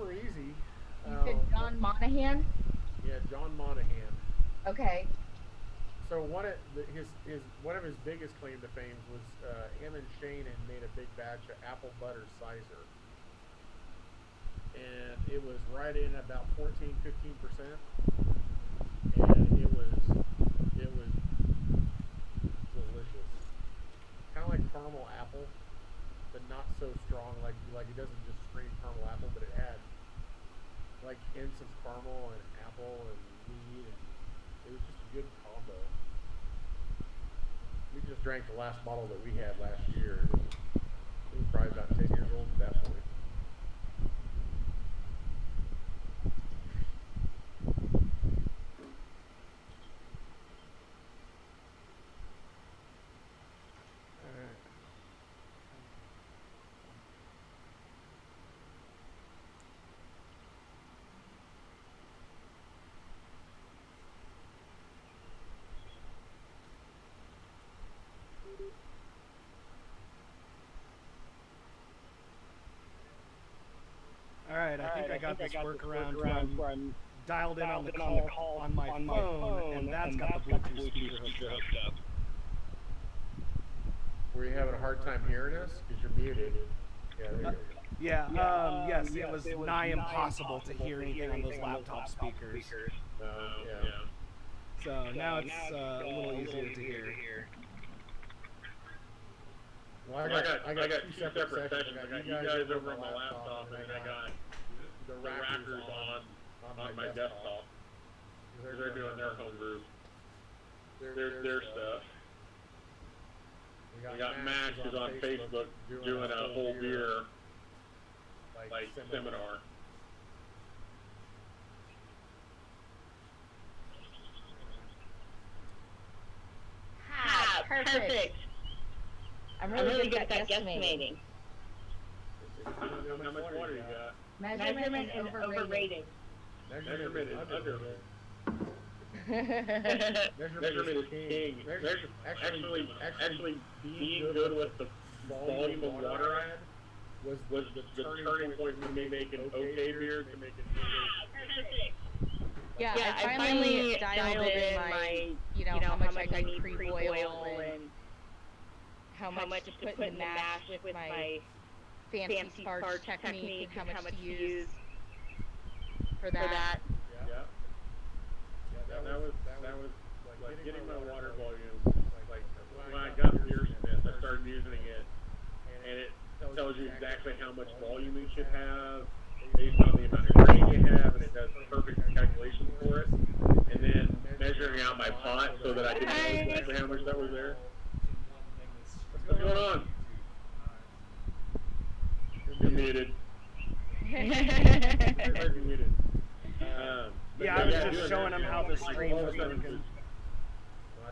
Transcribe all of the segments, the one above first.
super easy. You said John Monahan? Yeah, John Monahan. Okay. So one of his biggest claim to fame was him and Shane had made a big batch of apple butter cider, and it was right in about 14-15%, and it was delicious. Kind of like caramel apple, but not so strong. Like it doesn't just scream caramel apple, but it had like hints of caramel and apple and mead, and it was just a good combo. We just drank the last bottle that we had last year. It was probably about 10 years old at that point. All right, I think I got this workaround where I'm dialed in on the call on my phone, and that's got the Bluetooth speaker hooked up. Were you having a hard time hearing us? Because you're muted. Yeah, there you go. Yes, it was nigh impossible to hear anything on those laptop speakers. Yeah. So now it's a little easier to hear. Well, I got two separate sessions. I got you guys over on my laptop, and I got the rackers on my desktop. They're doing their home brew. Their stuff. We got Max is on Facebook doing a whole beer like seminar. Ah, perfect. I'm really good at guesstimating. How much water you got? Measurement is overrated. Measurement is underrated. Measurement is king. Actually, being good with the volume of water I had was the turning point for me making okay beer to making good. Yeah, I finally dialed in my, how much I need pre-boil and how much to put in the mash with my fancy starch technique and how much to use for that. Yeah, that was like getting my water volume. Like when I got Beersmith, I started using it, and it tells you exactly how much volume you should have based on the amount of grain you have, and it does perfect calculations for it. And then measuring out my pot so that I could know exactly how much that was there. What's going on? You're muted. You're muted. Yeah, I was just showing him how the stream was working.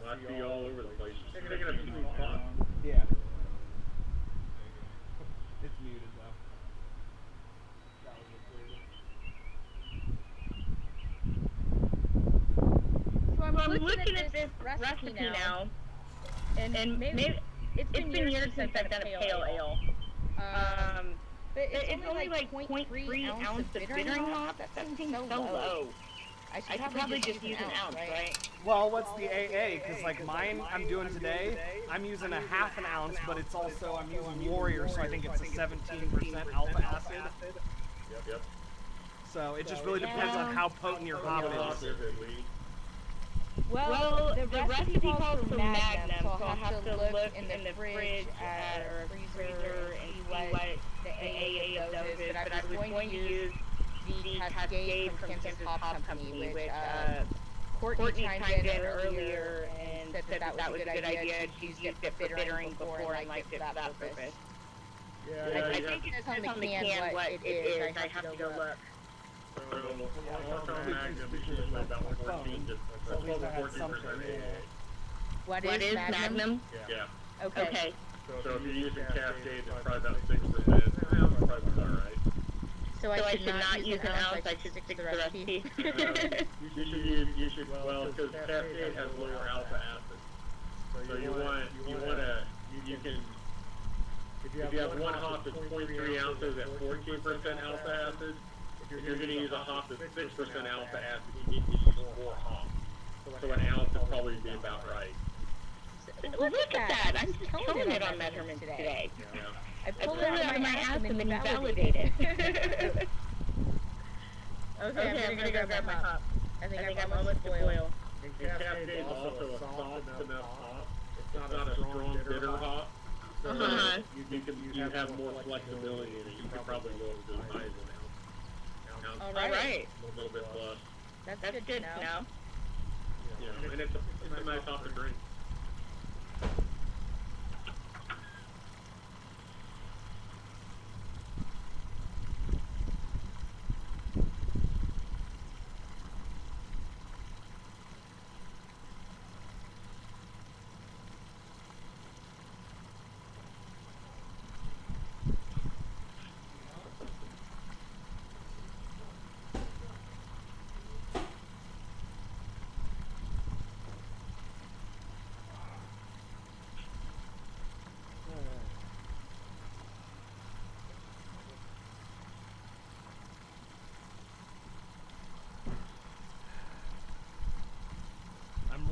I see you all over the place. Taking up too many spots. Yeah. It's muted though. So I'm looking at this recipe now, and maybe it's been years since I've done a pale ale. But it's only like 0.3 ounce of bittering hop. That seems so low. I should probably just use an ounce, right? Well, what's the AA? Because like mine I'm doing today, I'm using a half an ounce, but it's also, I'm using Warrior, so I think it's a 17% alpha acid. Yep. So it just really depends on how potent your hop is. Well, the recipe calls for Magnum, so I'll have to look in the fridge or freezer and see what the AA of those is. But I was going to use the Cascade from Kansas Hop Company, which Courtney chimed in earlier and said that was a good idea. She's used it for bittering before and liked it for that purpose. Yeah, I think it says on the can what it is. I have to go look. What is Magnum? Yeah. Okay. So if you're using Cascade, it's probably about 6%. That's probably about right. So I should not use an ounce. I should stick to the recipe. You should, because Cascade has lower alpha acid. So you can, if you have one hop that's 0.3 ounces at 14% alpha acid, if you're going to use a hop that's 6% alpha acid, you need to use more hops. So an ounce would probably be about right. Look at that! I'm just killing it on measurements today. Yeah. I pulled it out of my ass and then you validated. Okay, I'm gonna go grab my hop. I think I'm almost to boil. And Cascade is also a soft enough hop. It's not a strong bitter hop. So you have more flexibility in it. You could probably go up to as high as an ounce. All right. A little bit plus. That's good to know. And it's a nice hop to drink.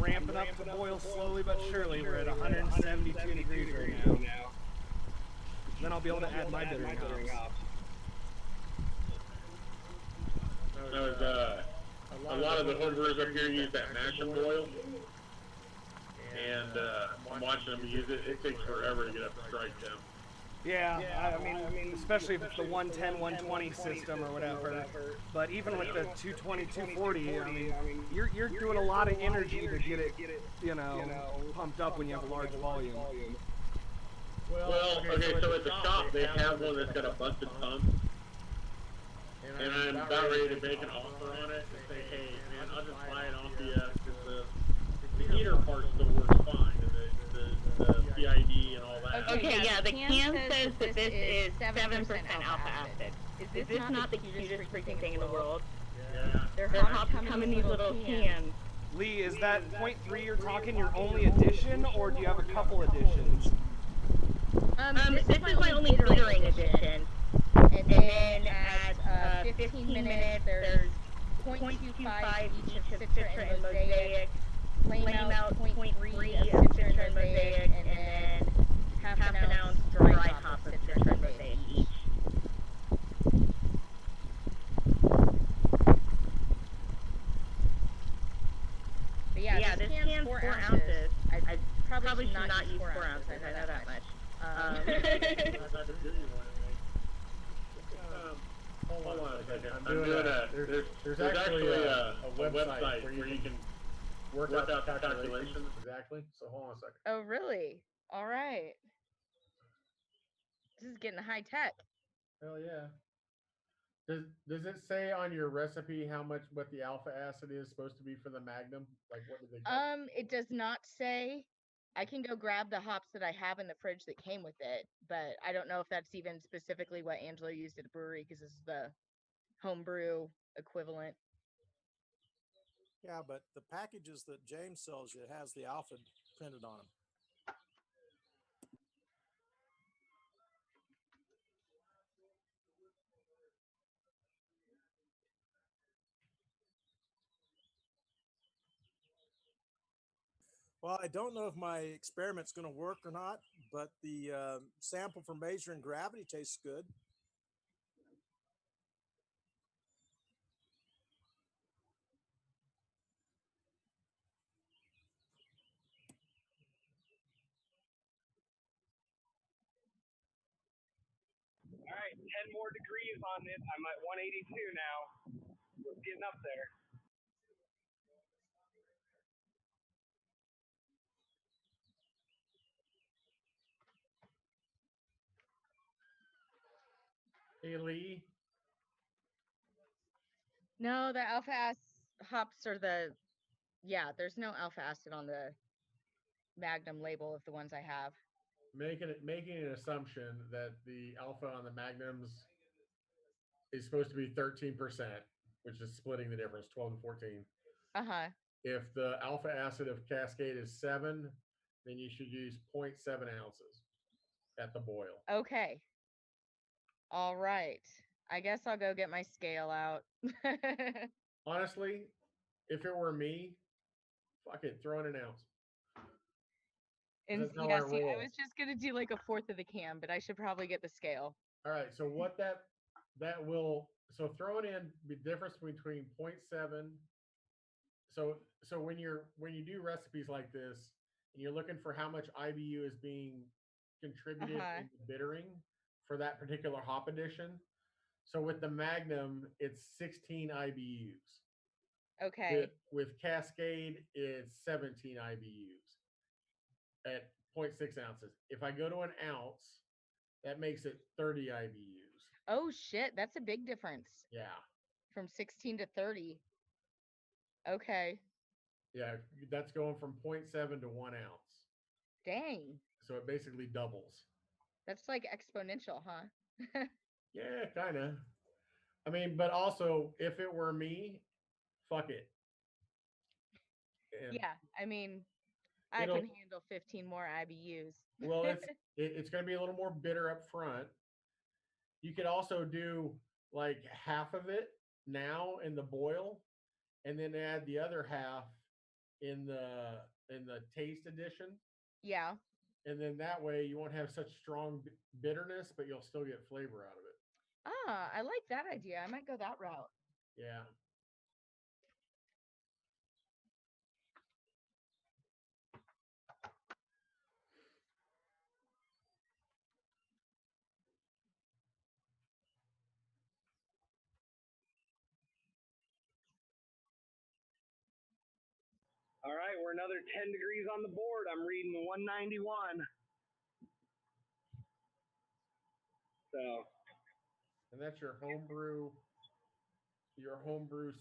Ramping up the boil slowly but surely. We're at 172 degrees right now. Then I'll be able to add my bittering hops. A lot of the homebrewers up here use that mash and boil, and I'm watching them use it. It takes forever to get up to strike temp. Yeah, I mean, especially if it's the 110, 120 system or whatever. But even with the 220, 240, I mean, you're doing a lot of energy to get it, pumped up when you have a large volume. Well, okay, so at the shop they have one that's got a busted pump, and I'm about ready to make an offer on it and say, hey, man, I'll just buy it off you because the heater part still works fine, the PID and all that. Okay, yeah, the can says that this is 7% alpha acid. Is this not the cutest freaking thing in the world? Yeah. Their hops come in these little cans. Lee, is that .3 you're talking your only addition, or do you have a couple additions? This is my only bittering addition. And then at 15 minutes, there's 0.25 each of Citra and Mosaic, flame out 0.3 of Citra and Mosaic, and then half an ounce dry hop of Citra and Mosaic each. But yeah, this can's 4 ounces. I probably should not use 4 ounces, I know that much. Hold on a second. There's actually a website where you can work out the calculations exactly. So hold on a second. Oh, really? All right. This is getting high tech. Hell yeah. Does it say on your recipe what the alpha acid is supposed to be for the Magnum? Like what did they It does not say. I can go grab the hops that I have in the fridge that came with it, but I don't know if that's even specifically what Angela used at a brewery because this is the homebrew equivalent. Yeah, but the packages that James sells you has the alpha printed on them. Well, I don't know if my experiment's going to work or not, but the sample for measuring gravity tastes good. All right, 10 more degrees on this. I'm at 182 now. We're getting up there. Hey Lee. No, the alpha acid hops are there's no alpha acid on the Magnum label of the ones I have. Making an assumption that the alpha on the Magnums is supposed to be 13%, which is splitting the difference, 12 and 14. Uh-huh. If the alpha acid of Cascade is 7, then you should use 0.7 ounces at the boil. Okay. All right. I guess I'll go get my scale out. Honestly, if it were me, fuck it, throw in an ounce. And That's how yeah, I see, I roll. was just gonna do like a fourth of the can, but I should probably get the scale. All right, so what that will so throwing in the difference between 0.7. So when you do recipes like this and you're looking for how much IBU is being contributed Uh-huh. in the bittering for that particular hop addition. So with the Magnum, it's 16 IBUs. Okay. With Cascade, it's 17 IBUs at 0.6 ounces. If I go to an ounce, that makes it 30 IBUs. Oh shit, that's a big difference. Yeah. From 16 to 30. Okay. Yeah, that's going from 0.7 to 1 ounce. Dang. So it basically doubles. That's like exponential, huh? Yeah, kind of. I mean, but also, if it were me, fuck it. And Yeah, I mean, I it'll, can handle 15 more IBUs. well, it's going to be a little more bitter up front. You could also do like half of it now in the boil, and then add the other half in the taste edition. Yeah. And then that way you won't have such strong bitterness, but you'll still get flavor out of it. Ah, I like that idea. I might go that route. Yeah. All right, we're another 10 degrees on the board. I'm reading 191. So. And that's your homebrew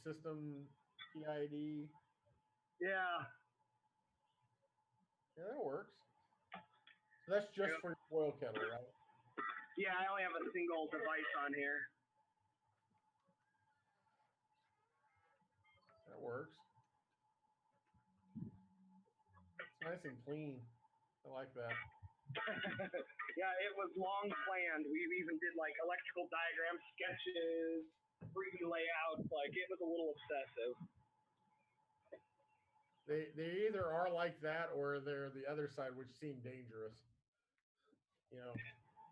system PID. Yeah. Yeah, that works. So that's just for your boil kettle, right? Yeah, I only have a single device on here. That works. It's nice and clean. I like that. Yeah, it was long planned. We even did like electrical diagram sketches, 3D layouts. Like it was a little obsessive. They either are like that or they're the other side, which seem dangerous. You know,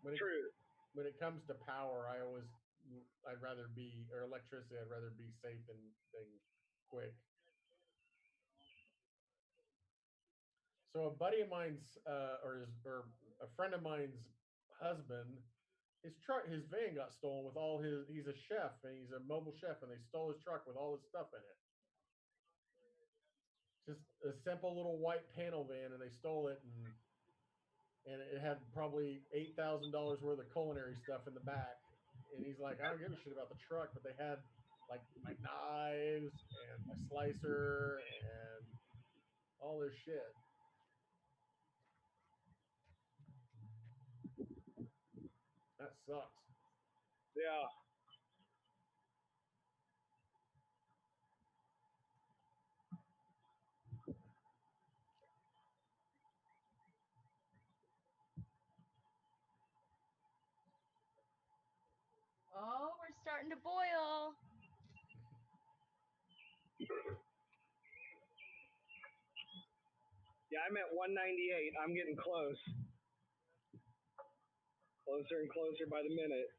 when it comes to power, I'd rather be, or electricity, I'd rather be safe than quick. So a buddy of mine's, or a friend of mine's husband, his van got stolen with all his. He's a chef and he's a mobile chef, and they stole his truck with all his stuff in it. Just a simple little white panel van, and they stole it, and it had probably $8,000 worth of culinary stuff in the back. And he's like, I don't give a shit about the truck, but they had like my knives and my slicer and all this shit. That sucks. Yeah. Oh, we're starting to boil. Yeah, I'm at 198. I'm getting close. Closer and closer by the minute.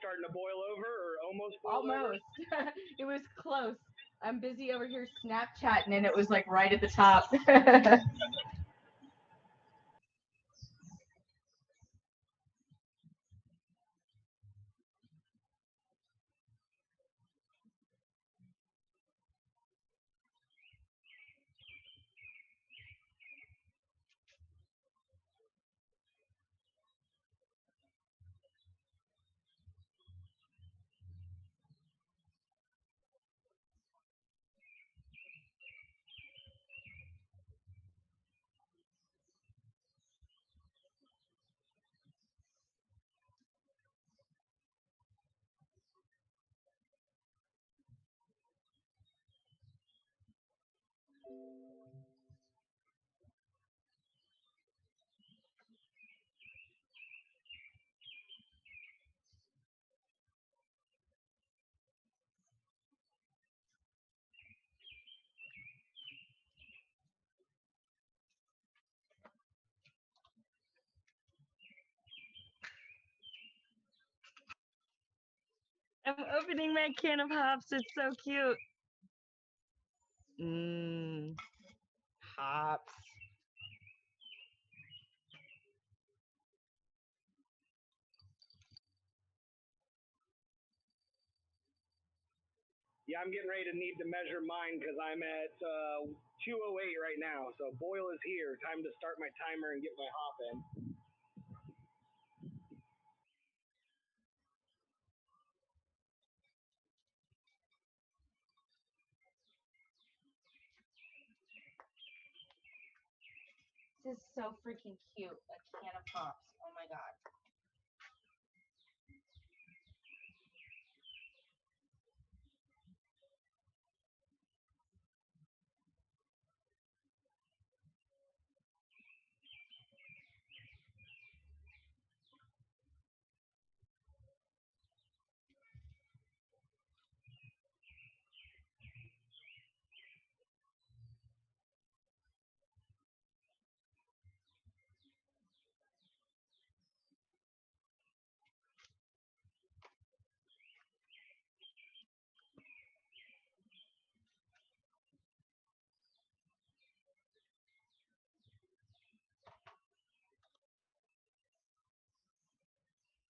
starting to boil over or almost boil over? Almost. It was close. I'm busy over here Snapchatting, and it was like right at the top. I'm opening my can of hops. It's so cute. Hops. Yeah, I'm getting ready to need to measure mine because I'm at 208 right now. So boil is here. Time to start my timer and get my hop in. This is so freaking cute. A can of hops. Oh my god.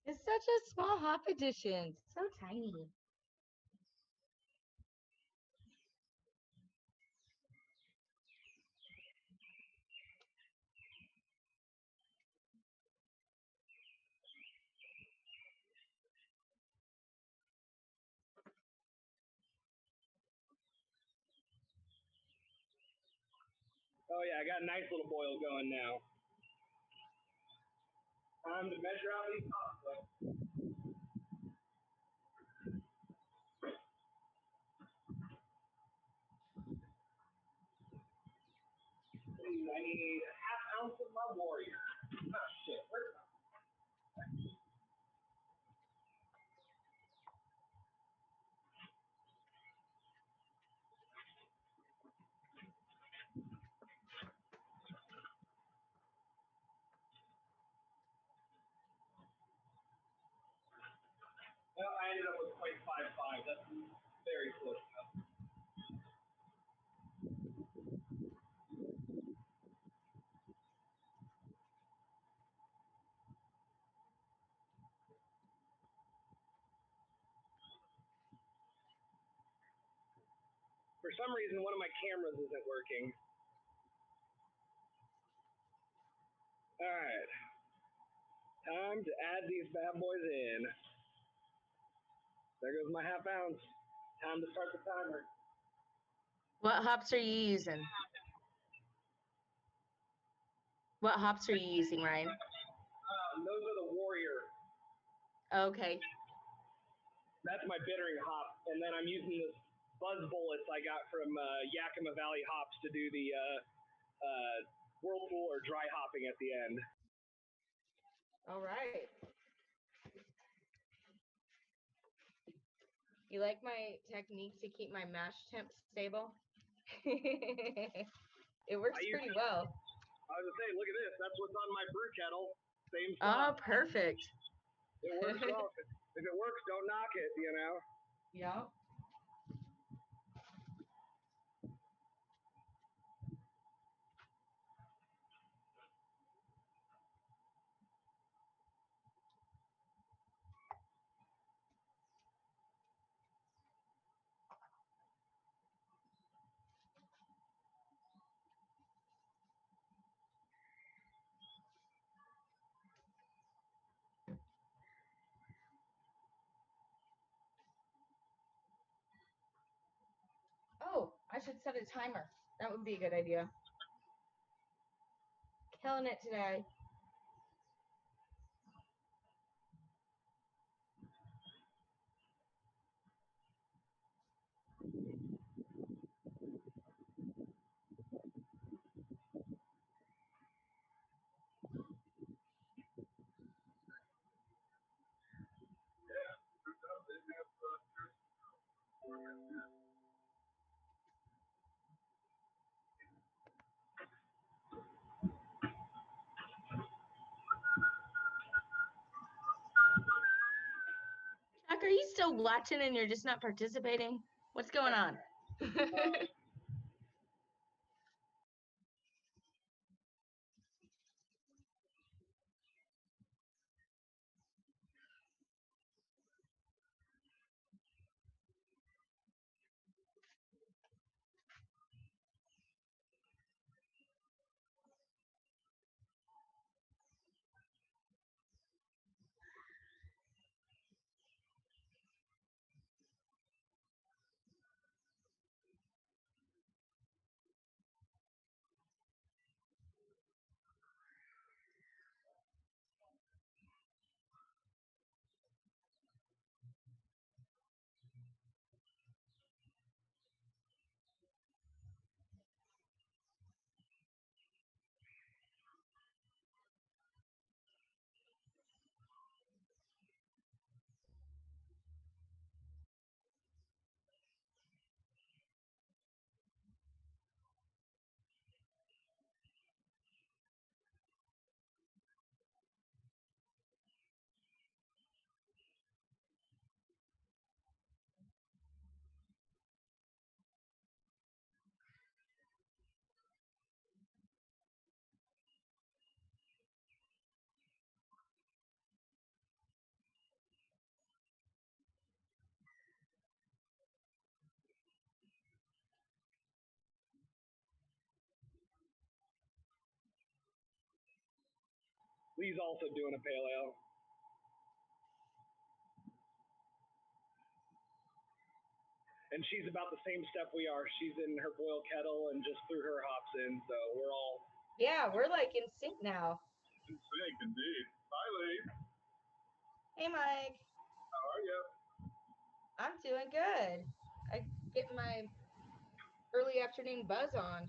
It's such a small hop edition. So tiny. Oh yeah, I got a nice little boil going now. Time to measure out these hops. I need a half ounce of my warrior. Oh shit, where's my... Well, I ended up with 0.55. That's very close. For some reason, one of my cameras isn't working. All right. Time to add these bad boys in. There goes my half ounce. Time to start the timer. What hops are you using? What hops are you using, Ryan? Those are the warrior. Okay. That's my bittering hop. And then I'm using this Buzz Bullets I got from Yakima Valley Hops to do the whirlpool or dry hopping at the end. All right. You like my technique to keep my mash temp stable? It works pretty well. I was gonna say, look at this. That's what's on my brew kettle. Same stuff. Oh, perfect. It works well. If it works, don't knock it, you know? Yep. Oh, I should set a timer. That would be a good idea. Killing it today. Jack, are you still watching and you're just not participating? What's going on? Lee's also doing a pale ale. And she's about the same step we are. She's in her boil kettle and just threw her hops in, so we're all... Yeah, we're like in sync now. In sync, indeed. Hi, Lee. Hey, Mike. How are you? I'm doing good. I get my early afternoon buzz on.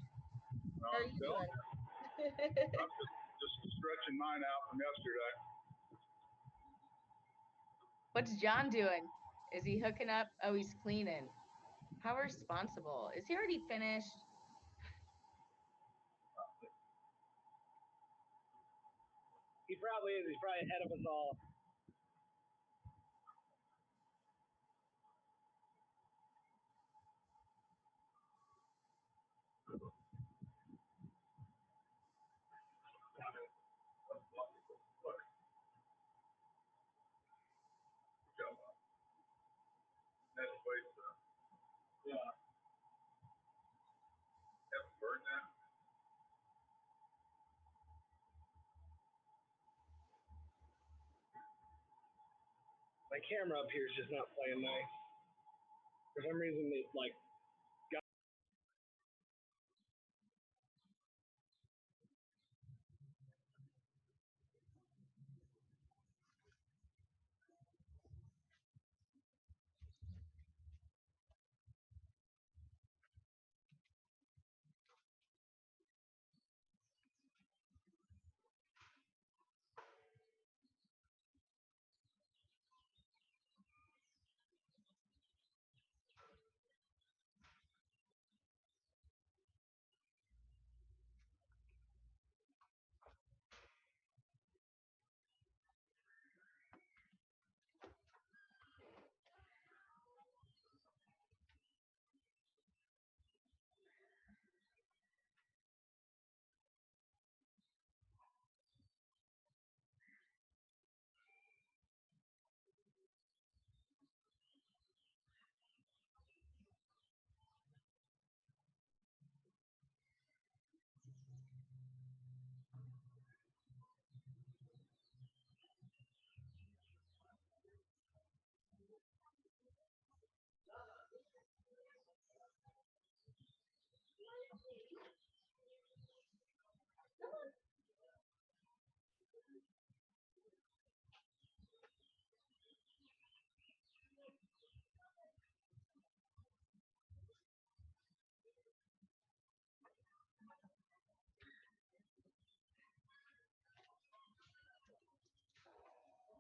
How are you doing? I'm just stretching mine out from yesterday. What's John doing? Is he hooking up? Oh, he's cleaning. How responsible. Is he already finished? He probably is. He's probably ahead of us all. Yeah. Haven't burned that. My camera up here is just not playing nice. For some reason, it like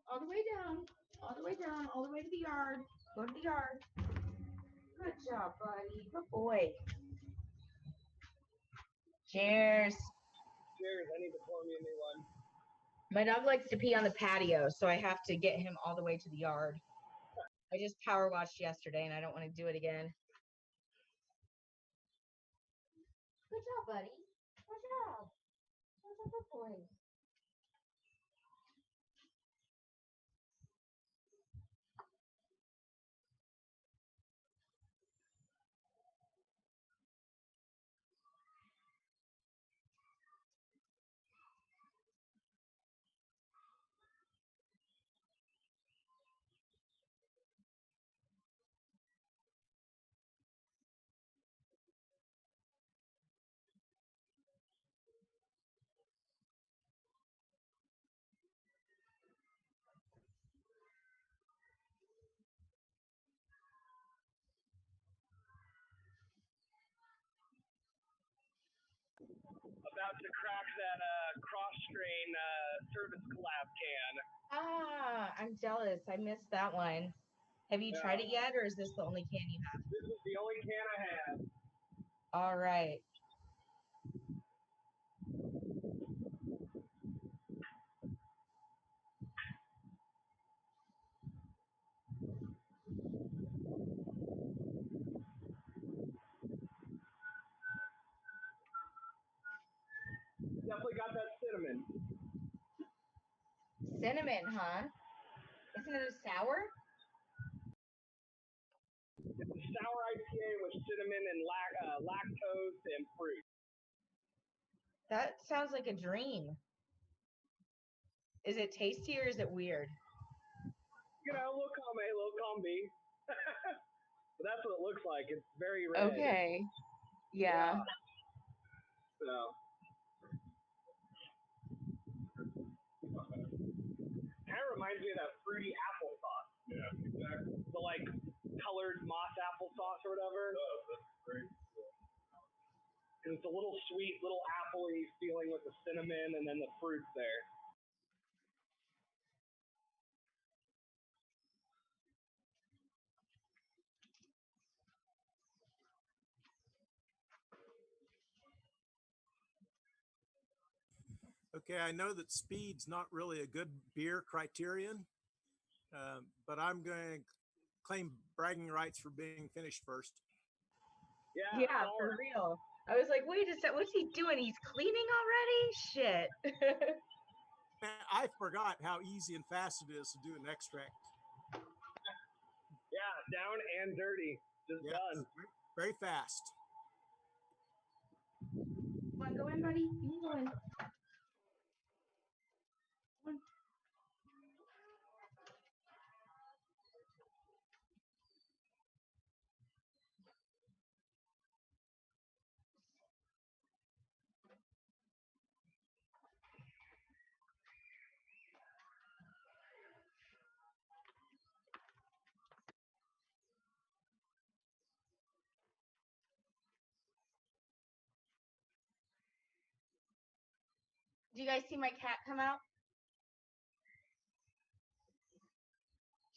All the way down. All the way down. All the way to the yard. Go to the yard. Good job, buddy. Good boy. Cheers. Cheers. I need to pour me a new one. My dog likes to pee on the patio, so I have to get him all the way to the yard. I just power washed yesterday, and I don't want to do it again. Good job, buddy. Good job. Those are good boys. About to crack that cross-strain service collab can. Ah, I'm jealous. I missed that one. Have you tried it yet, or is this the only can you have? This is the only can I have. All right. Definitely got that cinnamon. Cinnamon, huh? Isn't it a sour? It's a sour IPA with cinnamon and lactose and fruit. That sounds like a dream. Is it tasty or is it weird? You know, a little combi. But that's what it looks like. It's very red. Okay. Yeah. So. Kind of reminds me of that fruity applesauce. Yeah, exactly. The like colored moss applesauce or whatever. Oh, that's great. Because it's a little sweet, little apple-y feeling with the cinnamon and then the fruits there. Okay, I know that speed's not really a good beer criterion, but I'm going to claim bragging rights for being finished first. Yeah, for real. I was like, wait a sec, what's he doing? He's cleaning already? Shit. I forgot how easy and fast it is to do an extract. Yeah, down and dirty. Just done. Very fast. Come on, go in, buddy. You can go in. Come on. Do you guys see my cat come out?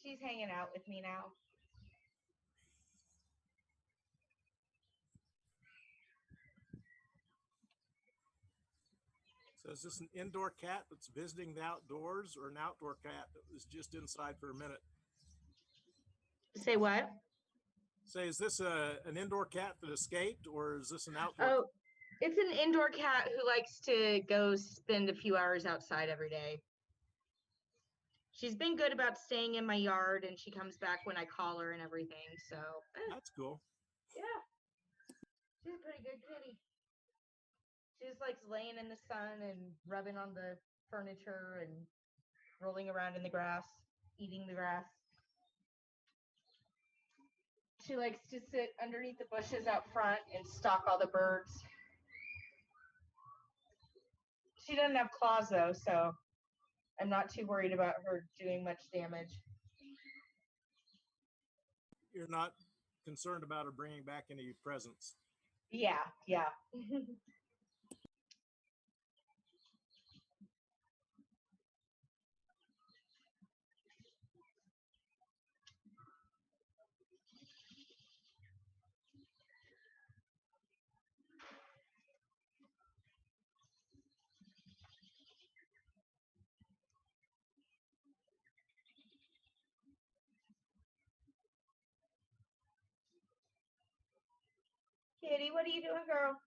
She's hanging out with me now. So is this an indoor cat that's visiting the outdoors or an outdoor cat that was just inside for a minute? Say what? Say, is this an indoor cat that escaped or is this an outdoor? Oh, it's an indoor cat who likes to go spend a few hours outside every day. She's been good about staying in my yard, and she comes back when I call her and everything. So that's cool. Yeah, she's a pretty good kitty. She just likes laying in the sun and rubbing on the furniture and rolling around in the grass, eating the grass. She likes to sit underneath the bushes out front and stalk all the birds. She doesn't have claws though, so I'm not too worried about her doing much damage. You're not concerned about her bringing back any presents? Yeah. Kitty, what are you doing, girl?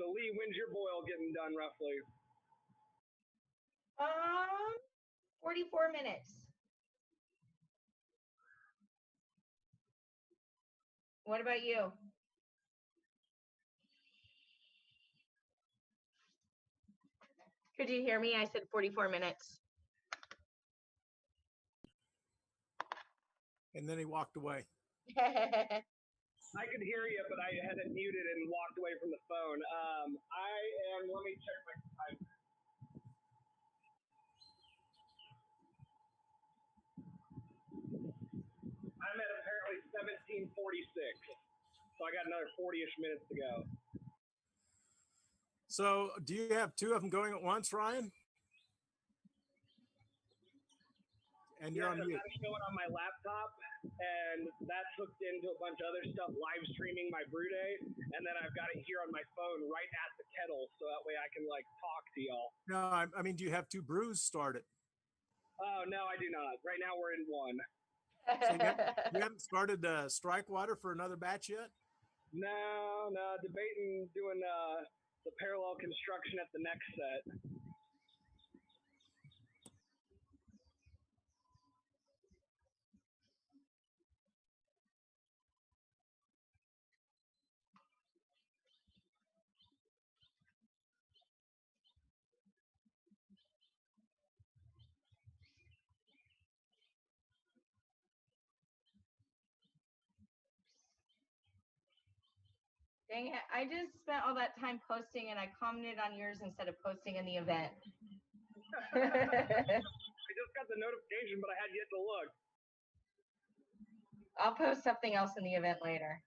So Lee, when's your boil getting done roughly? 44 minutes. What about you? Could you hear me? I said 44 minutes. And then he walked away. I could hear you, but I had it muted and walked away from the phone. Let me check my time. I'm at apparently 17:46. So I got another 40-ish minutes to go. So do you have two of them going at once, Ryan? And you're on mute. I'm showing on my laptop, and that's hooked into a bunch of other stuff, live streaming my brew day, and then I've got it here on my phone right at the kettle, so that way I can like talk to y'all. No, I mean, do you have two brews started? Oh no, I do not. Right now we're in one. So you haven't started strike water for another batch yet? No, debating doing the parallel construction at the next set. Dang it, I just spent all that time posting and I commented on yours instead of posting in the event. I just got the notification, but I had yet to look. I'll post something else in the event later.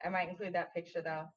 I might include that picture though.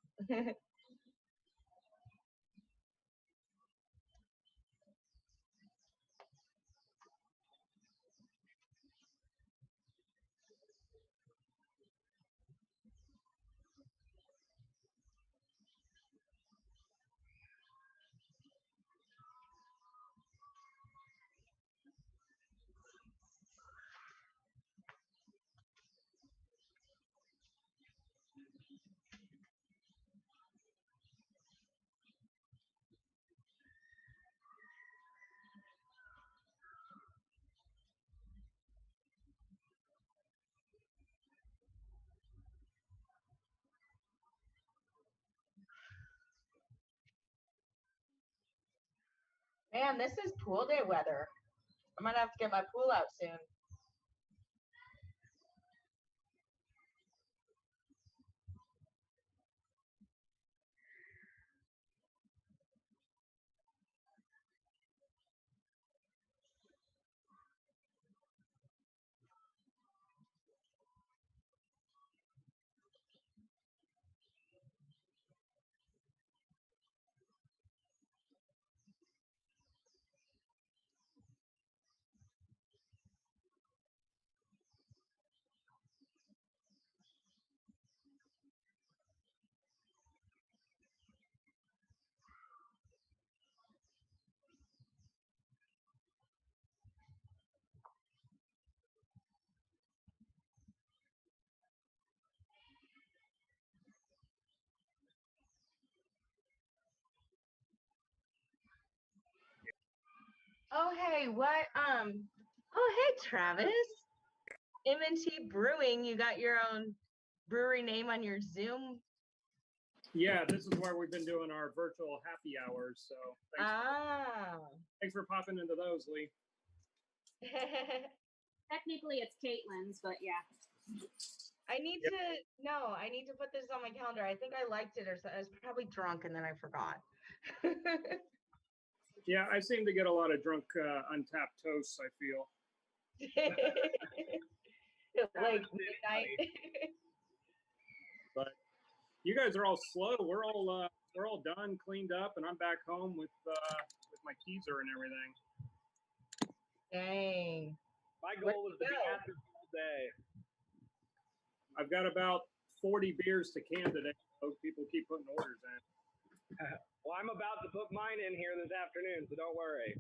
Man, this is pool day weather. I might have to get my pool out soon. Oh, hey, what? Oh, hey, Travis. M&T Brewing, you got your own brewery name on your Zoom? Yeah, this is where we've been doing our virtual happy hours. So thanks for popping into those, Lee. Technically, it's Caitlin's, but yeah. I need to put this on my calendar. I think I liked it, or so. I was probably drunk and then I forgot. Yeah, I seem to get a lot of drunk, untapped toasts, I feel. Like midnight. But you guys are all slow. We're all done, cleaned up, and I'm back home with my teaser and everything. Dang. My goal was to be at this all day. I've got about 40 beers to can today, so people keep putting orders in. Well, I'm about to put mine in here this afternoon, so don't worry.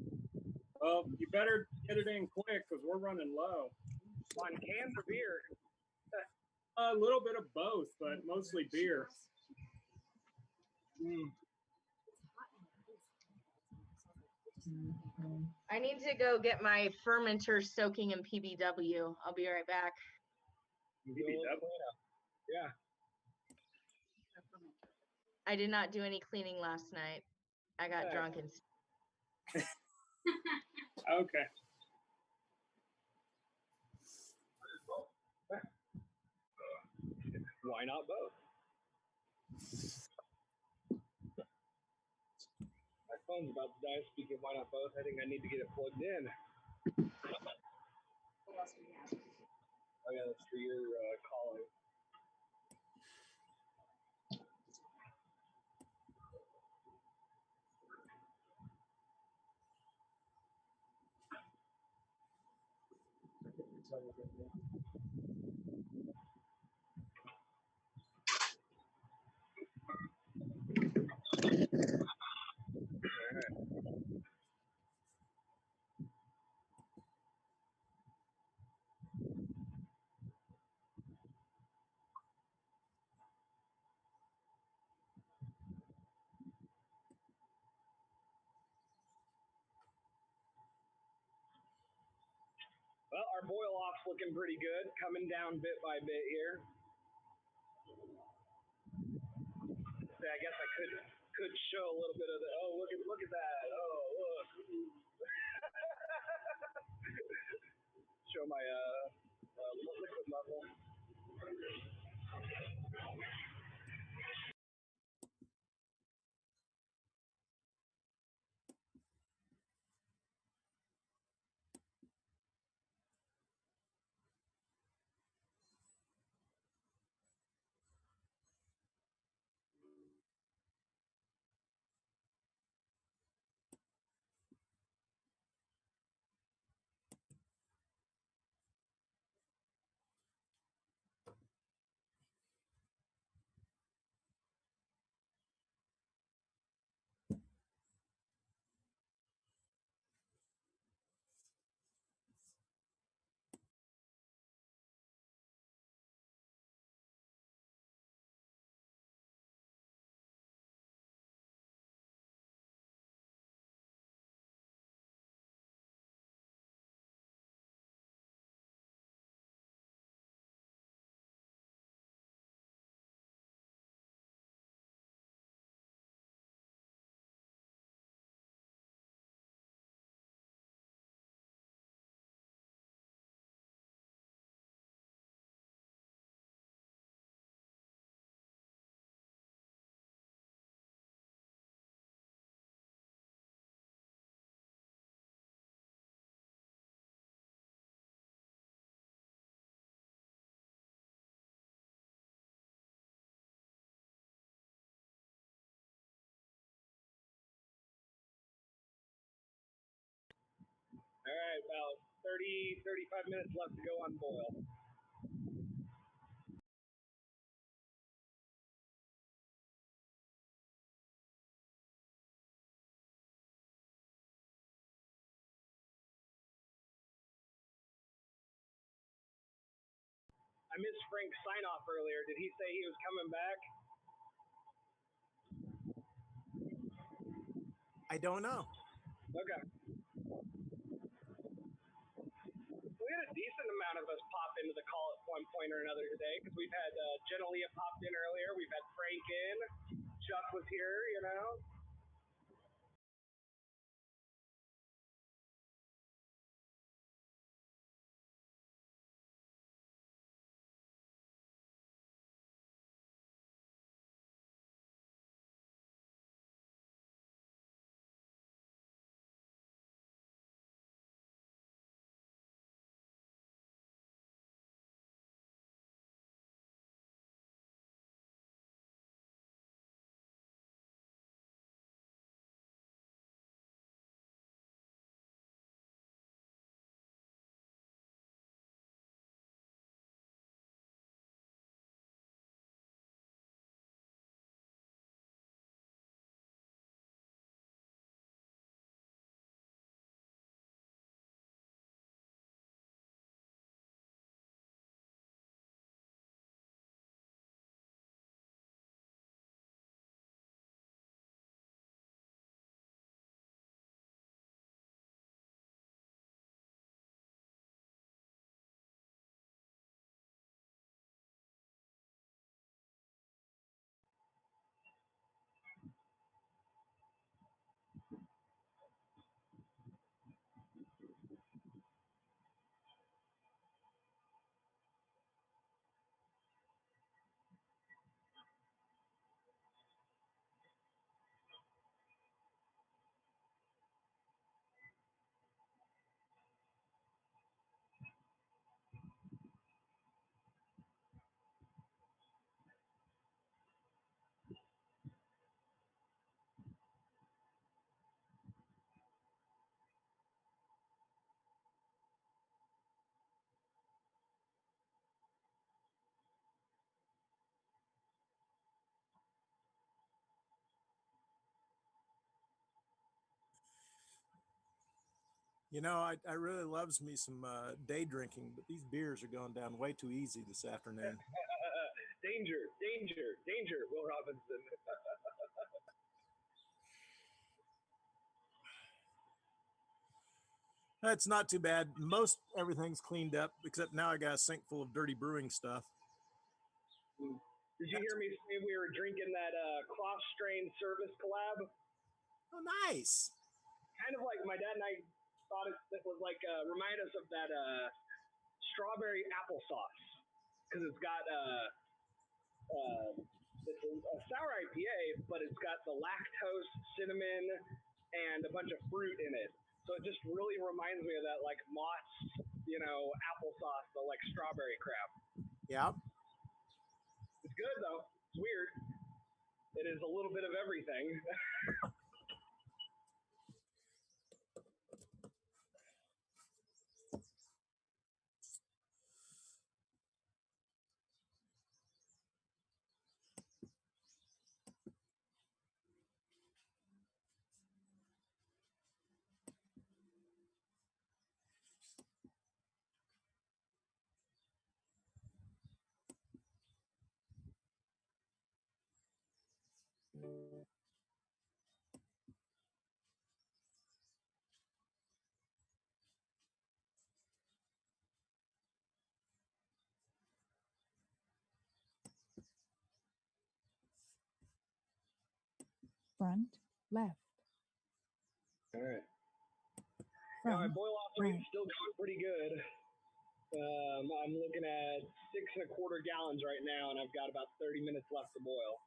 Well, you better get it in quick because we're running low. On cans or beer? A little bit of both, but mostly beer. I need to go get my fermenter soaking in PBW. I'll be right back. Yeah. I did not do any cleaning last night. I got drunk and. Okay. Why not both? My phone's about to die. Speaking of why not both, I think I need to get it plugged in. What else do we have? Oh yeah, that's for your calling. Well, our boil off's looking pretty good, coming down bit by bit here. I guess I could show a little bit of the. Oh, look at that! Oh, look. Show my liquid level. All right, about 35 minutes left to go on boil. I missed Frank's sign off earlier. Did he say he was coming back? I don't know. Okay. We had a decent amount of us pop into the call at one point or another today because we've had Jennalia popped in earlier. We've had Frank in. Chuck was here, you know. You know, I really loves me some day drinking, but these beers are going down way too easy this afternoon. Danger, Will Robinson. That's not too bad. Most everything's cleaned up, except now I got a sink full of dirty brewing stuff. Did you hear me say we were drinking that cross-strain service collab? Oh, nice. Kind of like my dad and I thought it was like, remind us of that strawberry applesauce. Because it's got it's a sour IPA, but it's got the lactose, cinnamon, and a bunch of fruit in it. So it just really reminds me of that, like, Mott's, applesauce, the, like, strawberry crap. Yeah. It's good, though. It's weird. It is a little bit of everything. Front left. All right. Front My boil-off rate's still going pretty good. I'm looking at 6 1/4 gallons right now, and I've got about 30 minutes left to boil.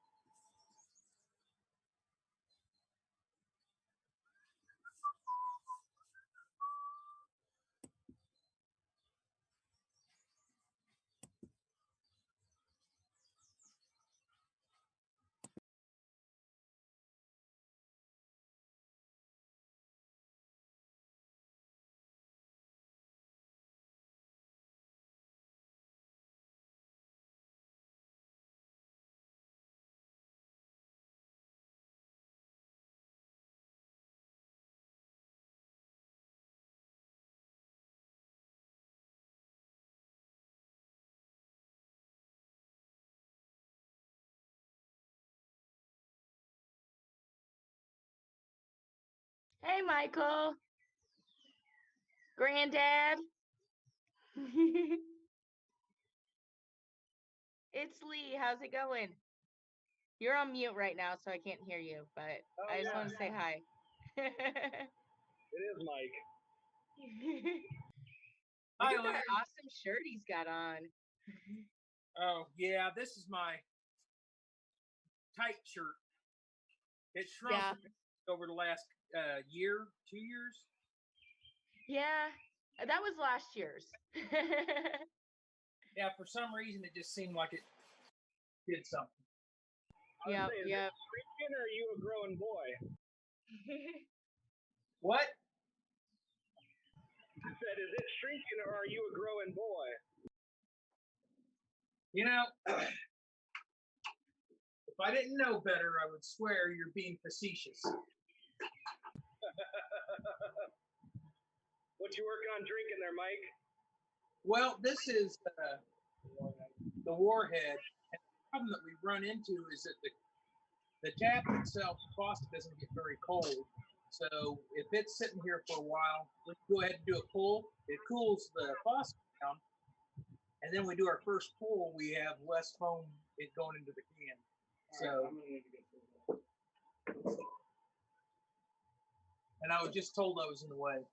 Hey, Michael. Granddad. It's Lee. How's it going? You're on mute right now, so I can't hear you, but I just want to say hi. It is Mike. Look at that awesome shirt he's got on. Oh, yeah, this is my tight shirt. It shrunk over the last year, 2 years. Yeah, that was last year's. Yeah, for some reason, it just seemed like it did something. Yep. Is it shrinking, or are you a growing boy? What? I said, is it shrinking, or are you a growing boy? You know, if I didn't know better, I would swear you're being facetious. What you working on drinking there, Mike? Well, this is the Warhead. And the problem that we run into is that the tap itself, the faucet, doesn't get very cold. So if it's sitting here for a while, let's go ahead and do a pull. It cools the faucet down. And then we do our first pull, we have less foam going into the can. So, and I was just told I was in the way.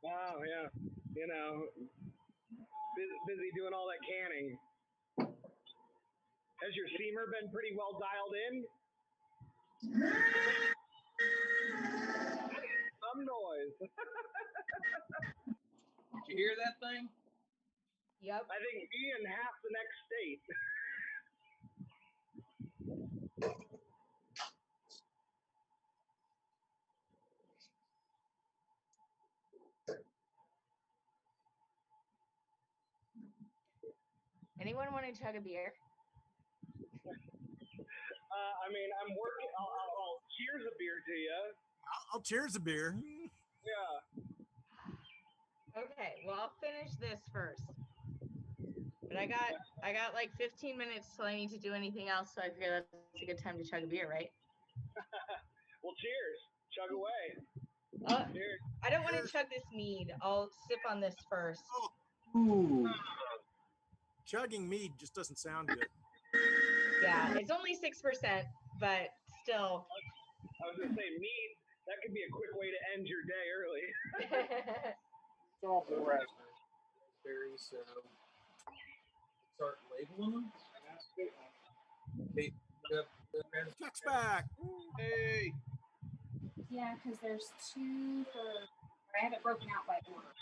Oh, yeah. Busy doing all that canning. Has your steamer been pretty well dialed in? Some noise. Did you hear that thing? Yep. I think me and half the next state. Anyone want to chug a beer? I'm working. I'll cheers a beer to you. I'll cheers a beer. Yeah. Okay, well, I'll finish this first. But I got like 15 minutes till I need to do anything else, so I figure that's a good time to chug a beer, right? Well, cheers. Chug away. Cheers. I don't want to chug this mead. I'll sip on this first. Ooh. Chugging mead just doesn't sound good. Yeah, it's only 6%, but still. I was gonna say mead. That could be a quick way to end your day early. It's all the raspberries, so start labeling them. Chuck's back. Hey. Yeah, because there's 2 for. I have it broken out by order.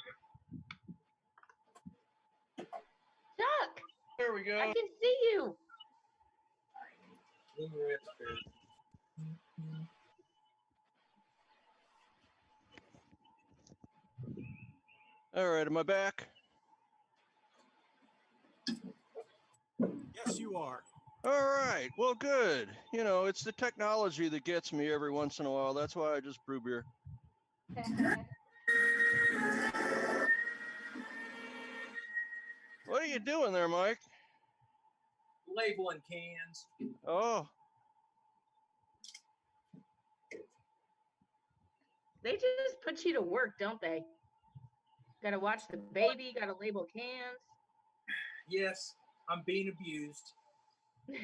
Chuck! There we go. I can see you. Blue raspberry. All right, am I back? Yes, you are. All right, well, good. You know, it's the technology that gets me every once in a while. That's why I just brew beer. What are you doing there, Mike? Labeling cans. Oh. They just put you to work, don't they? Gotta watch the baby, gotta label cans. Yes, I'm being abused. And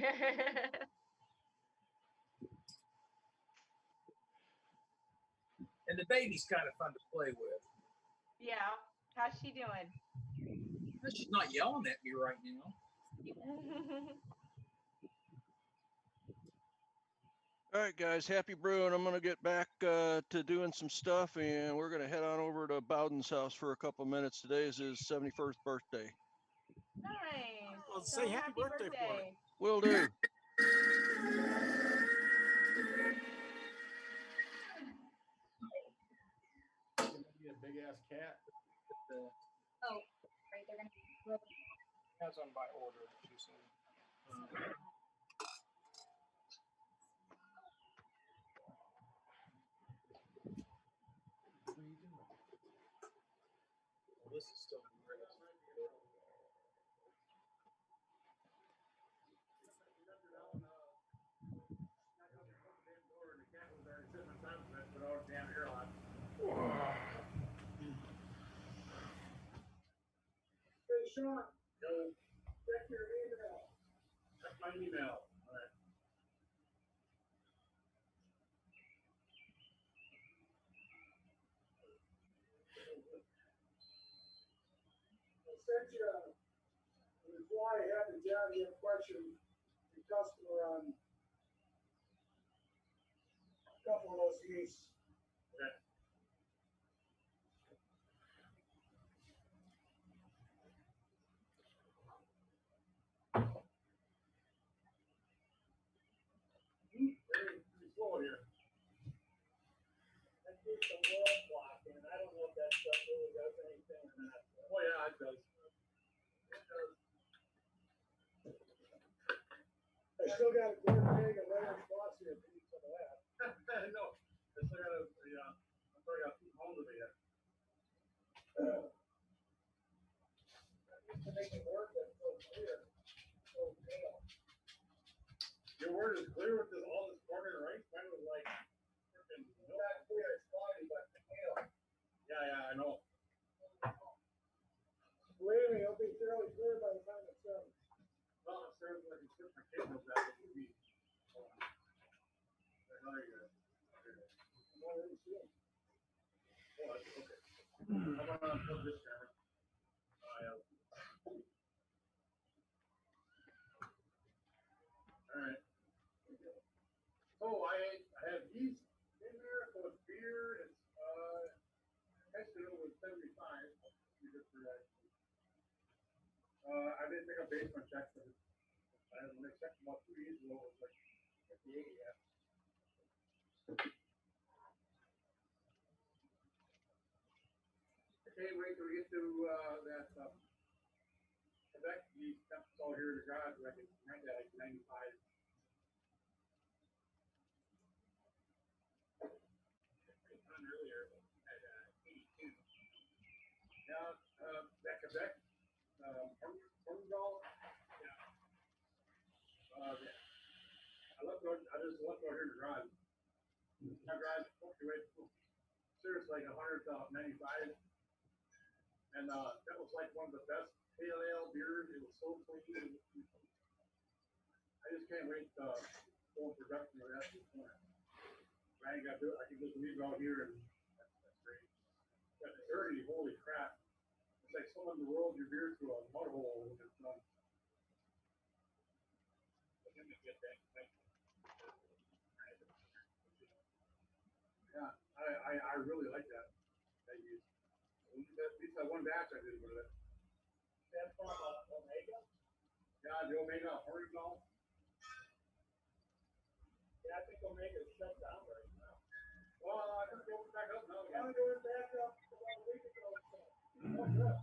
the baby's kind of fun to play with. Yeah. How's she doing? She's not yelling at me right now. All right, guys, happy brewing. I'm going to get back to doing some stuff, and we're going to head on over to Bowden's house for a couple minutes. Today is his 71st birthday. Nice. Well, say happy birthday for him. Will do. Be a big ass cat. Oh, right. They're gonna be broken. That's on by order, she said. Well, this is still great. Hey, Sean. Yo. Check your email. Check my email. All right. I sent you a reply. I had to jot you a question. Your customer on a couple of those yeasts. Okay. Pretty slow here. That keeps the world blocking, and I don't know if that stuff really does anything or not. Oh yeah, it does. It does. I still got a good bag of lemon sauce here if you need some of that. No, I still got I'm sorry, I got 2 pounds of it yet. To make it work, that's so clear. So pale. Your word is clear with this, all this corn and rice. Mine was like freaking not clear, it's cloudy, but pale. Yeah, I know. Believe me, it'll be fairly clear by the time it's done. Well, it serves like a different cable that it would be. Another year. I'm already seeing. Oh, that's okay. I'm gonna put this camera. Yeah. All right. Oh, I have yeast in there, so it's beer. It's tested it was 75. I didn't think of basement checks, but when I checked about 2 years ago, it was like 58. Yeah. Okay, wait till we get to that Quebec yeast temps all here in the garage. I can rent that like 95. Earlier at 82. That Quebec, Portugal. I just left over here to drive. I drive seriously like 195, and that was like one of the best pale ale beers. It was so clean. I just can't wait to go in production with that this point. I ain't got to do it. I can just leave it out here, and that's great. But it's dirty, holy crap! It's like someone rolled your beer through a mud hole when it's done. But then they get that. Yeah, I really like that. At least that one batch I did with it. That's from Omega? Yeah, the Omega Horizontal. Yeah, I think Omega is shut down right now. Well, I think they opened back up now. Yeah, they opened back up about a week ago. Oh, good.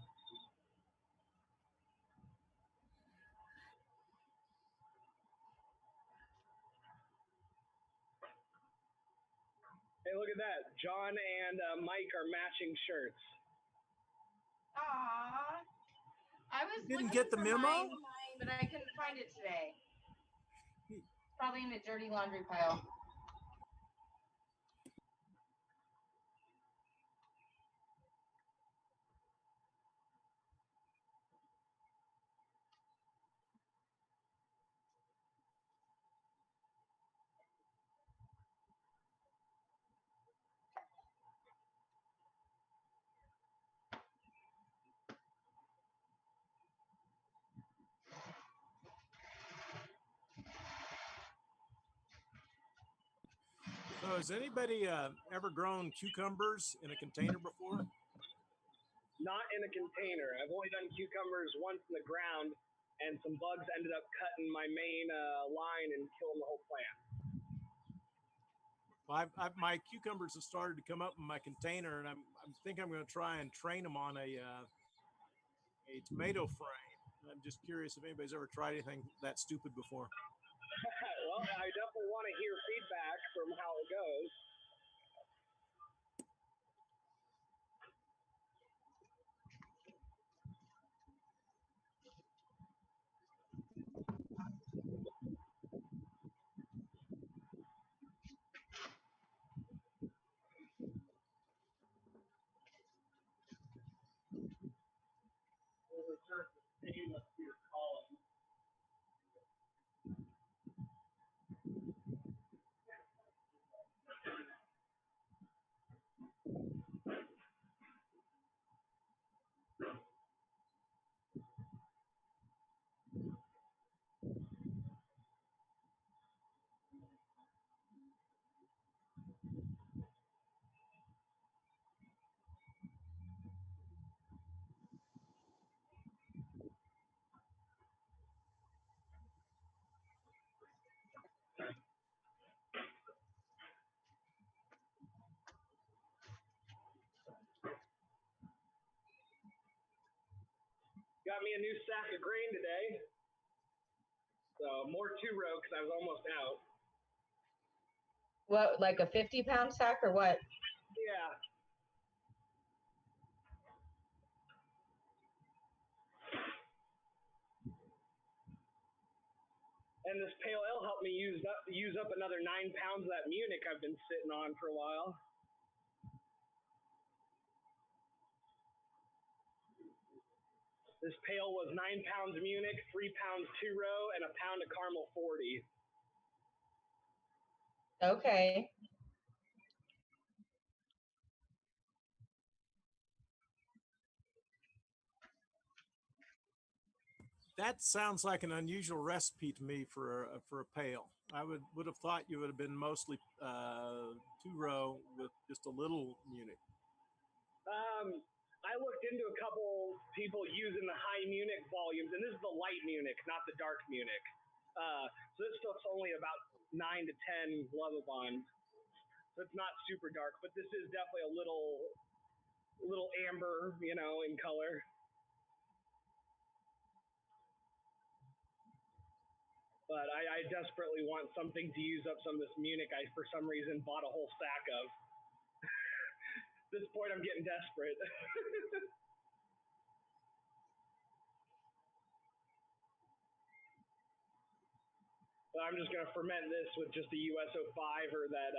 Hey, look at that. John and Mike are matching shirts. Aww. I was Didn't looking get the for memo? mine, but I couldn't find it today. Probably in the dirty laundry pile. So has anybody ever grown cucumbers in a container before? Not in a container. I've only done cucumbers once in the ground, and some bugs ended up cutting my main line and killing the whole plant. Well, my cucumbers have started to come up in my container, and I think I'm going to try and train them on a tomato frame. I'm just curious if anybody's ever tried anything that stupid before. Well, I definitely want to hear feedback from how it goes. Got me a new sack of grain today. So more 2-row because I was almost out. What, like a 50-pound sack or what? Yeah. And this pale ale helped me use up another 9 pounds of that Munich I've been sitting on for a while. This pail was 9 pounds Munich, 3 pounds 2-row, and a pound of caramel 40. Okay. That sounds like an unusual recipe to me for a pail. I would have thought you would have been mostly 2-row with just a little Munich. I looked into a couple people using the high Munich volumes, and this is the light Munich, not the dark Munich. So this stuff's only about 9 to 10 Lovibond. So it's not super dark, but this is definitely a little amber, in color. But I desperately want something to use up some of this Munich I, for some reason, bought a whole sack of. At this point, I'm getting desperate. So I'm just gonna ferment this with just the USO5 or that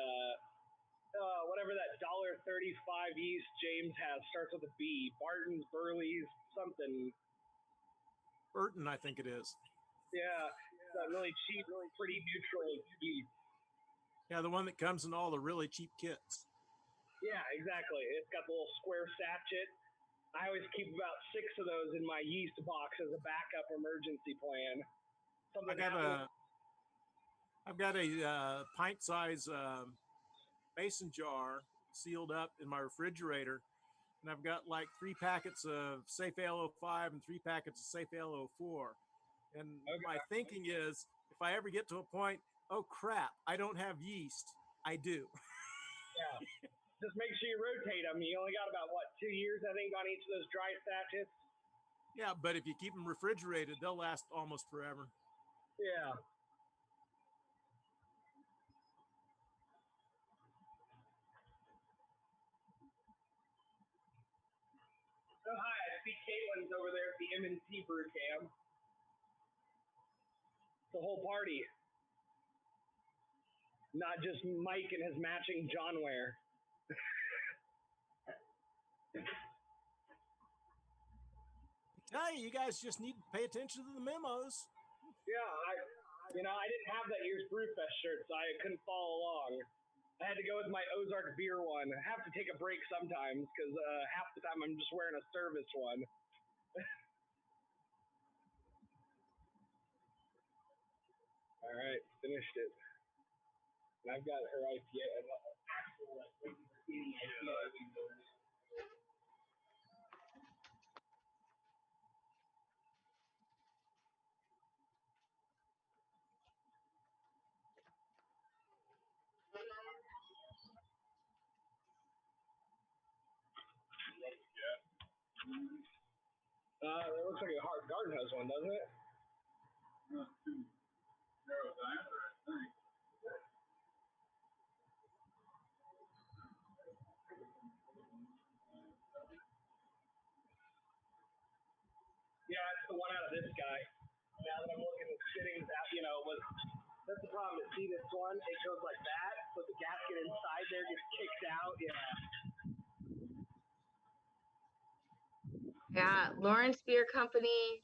whatever that $1.35 yeast James has, starts with a B. Barton's, Burley's, something. Burton, I think it is. Yeah, that really cheap, pretty neutral yeast. Yeah, the one that comes in all the really cheap kits. Yeah, exactly. It's got the little square sachet. I always keep about 6 of those in my yeast box as a backup emergency plan. I've got a pint-size mason jar sealed up in my refrigerator, and I've got like 3 packets of Safe Ale 05 and 3 packets of Safe Ale 04. And my thinking is, if I ever get to a point, oh crap, I don't have yeast, I do. Yeah. Just make sure you rotate them. You only got about, 2 years, I think, on each of those dry sachets? Yeah, but if you keep them refrigerated, they'll last almost forever. Yeah. Oh, hi, I see Caitlin's over there at the M&T brew cam. The whole party. Not just Mike and his matching John wear. Tell you guys just need to pay attention to the memos. Yeah, I didn't have that year's Brewfest shirt, so I couldn't follow along. I had to go with my Ozark beer one. I have to take a break sometimes because half the time I'm just wearing a service one. All right, finished it. And I've got her IPA. It looks like a hard garden hose one, doesn't it? Not too narrow diameter, I think. Yeah, it's the one out of this guy. Now that I'm looking at fittings out, that's the problem. See this one? It goes like that, but the gasket inside there gets kicked out. Yeah. Yeah, Lawrence Beer Company,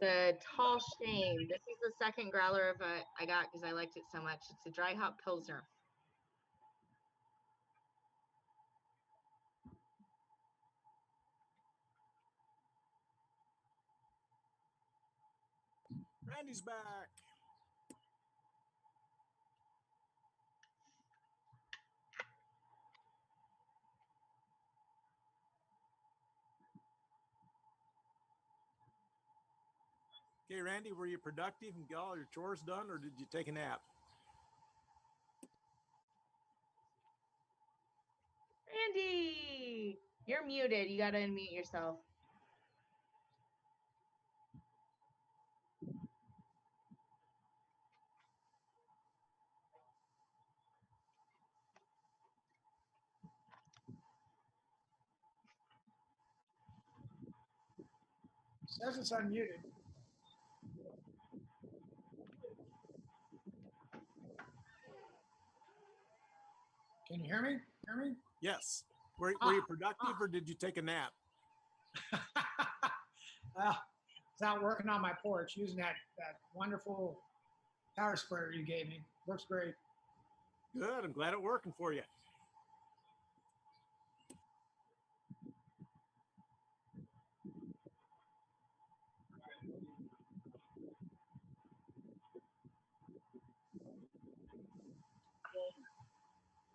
the Tall Shame. This is the second growler of I got because I liked it so much. It's a dry hop pilsner. Randy's back. Okay, Randy, were you productive and got all your chores done, or did you take a nap? Randy, you're muted. You got to unmute yourself. Says it's unmuted. Can you hear me? Yes. Were you productive or did you take a nap? Well, it's out working on my porch using that wonderful power sprayer you gave me. Looks great. Good. I'm glad it's working for you.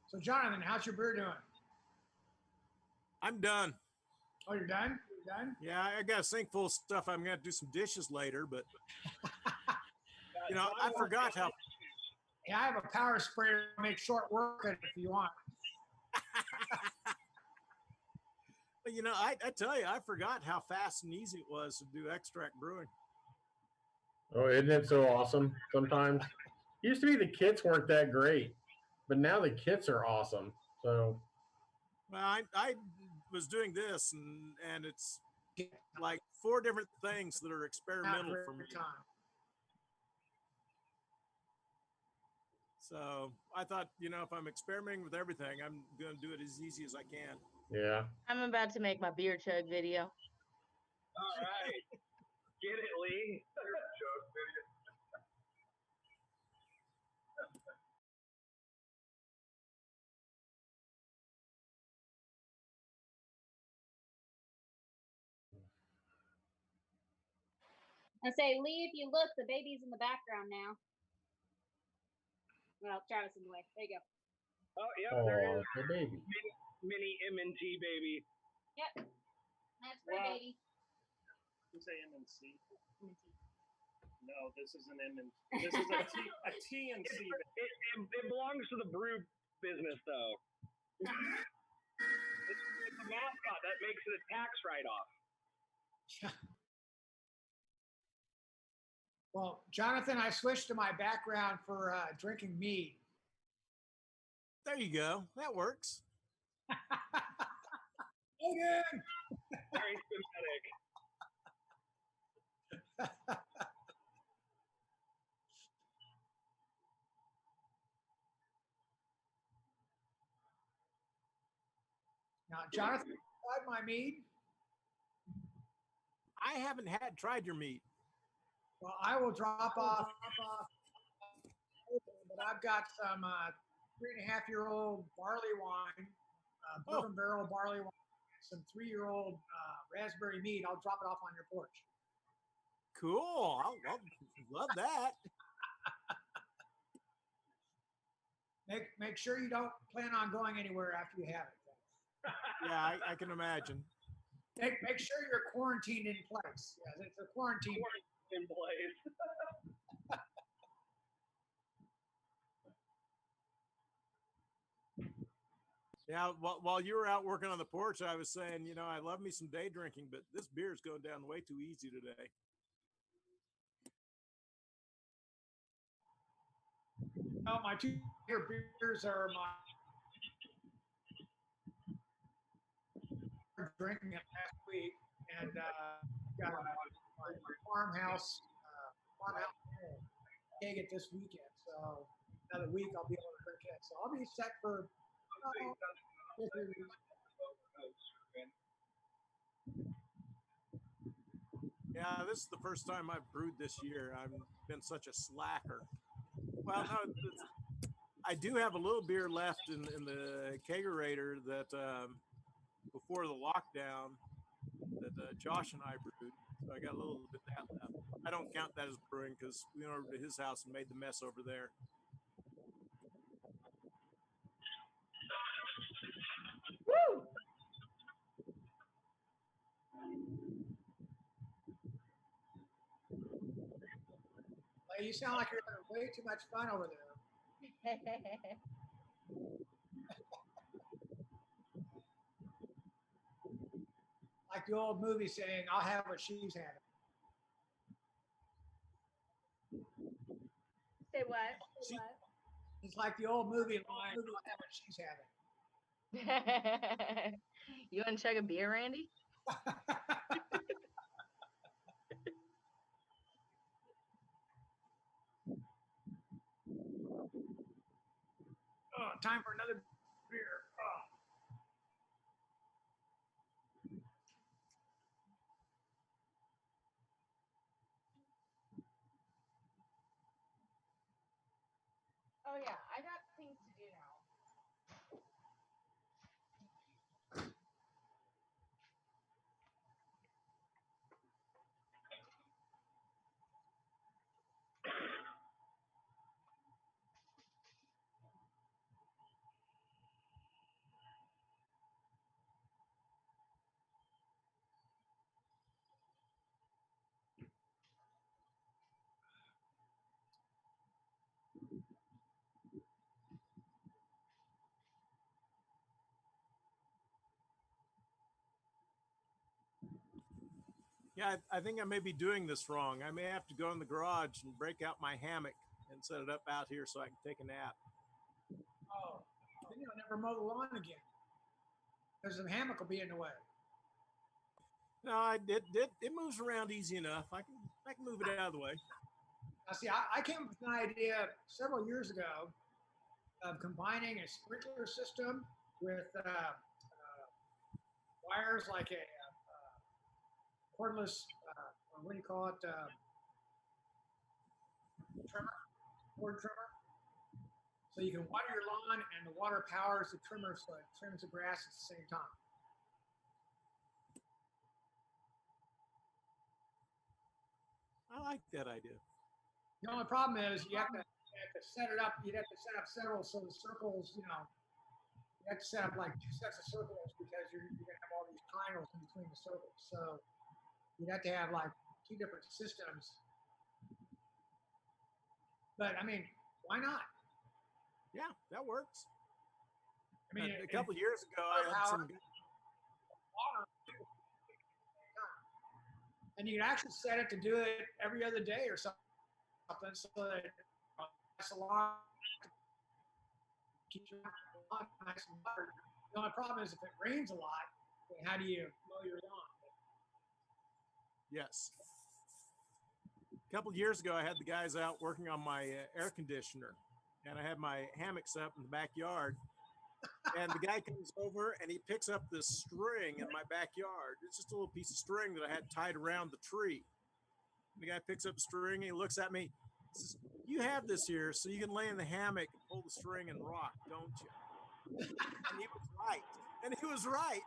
So, Jonathan, how's your brew doing? I'm done. Oh, you're done? You're done? Yeah, I got a sink full of stuff. I'm going to do some dishes later, but, I forgot how. Yeah, I have a power sprayer to make short work of it if you want. But, I tell you, I forgot how fast and easy it was to do extract brewing. Oh, isn't it so awesome sometimes? Used to be the kits weren't that great, but now the kits are awesome. So, well, I was doing this, and it's like 4 different things that are experimental for me. So I thought, if I'm experimenting with everything, I'm going to do it as easy as I can. Yeah. I'm about to make my beer chug video. All right. Get it, Lee. I say, Lee, if you look, the baby's in the background now. Well, Travis in the way. There you go. Oh, yep, there is the baby. mini M&T baby. Yep. That's for baby. You say M&C? No, this is an M and this is a T and C. It belongs to the brew business, though. It's a mascot that makes it a tax write-off. Well, Jonathan, I switched to my background for drinking mead. There you go. That works. Again. Very sympathetic. Now, Jonathan, tried my mead? I haven't tried your meat. Well, I will drop off. But I've got some 3.5-year-old barley wine, bourbon barrel barley wine, some 3-year-old raspberry mead. I'll drop it off on your porch. Cool. I'll love that. Make sure you don't plan on going anywhere after you have it. Yeah, I can imagine. Make sure you're quarantined in place. Yeah, it's a quarantine in place. Yeah, while you were out working on the porch, I was saying, I love me some day drinking, but this beer is going down way too easy today. Oh, my 2 beers are my drinking it last week, and got my farmhouse keg it this weekend. So another week I'll be able to drink it. So I'll be set for 2 weeks. Yeah, this is the first time I've brewed this year. I've been such a slacker. Well, no, I do have a little beer left in the kegerator that before the lockdown that Josh and I brewed. So I got a little bit of that left. I don't count that as brewing because we went over to his house and made the mess over there. Woo! Well, you sound like you're having way too much fun over there. Like the old movie saying, I'll have what she's having. Say what? It's like the old movie line, I'll have what she's having. You want to chug a beer, Randy? Oh, time for another beer. Oh. Oh yeah, I got things to do now. Yeah, I think I may be doing this wrong. I may have to go in the garage and break out my hammock and set it up out here so I can take a nap. Oh, then you'll never mow the lawn again. Because the hammock will be in the way. No, it moves around easy enough. I can move it out of the way. Now, see, I came up with an idea several years ago. of combining a sprinkler system with wires like a cordless, or what do you call it, trimmer, cord trimmer. So you can water your lawn and the water powers the trimmer so it trims the grass at the same time. I like that idea. The only problem is you have to set it up. You'd have to set up several so the circles, you have to set up like 2 sets of circles because you're going to have all these triangles in between the circles. So you'd have to have like 2 different systems. But I mean, why not? Yeah, that works. I mean, a couple of years ago, I had some. And you can actually set it to do it every other day or something, so that it's a lot. Keep your lawn nice and watered. The only problem is if it rains a lot, then how do you mow your lawn? Yes. A couple of years ago, I had the guys out working on my air conditioner, and I had my hammocks up in the backyard. And the guy comes over and he picks up this string in my backyard. It's just a little piece of string that I had tied around the tree. And the guy picks up the string and he looks at me. He says, "You have this here so you can lay in the hammock and pull the string and rock, don't you?" And he was right. And he was right.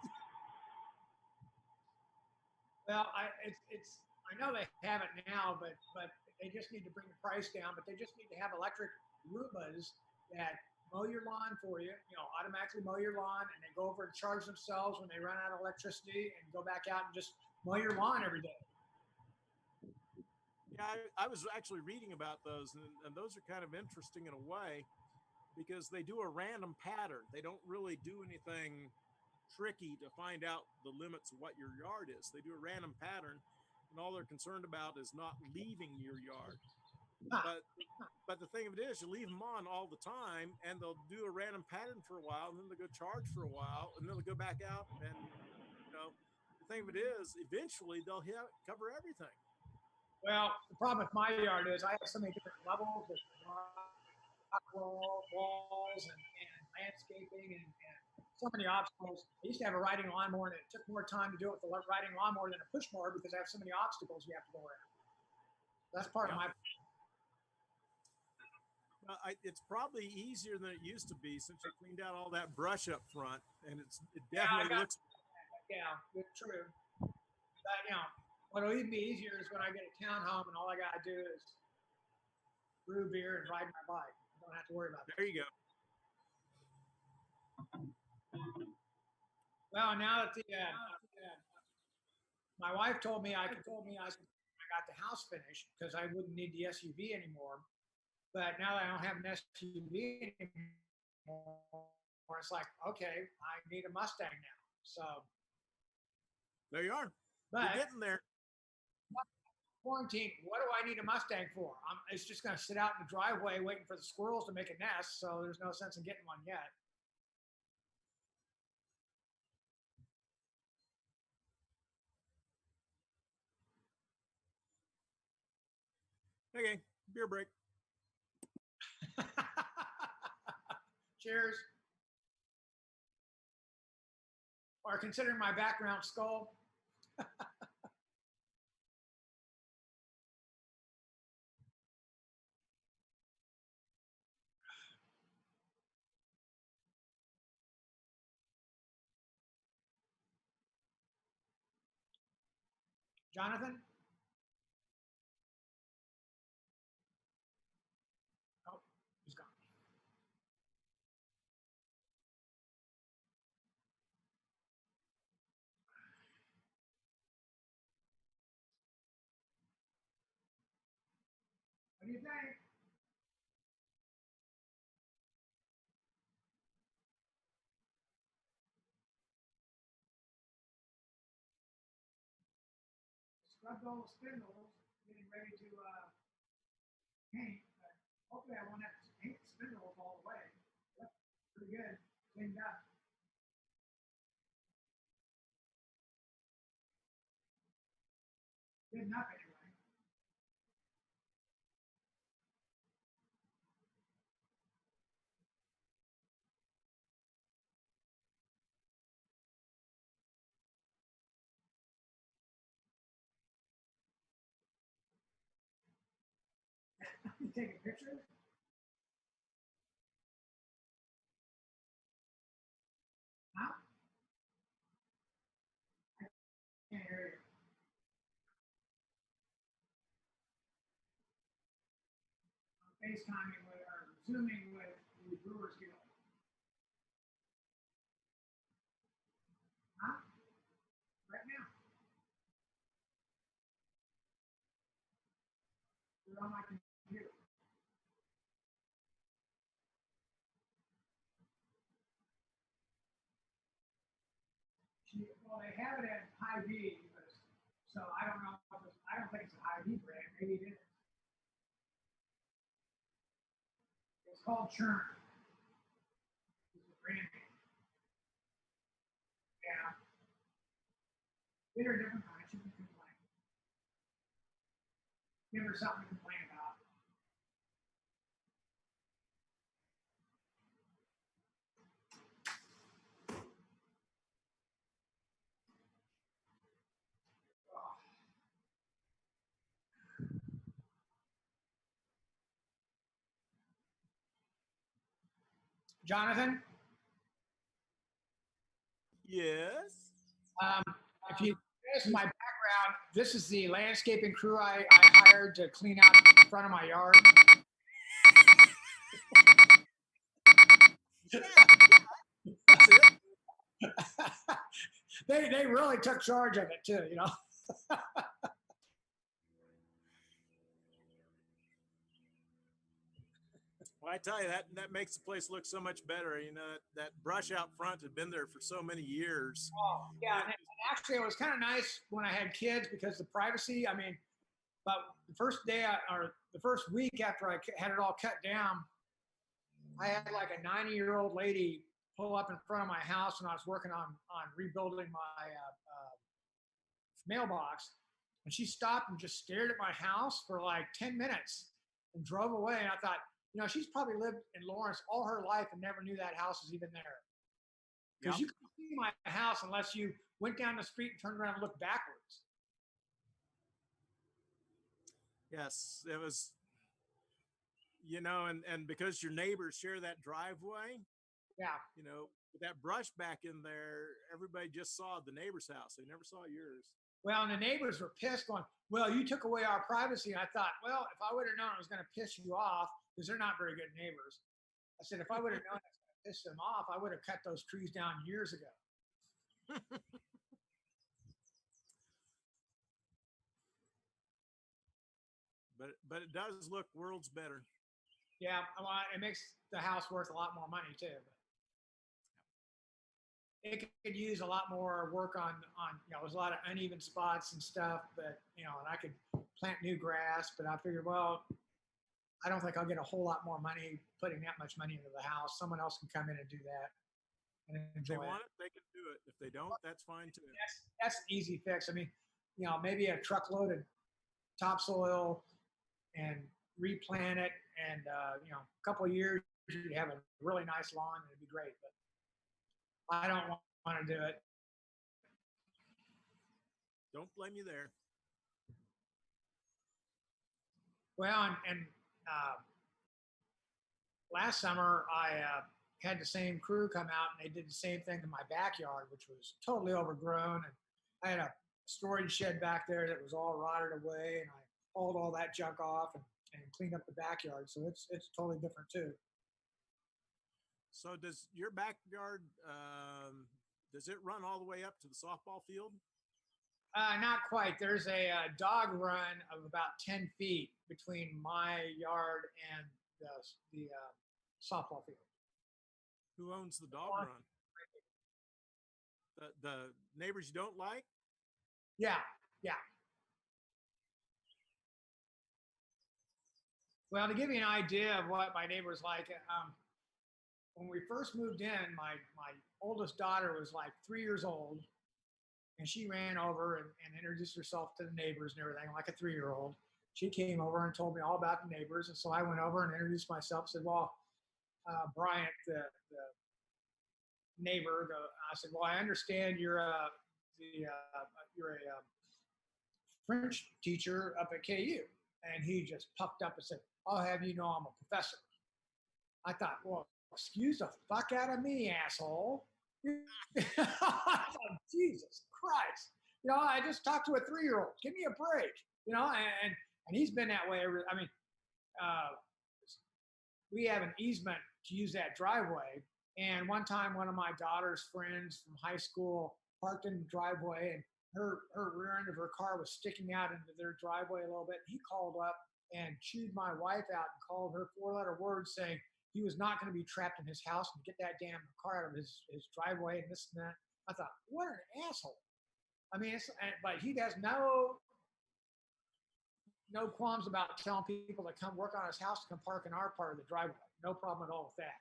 Well, I know they have it now, but they just need to bring the price down. But they just need to have electric Roombas that mow your lawn for you, automatically mow your lawn, and they go over and charge themselves when they run out of electricity and go back out and just mow your lawn every day. Yeah, I was actually reading about those, and those are kind of interesting in a way because they do a random pattern. They don't really do anything tricky to find out the limits of what your yard is. They do a random pattern, and all they're concerned about is not leaving your yard. But the thing of it is, you leave them on all the time, and they'll do a random pattern for a while, and then they'll go charge for a while, and then they'll go back out. And the thing of it is, eventually they'll cover everything. Well, the problem with my yard is I have so many different levels with rock walls and landscaping and so many obstacles. I used to have a riding lawnmower, and it took more time to do it with the riding lawnmower than a push mower because I have so many obstacles you have to go around. That's part of my. It's probably easier than it used to be since you cleaned out all that brush up front, and it definitely looks. Yeah, it's true. But what'll even be easier is when I get a townhome and all I gotta do is brew beer and ride my bike. I don't have to worry about that. There you go. Well, now that my wife told me I got the house finished because I wouldn't need the SUV anymore. But now that I don't have an SUV anymore, it's like, okay, I need a Mustang now. So there you are. But you're getting there. Quarantine. What do I need a Mustang for? It's just going to sit out in the driveway waiting for the squirrels to make a nest. So there's no sense in getting one yet. Okay, beer break. Cheers. Or considering my background skull. Jonathan? Oh, he's gone. What do you think? Scrubbed all the spindles, getting ready to paint, but hopefully I won't have to paint the spindles all the way. That's pretty good, cleaned up. Good enough anyway. FaceTiming with or Zooming with the Brewers Guild. Huh? Right now. They're on my computer. Well, they have it at High V, so I don't know. I don't think it's a High V brand. Maybe it is. It's called Churn. It's a brand name. Yeah. There are different kinds you can complain. Give her something to complain about. Jonathan? Yes. If you notice my background, this is the landscaping crew I hired to clean out the front of my yard. That's it. They really took charge of it too, you know. Well, I tell you, that makes the place look so much better. You know, that brush out front had been there for so many years. Oh, yeah. And actually, it was kind of nice when I had kids because the privacy, I mean, but the first day or the first week after I had it all cut down, I had like a 90-year-old lady pull up in front of my house when I was working on rebuilding my mailbox. And she stopped and just stared at my house for like 10 minutes and drove away. And I thought, you know, she's probably lived in Lawrence all her life and never knew that house was even there. Because you couldn't see my house unless you went down the street and turned around and looked backwards. Yes, it was, you know, and because your neighbors share that driveway, yeah, you know, with that brush back in there, everybody just saw the neighbor's house. They never saw yours. Well, and the neighbors were pissed going, well, you took away our privacy. And I thought, well, if I would have known it was going to piss you off, because they're not very good neighbors. I said, if I would have known it was going to piss them off, I would have cut those trees down years ago. But it does look worlds better. Yeah, well, it makes the house worth a lot more money too. But it could use a lot more work on you know, there's a lot of uneven spots and stuff, but you know, and I could plant new grass, but I figured, well, I don't think I'll get a whole lot more money putting that much money into the house. Someone else can come in and do that and enjoy If they want it, they can do it. If they don't, that's fine too. That's an easy fix. I mean, you know, maybe a truckload of topsoil and replant it, and you know, a couple of years you'd have a really nice lawn and it'd be great. But I don't want to do it. Don't blame you there. Well, and last summer I had the same crew come out and they did the same thing to my backyard, which was totally overgrown. And I had a storage shed back there that was all rotted away, and I hauled all that junk off and cleaned up the backyard. So it's totally different too. So does your backyard, does it run all the way up to the softball field? Not quite. There's a dog run of about 10 feet between my yard and the softball field. Who owns the dog run? The neighbors you don't like? Yeah, yeah. Well, to give you an idea of what my neighbors like, when we first moved in, my oldest daughter was like 3 years old, and she ran over and introduced herself to the neighbors and everything, like a 3-year-old. She came over and told me all about the neighbors, and so I went over and introduced myself. Said, "Well, Bryant, the neighbor," I said, "Well, I understand you're a French teacher up at KU," and he just puffed up and said, "I'll have you know I'm a professor." I thought, well, excuse the fuck out of me, asshole. Jesus Christ. You know, I just talked to a 3-year-old. Give me a break. You know, and he's been that way. I mean, we have an easement to use that driveway. And one time, one of my daughter's friends from high school parked in the driveway, and her rear end of her car was sticking out into their driveway a little bit. He called up and chewed my wife out and called her 4-letter words saying he was not going to be trapped in his house and get that damn car out of his driveway and this and that. I thought, what an asshole. I mean, but he has no qualms about telling people to come work on his house to come park in our part of the driveway. No problem at all with that.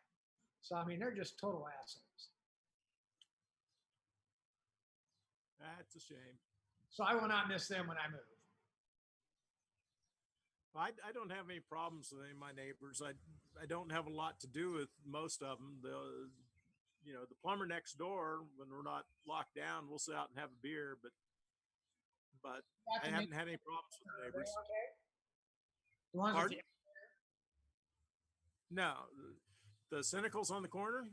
So, I mean, they're just total assholes. That's a shame. So I will not miss them when I move. I don't have any problems with any of my neighbors. I don't have a lot to do with most of them. The plumber next door, when we're not locked down, we'll sit out and have a beer, but I haven't had any problems with the neighbors. Okay. The ones with the No, the Cynicals on the corner.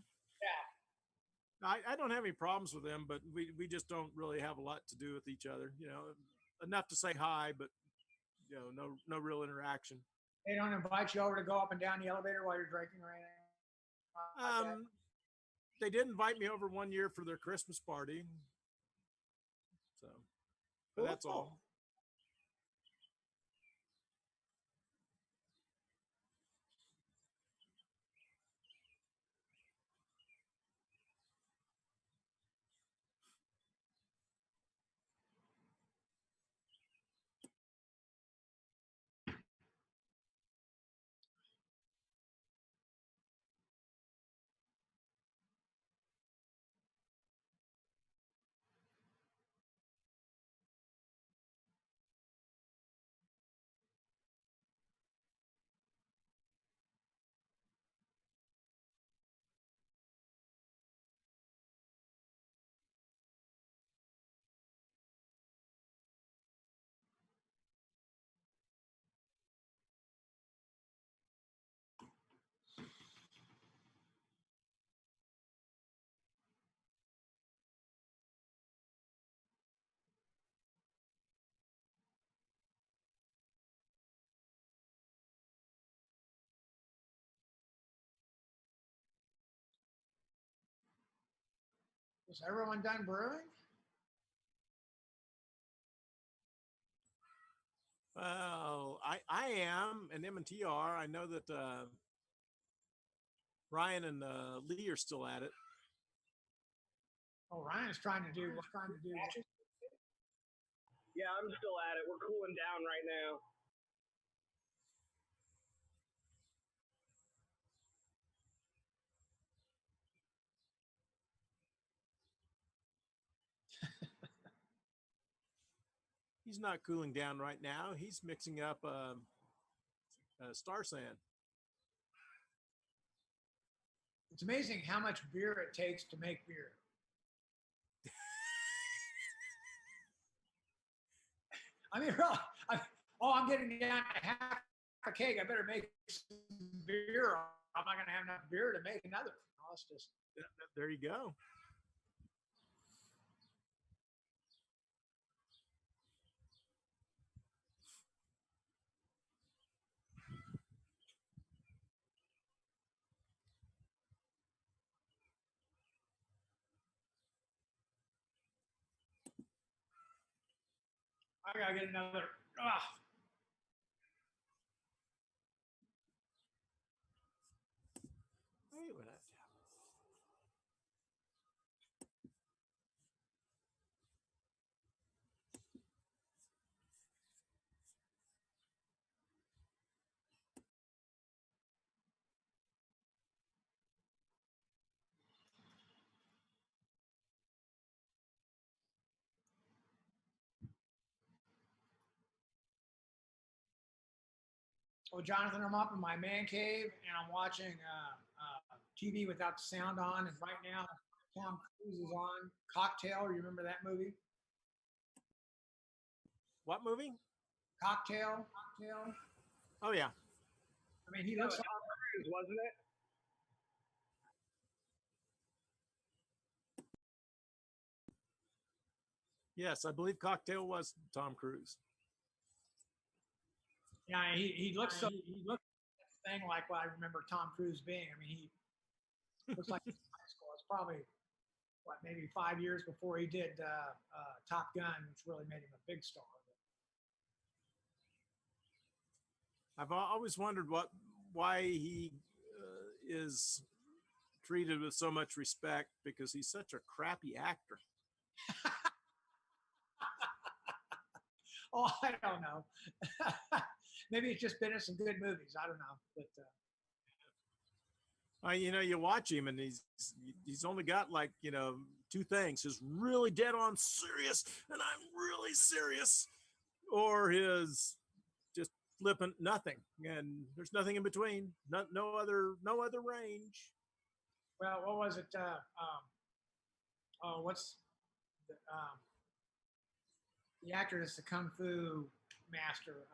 Yeah. I don't have any problems with them, but we just don't really have a lot to do with each other. Enough to say hi, but no real interaction. They don't invite you over to go up and down the elevator while you're drinking or anything? Like they did invite me over one year for their Christmas party. So, but that's all. Is everyone done brewing? Well, I am, and M&T are. I know that Ryan and Lee are still at it. Oh, Ryan's trying to do. Yeah, I'm still at it. We're cooling down right now. He's not cooling down right now. He's mixing up Star Sand. It's amazing how much beer it takes to make beer. I mean, really, I'm getting down to half a keg. I better make some beer. I'm not going to have enough beer to make another. No, it's just. There you go. I gotta get another. Hey, what that? Well, Jonathan, I'm up in my man cave and I'm watching TV without the sound on. And right now, Tom Cruise is on Cocktail. You remember that movie? What movie? Cocktail. Oh yeah. I mean, he looks like Tom Cruise, wasn't it? Yes, I believe Cocktail was Tom Cruise. Yeah, he looks so. He looks thing like what I remember Tom Cruise being. I mean, he looks like high school. It's probably maybe 5 years before he did Top Gun, which really made him a big star. I've always wondered why he is treated with so much respect, because he's such a crappy actor. Oh, I don't know. Maybe it's just been in some good movies. I don't know, but you watch him and he's only got like, two things: his really dead on serious, and I'm really serious, or his just flippant nothing, and there's nothing in between. No other range. Well, what was it? What's the actor that's the kung fu master?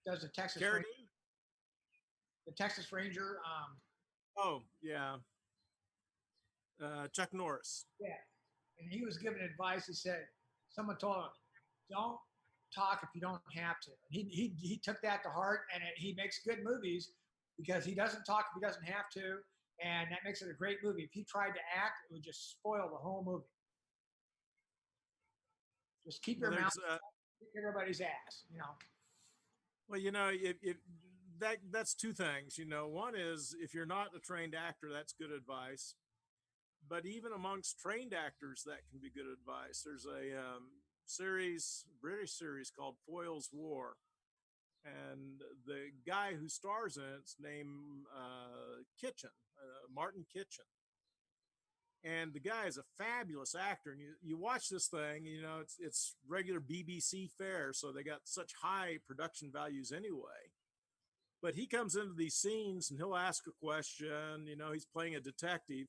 Does the Texas Ranger? The Texas Ranger. Oh yeah. Chuck Norris. Yeah, and he was given advice. He said, someone told him, "Don't talk if you don't have to." He took that to heart, and he makes good movies because he doesn't talk if he doesn't have to, and that makes it a great movie. If he tried to act, it would just spoil the whole movie. Just keep your mouth, kick everybody's ass, Well, if that's two things. One is, if you're not a trained actor, that's good advice. But even amongst trained actors, that can be good advice. There's a British series called Foyle's War, and the guy who stars in it's named Kitchen, Martin Kitchen. And the guy is a fabulous actor. And you watch this thing, it's regular BBC fare, so they got such high production values anyway. But he comes into these scenes and he'll ask a question, he's playing a detective,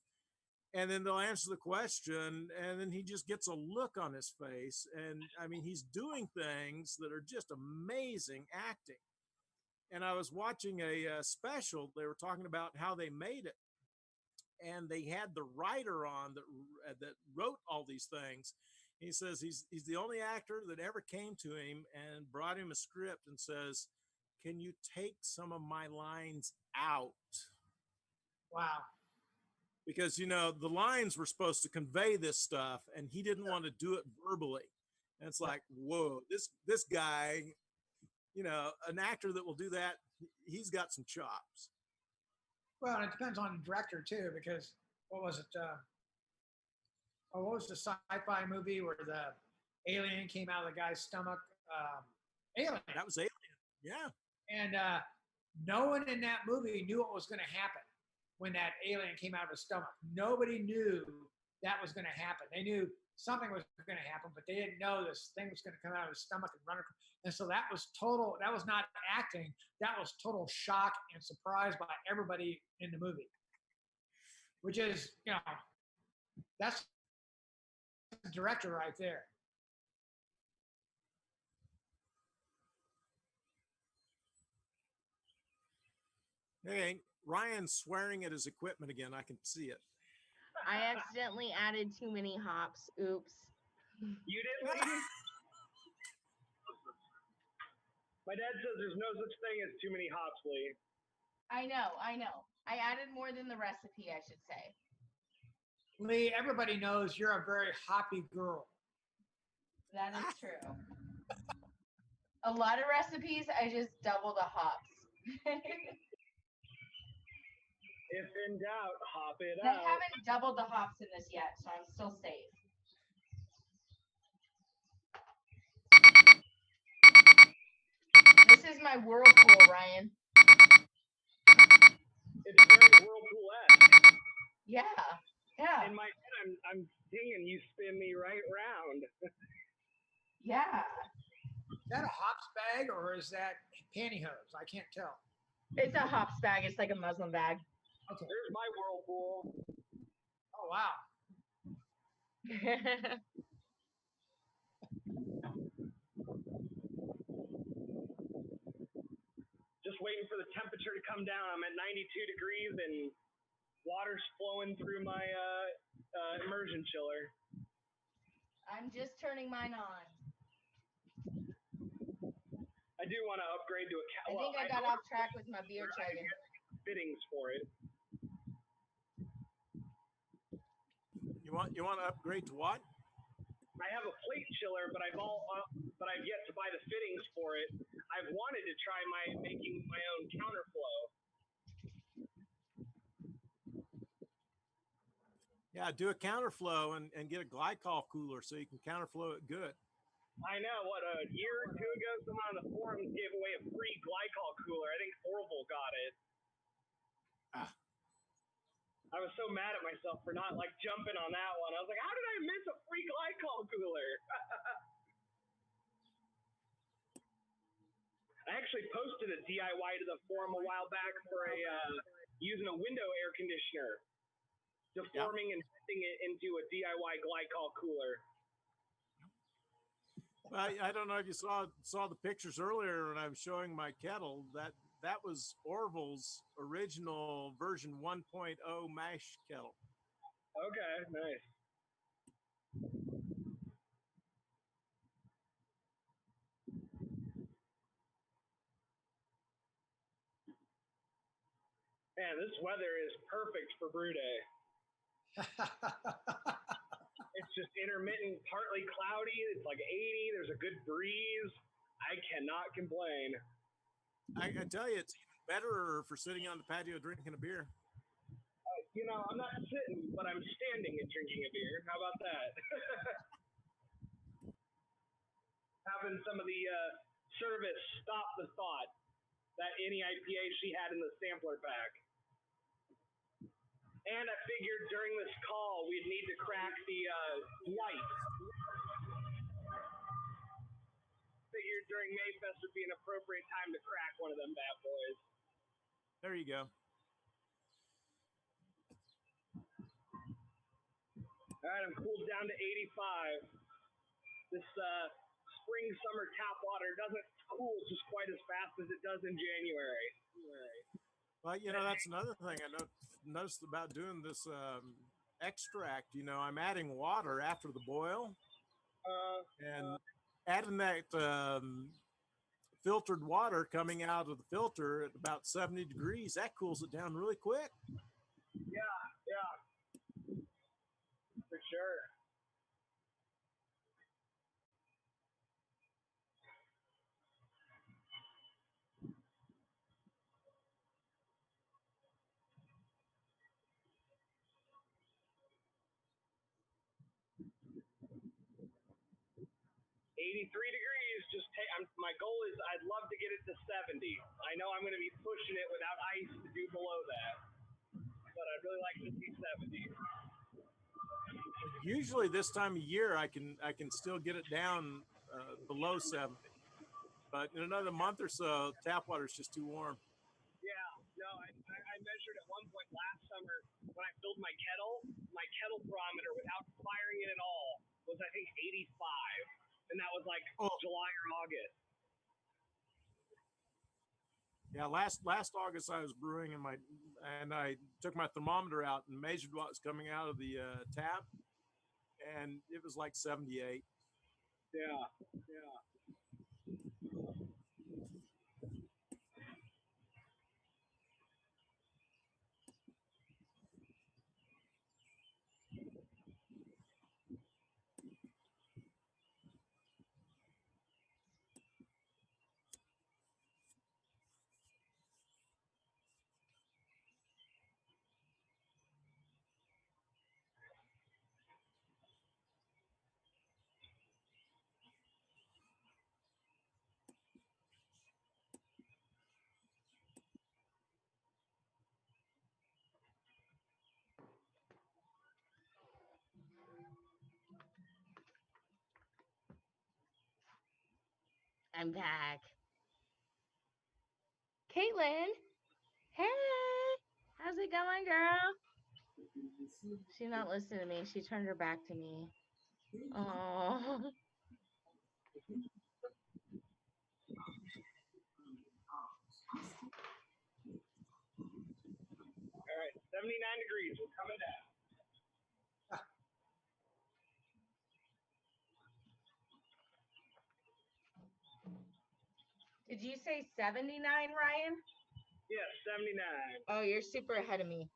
and then they'll answer the question, and then he just gets a look on his face. And I mean, he's doing things that are just amazing acting. And I was watching a special, they were talking about how they made it. And they had the writer on that wrote all these things. He says he's the only actor that ever came to him and brought him a script and says, "Can you take some of my lines out?" Wow. Because the lines were supposed to convey this stuff, and he didn't want to do it verbally. And it's like, whoa, this guy, an actor that will do that, he's got some chops. Well, and it depends on the director too, because what was it? What was the sci-fi movie where the alien came out of the guy's stomach? Alien. That was Alien. Yeah. And no one in that movie knew what was going to happen when that alien came out of his stomach. Nobody knew that was going to happen. They knew something was going to happen, but they didn't know this thing was going to come out of his stomach and run. And so that was total. That was not acting. That was total shock and surprise by everybody in the movie. Which is, that's the director right there. Hey, Ryan's swearing at his equipment again. I can see it. I accidentally added too many hops. Oops. You didn't, lady? My dad says there's no such thing as too many hops, Lee. I know. I added more than the recipe, I should say. Lee, everybody knows you're a very hoppy girl. That is true. A lot of recipes, I just double the hops. If in doubt, hop it I out. haven't doubled the hops in this yet, so I'm still safe. This is my whirlpool, Ryan. It's very whirlpool-esque. Yeah. In my head, I'm singing "You Spin Me Right Round." Yeah. Is that a hops bag or is that pantyhose? I can't tell. It's a hops bag. It's like a Muslim bag. Okay. There's my whirlpool. Oh, wow. Just waiting for the temperature to come down. I'm at 92 degrees and water's flowing through my immersion chiller. I'm just turning mine on. I I do want to upgrade to a. I think I got off track with my beer chugging. Fittings for it. You want to upgrade to what? I have a plate chiller, but I've yet to buy the fittings for it. I've wanted to try making my own counterflow. Yeah, do a counterflow and get a glycol cooler so you can counterflow it good. I know. What, a year or two ago, someone on the forums gave away a free glycol cooler. I think Orville got it. I was so mad at myself for not jumping on that one. I was like, how did I miss a free glycol cooler? I actually posted a DIY to the forum a while back for using a window air conditioner, deforming and fitting it into a DIY glycol cooler. Well, I don't know if you saw the pictures earlier when I was showing my kettle. That was Orville's original version 1.0 mash kettle. Okay, nice. Man, this weather is perfect for brew day. It's just intermittent, partly cloudy. It's like 80. There's a good breeze. I cannot complain. I tell you, it's even better for sitting on the patio drinking a beer. I'm not sitting, but I'm standing and drinking a beer. How about that? Having some of the service stop the thought that any IPA she had in the sampler pack. And I figured during this call we'd need to crack the light. Figured during Maifest would be an appropriate time to crack one of them bad boys. There you go. All right, I'm cooled down to 85. This spring, summer tap water doesn't cool just quite as fast as it does in January. Well, that's another thing I noticed about doing this extract. I'm adding water after the boil, and adding that filtered water coming out of the filter at about 70 degrees, that cools it down really quick. Yeah, for sure. degrees. My goal is I'd love to get it to 70. I know I'm going to be pushing it without ice to do below that, but I'd really like to see 70. Usually this time of year, I can still get it down below 70, but in another month or so, tap water is just too warm. Yeah, no, I measured at one point last summer when I filled my kettle thermometer without firing it at all was I think 85, and that was July or August. Yeah, last August I was brewing and I took my thermometer out and measured what was coming out of the tap, and it was like 78. Yeah. I'm back. Caitlin, hey, how's it going, girl? She's not listening to me. She turned her back to me. Oh. All right, 79 degrees. We're coming down. Did you say 79, Ryan? Yeah, 79. Oh, you're super ahead of me.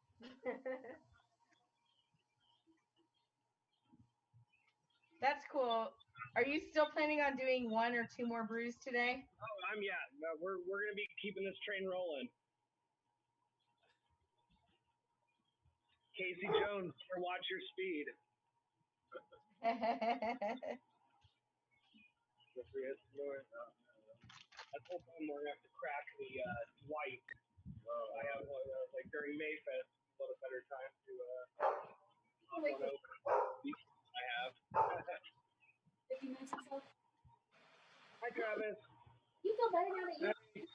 That's cool. Are you still planning on doing 1 or 2 more brews today? Oh, no, we're gonna be keeping this train rolling. Casey Jones, watch your speed. That's what we're gonna have to crack the Dwight. I have like during Maifest, what a better time to hop one over. I have. Hi, Travis. You feel better now that you're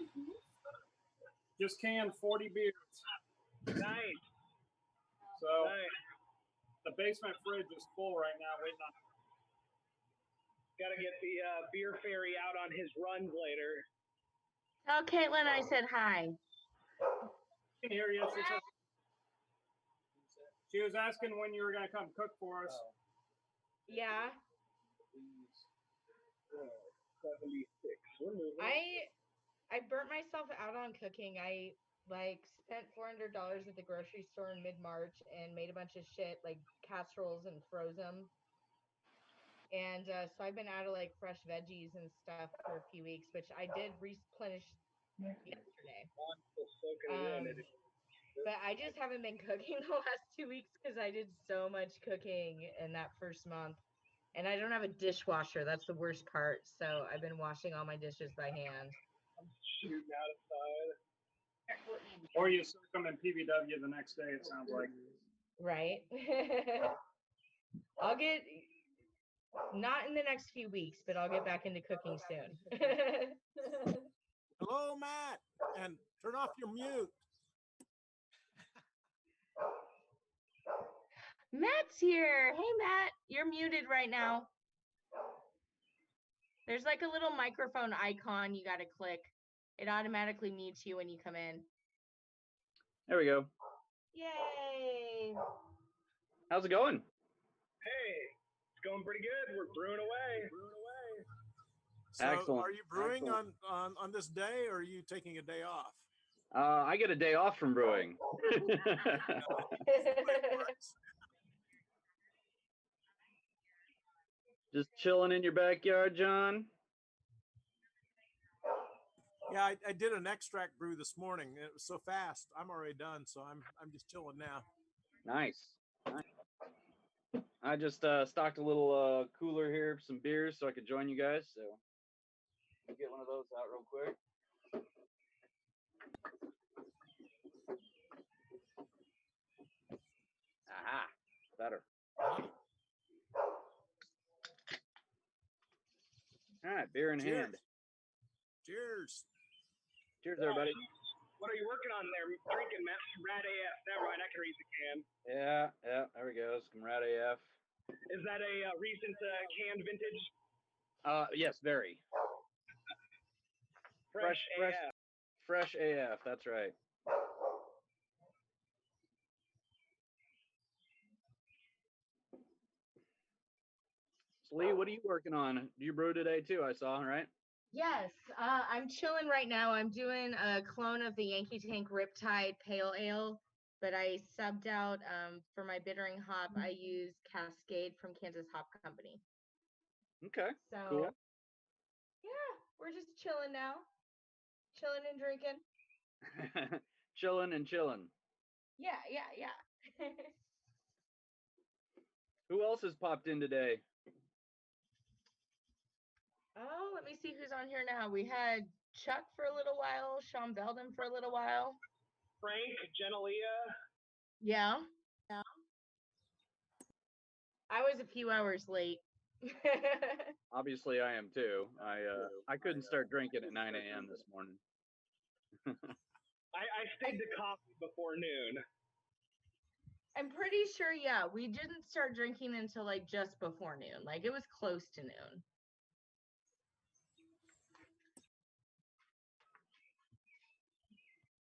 Just canned 40 beers. Nice. So the basement fridge is full right now, waiting on. Got to get the beer fairy out on his runs later. Tell Caitlin I said hi. I can hear you. She was asking when you were going to come cook for us. Yeah. 76. I burnt myself out on cooking. I spent $400 at the grocery store in mid-March and made a bunch of shit like casseroles and froze them. And so I've been out of like fresh veggies and stuff for a few weeks, which I did replenish yesterday. But I just haven't been cooking the last 2 weeks because I did so much cooking in that first month. And I don't have a dishwasher. That's the worst part. So I've been washing all my dishes by hand. I'm shooting outside. Or you soak them in PBW the next day, it sounds like. Right. I'll get, not in the next few weeks, but I'll get back into cooking soon. Hello, Matt. And turn off your mute. Matt's here. Hey, Matt. You're muted right now. There's like a little microphone icon you got to click. It automatically mutes you when you come in. There we go. Yay. How's it going? Hey, it's going pretty good. We're brewing away. So Excellent. Are you brewing on this day, or are you taking a day off? I get a day off from brewing. Just chilling in your backyard, John? Yeah, I did an extract brew this morning. It was so fast. I'm already done, so I'm just chilling now. Nice. I just stocked a little cooler here for some beers so I could join you guys. So I'll get one of those out real quick. Aha, better. All right, beer in hand. Cheers. Cheers, everybody. What are you working on there? Drinking, Matt? Rad AF. Never mind, I can read the can. Yeah, there we go. Some Rad AF. Is that a recent canned vintage? Yes, very. Fresh AF, that's right. So Lee, what are you working on? You brew today too, I saw, right? Yes, I'm chilling right now. I'm doing a clone of the Yankee Tank Riptide Pale Ale, but I subbed out for my bittering hop. I use Cascade from Kansas Hop Company. Okay, so, cool. Yeah, we're just chilling now. Chilling and drinking. Chilling and chilling. Yeah. Who else has popped in today? Oh, let me see who's on here now. We had Chuck for a little while, Sean Belden for a little while. Frank, Genelia. Yeah. I was a few hours late. Obviously, I am too. I couldn't start drinking at 9 a.m. this morning. I stayed to coffee before noon. I'm pretty sure, yeah, we didn't start drinking until like just before noon. Like it was close to noon.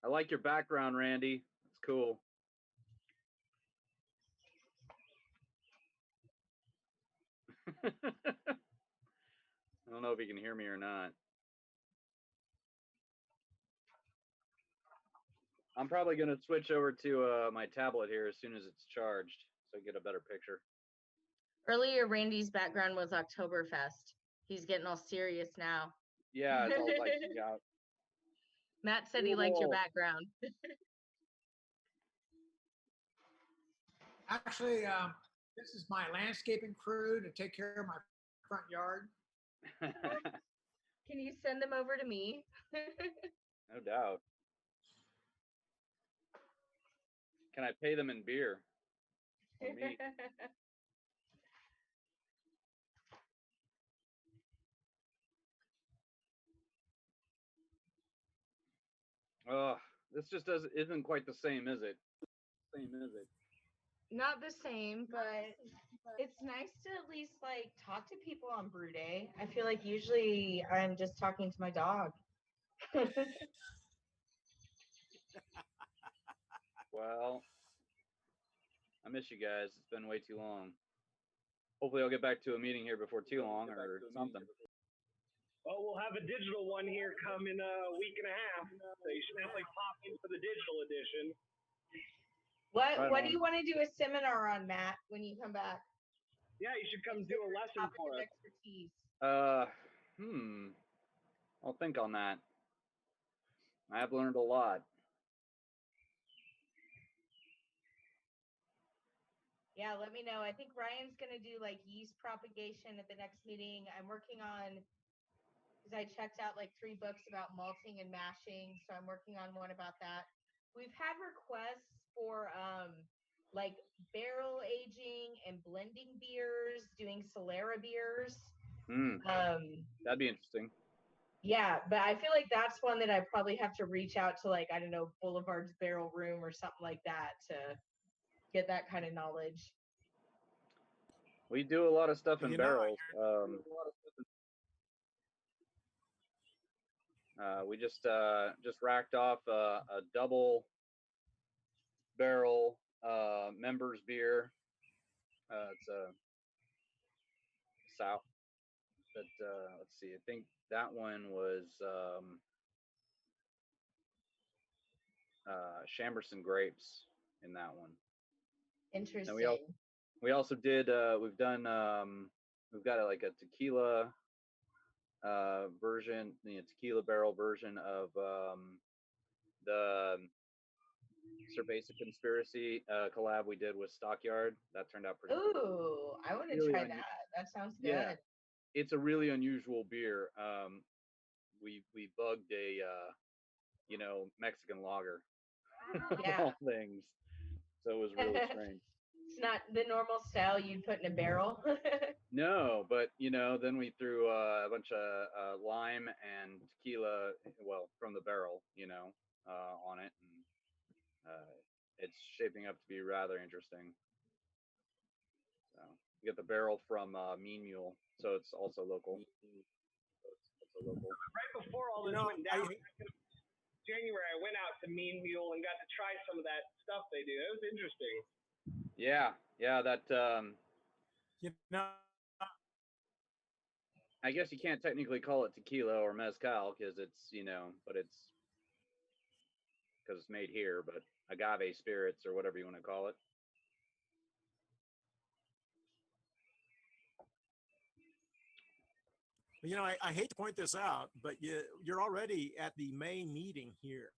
I like your background, Randy. It's cool. I don't know if you can hear me or not. I'm probably gonna switch over to my tablet here as soon as it's charged, so I get a better picture. Earlier, Randy's background was Oktoberfest. He's getting all serious now. Yeah, it's all like yeah. Matt said he liked your background. Actually, this is my landscaping crew to take care of my front yard. Can you send them over to me? No doubt. Can I pay them in beer? Or meat? This just isn't quite the same, is it? Not the same, but it's nice to at least like talk to people on brew day. I feel like usually I'm just talking to my dog. Well, I miss you guys. It's been way too long. Hopefully I'll get back to a meeting here before too long or something. Well, we'll have a digital one here come in a week and a half, so you should definitely pop in for the digital edition. What do you want to do a seminar on, Matt, when you come back? Yeah, you should come do a lesson for us. Expertise. I'll think on that. I have learned a lot. Yeah, let me know. I think Ryan's going to do like yeast propagation at the next meeting. I'm working on, because I checked out like 3 books about malting and mashing. So I'm working on one about that. We've had requests for like barrel aging and blending beers, doing Solera beers. That'd be interesting. Yeah, but I feel like that's one that I probably have to reach out to, like, I don't know, Boulevard's Barrel Room or something like that to get that kind of knowledge. We do a lot of stuff in barrels. We just racked off a double barrel members beer. It's a South, but let's see. I think that one was Chamberson grapes in that one. Interesting. And we also did. We've done. We've got like a tequila version, tequila barrel version of the Cerveza Conspiracy collab we did with Stockyard. That turned out pretty good. Cool. Ooh, I want to try that. That sounds good. Yeah, it's a really unusual beer. We bugged a Mexican lager. Yeah. All things. So it was really strange. It's not the normal style you'd put in a barrel. No, but then we threw a bunch of lime and tequila, well, from the barrel, on it, and it's shaping up to be rather interesting. So we get the barrel from Mean Mule, so it's also local. Right before all this went down, January, I went out to Mean Mule and got to try some of that stuff they do. It was interesting. Yeah, that. I guess you can't technically call it tequila or mezcal because it's but it's because it's made here. But agave spirits or whatever you want to call it. I hate to point this out, but you're already at the main meeting here,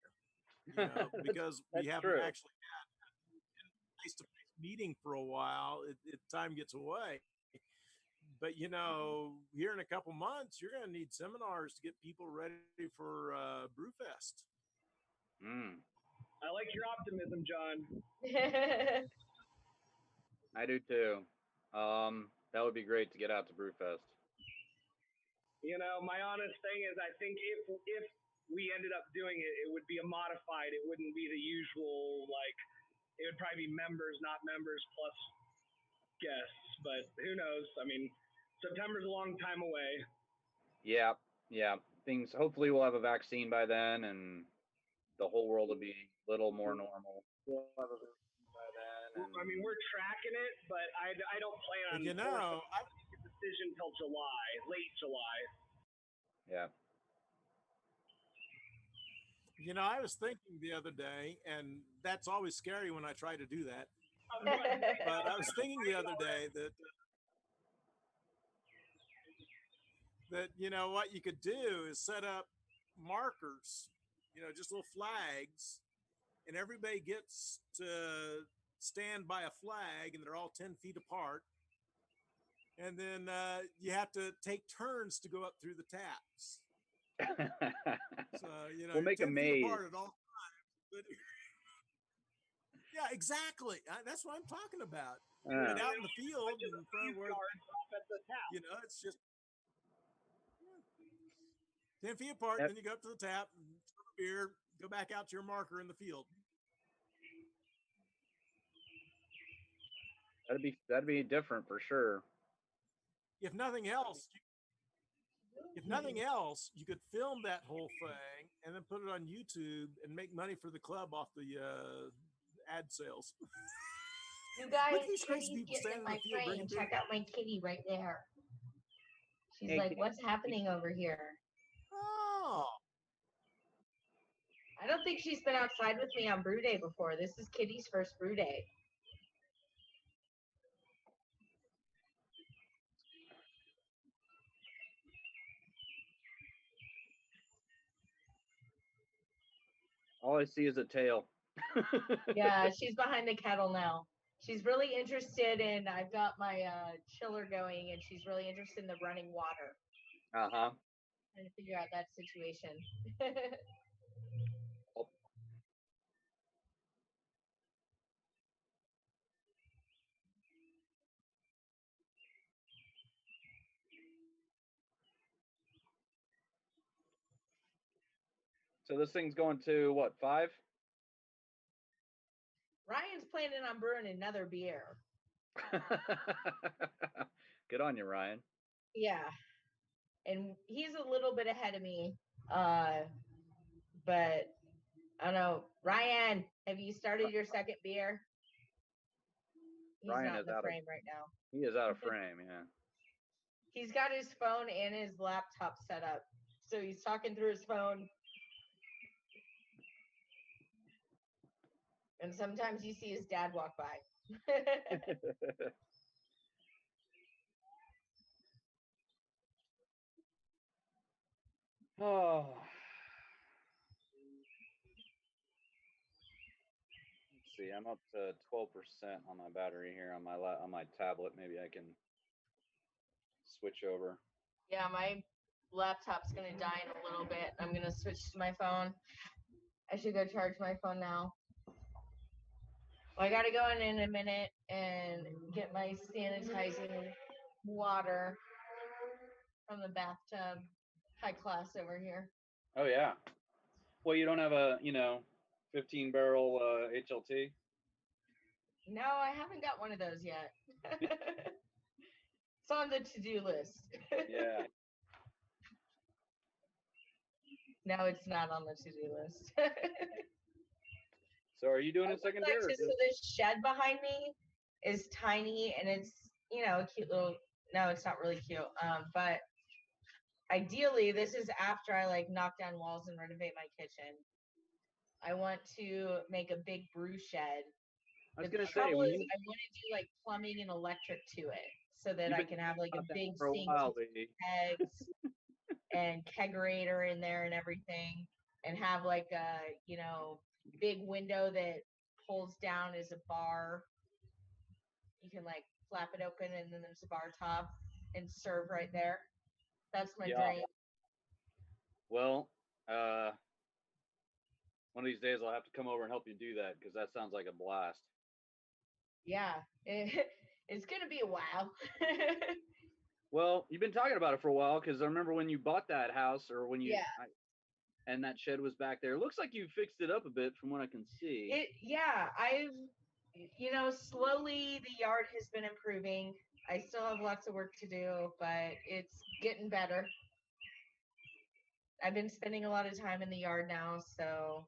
because we haven't actually had a face-to-face meeting for a while. Time gets away. But, here in a couple months, you're going to need seminars to get people ready for Brewfest. I like your optimism, John. I do too. That would be great to get out to Brewfest. My honest thing is I think if we ended up doing it, it would be a modified. It wouldn't be the usual, it would probably be members, not members, plus guests. But who knows? I mean, September's a long time away. Yeah. Things, hopefully we'll have a vaccine by then and the whole world will be a little more normal. We'll have a vaccine by then. I mean, we're tracking it, but I don't plan on making a decision till late July. Yeah. You know, I was thinking the other day, and that's always scary when I try to do that. But I was thinking the other day that you know what you could do is set up markers, you know, just little flags, and everybody gets to stand by a flag, and they're all 10 feet apart. And then you have to take turns to go up through the taps. So, you know, We'll make a 10 feet maze. apart at all times. But yeah, exactly. That's what I'm talking about. But out in the field, in front of where, you know, it's just 10 feet apart. Yep. Then you go up to the tap, fill a beer, go back out to your marker in the field. That'd be different for sure. If nothing else, you could film that whole thing and then put it on YouTube and make money for the club off the ad sales. You guys, Look at these crazy Kitty's people getting in standing in my the field frame. drinking beer. Check out my kitty right there. She's Hey, like, Kitty. what's happening over here? Oh. I don't think she's been outside with me on brew day before. This is Kitty's first brew day. All I see is a tail. Yeah, she's behind the kettle now. She's really interested in, I've got my chiller going, and she's really interested in the running water. Uh-huh. Trying to figure out that situation. Oh. So this thing's going to what, 5? Ryan's planning on brewing another beer. Good on you, Ryan. Yeah. And he's a little bit ahead of me. But I don't know. Ryan, have you started your second beer? He's Ryan not is in the out frame of, right now. He is out of frame, yeah. He's got his phone and his laptop set up. So he's talking through his phone. And sometimes you see his dad walk by. Oh. Let's see, I'm up to 12% on my battery here on my tablet. Maybe I can switch over. Yeah, my laptop's going to die in a little bit. I'm going to switch to my phone. I should go charge my phone now. Well, I got to go in a minute and get my sanitizing water from the bathtub. High class over here. Oh, yeah. Well, you don't have a, 15-barrel HLT? No, I haven't got one of those yet. It's on the to-do list. Yeah. No, it's not on the to-do list. So are you doing a second beer? So this shed behind me is tiny, and it's, a cute little, no, it's not really cute. But ideally, this is after I knock down walls and renovate my kitchen. I want to make a big brew shed. I was going to say, I want to do plumbing and electric to it, so that I can have a big sink with kegs and kegerator in there and everything, and have a big window that pulls down as a bar. You can flap it open, and then there's a bar top, and serve right there. That's my dream. Well, one of these days I'll have to come over and help you do that, because that sounds like a blast. Yeah, it's gonna be a while. Well, you've been talking about it for a while, because I remember when you bought that house, or when you and that shed was back there. It looks like you fixed it up a bit from what I can see. I've slowly the yard has been improving. I still have lots of work to do, but it's getting better. I've been spending a lot of time in the yard now, so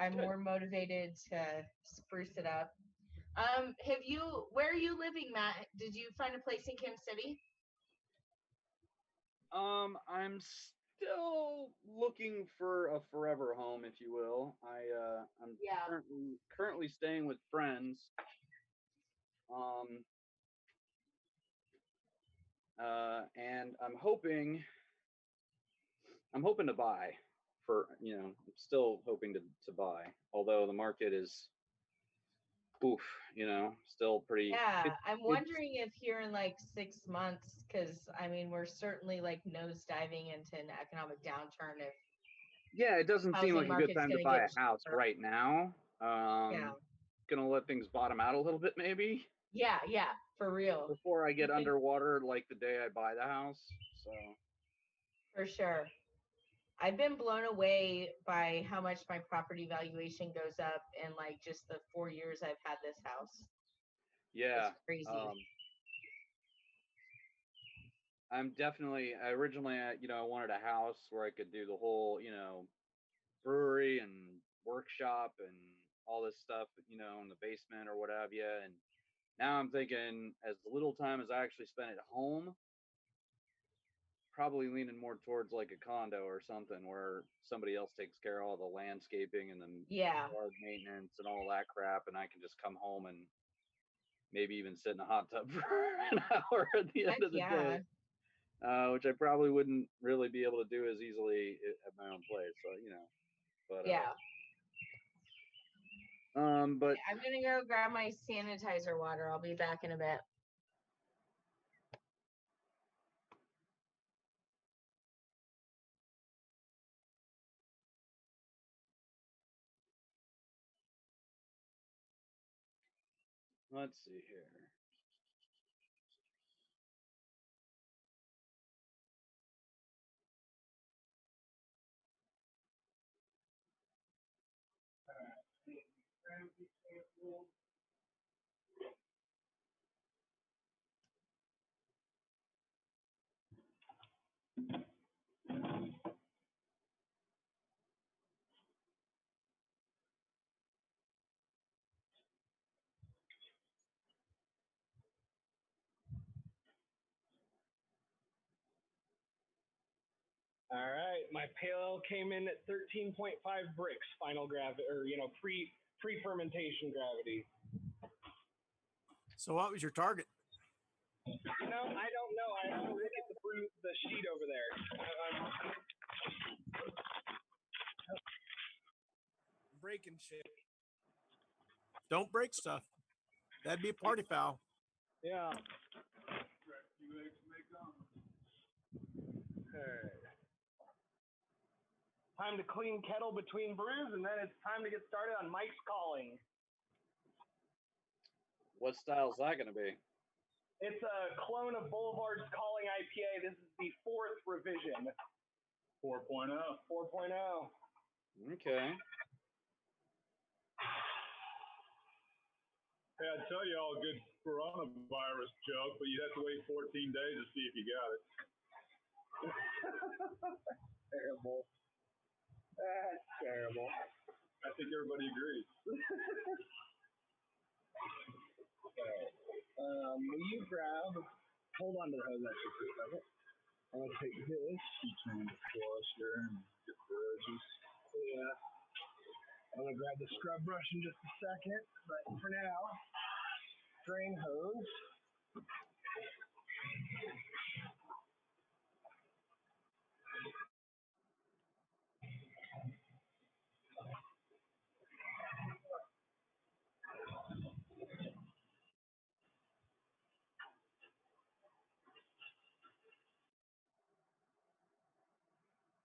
I'm more motivated to spruce it up. Where are you living, Matt? Did you find a place in Kansas City? still looking for a forever home, if you will. I'm currently staying with friends. And I'm hoping to buy I'm still hoping to buy, although the market is still pretty. Yeah, I'm wondering if here in like 6 months, because I mean we're certainly like nosediving into an economic downturn. If yeah, it doesn't seem like a good time to buy a house right now. Yeah. Gonna let things bottom out a little bit, maybe. Yeah, for real. Before I get underwater, like the day I buy the house. So. For sure. I've been blown away by how much my property valuation goes up in like just the 4 years I've had this house. Yeah. It's crazy. I'm definitely originally I wanted a house where I could do the whole, brewery and workshop and all this stuff, in the basement or what have you. And now I'm thinking, as little time as I actually spend at home, probably leaning more towards like a condo or something where somebody else takes care of all the landscaping and the yard maintenance and all that crap, and I can just come home and maybe even sit in a hot tub for an hour at the end of the day. Which I probably wouldn't really be able to do as easily at my own place. So, but but I'm gonna go grab my sanitizer water. I'll be back in a bit. Let's see here. All right, my pale ale came in at 13.5 bricks final gravity, or pre-fermentation gravity. So what was your target? I don't know. I have to look at the sheet over there. Breaking shit. Don't break stuff. That'd be a party foul. Yeah. Okay. Time to clean kettle between brews, and then it's time to get started on Mike's calling. What style is that going to be? It's a clone of Boulevard's Calling IPA. This is the 4th revision. 4.0. 4.0. Okay. Hey, I'd tell you all a good coronavirus joke, but you'd have to wait 14 days to see if you got it. Terrible. That's terrible. I think everybody agrees. Okay. Will you hold on to the hose actually for a second. I'm going to take this. Change the flusher and get the edges. Yeah. I'm going to grab the scrub brush in just a second, but for now, drain hose.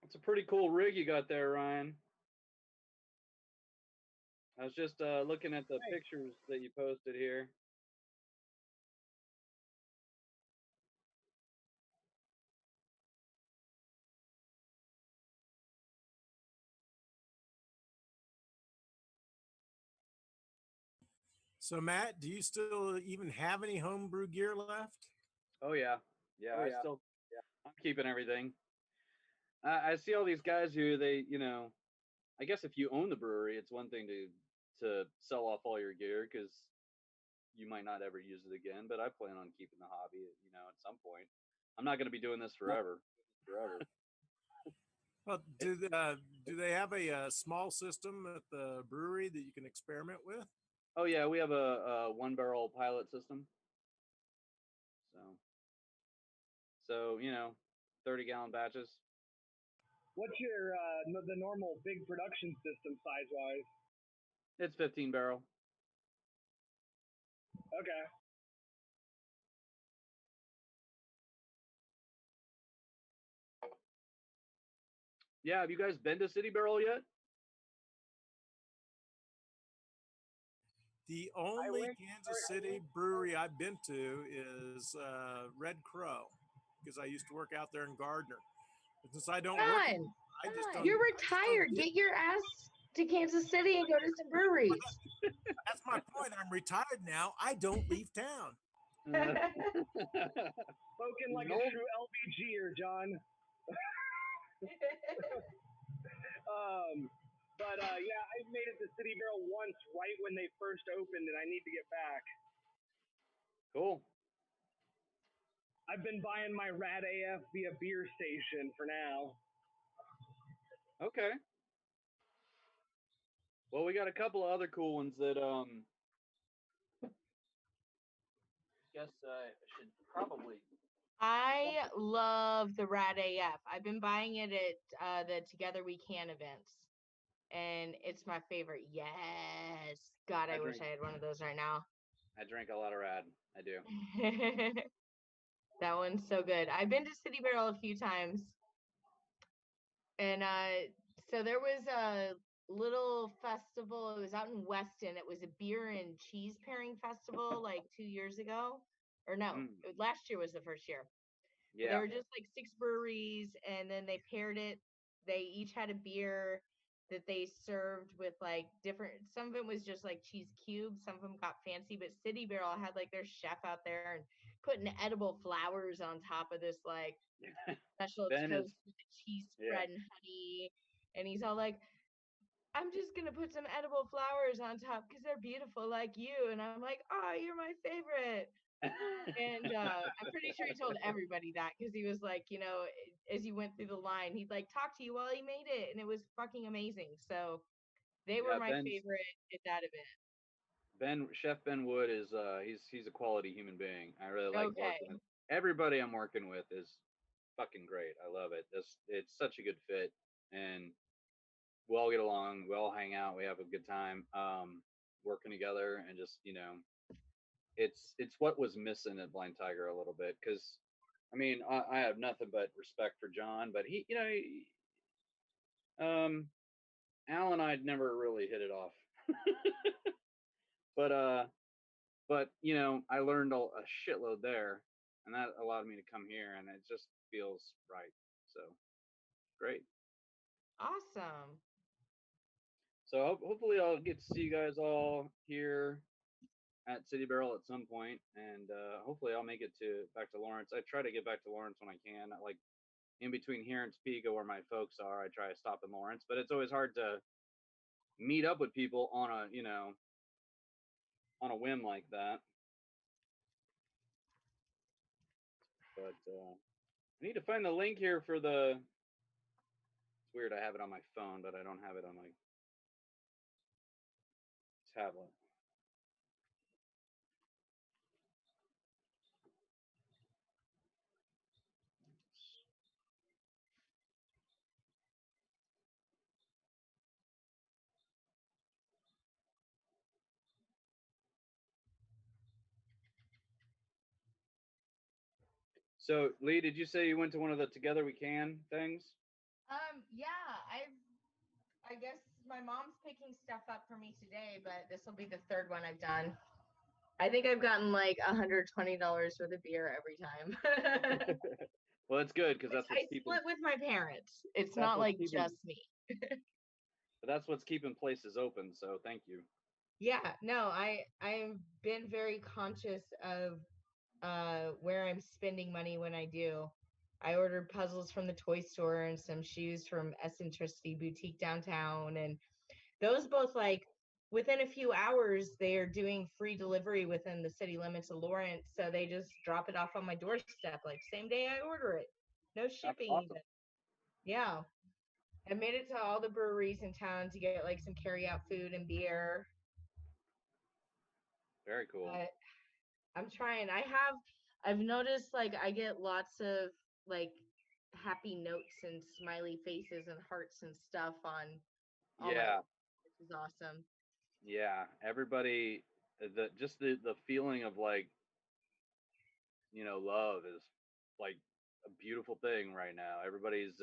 It's a pretty cool rig you got there, Ryan. I was just looking at the pictures that you posted here. So Matt, do you still even have any homebrew gear left? Oh yeah. I'm keeping everything. I see all these guys who I guess if you own the brewery, it's one thing to sell off all your gear because you might not ever use it again. But I plan on keeping the hobby, at some point. I'm not going to be doing this forever. Do they have a small system at the brewery that you can experiment with? Oh yeah, we have a 1 barrel pilot system. So 30-gallon batches. What's your the normal big production system size wise? It's 15 barrel. Okay. Yeah, have you guys been to City Barrel yet? The only Kansas City brewery I've been to is Red Crow, because I used to work out there in Gardner. But since I don't work, I just don't. You're retired. Get your ass to Kansas City and go to some breweries. That's my point. I'm retired now. I don't leave town. Spoken like a true LBGer, John. Yeah, I made it to City Barrel once, right when they first opened, and I need to get back. Cool. I've been buying my Rad AF via Beer Station for now. Okay. Well, we got a couple of other cool ones that guess I should probably. I love the Rad AF. I've been buying it at the Together We Can events, and it's my favorite. Yes. God, I wish I had one of those right now. I drink a lot of Rad. I do. That one's so good. I've been to City Barrel a few times. And so there was a little festival. It was out in Weston. It was a beer and cheese pairing festival like 2 years ago. Or no, last year was the first year. Yeah. There were just like 6 breweries, and then they paired it. They each had a beer that they served with like different, some of it was just like cheese cubes, some of them got fancy, but City Barrel had like their chef out there and putting edible flowers on top of this like special toast with the cheese spread and honey. And he's all like, I'm just gonna put some edible flowers on top because they're beautiful like you. And I'm like, oh, you're my favorite. And I'm pretty sure he told everybody that, because he was like, as you went through the line, he'd like talk to you while he made it, and it was fucking amazing. So they were my favorite at that event. Chef Ben Wood is he's a quality human being. I really like working with everybody I'm working with is fucking great. I love it. It's such a good fit, and we all get along. We all hang out. We have a good time working together, and just it's what was missing at Blind Tiger a little bit, because I mean I have nothing but respect for John, but he Al and I'd never really hit it off. but I learned a shitload there, and that allowed me to come here, and it just feels right. So great. Awesome. So hopefully I'll get to see you guys all here at City Barrel at some point, and hopefully I'll make it back to Lawrence. I try to get back to Lawrence when I can. Like in between here and Topeka, where my folks are, I try to stop in Lawrence, but it's always hard to meet up with people on a whim like that. But I need to find the link here for the. It's weird. I have it on my phone, but I don't have it on my tablet. So, Lee, did you say you went to one of the Together We Can things? Yeah, I guess my mom's picking stuff up for me today, but this will be the 3rd one I've done. I think I've gotten like $120 worth of beer every time. Well, it's good, because that's what's keeping. I split with my parents. It's not like just me. But that's what's keeping places open. So thank you. Yeah, no, I've been very conscious of where I'm spending money when I do. I ordered puzzles from the toy store and some shoes from Eccentricity Boutique downtown, and those both, like, within a few hours they are doing free delivery within the city limits of Lawrence, so they just drop it off on my doorstep like same day I order it. No shipping. Awesome. Even. Yeah. I made it to all the breweries in town to get like some carry out food and beer. Very cool. I'm trying. I've noticed like I get lots of like happy notes and smiley faces and hearts and stuff on all my, which is awesome. Yeah, everybody, the feeling of like, love is like a beautiful thing right now. Everybody's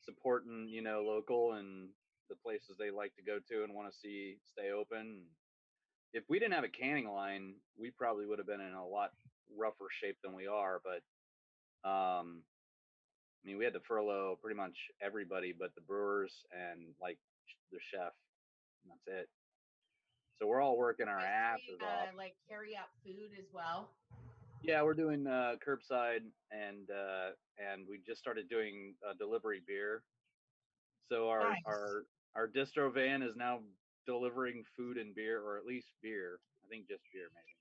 supporting, local and the places they like to go to and want to see stay open. If we didn't have a canning line, we probably would have been in a lot rougher shape than we are. But I mean, we had to furlough pretty much everybody but the brewers and like the chef, and that's it. So we're all working our asses off. Like carry out food as well. Yeah, we're doing curbside, and we just started doing delivery beer. So our distro van is now delivering food and beer, or at least beer. I think just beer maybe.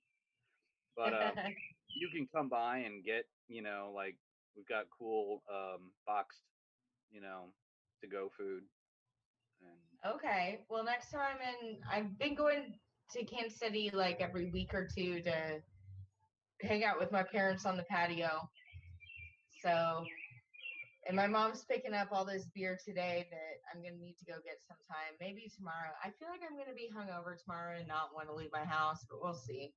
But you can come by and get, like we've got cool boxed, to go food. And okay, well next time I've been going to Kansas City like every week or two to hang out with my parents on the patio. So, and my mom's picking up all this beer today that I'm going to need to go get sometime. Maybe tomorrow. I feel like I'm going to be hungover tomorrow and not want to leave my house, but we'll see.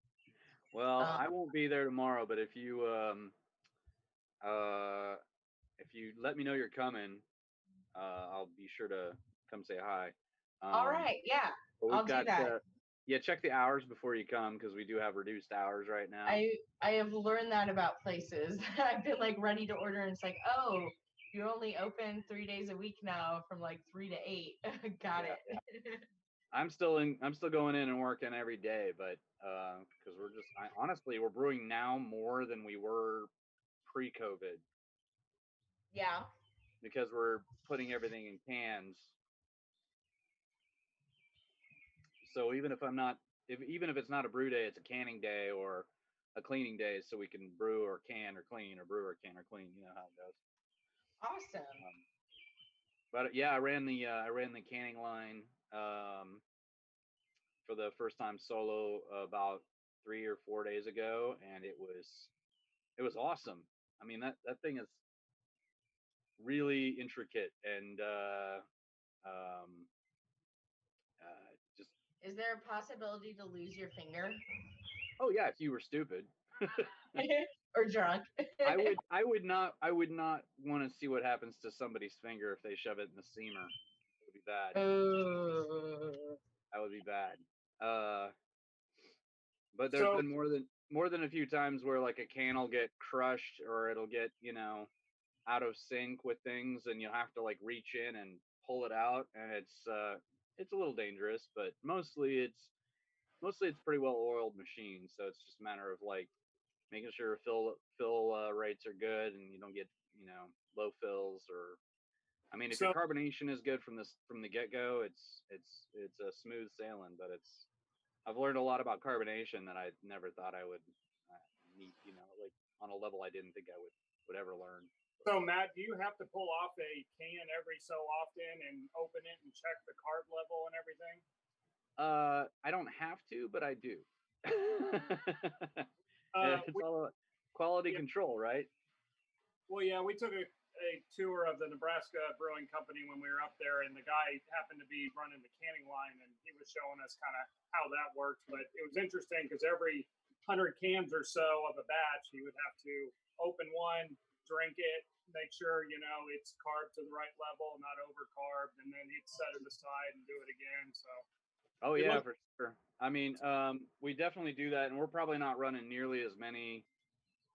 Well, I won't be there tomorrow, but if you let me know you're coming, I'll be sure to come say hi. All right, yeah, I'll do that. Yeah, check the hours before you come because we do have reduced hours right now. I have learned that about places. I've been like ready to order, and it's like, oh, you're only open 3 days a week now from like 3 to 8. Got it. Yeah. I'm still going in and working every day, but because honestly, we're brewing now more than we were pre-COVID. Yeah. Because we're putting everything in cans. So even if it's not a brew day, it's a canning day or a cleaning day, so we can brew or can or clean or brew or can or clean. You know how it goes. Awesome. But yeah, I ran the canning line for the first time solo about 3 or 4 days ago, and it was awesome. I mean that thing is really intricate and just. Is there a possibility to lose your finger? Oh yeah, if you were stupid. Or drunk. I would not want to see what happens to somebody's finger if they shove it in the seamer. It would be bad. That would be bad. But there's been more than a few times where like a can will get crushed or it'll get, out of sync with things and you'll have to like reach in and pull it out, and it's a little dangerous, but mostly it's pretty well oiled machine, so it's just a matter of like making sure fill rates are good and you don't get low fills. Or I mean, if your carbonation is good from the get-go, it's a smooth sailing. But I've learned a lot about carbonation that I never thought I would meet, like on a level I didn't think I would ever learn. So Matt, do you have to pull off a can every so often and open it and check the carb level and everything? I don't have to, but I do. It's all quality control, right? Well, yeah, we took a tour of the Nebraska Brewing Company when we were up there, and the guy happened to be running the canning line, and he was showing us kind of how that works. But it was interesting because every 100 cans or so of a batch, he would have to open one, drink it, make sure it's carb to the right level, not over carbed, and then he'd set it aside and do it again. So. Oh yeah, for sure. I mean, we definitely do that, and we're probably not running nearly as many.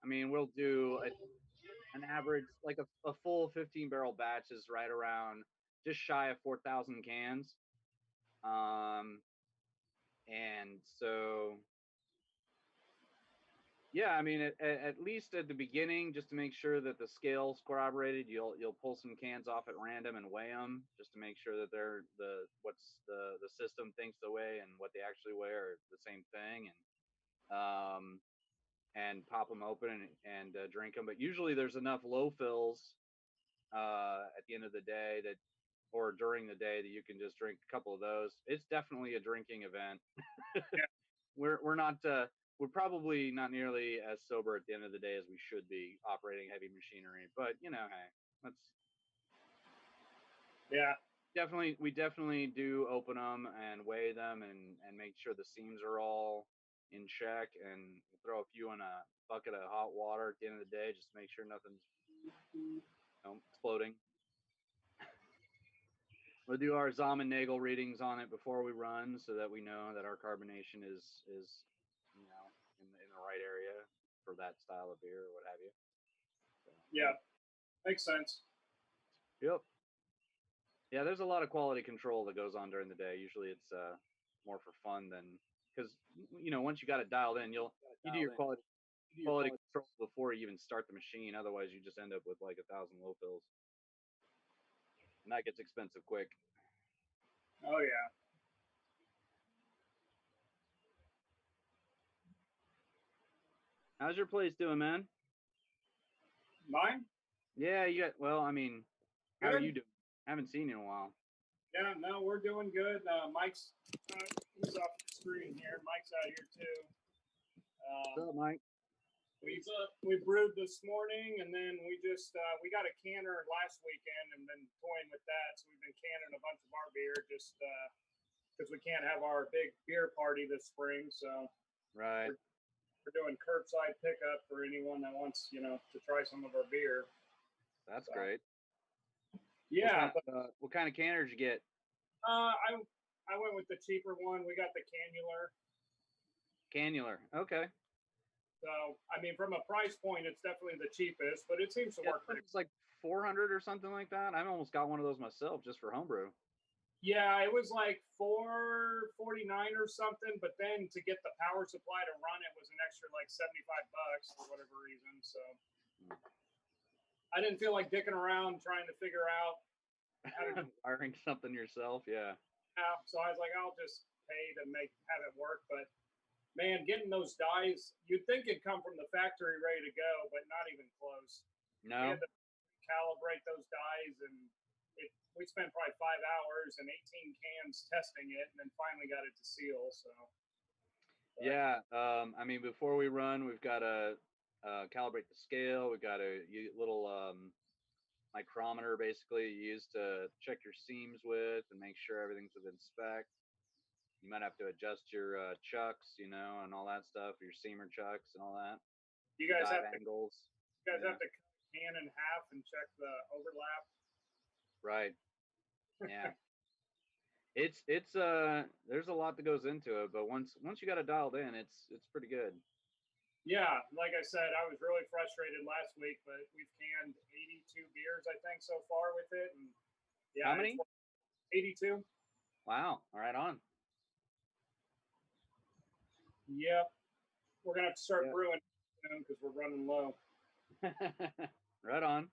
I mean, we'll do an average, like a full 15 barrel batch is right around just shy of 4,000 cans. And so, yeah, I mean, at least at the beginning, just to make sure that the scale's corroborated, you'll pull some cans off at random and weigh them just to make sure that they're the system thinks they weigh and what they actually weigh are the same thing, and pop them open and drink them. But usually there's enough low fills at the end of the day that, or during the day that you can just drink a couple of those. It's definitely a drinking event. We're not we're probably not nearly as sober at the end of the day as we should be operating heavy machinery, but you know, hey, let's we definitely do open them and weigh them and make sure the seams are all in check, and throw a few in a bucket of hot water at the end of the day just to make sure nothing's exploding. We'll do our Nagel readings on it before we run so that we know that our carbonation is you know in the right area for that style of beer or what have you. So, yeah, makes sense. Yep. Yeah, there's a lot of quality control that goes on during the day. Usually it's more for fun than, because you know, once you got it dialed in, you do your quality control before you even start the machine. Otherwise, you just end up with like 1,000 low fills, and that gets expensive quick. Oh yeah. How's your place doing, man? Mine? Yeah, you got. Well, I mean, how are Good. you doing? Haven't seen you in a while. Yeah, no, we're doing good. Mike's he's off the screen here. Mike's out here too. What's up, Mike? We brewed this morning, and then we just we got a canner last weekend and been toying with that. So we've been canning a bunch of our beer just because we can't have our big beer party this spring. So right, we're doing curbside pickup for anyone that wants, you know, to try some of our beer. That's great. Yeah. What kind of canner did you get? I went with the cheaper one. We got the cannular. Cannular. Okay. So, I mean, from a price point, it's definitely the cheapest, but it seems to work pretty. It's like 400 or something like that. I almost got one of those myself just for homebrew. Yeah, it was like $4.49 or something, but then to get the power supply to run it was an extra like $75 for whatever reason. So I didn't feel like dicking around trying to figure out how to wiring something yourself. Yeah. So I was like, I'll just pay to have it work. But man, getting those dies, you'd think it'd come from the factory ready to go, but not even close. No. We had to calibrate those dies, and we spent probably 5 hours and 18 cans testing it, and then finally got it to seal. So. Yeah, I mean, before we run, we've got to calibrate the scale. We've got a little micrometer, basically, you use to check your seams with and make sure everything's within spec. You might have to adjust your chucks, you know, and all that stuff, your seamer chucks and all that. You guys have angles. You guys have to cut the can in half and check the overlap. Right. Yeah. It's there's a lot that goes into it, but once you got it dialed in, it's pretty good. Yeah, like I said, I was really frustrated last week, but we've canned 82 beers, I think, so far with it. And yeah, how many? 82. Wow, right on. Yep, we're gonna have to start brewing soon because we're running low. Right on.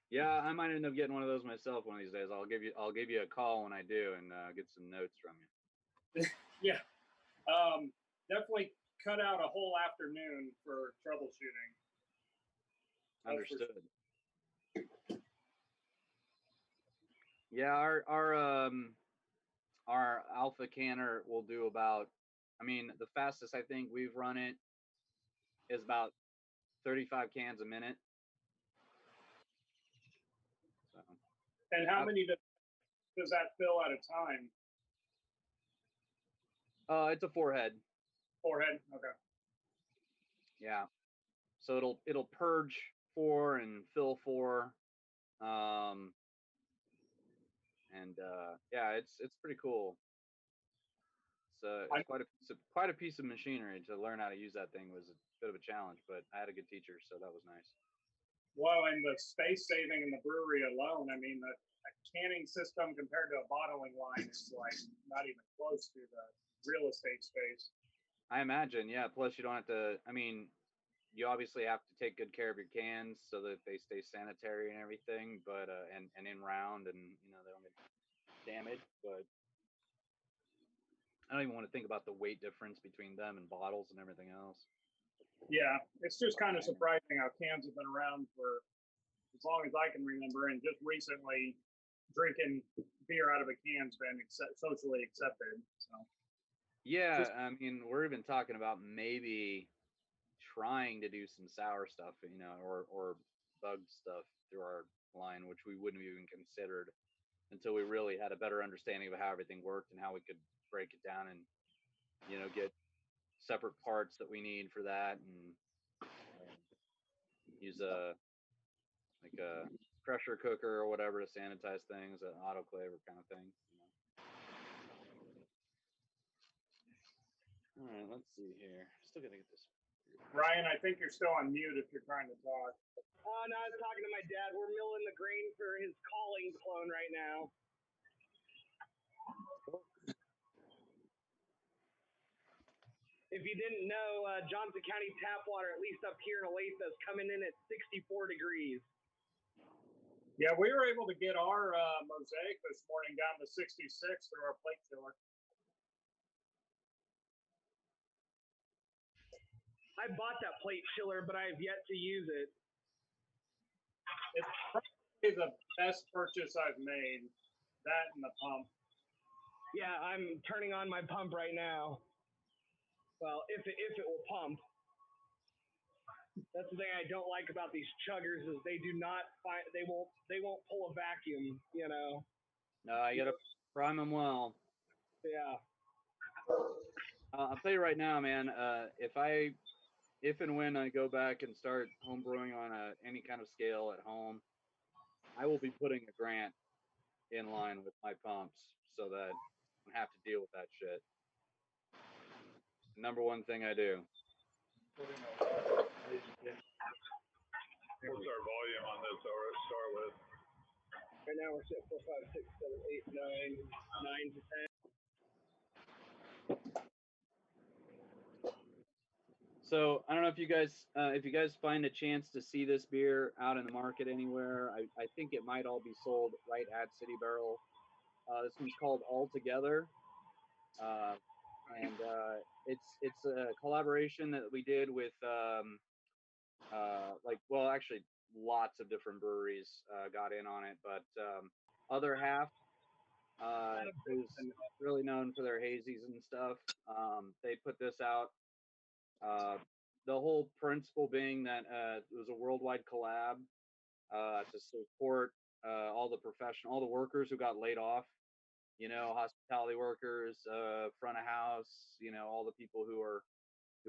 Yeah, I might end up getting one of those myself one of these days. I'll give you a call when I do and get some notes from you. Yeah, definitely cut out a whole afternoon for troubleshooting. Understood. Yeah, our alpha canner will do about, I mean, the fastest I think we've run it is about 35 cans a minute. So. And how many does that fill at a time? It's a 4-head. 4-head, okay. Yeah. So it'll purge 4 and fill 4. Yeah, it's pretty cool. So it's quite a piece of machinery. To learn how to use that thing was a bit of a challenge, but I had a good teacher, so that was nice. Well, and the space saving in the brewery alone, I mean, a canning system compared to a bottling line is like not even close to the real estate space. I imagine, yeah. Plus, you don't have to, I mean, you obviously have to take good care of your cans so that they stay sanitary and everything, but and in round, and you know, they don't get damaged. But I don't even want to think about the weight difference between them and bottles and everything else. Yeah, it's just kind of surprising how cans have been around for as long as I can remember, and just recently, drinking beer out of a can's been socially accepted. So. Yeah, I mean, we're even talking about maybe trying to do some sour stuff, you know, or bug stuff through our line, which we wouldn't have even considered until we really had a better understanding of how everything worked and how we could break it down and, you know, get separate parts that we need for that and use a pressure cooker or whatever to sanitize things, an autoclave kind of thing. You know. All right, let's see here. Still gotta get this. Ryan, I think you're still on mute if you're trying to talk. Oh, no, I was talking to my dad. We're milling the grain for his calling clone right now. If you didn't know, Johnson County tap water, at least up here in Olathe, is coming in at 64 degrees. Yeah, we were able to get our mosaic this morning down to 66 through our plate chiller. I bought that plate chiller, but I have yet to use it. It's probably the best purchase I've made. That and the pump. Yeah, I'm turning on my pump right now. Well, if it will pump. That's the thing I don't like about these chuggers is they won't pull a vacuum, you know. No, you gotta prime them well. Yeah. I'll tell you right now, man. If and when I go back and start home brewing on any kind of scale at home, I will be putting a grant in line with my pumps so that I don't have to deal with that shit. Number one thing I do. What's our volume on this, or start with? Right now we're at 4, 5, 6, 7, 8, 9 to 10. So I don't know if you guys find a chance to see this beer out in the market anywhere. I think it might all be sold right at City Barrel. This one's called All Together, and it's a collaboration that we did with actually lots of different breweries got in on it, but Other Half is really known for their hazies and stuff. They put this out. The whole principle being that it was a worldwide collab to support all the workers who got laid off. You know, hospitality workers, front of house. You know, all the people who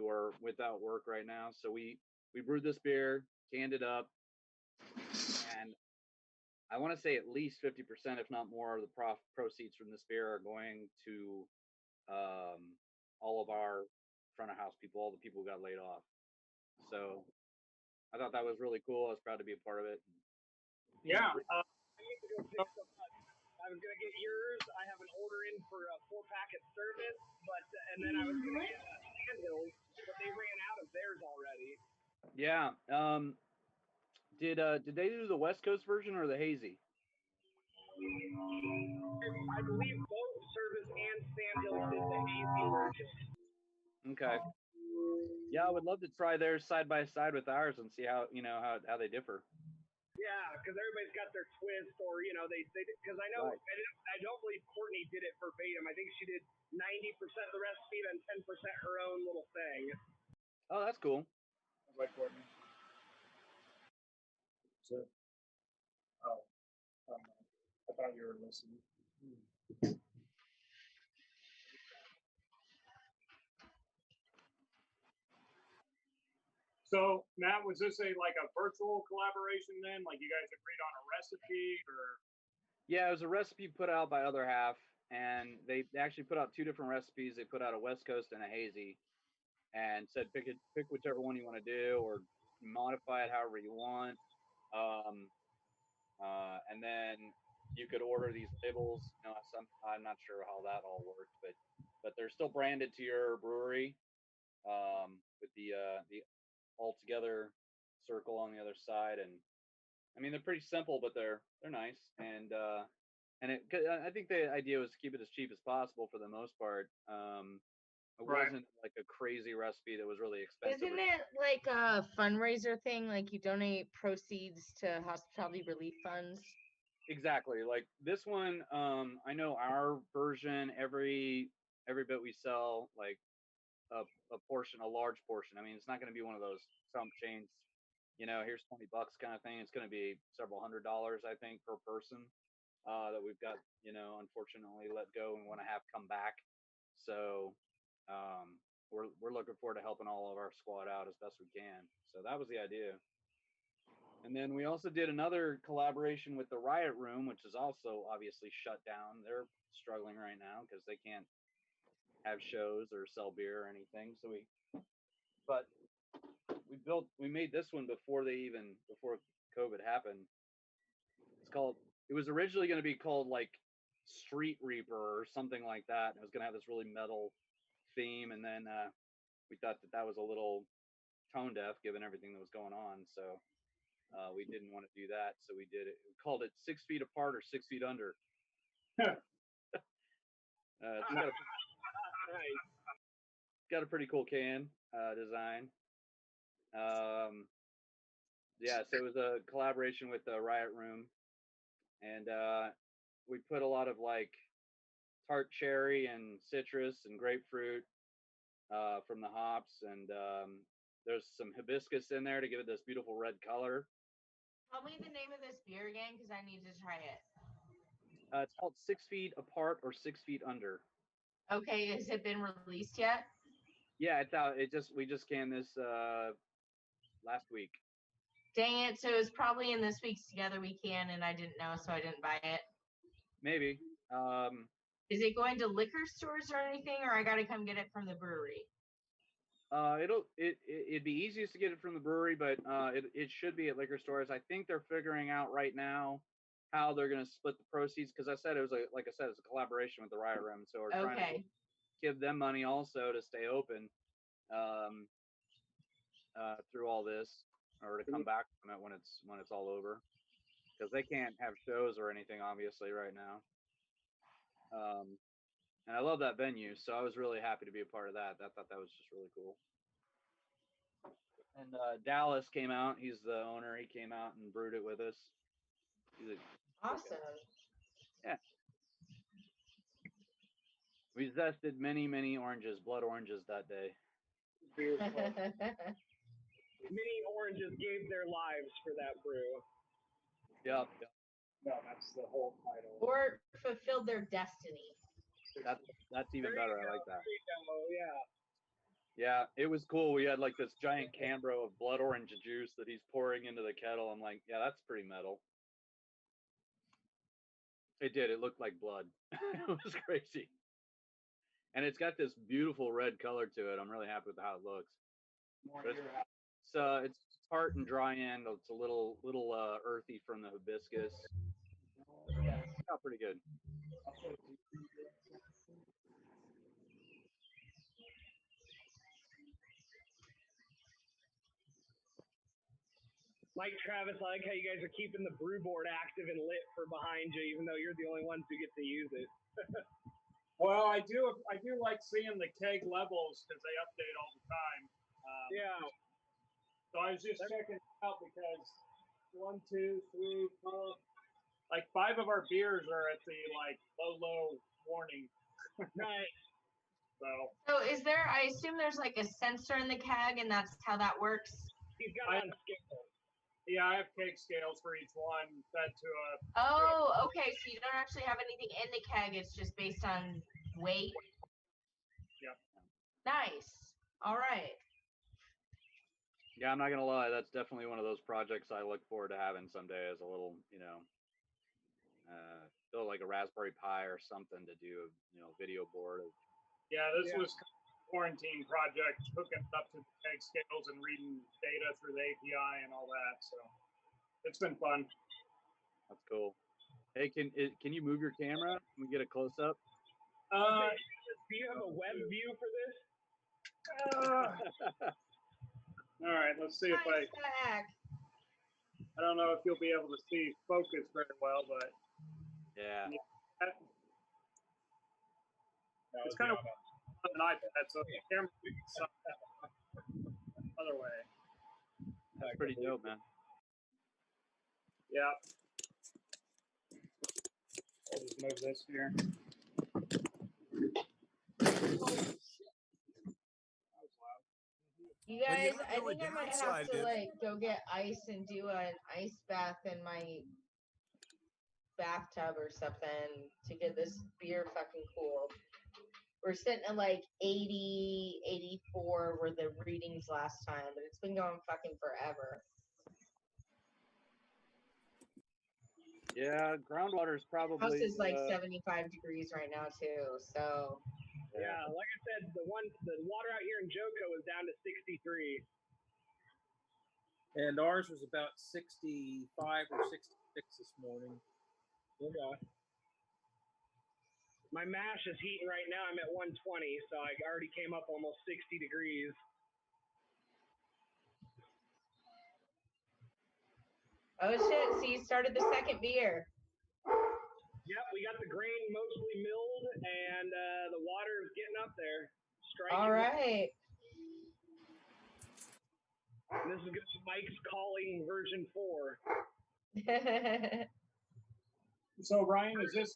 are without work right now. So we brewed this beer, canned it up, and I want to say at least 50%, if not more, of the proceeds from this beer are going to all of our front of house people, all the people who got laid off. So I thought that was really cool. I was proud to be a part of it. Yeah. I need to go pick some up. I was gonna get yours. I have an order in for a 4-packet service, and then I was gonna get Sandhills, but they ran out of theirs already. Yeah. Did they do the West Coast version or the hazy? I believe both Service and Sandhills did the hazy version. Okay. Yeah, I would love to try theirs side by side with ours and see how they differ. Yeah, because everybody's got their twist, or they because I know right. I don't believe Courtney did it verbatim. I think she did 90% of the recipe and 10% her own little thing. Oh, that's cool. Like Courtney. So, I thought you were listening. So, Matt, was this a virtual collaboration then? Like you guys agreed on a recipe, or? Yeah, it was a recipe put out by Other Half, and they actually put out 2 different recipes. They put out a West Coast and a hazy, and said pick whichever one you want to do, or modify it however you want. And then you could order these labels. I'm not sure how that all worked, but they're still branded to your brewery with the All Together circle on the other side. And I mean, they're pretty simple, but they're nice. And I think the idea was to keep it as cheap as possible for the most part. It Right. wasn't like a crazy recipe that was really expensive. Isn't it like a fundraiser thing? Like you donate proceeds to hospitality relief funds? Exactly. Like this one, I know our version, every bit we sell, like a portion, a large portion. I mean, it's not going to be one of those Trump chains, here's $20 kind of thing. It's going to be several $100s, I think, per person that we've got, unfortunately let go and want to have come back. So we're looking forward to helping all of our squad out as best we can. So that was the idea. And then we also did another collaboration with the Riot Room, which is also obviously shut down. They're struggling right now because they can't have shows or sell beer or anything. So we made this one before COVID happened. It was originally going to be called like Street Reaper or something like that. It was going to have this really metal theme. And then we thought that was a little tone deaf given everything that was going on. So we didn't want to do that. So we did it. We called it 6 Feet Apart or 6 Feet Under. It's got a pretty cool can design. Yeah, so it was a collaboration with the Riot Room, and we put a lot of like tart cherry and citrus and grapefruit from the hops, and there's some hibiscus in there to give it this beautiful red color. Tell me the name of this beer again, because I need to try it. It's called 6 Feet Apart or 6 Feet Under. Okay, has it been released yet? Yeah, it's out. We just canned this last week. Dang it! So it was probably in this week's Together We Can, and I didn't know, so I didn't buy it. Maybe. Is it going to liquor stores or anything, or I got to come get it from the brewery? It'd be easiest to get it from the brewery, but it should be at liquor stores. I think they're figuring out right now how they're going to split the proceeds, because I said it's a collaboration with the Riot Room, so we're trying to give them money also to stay open through all this, or to come back from it when it's all over, because they can't have shows or anything obviously right now. And I love that venue, so I was really happy to be a part of that. I thought that was just really cool. And Dallas came out. He's the owner. He came out and brewed it with us. Awesome. Yeah. We zested many, many oranges, blood oranges that day. Many oranges gave their lives for that brew. Yep. No, that's the whole title. Or fulfilled their destiny. That's even better. I like that. Yeah. Yeah, it was cool. We had like this giant Cambro of blood orange juice that he's pouring into the kettle. I'm like, yeah, that's pretty metal. It did. It looked like blood. It was crazy. And it's got this beautiful red color to it. I'm really happy with how it looks. It's tart and dry end. It's a little earthy from the hibiscus. Yeah, it's out pretty good. Like Travis, I like how you guys are keeping the brew board active and lit for behind you, even though you're the only ones who get to use it. Well, I do like seeing the keg levels because they update all the time. Yeah. So I was just checking it out because 1, 2, 3, 4, like 5 of our beers are at the like low warning. Nice. So is there? I assume there's like a sensor in the keg, and that's how that works. He's got on scale. Yeah, I have keg scales for each one set to a. Oh, okay. So you don't actually have anything in the keg. It's just based on weight. Yep. Nice. All right. Yeah, I'm not gonna lie. That's definitely one of those projects I look forward to having someday as a little, build like a Raspberry Pi or something to do, video board. Yeah, this was a quarantine project, hooking up to the keg scales and reading data through the API and all that. So it's been fun. That's cool. Hey, can you move your camera? Can we get a close up? Do you have a web view for this? All right, let's see if I don't know if you'll be able to see focus very well, but yeah. It's kind of an iPad, so the camera other way. That's pretty dope, man. Yeah. I'll just move this here. You Well, guys, the I only think I might have downside to is- like go get ice and do an ice bath in my bathtub or something to get this beer fucking cool. We're sitting at like 80, 84 were the readings last time, but it's been going fucking forever. Yeah, groundwater is probably. House is like 75 degrees right now too, so. Yeah, like I said, the water out here in Joko is down to 63. And ours was about 65 or 66 this morning. Okay. My mash is heating right now. I'm at 120, so I already came up almost 60 degrees. Oh shit, so you started the second beer. Yep, we got the grain mostly milled, and the water is getting up there. Striking. All right. And this is going to be Mike's calling version 4. So Ryan, is this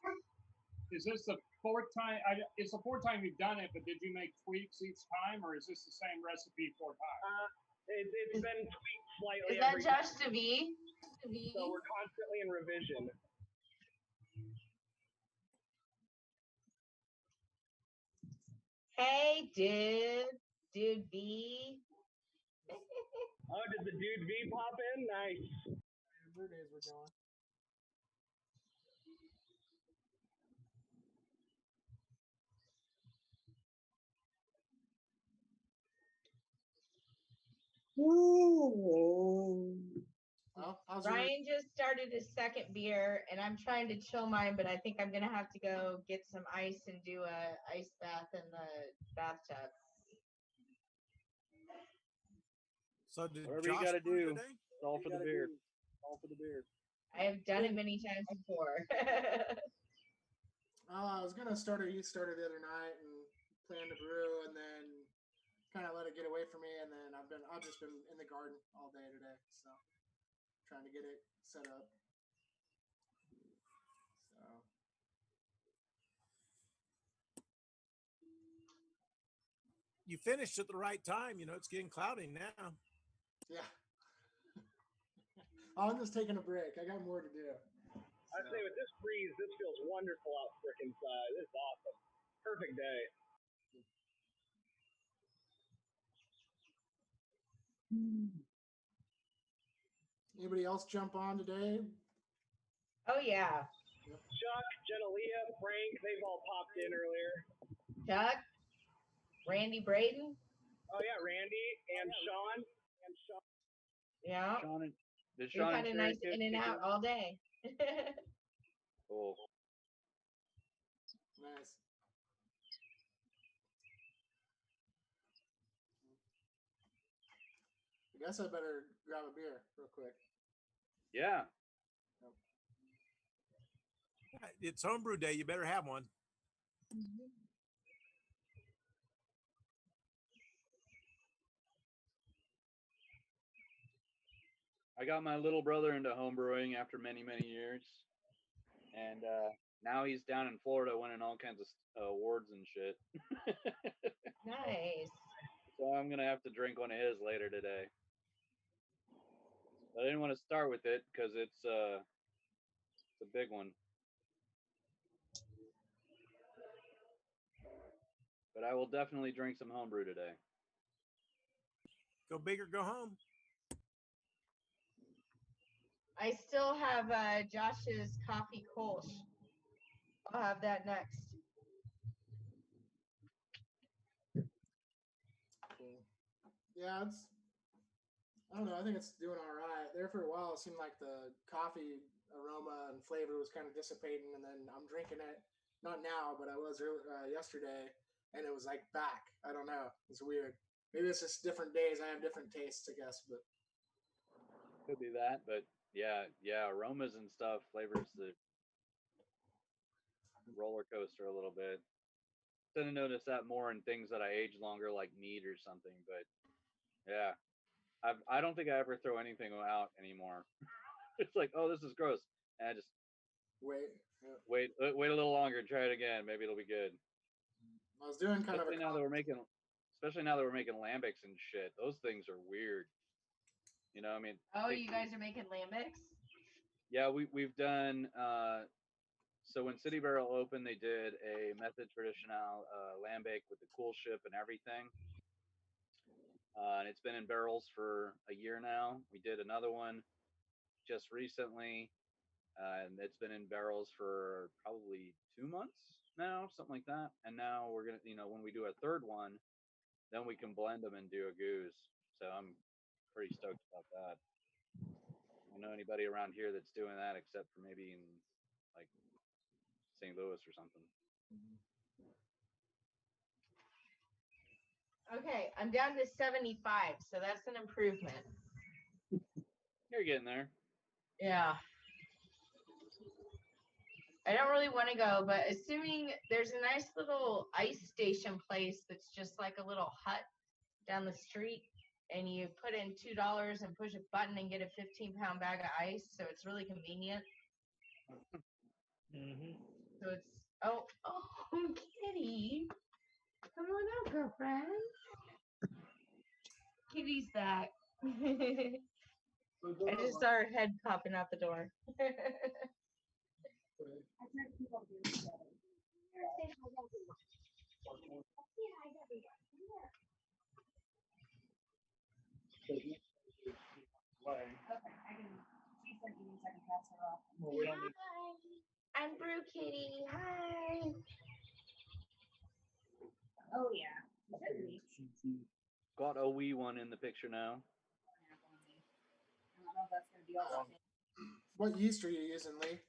the fourth time? It's the fourth time you've done it, but did you make tweaks each time, or is this the same recipe 4 times? It's been tweaked slightly. Is that every Josh time. DeVee? So we're constantly in revision. Hey, dude V. Oh, did the dude V pop in? Nice. Brew days were going. Well, Ryan just started his second beer, and I'm trying to chill mine, but I think I'm gonna have to go get some ice and do a ice bath in the bathtub. So did Whatever Josh you got to brew do, today? it's all for the beer. All for the beer. I have done it many times before. I was gonna start the other night and plan to brew, and then kind of let it get away from me, and then I've just been in the garden all day today, so trying to get it set up. So You finished at the right time. You know, it's getting cloudy now. yeah. I'm just taking a break. I got more to do. I'd say with this breeze, this feels wonderful out frickin' side. This is awesome. Perfect day. Anybody else jump on today? Oh yeah. Chuck, Genelia, Frank, they've all popped in earlier. Chuck, Randy Braden. Oh yeah, Randy and Sean. Yeah. Did We've Sean had a nice get in and out all day. Cool. Nice. I guess I better grab a beer real quick. Yeah. It's homebrew day. You better have one. I got my little brother into homebrewing after many, many years. And now he's down in Florida winning all kinds of awards and shit. Nice. So I'm going to have to drink one of his later today. But I didn't want to start with it because it's a big one. But I will definitely drink some homebrew today. Go big or go home. I still have Josh's coffee Kolsch. I'll have that next. Cool. Yeah, I don't know. I think it's doing all right. There for a while, it seemed like the coffee aroma and flavor was kind of dissipating, and then I'm drinking it. Not now, but I was yesterday, and it was like back. I don't know. It's weird. Maybe it's just different days. I have different tastes, I guess. But Could be that, but yeah, aromas and stuff, flavors, the roller coaster a little bit. tend to notice that more in things that I age longer, like meat or something. But yeah, I don't think I ever throw anything out anymore. It's like, oh, this is gross, and I just Wait. wait a little longer, try it again, maybe it'll be good. I was doing kind especially of a now that we're making, especially now that we're making lambics and shit. Those things are weird. You know, I mean. Oh, you guys are making lambics? Yeah, we've done. So when City Barrel opened, they did a method traditional lambic with the cool ship and everything. And it's been in barrels for a year now. We did another one just recently, and it's been in barrels for probably 2 months now, something like that. And now we're gonna, when we do a third one, then we can blend them and do a goose. So I'm pretty stoked about that. I don't know anybody around here that's doing that except for maybe in like St. Louis or something. Okay, I'm down to 75, so that's an improvement. You're getting there. Yeah. I don't really want to go, but assuming there's a nice little ice station place that's just like a little hut down the street, and you put in $2 and push a button and get a 15-pound bag of ice, so it's really convenient. So it's oh Kitty, come on out, girlfriend. Kitty's back. I just saw her head popping out the door. Hi, I'm Brew Kitty. Hi. Oh yeah. Got a wee one in the picture now. I don't know if that's gonna be all. What yeast are you using, Lee?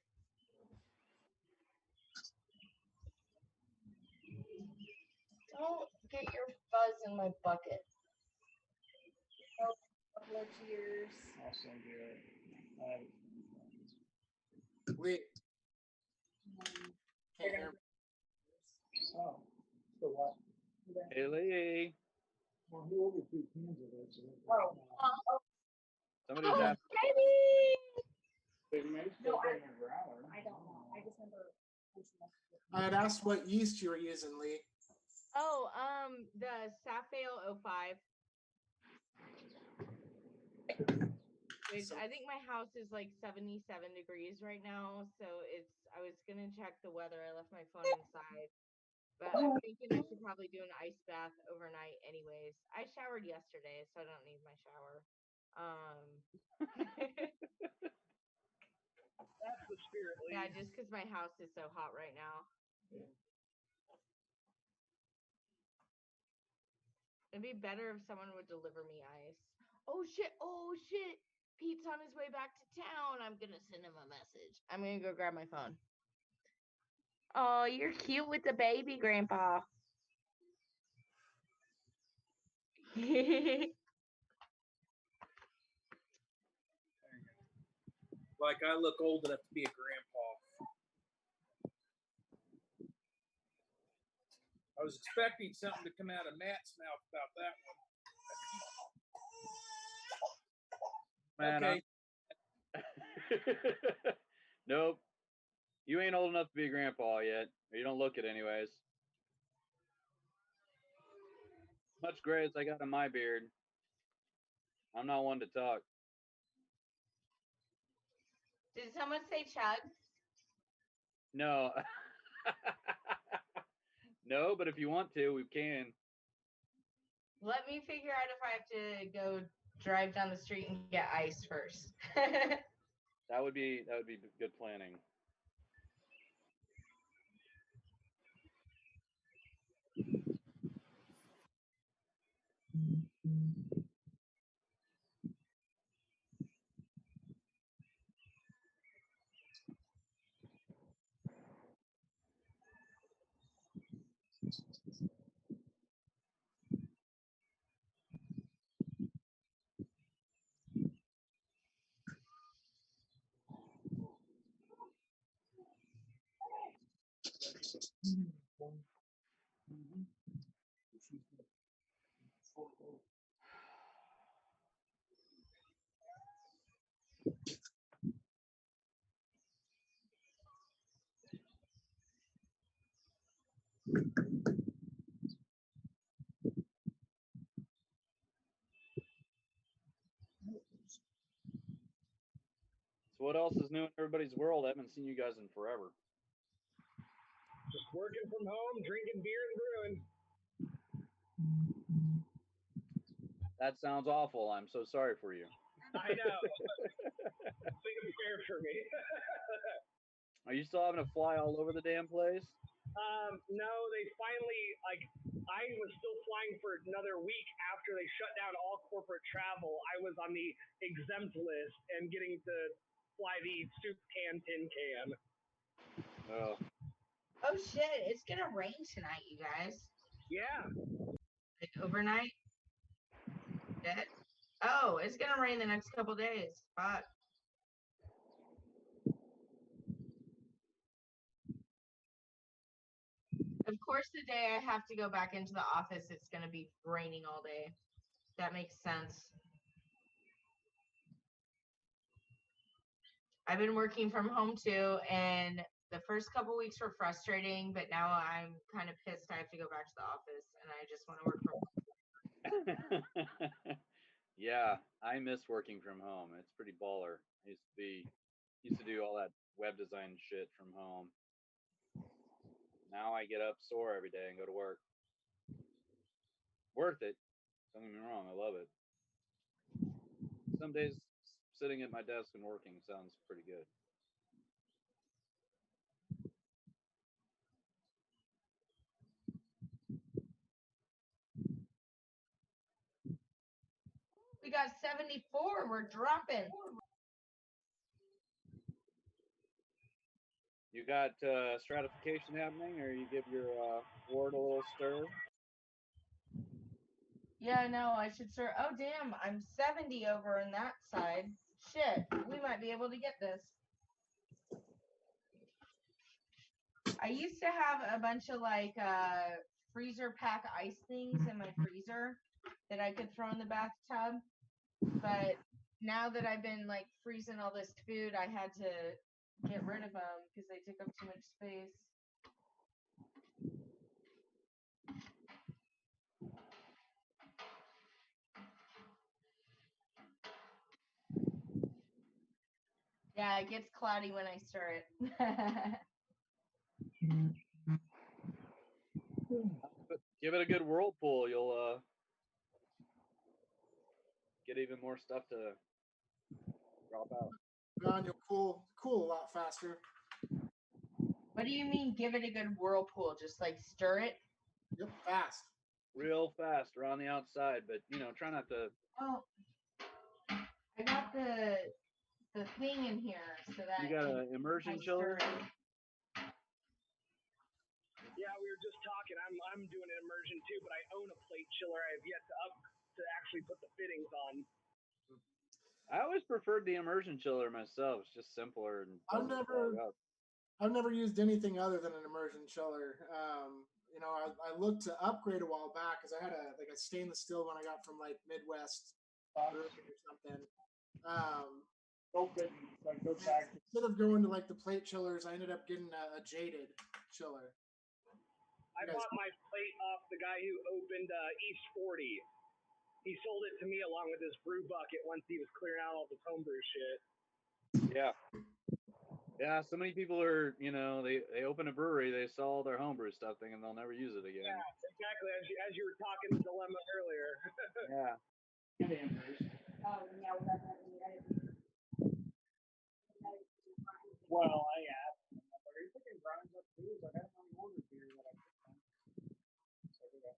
Don't get your fuzz in my bucket. Oh, couple of cheers. Also good. Lee. Can't hear me. Oh, so what? Hey, Lee. Well, he ordered 2 cans of it. So Somebody's asking. They may still bring a growler. I don't know. I just remember. I had asked what yeast you were using, Lee. Oh, the Safale 05. Which I think my house is like 77 degrees right now, so I was gonna check the weather. I left my phone inside. But I'm thinking I should probably do an ice bath overnight anyways. I showered yesterday, so I don't need my shower. That's the spirit, Lee. Yeah, just because my house is so hot right now. It'd be better if someone would deliver me ice. Oh shit, Pete's on his way back to town. I'm gonna send him a message. I'm gonna go grab my phone. Oh, you're cute with the baby, Grandpa. Like I look old enough to be a grandpa. I was expecting something to come out of Matt's mouth about that one. Man, Okay. Nope. You ain't old enough to be a grandpa yet. Or you don't look it anyways. Much gray as I got in my beard, I'm not one to talk. Did someone say chug? No. No, but if you want to, we can. Let me figure out if I have to go drive down the street and get ice first. That would be good planning. So what else is new in everybody's world? I haven't seen you guys in forever. Just working from home, drinking beer and brewing. That sounds awful. I'm so sorry for you. I know. I think it's fair for me. Are you still having to fly all over the damn place? No, they finally, like, I was still flying for another week after they shut down all corporate travel. I was on the exempt list and getting to fly the soup can, tin can. Oh. Oh shit, it's gonna rain tonight, you guys. Yeah. Like overnight? Dead? Oh, it's gonna rain the next couple days. Fuck. Of course, the day I have to go back into the office, it's gonna be raining all day. That makes sense. I've been working from home too, and the first couple weeks were frustrating, but now I'm kind of pissed I have to go back to the office, and I just want to work from home. Yeah, I miss working from home. It's pretty baller. I used to do all that web design shit from home. Now I get up sore every day and go to work. Worth it. Don't get me wrong, I love it. Some days sitting at my desk and working sounds pretty good. We got 74. We're dropping. You got stratification happening, or you give your ward a little stir? Yeah, no, I should start. Oh, damn, I'm 70 over on that side. Shit, we might be able to get this. I used to have a bunch of like freezer pack ice things in my freezer that I could throw in the bathtub, but now that I've been like freezing all this food, I had to get rid of them because they took up too much space. Yeah, it gets cloudy when I stir it. Give it a good whirlpool. You'll get even more stuff to drop out. Ron, you'll cool a lot faster. What do you mean, give it a good whirlpool? Just like stir it? Yep, fast. Real fast around the outside, but try not to. Oh, I got the thing in here so that You got an immersion chiller? Yeah, we were just talking. I'm doing an immersion too, but I own a plate chiller. I have yet to actually put the fittings on. I always preferred the immersion chiller myself. It's just simpler and I've never used anything other than an immersion chiller. I looked to upgrade a while back because I had a stainless steel one I got from like Midwest or something. Instead of going to like the plate chillers, I ended up getting a jaded chiller. I bought my plate off the guy who opened East 40. He sold it to me along with his brew bucket once he was clearing out all his homebrew shit. Yeah. Yeah, so many people are, they open a brewery, they sell all their homebrew stuff thinking they'll never use it again. Yeah, exactly. As you were talking the dilemma earlier. Yeah. Well, I asked him, are you picking grinds up too? I got them on the order here that I picked them. So, okay.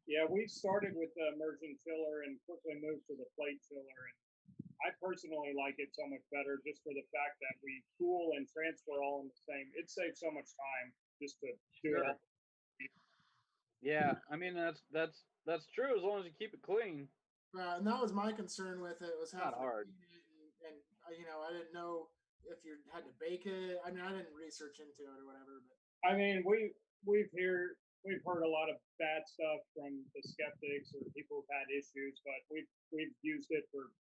Yeah, we started with the immersion chiller and quickly moved to the plate chiller. And I personally like it so much better just for the fact that we cool and transfer all in the same. It saves so much time just to do it. Yeah, I mean that's true as long as you keep it clean. And that was my concern with it, was Not having to hard. clean it, and you know, I didn't know if you had to bake it. I mean, I didn't research into it or whatever, but I mean, we've heard a lot of bad stuff from the skeptics or people who've had issues, but we've used it for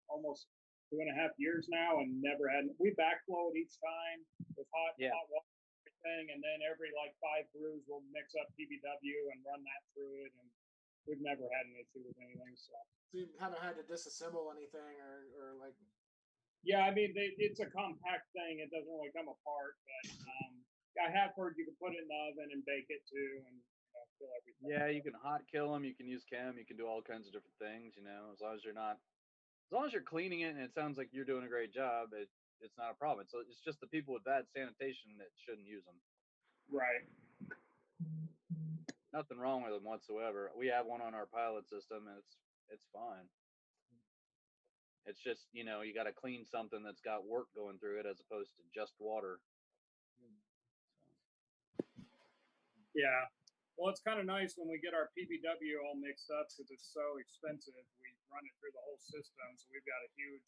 almost 2.5 years now and never had. We backflow it each time with Yeah. hot water and everything, and then every like 5 brews we'll mix up PBW and run that through it, and we've never had an issue with anything. So you haven't had to disassemble anything or like. yeah, I mean it's a compact thing; it doesn't really come apart, but I have heard you can put it in the oven and bake it too, and kill everything. Yeah, you can hot kill them. You can use chem. You can do all kinds of different things. As long as as long as you're cleaning it and it sounds like you're doing a great job, it's not a problem. So it's just the people with bad sanitation that shouldn't use them. Right. Nothing wrong with them whatsoever. We have one on our pilot system, and it's fine. It's just you got to clean something that's got work going through it as opposed to just water. Yeah. Well, it's kind of nice when we get our PBW all mixed up because it's so expensive. We run it through the whole system, so we've got a huge,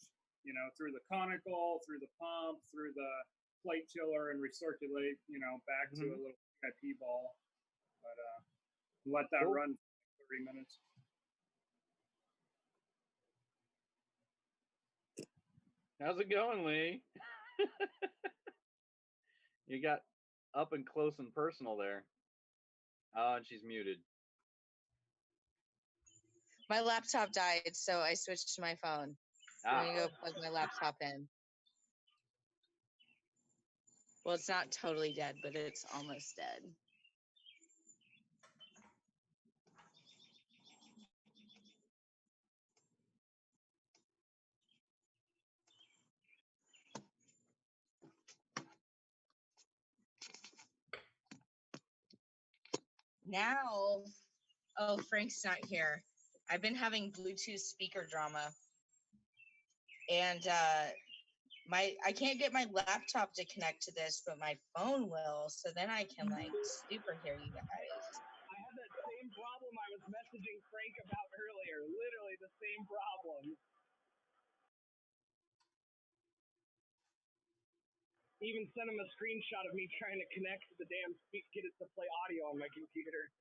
through the conical, through the pump, through the plate chiller, and recirculate, back to a little VIP ball. But let that run for 30 minutes. How's it going, Lee? You got up and close and personal there. Oh, and she's muted. My laptop died, so I switched to my phone. I'm gonna go plug my laptop in. Well, it's not totally dead, but it's almost dead. Now, oh, Frank's not here. I've been having Bluetooth speaker drama, and I can't get my laptop to connect to this, but my phone will. So then I can super hear you guys. I had that same problem I was messaging Frank about earlier. Literally the same problem. Even sent him a screenshot of me trying to connect to the damn get it to play audio on my computer.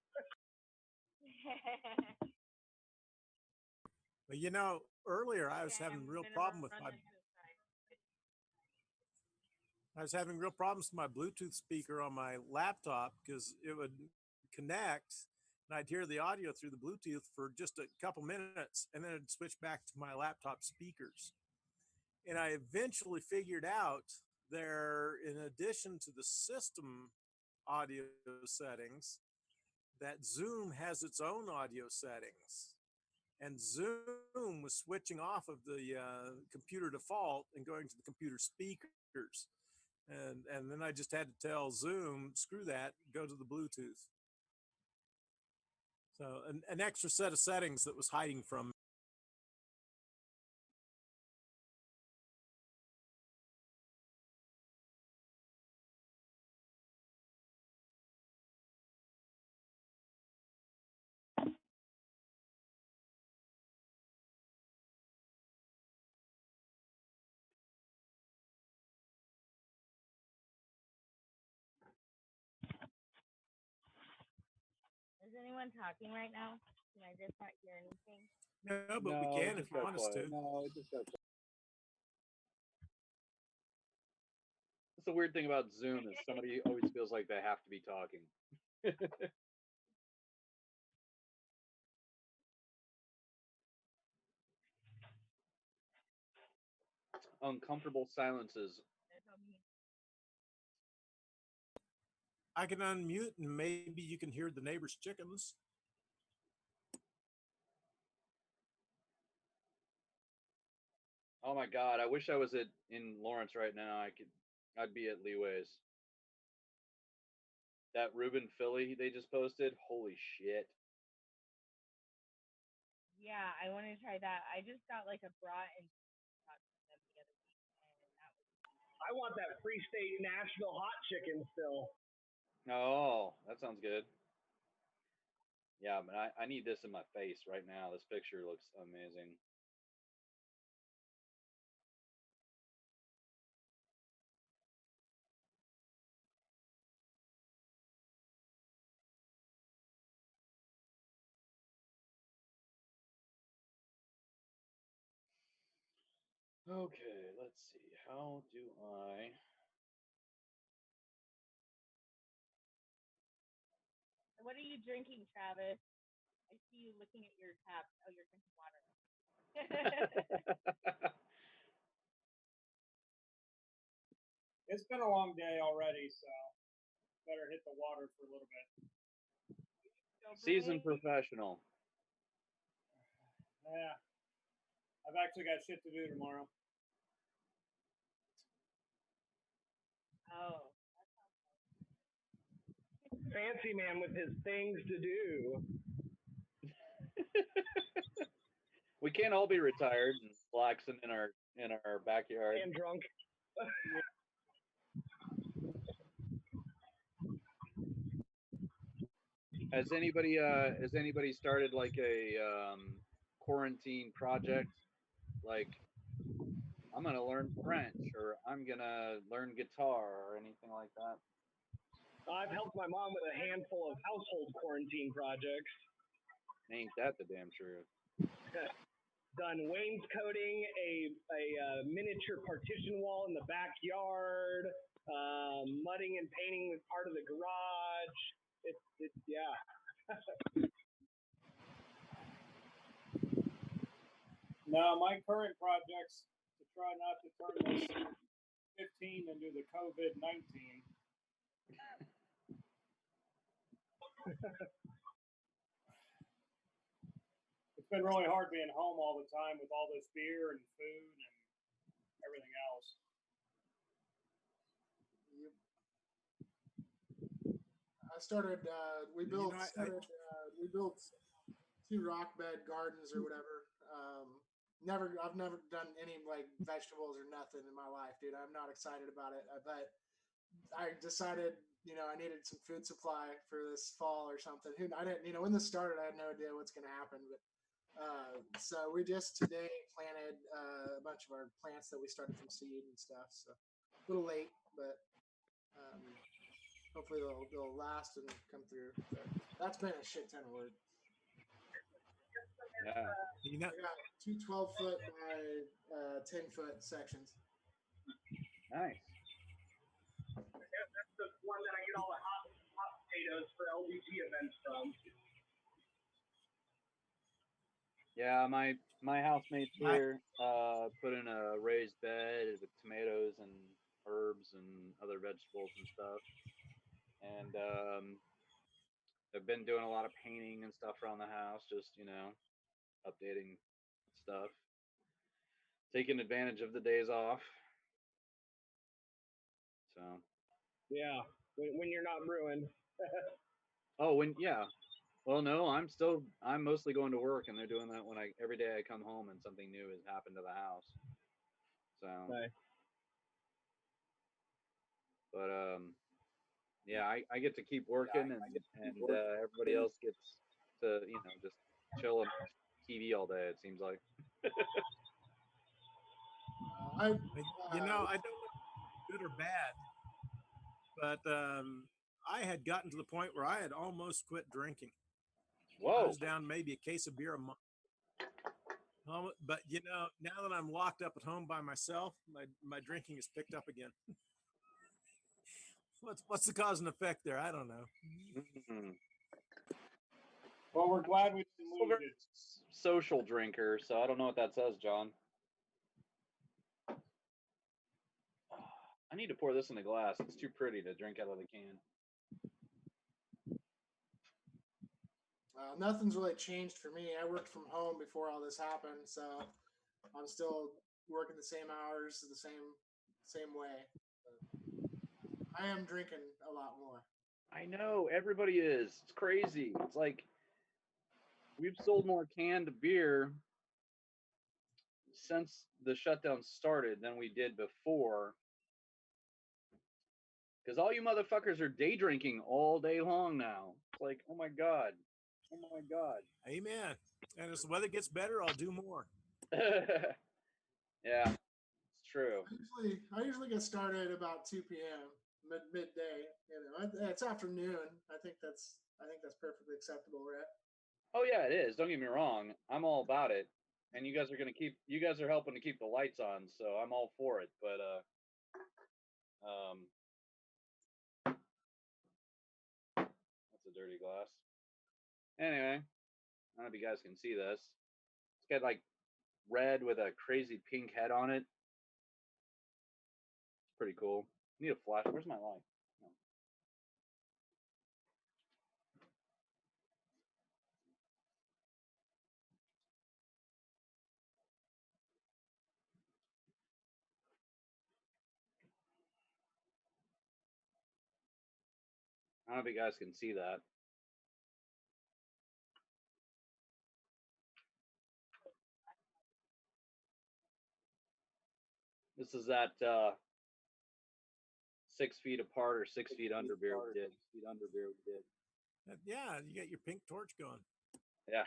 But earlier I was having real problem with real problems with my Bluetooth speaker on my laptop because it would connect and I'd hear the audio through the Bluetooth for just a couple minutes and then it'd switch back to my laptop speakers. And I eventually figured out there, in addition to the system audio settings, that Zoom has its own audio settings. And Zoom was switching off of the computer default and going to the computer speakers. And then I just had to tell Zoom, screw that, go to the Bluetooth. So an extra set of settings that was hiding from me. Is anyone talking right now? Can I just not hear anything? No, but we can if you want us to. No, it just goes. That's the weird thing about Zoom is somebody always feels like they have to be talking. Uncomfortable silences. I can unmute and maybe you can hear the neighbor's chickens. Oh my God! I wish I was in Lawrence right now. I'd be at Leeway's. That Reuben Philly they just posted. Holy shit! Yeah, I want to try that. I just got a brat and the other week, and that was. I want that Free State Nashville hot chicken still. Oh, that sounds good. Yeah, but I need this in my face right now. This picture looks amazing. Okay, let's see. How do I? What are you drinking, Travis? I see you looking at your tap. Oh, you're drinking water. It's been a long day already, so better hit the water for a little bit. Seasoned professional. Yeah. I've actually got shit to do tomorrow. Oh. Fancy man with his things to do. We can't all be retired and relaxing in our backyard. And drunk. Has anybody started like a quarantine project? Like, I'm gonna learn French, or I'm gonna learn guitar, or anything like that? I've helped my mom with a handful of household quarantine projects. Ain't that the damn truth? Done wainscoting, a miniature partition wall in the backyard, mudding and painting part of the garage. It's yeah. No, my current project's to try not to turn this 15 into the COVID-19. It's been really hard being home all the time with all this beer and food and everything else. I started. We built. We built 2 rock bed gardens or whatever. I've never done any like vegetables or nothing in my life, dude. I'm not excited about it. But I decided, I needed some food supply for this fall or something. I didn't, when this started, I had no idea what's going to happen. But so we just today planted a bunch of our plants that we started from seed and stuff. So a little late, but hopefully they'll last and come through. But that's been a shit ton of work. Yeah. I got 2 12-foot by 10-foot sections. Nice. That's the one that I get all the hot potatoes for LBG events from. Yeah, my housemates here put in a raised bed with tomatoes and herbs and other vegetables and stuff. And they've been doing a lot of painting and stuff around the house, just, updating stuff. Taking advantage of the days off. So. Yeah, when you're not brewing. Oh, yeah. Well, no, I'm mostly going to work, and they're doing that every day I come home and something new has happened to the house. So. Okay. But yeah, I get to keep working, and everybody else gets to just chill and watch TV all day. It seems like. I don't know if it's good or bad, but I had gotten to the point where I had almost quit drinking. Whoa! I was down maybe a case of beer a month. But now that I'm locked up at home by myself, my drinking has picked up again. What's the cause and effect there? I don't know. Mm-hmm. Well, we're glad we didn't lose it. Social drinker, so I don't know what that says, John. I need to pour this in a glass. It's too pretty to drink out of the can. Nothing's really changed for me. I worked from home before all this happened, so I'm still working the same hours, the same way. But I am drinking a lot more. I know, everybody is. It's crazy. It's like we've sold more canned beer since the shutdown started than we did before. Because all you motherfuckers are day drinking all day long now. It's like, oh my God. Oh my God. Amen. And as the weather gets better, I'll do more. Yeah, it's true. I usually get started about 2 p.m. Midday. It's afternoon. I think that's perfectly acceptable, right? Oh yeah, it is. Don't get me wrong. I'm all about it. And you guys are helping to keep the lights on, so I'm all for it. But that's a dirty glass. Anyway, I don't know if you guys can see this. It's got like red with a crazy pink head on it. It's pretty cool. I need a flash. Where's my light? No. I don't know if you guys can see that. This is that 6 feet apart or 6 feet under beer we did. Yeah, you got your pink torch going. Yeah.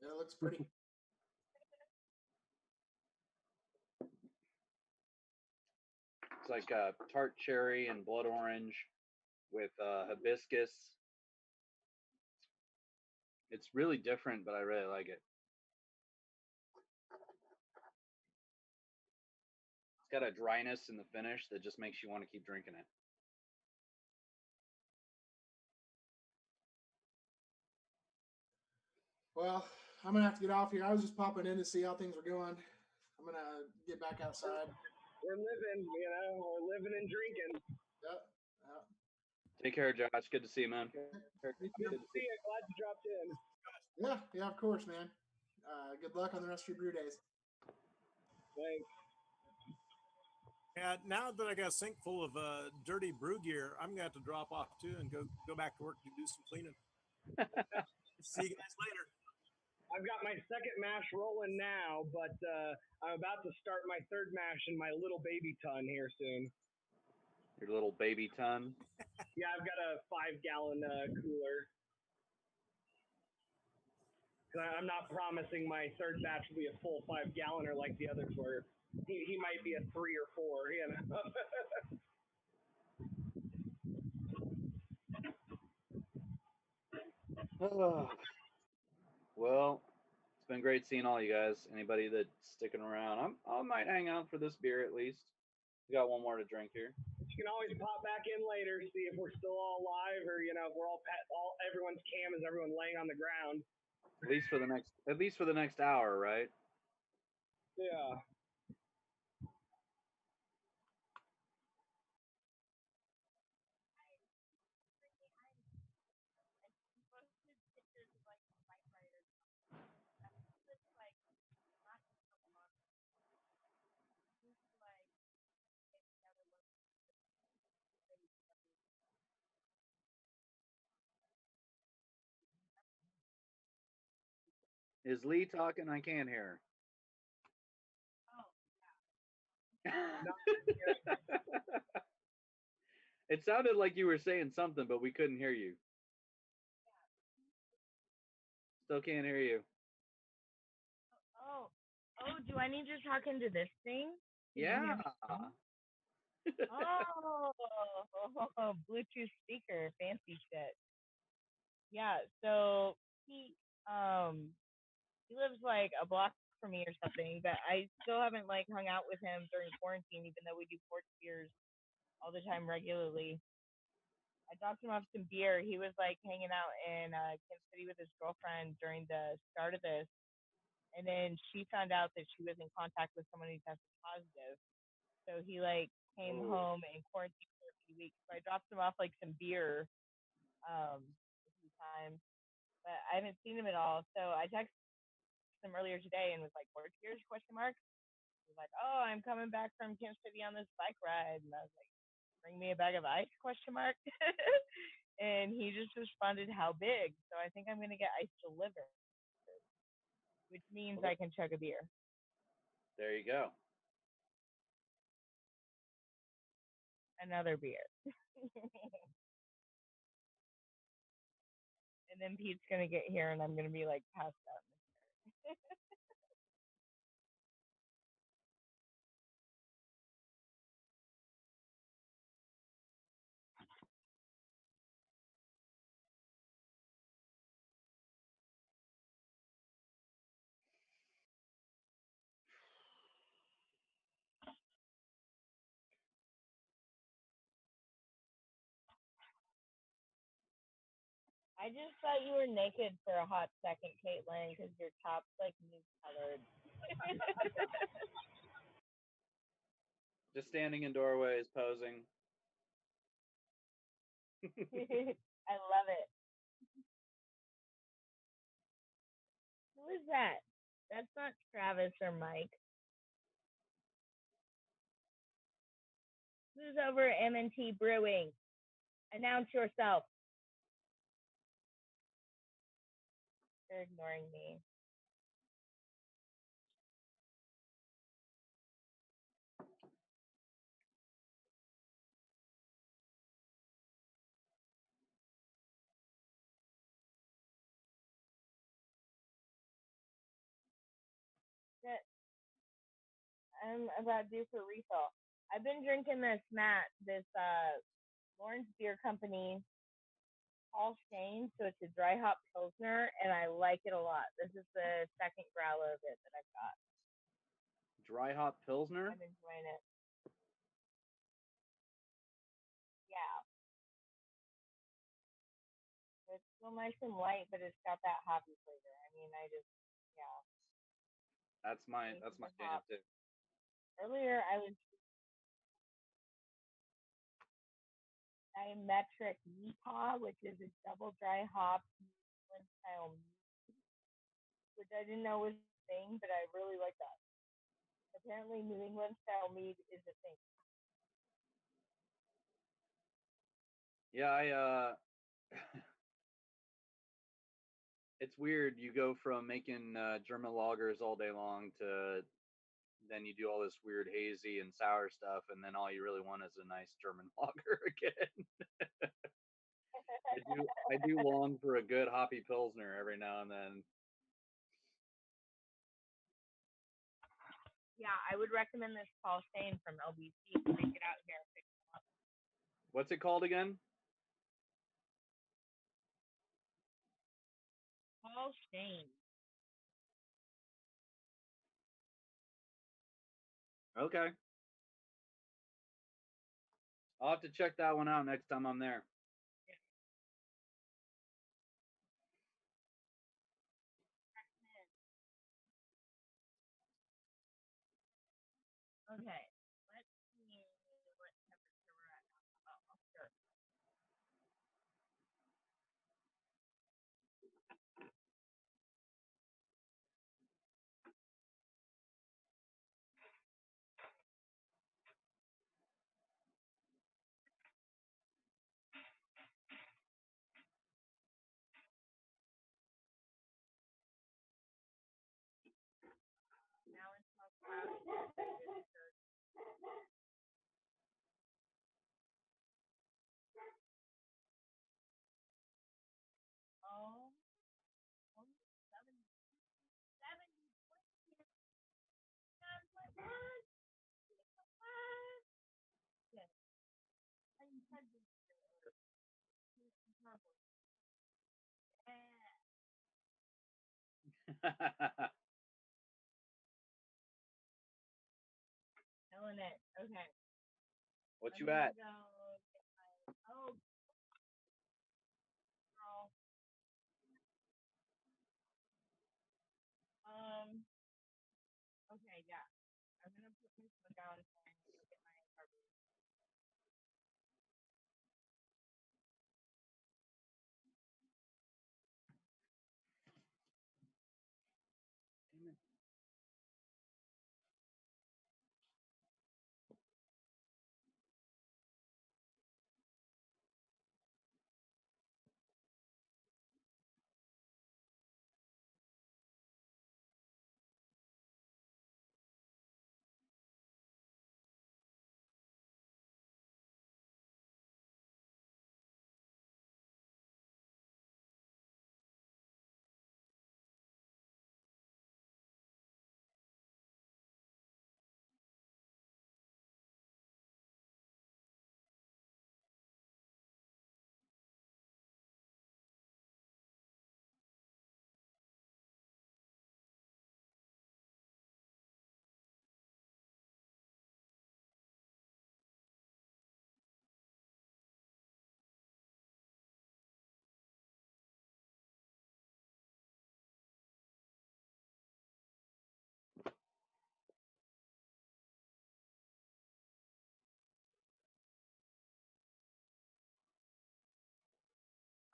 Yeah, it looks pretty. It's like tart cherry and blood orange with hibiscus. It's really different, but I really like it. It's got a dryness in the finish that just makes you want to keep drinking it. Well, I'm gonna have to get off here. I was just popping in to see how things were going. I'm gonna get back outside. We're living, we're living and drinking. Yep. Yep. Take care, Josh. Good to see you, man. Good to see you. Glad you dropped in. Yeah, of course, man. Good luck on the rest of your brew days. Thanks. Yeah, now that I got a sink full of dirty brew gear, I'm gonna have to drop off too and go back to work to do some cleaning. See you guys later. I've got my second mash rolling now, but I'm about to start my third mash in my little baby ton here soon. Your little baby ton? Yeah, I've got a 5-gallon cooler. I'm not promising my third batch will be a full 5-galloner like the others were. He might be a 3 or 4, you know. Well, it's been great seeing all you guys. Anybody that's sticking around, I might hang out for this beer at least. We got one more to drink here. You can always pop back in later, see if we're still all live, or if we're all everyone's cam is everyone laying on the ground. At least for the next hour, right? Yeah. Is Lee talking? I can't hear. It sounded like you were saying something, but we couldn't hear you. Still can't hear you. Oh, do I need to talk into this thing? Yeah. Oh, Bluetooth speaker, fancy shit. Yeah, so he lives like a block from me or something, but I still haven't like hung out with him during quarantine, even though we do porch beers all the time regularly. I dropped him off some beer. He was like hanging out in Kansas City with his girlfriend during the start of this, and then she found out that she was in contact with someone who tested positive. So he like came home and quarantined for a few weeks. So I dropped him off like some beer a few times, but I haven't seen him at all. So I texted him earlier today and was like, "Porch beers?" Question mark. He was like, "Oh, I'm coming back from Kansas City on this bike ride," and I was like, "Bring me a bag of ice?" Question mark. And he just responded, "How big?" So I think I'm gonna get ice delivered, which means I can chug a beer. There you go. Another beer. And then Pete's gonna get here, and I'm gonna be like passed out. I just thought you were naked for a hot second, Caitlin, because your top's like nude colored. Just standing in doorways, posing. I love it. Who is that? That's not Travis or Mike. Who's over at M&T Brewing? Announce yourself. They're ignoring me. That I'm about due for refill. I've been drinking this Lawrence Beer Company Paul Shane, so it's a dry hop pilsner, and I like it a lot. This is the second growler of it that I've got. Dry hop pilsner? I'm enjoying it. Yeah. It's still nice and light, but it's got that hoppy flavor. I mean, yeah. That's my jam too. Earlier, I was diametric Yeehaw, which is a double dry hop New England style mead, which I didn't know was a thing, but I really like that. Apparently, New England style mead is a thing. Yeah, it's weird. You go from making German lagers all day long to then you do all this weird hazy and sour stuff, and then all you really want is a nice German lager again. I do long for a good hoppy pilsner every now and then. Yeah, I would recommend this Paul Shane from LBG. Take it out here. What's it called again? Paul Shane. Okay. I'll have to check that one out next time I'm there. Okay, let's see what temperature we're at now. Oh, sure. Now it's not cloudy. Oh, 70, 70, 20, 9.1. Yes. I'm pregnant. Killing it. Okay. What you at? Oh, girl. Okay, yeah. I'm gonna put my foot down and look at my carburetor. Damn it.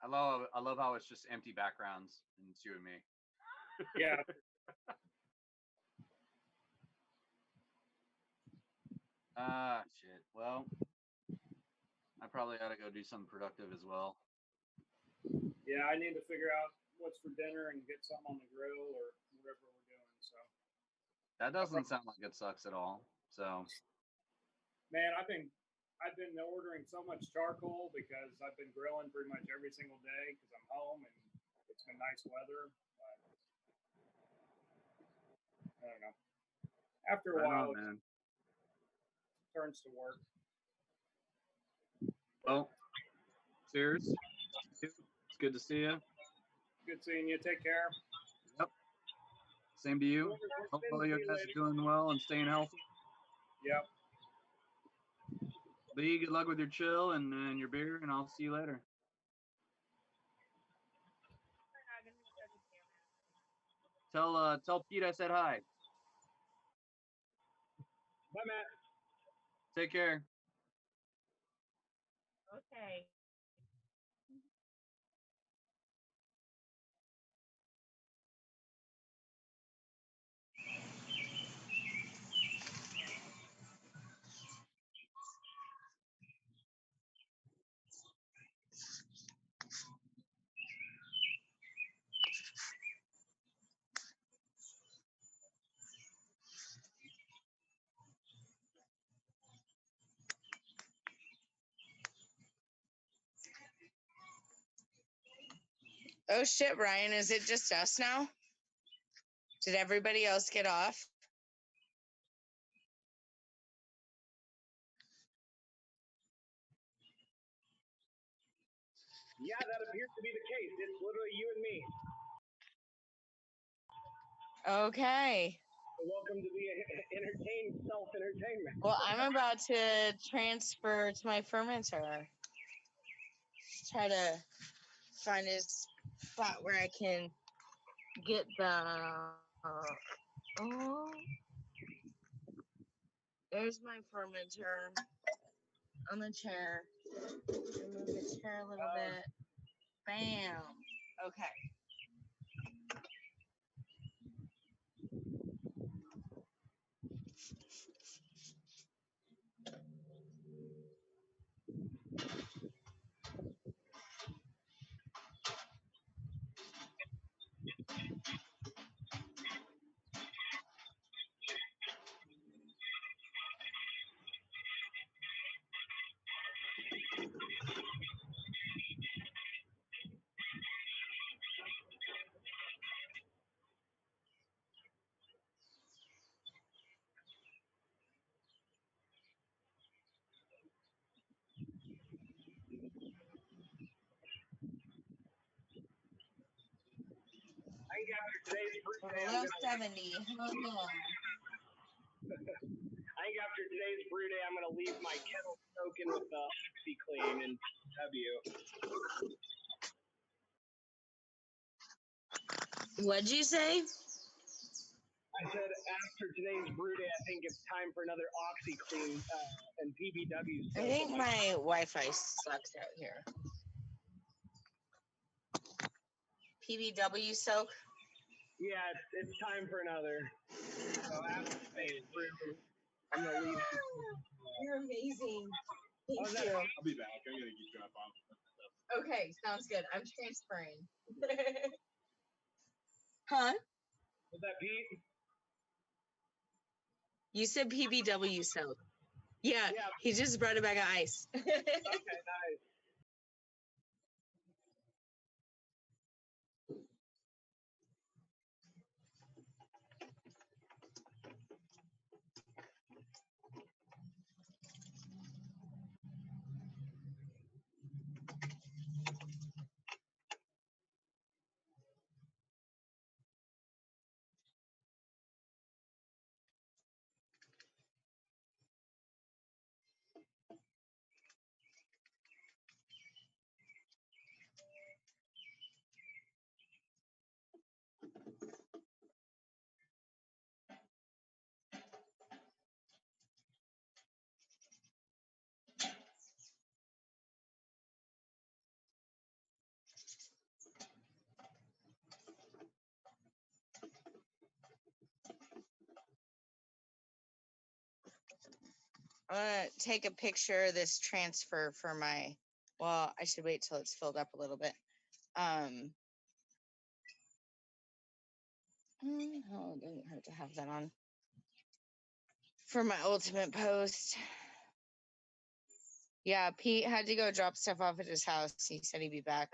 I love how it's just empty backgrounds and it's you and me. Yeah. Shit. Well, I probably ought to go do something productive as well. Yeah, I need to figure out what's for dinner and get something on the grill or whatever we're doing. So That doesn't sound like it sucks at all. So, man, I've been ordering so much charcoal because I've been grilling pretty much every single day because I'm home and it's been nice weather. But I don't know. After a while, man. it turns to work. Well, cheers. It's good to see you. Good seeing you. Take care. Yep. Same to you. Hope all your guys are doing well and staying healthy. Yep. B, good luck with your chill and your beer, and I'll see you later. Tell Pete I said hi. Bye, Matt. Take care. Okay. Oh shit, Ryan, is it just us now? Did everybody else get off? Yeah, that appears to be the case. It's literally you and me. Okay. Welcome to the entertained self-entertainment. Well, I'm about to transfer to my fermenter. Try to find a spot where I can get the. Oh, there's my fermenter on the chair. Move the chair a little bit. Bam. Okay. I think after today's brew day, Below 70. I think after today's brew day, I'm gonna leave my kettle soaking with the OxyClean and W. What'd you say? I said after today's brew day, I think it's time for another OxyClean and PBW. I think my Wi-Fi sucks out here. PBW soak? Yeah, it's time for another. So after today's brew, I'm gonna leave. You're amazing. Thank that? you. I'll be back. I'm gonna get drop off. Okay, sounds good. I'm transferring. Huh? Was that Pete? You said PBW soak. Yeah, he just brought it back of ice. Okay, nice. I'm gonna take a picture of this transfer for my. Well, I should wait till it's filled up a little bit. Oh, it doesn't hurt to have that on for my ultimate post. Yeah, Pete had to go drop stuff off at his house. He said he'd be back.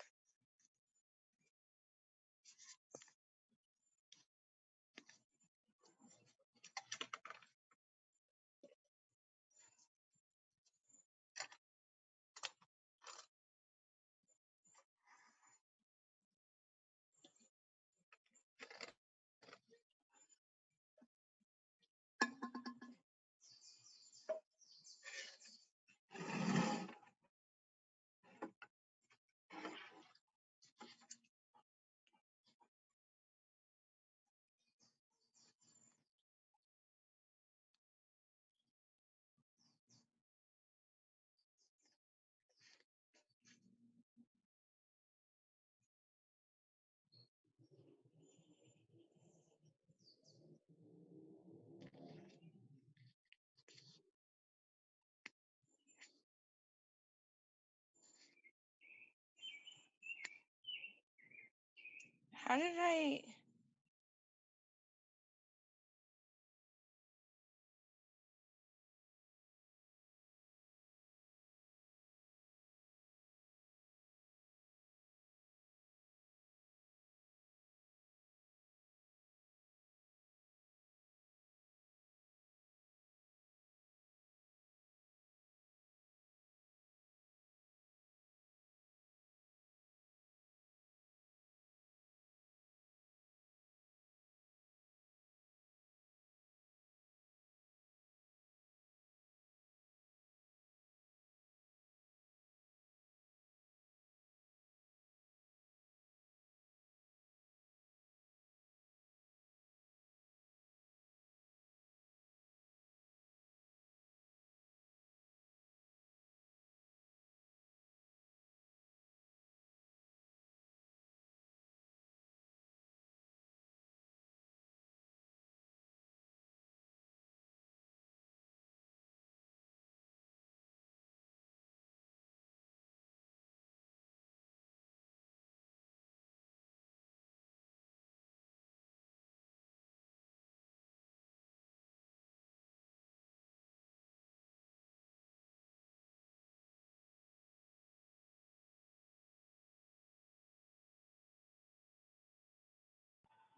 How did I?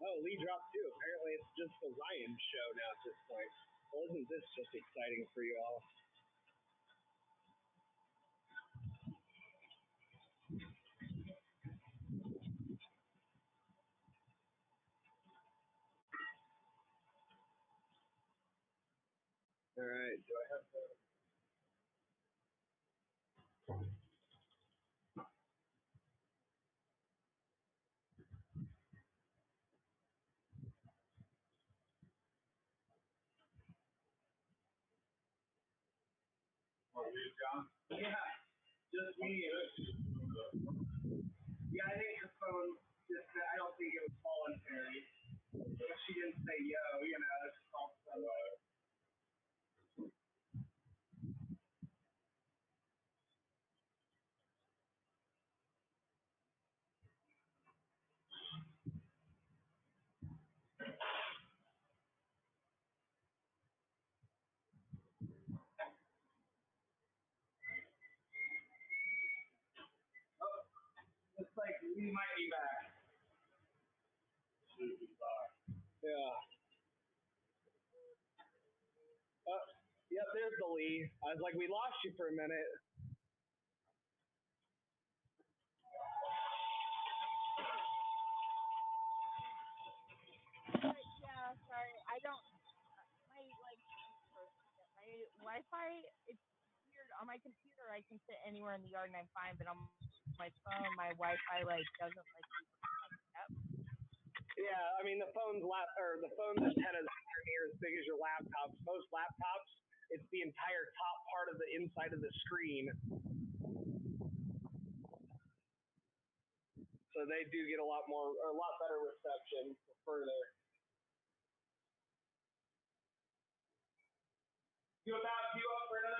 Oh, Lee dropped too. Apparently it's just the Ryan show now at this point. Well, isn't this just exciting for you all? All right, do I have the... Yeah, just me. Yeah, I think her phone just, I don't think it was voluntary. If she didn't say yo, you know, it's all fun. Oh, looks like we might be back. Yeah. Yep, there's the Lee. I was like, we lost you for a minute. Yeah, sorry. I don't. My Wi-Fi. It's weird on my computer. I can sit anywhere in the yard and I'm fine, but on my phone, my Wi-Fi doesn't like me connect up. Yeah, I mean the phone's antenna is near as big as your laptops. Most laptops, it's the entire top part of the inside of the screen. So they do get a lot better reception further. You up for another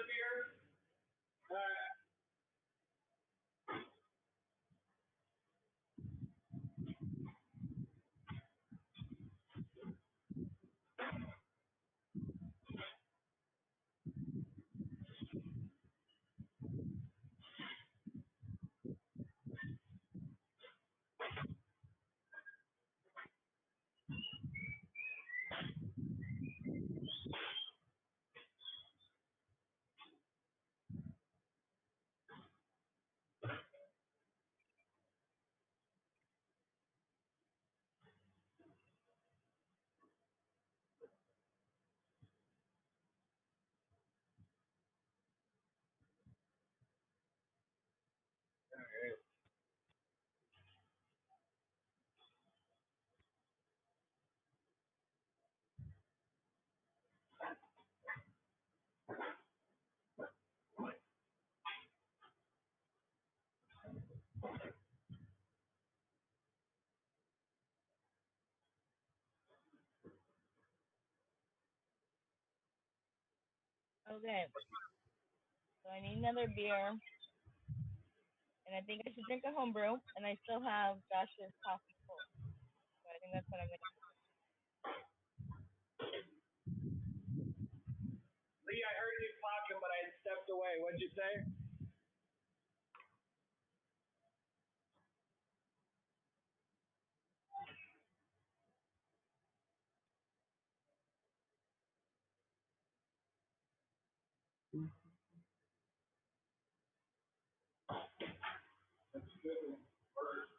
Okay. So I need another beer. And I think I should drink a homebrew. And I still have Josh's coffee cold. So I think that's what I'm going to do. Lee, I heard you talking, but I had stepped away. What'd you say? That's a good one. Burger.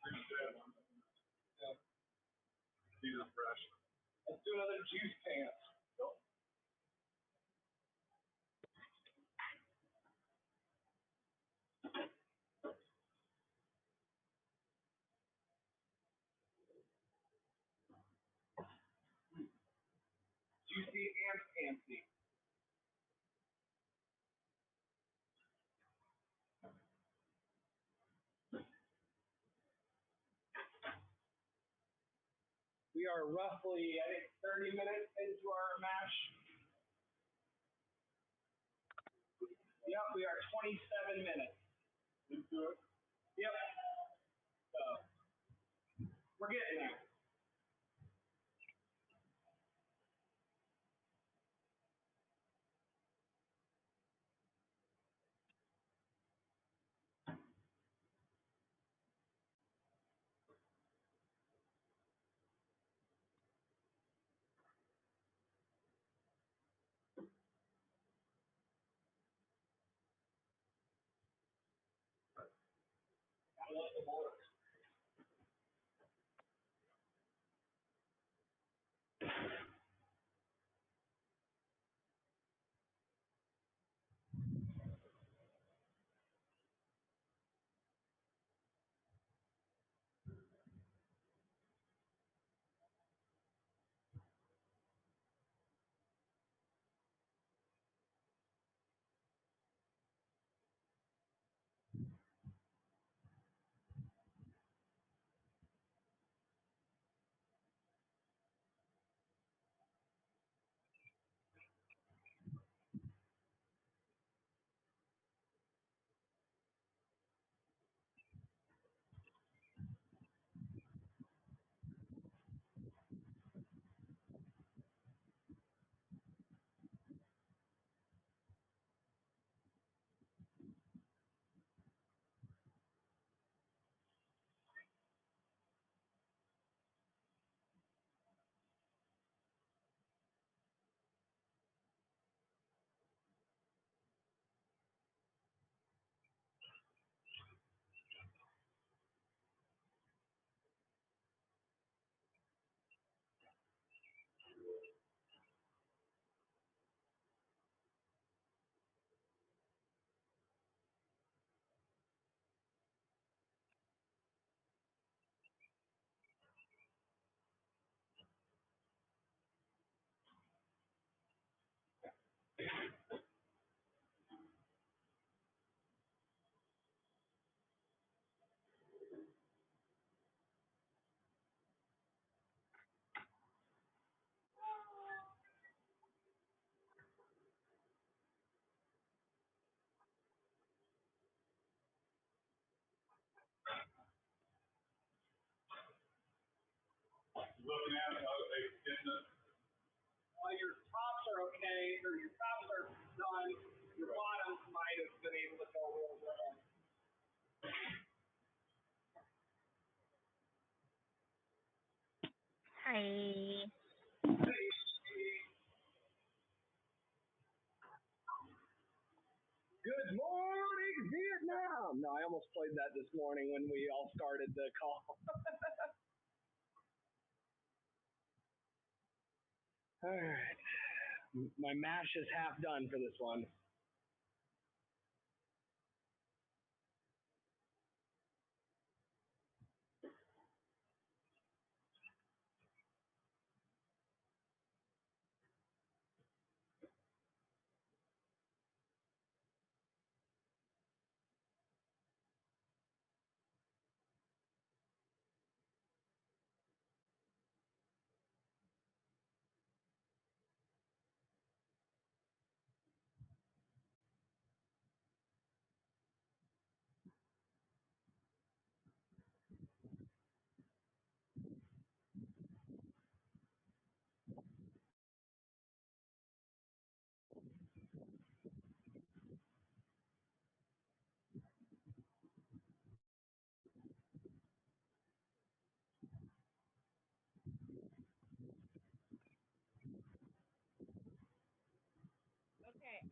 Pretty good one. Yeah. See this fresh. Let's do another juice pants. Juicy and fancy. We are roughly, I think, 30 minutes into our mash. Yep, we are 27 minutes into it. Yep. So, we're getting there. I love the board. Looking at it, Your tops are okay, or your tops are done. Your bottoms might have been able to go a little bit. Hi. Good morning, Vietnam. No, I almost played that this morning when we all started the call. All right. My mash is half done for this one.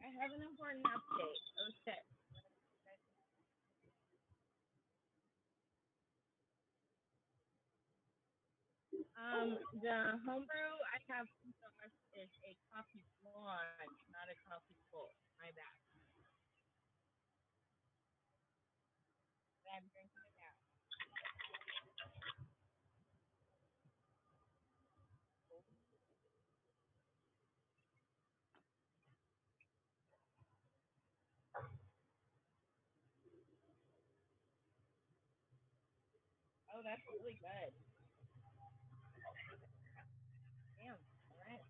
I have an important update. Oh shit. The homebrew I have is a coffee blonde, not a coffee cold. My bad. But I'm drinking it now. Oh, that's really good. Damn. All right.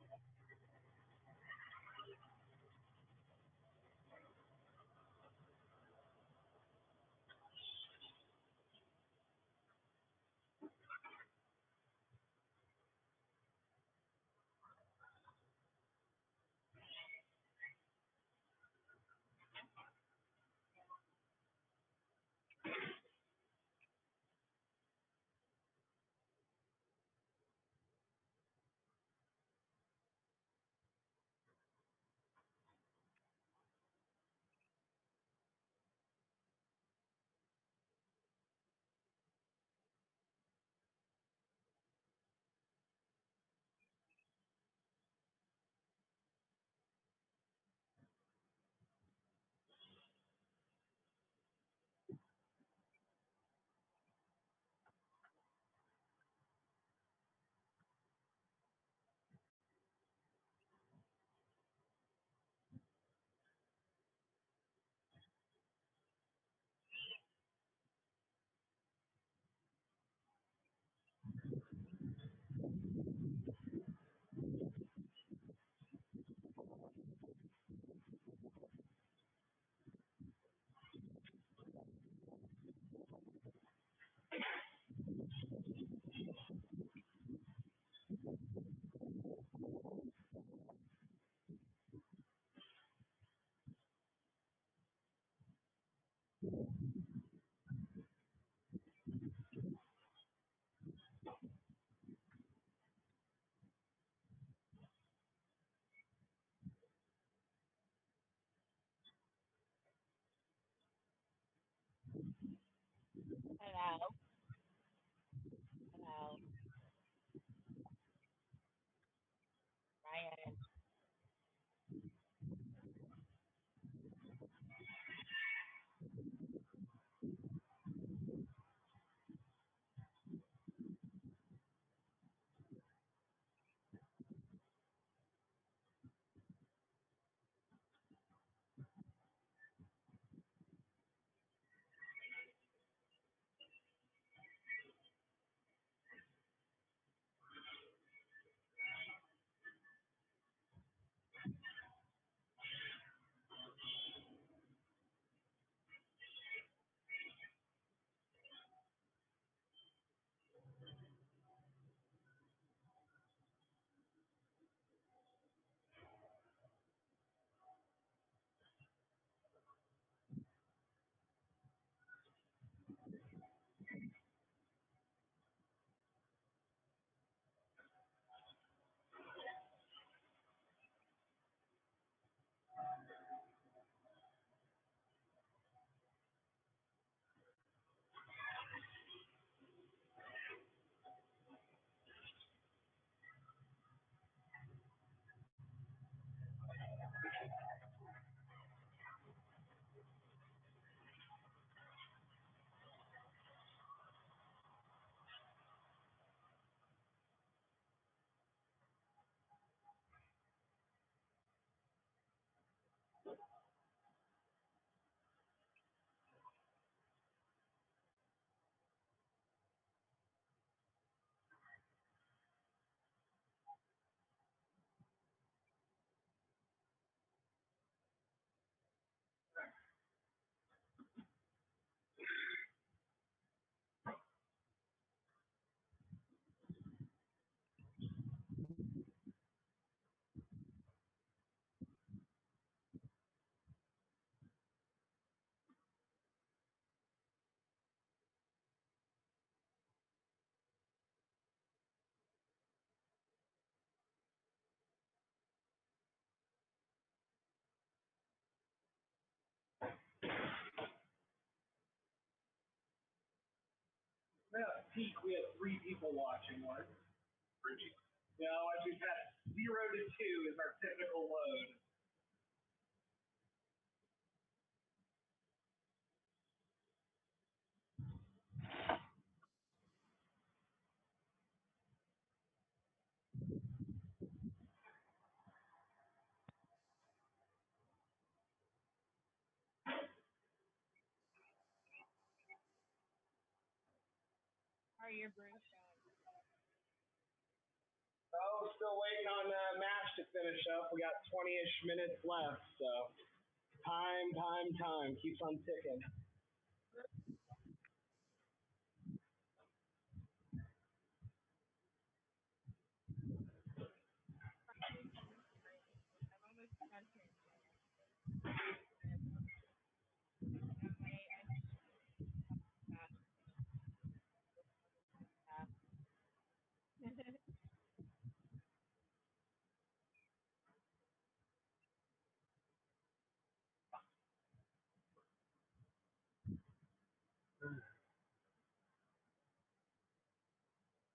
Hello. Hello. Ryan. peak, we had 3 people watching. What? 3 people. No, we've had 0 to 2 is our typical load. How are your brews going? Oh, still waiting on MASH to finish up. We got 20-ish minutes left, so time keeps on ticking. I'm almost done here.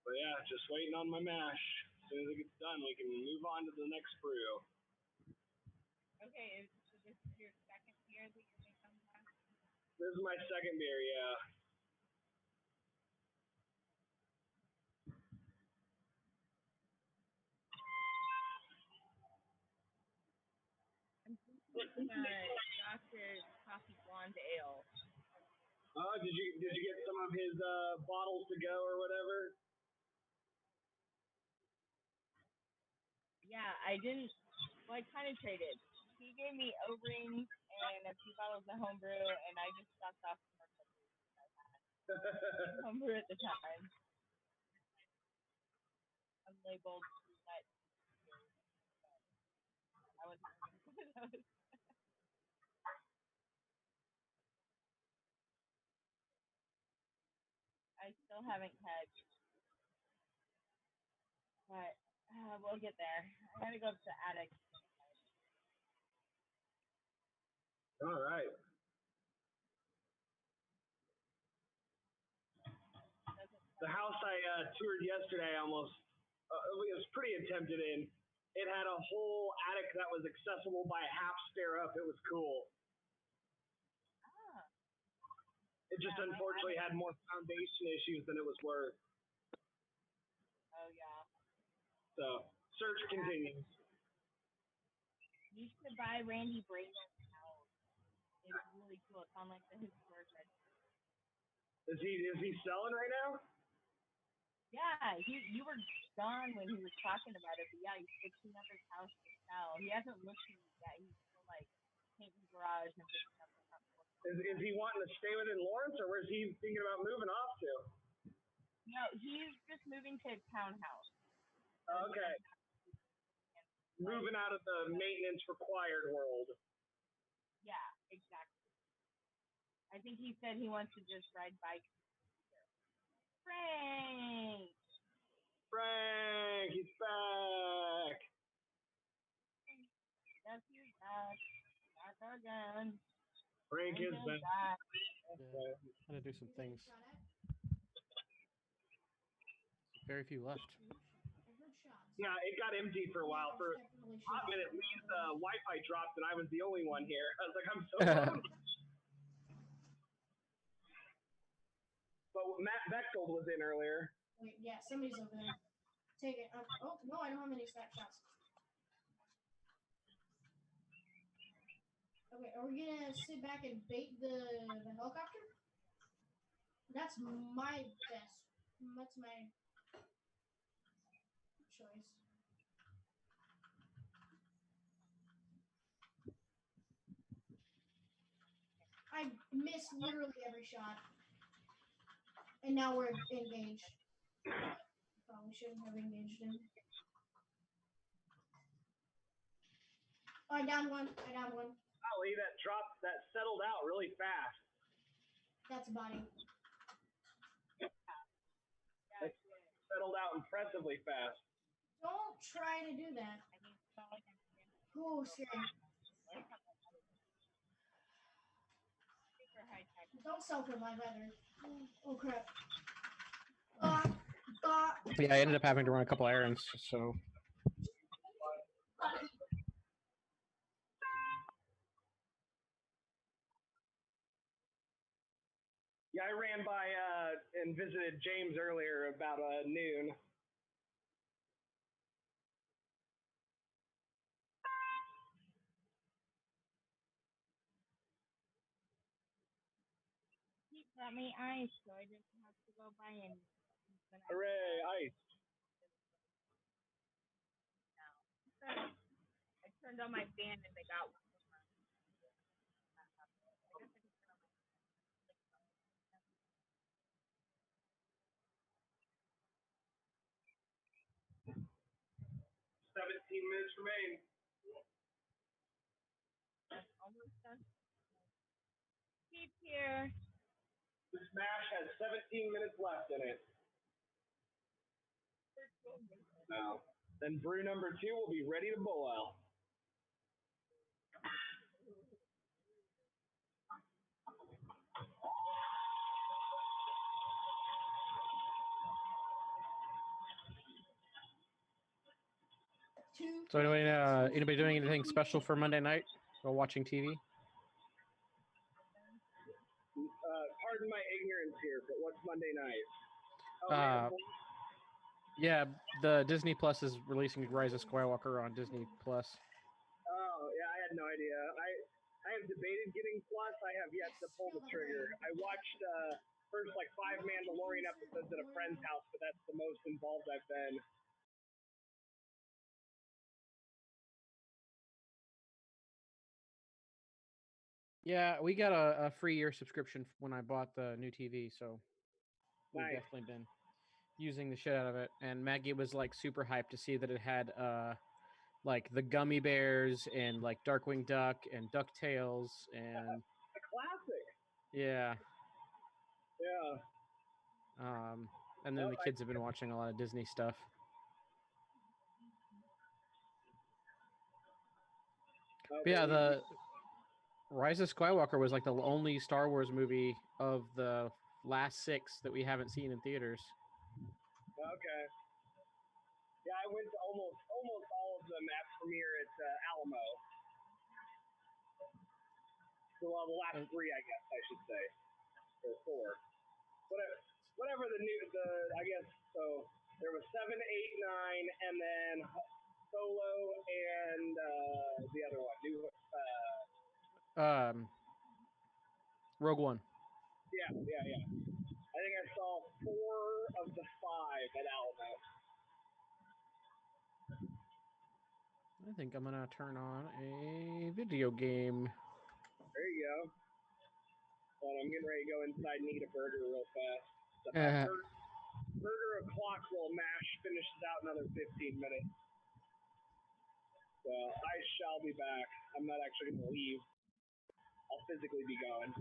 But yeah, just waiting on my mash. As soon as it gets done, we can move on to the next brew. Okay, so this is your second beer that you're making that? This is my second beer, yeah. I'm drinking Doctor's Coffee Blonde Ale. Oh, did you get some of his bottles to go or whatever? Yeah, I didn't. Well, I kind of traded. He gave me O-rings and a few bottles of homebrew, and I just stocked off some more homebrew at the time. Unlabeled wet beers. I wasn't drinking some of those. I still haven't had, but we'll get there. I gotta go up to the attic. All right. The house I toured yesterday almost, it was pretty tempted in. It had a whole attic that was accessible by a half stair up. It was cool. Ah. It just unfortunately had more foundation issues than it was worth. Oh, yeah. So, search continues. You should buy Randy Braden's house. It's really cool. It's on like the historic register. Is he selling right now? Yeah, you were gone when he was talking about it, but yeah, he's fixing up his house to sell. He hasn't looked at it yet. He's still like painting the garage and fixing up the front porch. Is he wanting to stay within Lawrence, or where's he thinking about moving off to? No, he's just moving to a townhouse. Okay. Moving out of the maintenance required world. Yeah, exactly. I think he said he wants to just ride bikes. Frank! Frank, he's back. Yes, he's back. Back again. Frank is back. Yeah, I'm gonna do some things. Very few left. Yeah, it got empty for a while. For a hot minute, the Wi-Fi dropped, and I was the only one here. I was like, I'm so lonely. But Matt Bechtold was in earlier. Wait, yeah, somebody's over there. Take it. Oh, no, I don't have any snapshots. Okay, are we gonna sit back and bait the helicopter? That's my best. That's my choice. I missed literally every shot. And now we're engaged. Probably shouldn't have engaged him. Oh, I downed one. Golly, that settled out really fast. That's a body. It settled out impressively fast. Don't try to do that. Oh, scary. Don't sell for live either. Oh, crap. Yeah, I ended up having to run a couple errands, so. Yeah, I ran by and visited James earlier about noon. He got me ice, so I didn't have to go buy any. Hooray, ice. I turned on my fan and they got one. 17 minutes remain. Almost done. Keep here. The smash has 17 minutes left in it. Now, then brew number 2 will be ready to boil. So anybody doing anything special for Monday night while watching TV? Pardon my ignorance here, but what's Monday night? Yeah, the Disney Plus is releasing Rise of Skywalker on Disney Plus. Oh, yeah, I had no idea. I have debated getting Plus. I have yet to pull the trigger. I watched first like 5 Mandalorian episodes at a friend's house, but that's the most involved I've been. Yeah, we got a free year subscription when I bought the new TV, so we've Nice. definitely been using the shit out of it. And Maggie was like super hyped to see that it had like the Gummy Bears and like Darkwing Duck and DuckTales and A classic. yeah. Yeah. And then the kids have been watching a lot of Disney stuff. But yeah, the Rise of Skywalker was like the only Star Wars movie of the last 6 that we haven't seen in theaters. Okay. Yeah, I went to almost all of them at premiere at Alamo. So, well, the last 3, I guess I should say, or 4. Whatever I guess. So there was 7, 8, 9, and then Solo and the other one, Rogue One. Yeah. I think I saw 4 of the 5 at Alamo. I think I'm gonna turn on a video game. There you go. Well, I'm getting ready to go inside and eat a burger real fast. Burger o'clock while MASH finishes out another 15 minutes. So I shall be back. I'm not actually going to leave. I'll physically be going.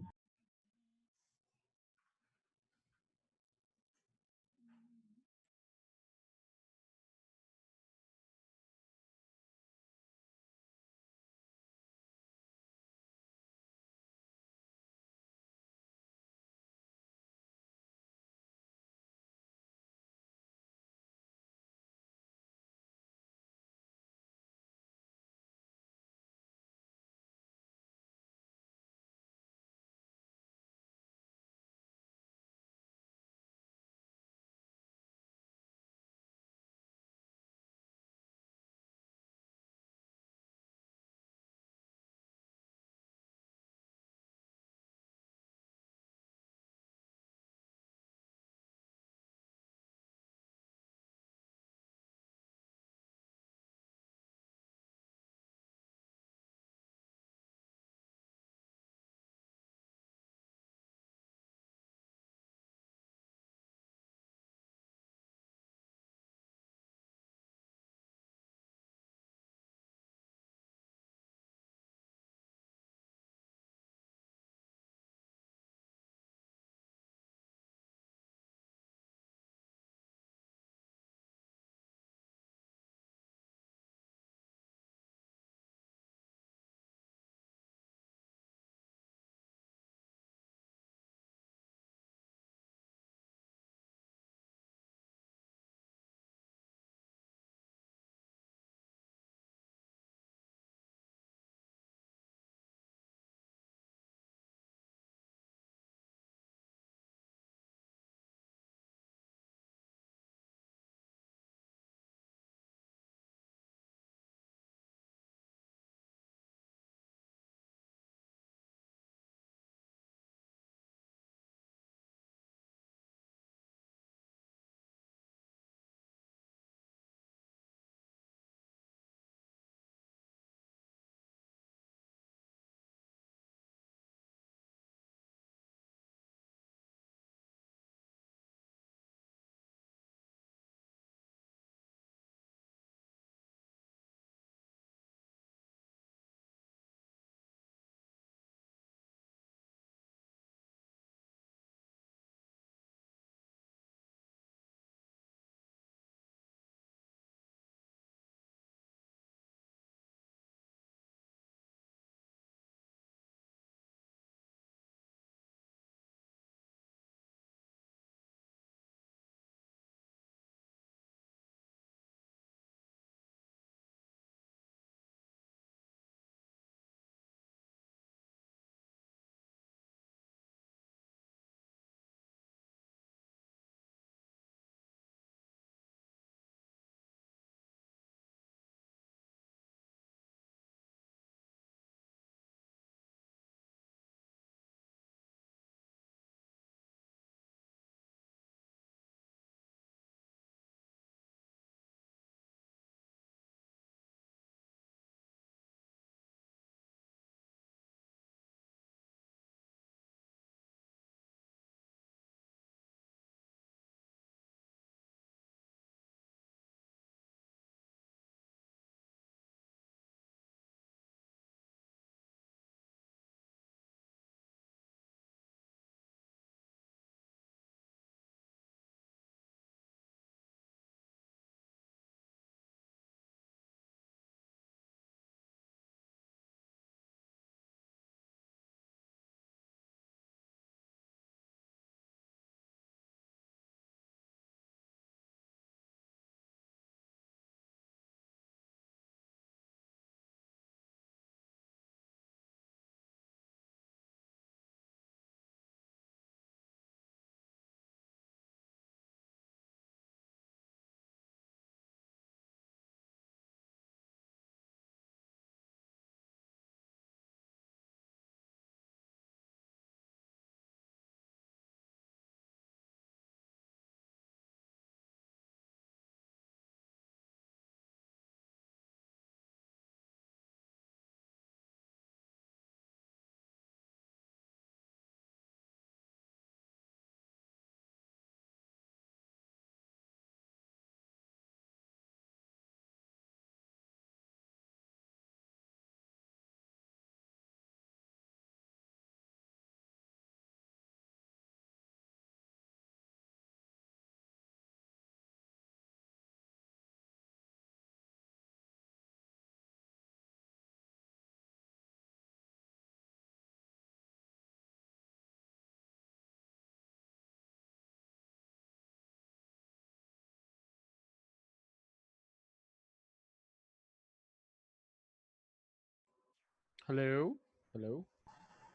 Hello? Hello?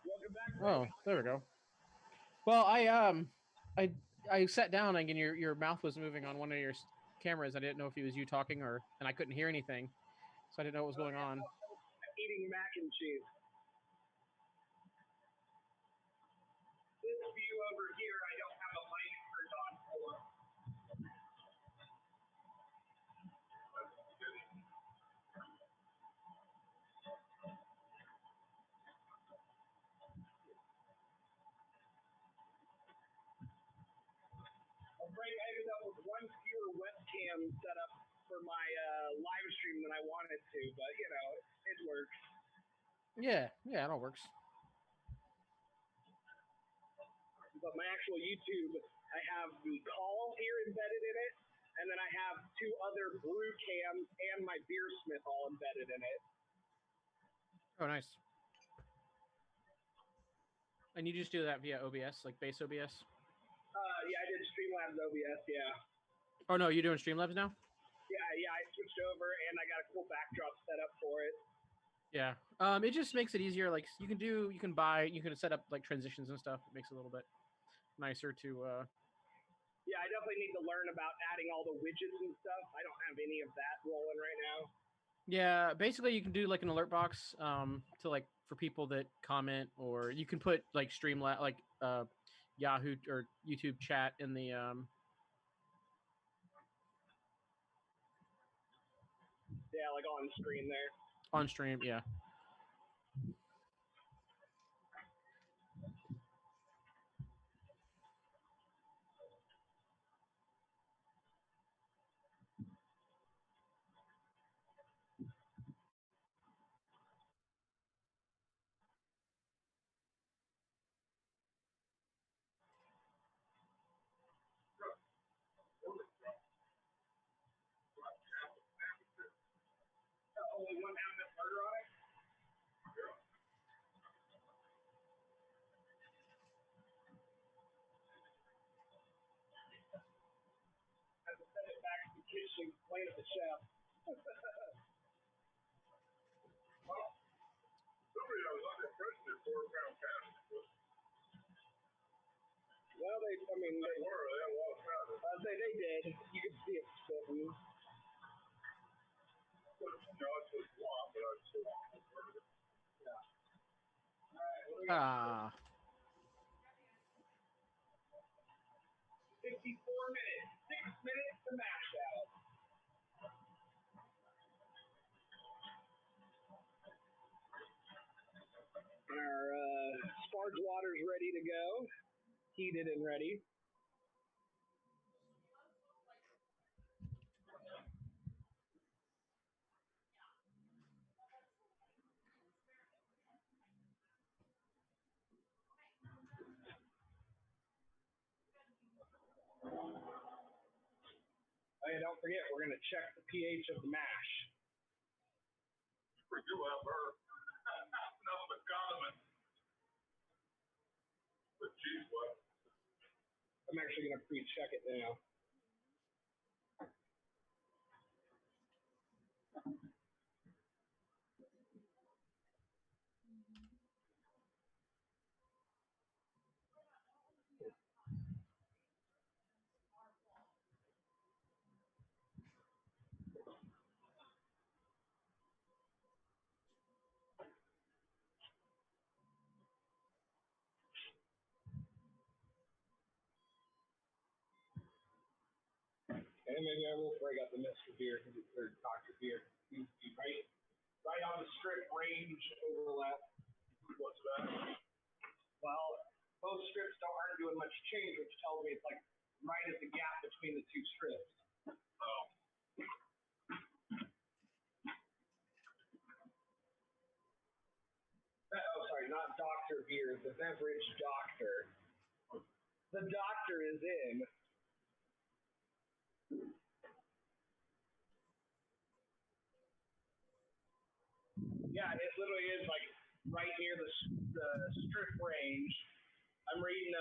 Welcome back, Oh, there we go. Well, I sat down and your mouth was moving on one of your cameras. I didn't know if it was you talking and I couldn't hear anything, so I didn't know what was going on. Eating mac and cheese. This view over here, I don't have a mic turned on for. I'm afraid I ended up with one fewer webcam set up for my live stream than I wanted to, but you know, it works. Yeah, it all works. But my actual YouTube, I have the call here embedded in it, and then I have two other brew cams and my beersmith all embedded in it. Oh, nice. And you just do that via OBS, like base OBS? Yeah, I did Streamlabs OBS, yeah. Oh no, you're doing Streamlabs now? Yeah, I switched over and I got a cool backdrop set up for it. Yeah. It just makes it easier. Like you can set up like transitions and stuff. It makes it a little bit nicer to Yeah, I definitely need to learn about adding all the widgets and stuff. I don't have any of that rolling right now. Yeah, basically you can do like an alert box to like for people that comment, or you can put like Streamlabs like Yahoo or YouTube chat in the Yeah, like on screen there. on stream, yeah. Only one half burger on it? I have to send it back to the kitchen and explain to the chef. Somebody I was under the impression that 4-pound cabbage was. Well, they had a lot of fat. they did. You could see it spitting. But, it's just long, but I still want the burger. Yeah. All right, what do we got? 64 minutes. 6 minutes to mash out. Our sparge water's ready to go. Heated and ready. Oh yeah, don't forget, we're gonna check the pH of the mash. We do have her. Nothing but condiments. But geez, what? I'm actually gonna pre-check it now. And maybe I will break out the Mr. Beer or Dr. Beer. Seems to be right on the strip range overlap. What's that? Well, both strips aren't doing much change, which tells me it's like right at the gap between the two strips. Oh. Oh, sorry, not Dr. Beer, the beverage doctor. The doctor is in. Yeah, it literally is like right near the strip range. I'm reading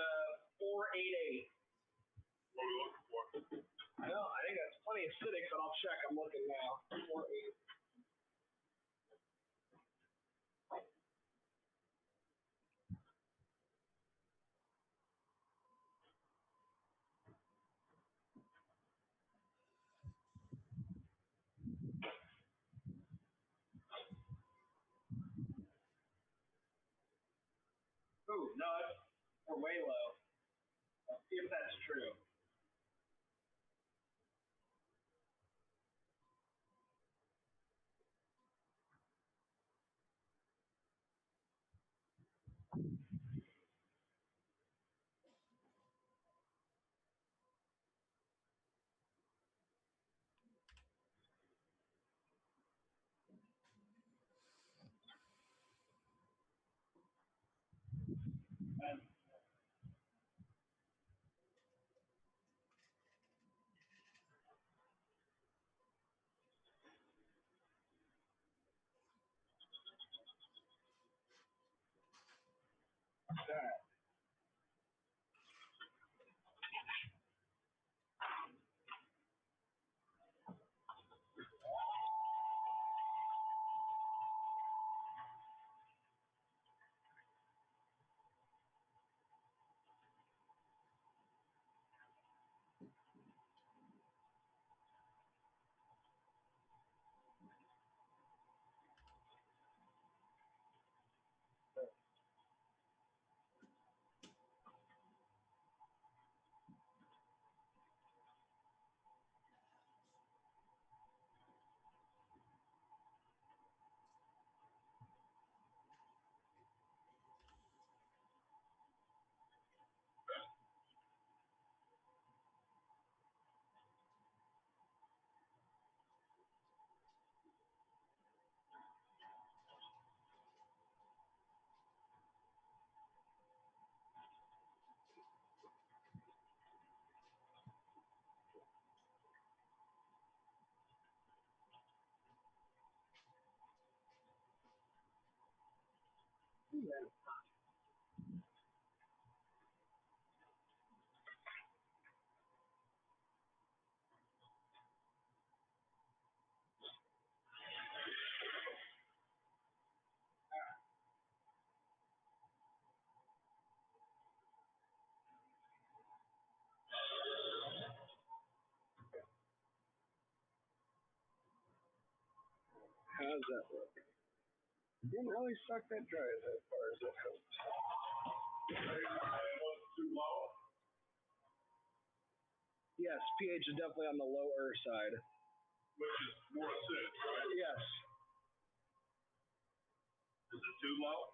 488. What are we looking for? No, I think that's plenty acidic, but I'll check. I'm looking now. 488. Ooh, no, we're way low. Let's see if that's true. How does that look? Didn't really suck that dry as far as that goes. Too low? Yes, pH is definitely on the lower side. Which is more acidic, right? Yes. Is it too low?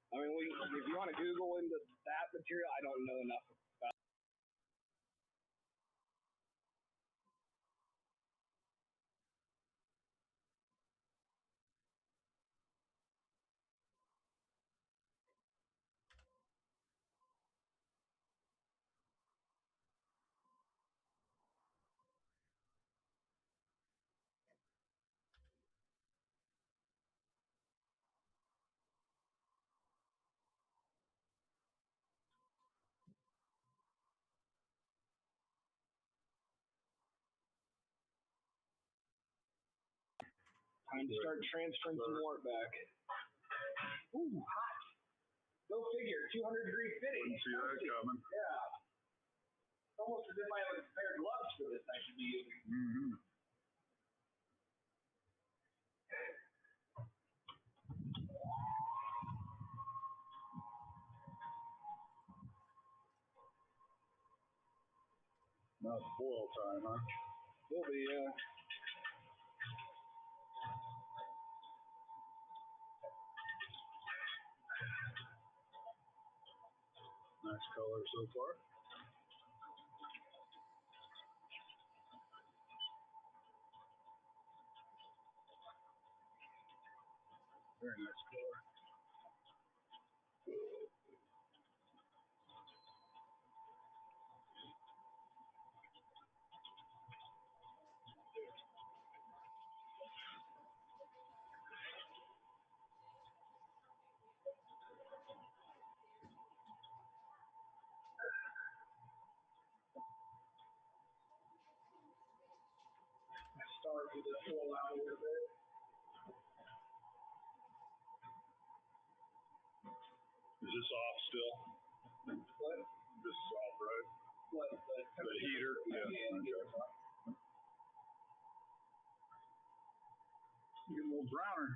I mean, if you want to Google into that material, I don't know enough about it. Time to start transferring some wort back. Ooh, hot. Go figure, 200-degree fitting. Didn't see that coming. Yeah. It's almost as if I have a pair of gloves for this I should be using. Mm-hmm. Now it's boil time, huh? Will be, yeah. Nice color so far. Very nice color. Start with this roll out a little bit. Is this off still? What? This is off, right? What? The heater? Yeah. Okay. little browner.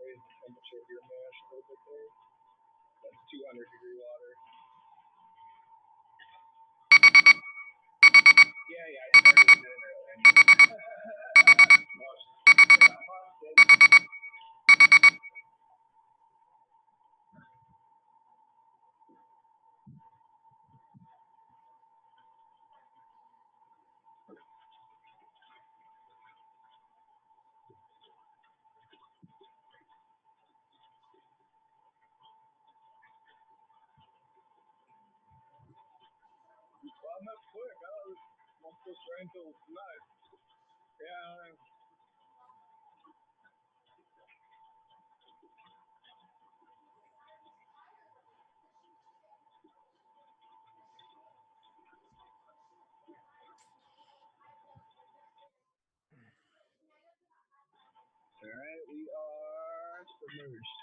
Raise the temperature of your mash a little bit there. That's 200-degree water. Yeah, I started a minute early. Well, that's quick. I was not supposed to rain until tonight. Yeah. All right, we are submerged.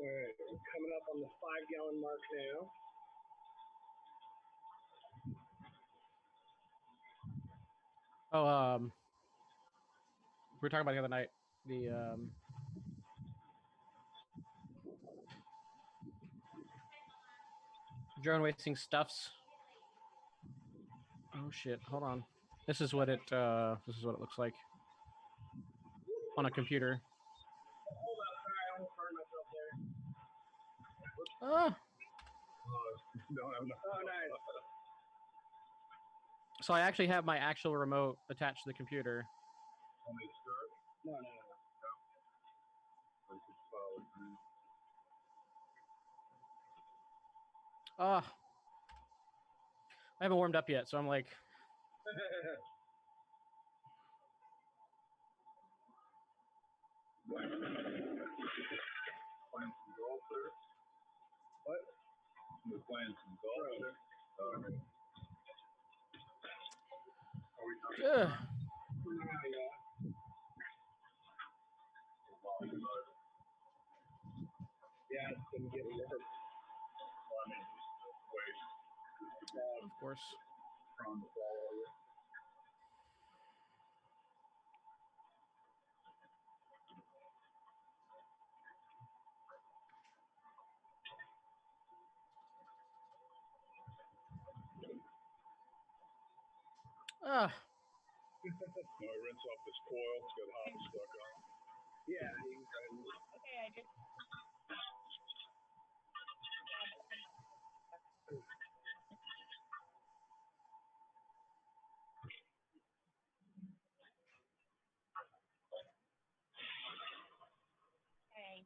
All right, we're coming up on the 5-gallon mark now. Oh, we were talking about the other night. The drone wasting stuffs. Oh shit! Hold on. This is what it looks like on a computer. Hold up, sorry, I almost burned myself there. Ah. Don't have enough. Oh, nice. So I actually have my actual remote attached to the computer. No. Ah. I haven't warmed up yet, so I'm like. Playing some golf there? What? We're playing some golf there? Okay. Are we done? Yeah. Yeah, it's been getting worse. Well, I mean, just wait. Of course. Prone to fall over. Ah. Now I rinse off this coil. It's got hops stuck on it. Yeah, you can try and... Okay, I just. Okay.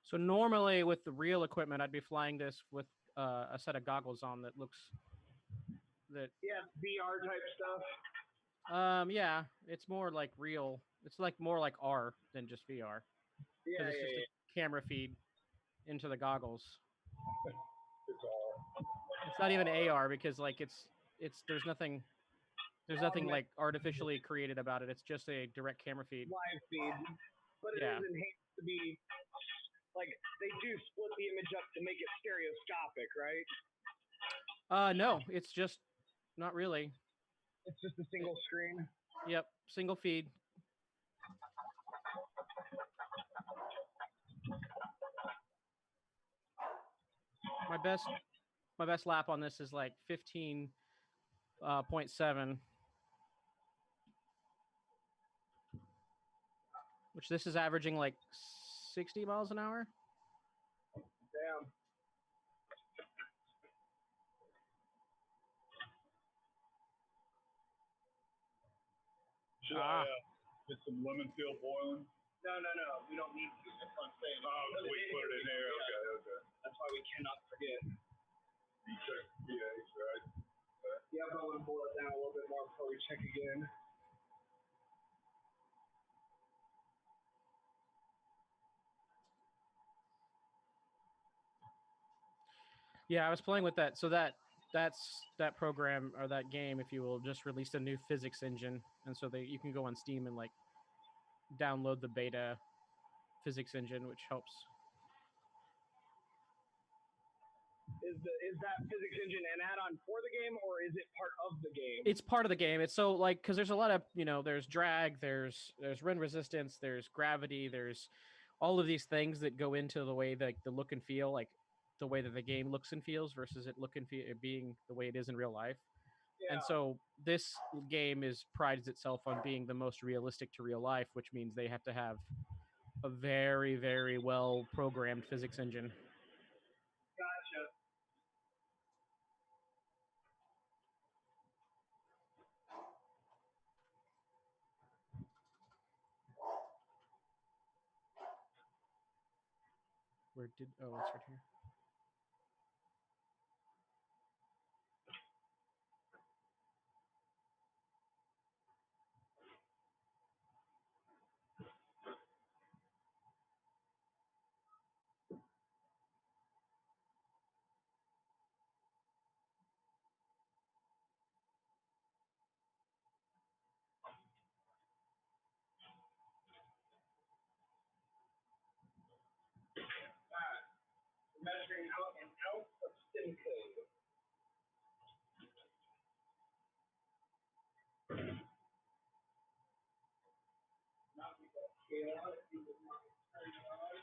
So normally with the real equipment, I'd be flying this with a set of goggles on that looks that. Yeah, VR type stuff. Yeah, it's more like real. It's like more like R than just VR. Yeah, Because it's just a camera feed into the goggles. It's all. It's not even AR because like it's there's nothing like artificially created about it. It's just a direct camera feed. Live feed, but it Yeah. is enhanced to be like they do split the image up to make it stereoscopic, right? No, it's just not really. It's just a single screen. Yep, single feed. My best lap on this is like 15.7. which this is averaging like 60 miles an hour. Damn. Should I get some lemon peel boiling? No. We don't need to. That's what I'm saying. Oh, we put it in there. Okay. That's why we cannot forget. You check the pH, right? Yeah, but I want to boil it down a little bit more before we check again. Yeah, I was playing with that. So that program or that game, if you will, just released a new physics engine, and so you can go on Steam and like download the beta physics engine, which helps. Is that physics engine an add-on for the game, or is it part of the game? It's part of the game. It's so like because there's a lot of there's drag, there's wind resistance, there's gravity, there's all of these things that go into the way that the look and feel, like the way that the game looks and feels versus it being the way it is in real life. Yeah. And so this game prides itself on being the most realistic to real life, which means they have to have a very, very well programmed physics engine. Gotcha. It's right here. Measuring out an ounce of Simcoe. Now we got scale out if you would want to turn it on.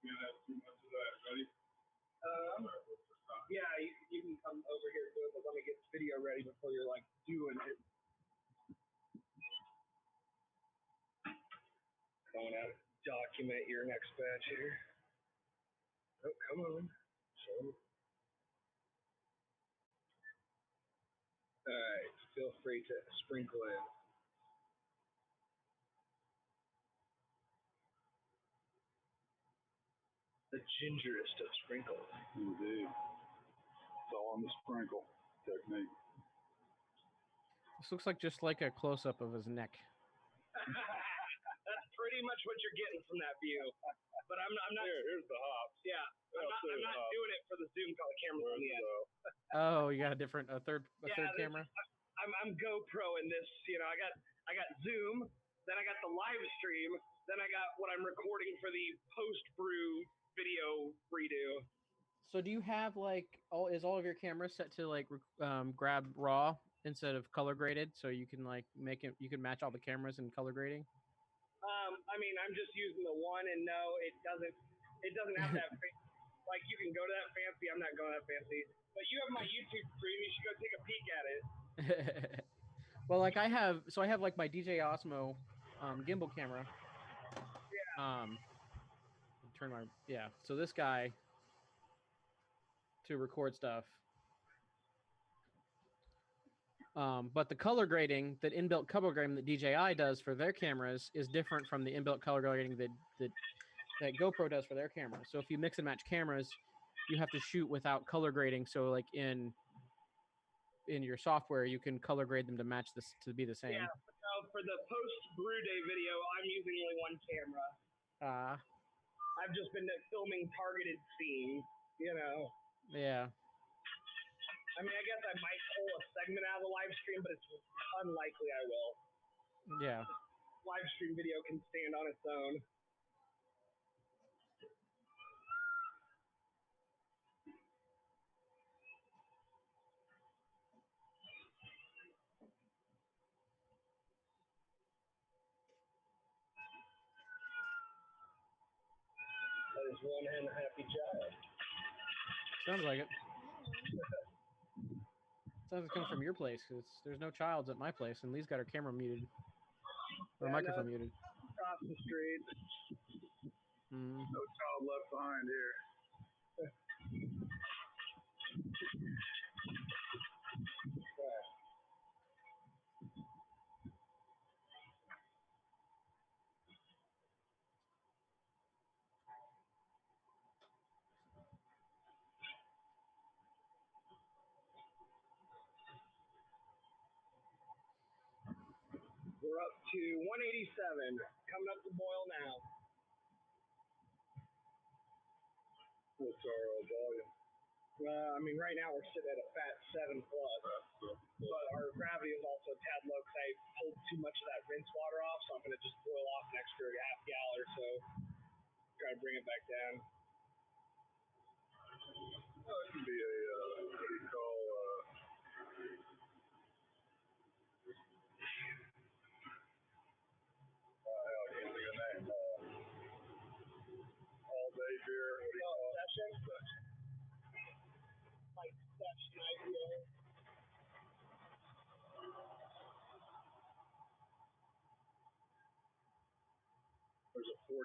You gonna have too much of that, ready? Yeah, you can come over here and do it, but let me get the video ready before you're like doing it. Going out to document your next batch here. Oh, come on. Show. Alright, feel free to sprinkle in. The gingerest of sprinkles. Indeed. It's all on the sprinkle technique. This looks like just like a close-up of his neck. That's pretty much what you're getting from that view. But I'm not. Here's the hops. Yeah, I'm not doing it for the zoom camera on the end. Oh, you got a third camera. I'm GoPro in this. I got Zoom, then I got the live stream, then I got what I'm recording for the post brew video redo. So do you have is all of your cameras set to grab raw instead of color graded, so you can you can match all the cameras in color grading? I mean, I'm just using the one, and no, it doesn't have that. You can go to that fancy. I'm not going that fancy. But you have my YouTube stream. You should go take a peek at it. Well, I have my DJI Osmo gimbal camera. Yeah. So this guy to record stuff. But the color grading, that inbuilt color grading that DJI does for their cameras is different from the inbuilt color grading that GoPro does for their cameras. So if you mix and match cameras, you have to shoot without color grading. So in your software, you can color grade them to match this to be the same. Yeah. So for the post brew day video, I'm using only one camera. I've just been filming targeted scenes. Yeah. I mean, I guess I might pull a segment out of the live stream, but it's unlikely I will. Yeah. Live stream video can stand on its own. There's one happy child. Sounds like it. Sounds like it's coming from your place because there's no childs at my place, and Lee's got her camera muted or microphone muted. Across the street. Mm. No child left behind here. We're up to 187, coming up to boil now. What's our volume? I mean, right now we're sitting at a fat 7+, but our gravity is also a tad low because I pulled too much of that rinse water off, so I'm going to just boil off an extra half gallon or so. Try to bring it back down. Well, it can be a, what do you call, hell, I can't think of the name. All day beer, what do you call it? Session? Like session IPA. There's a 4984.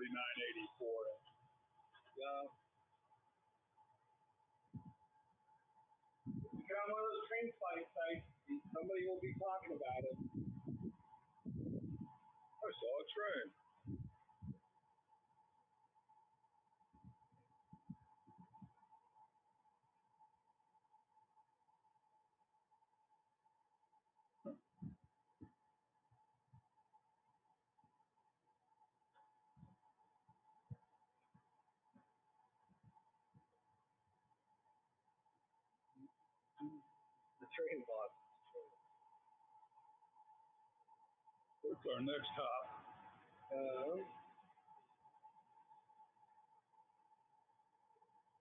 Yeah. If you get on one of those train spotting sites, somebody will be talking about it. I saw a train. The train boss. What's our next hop?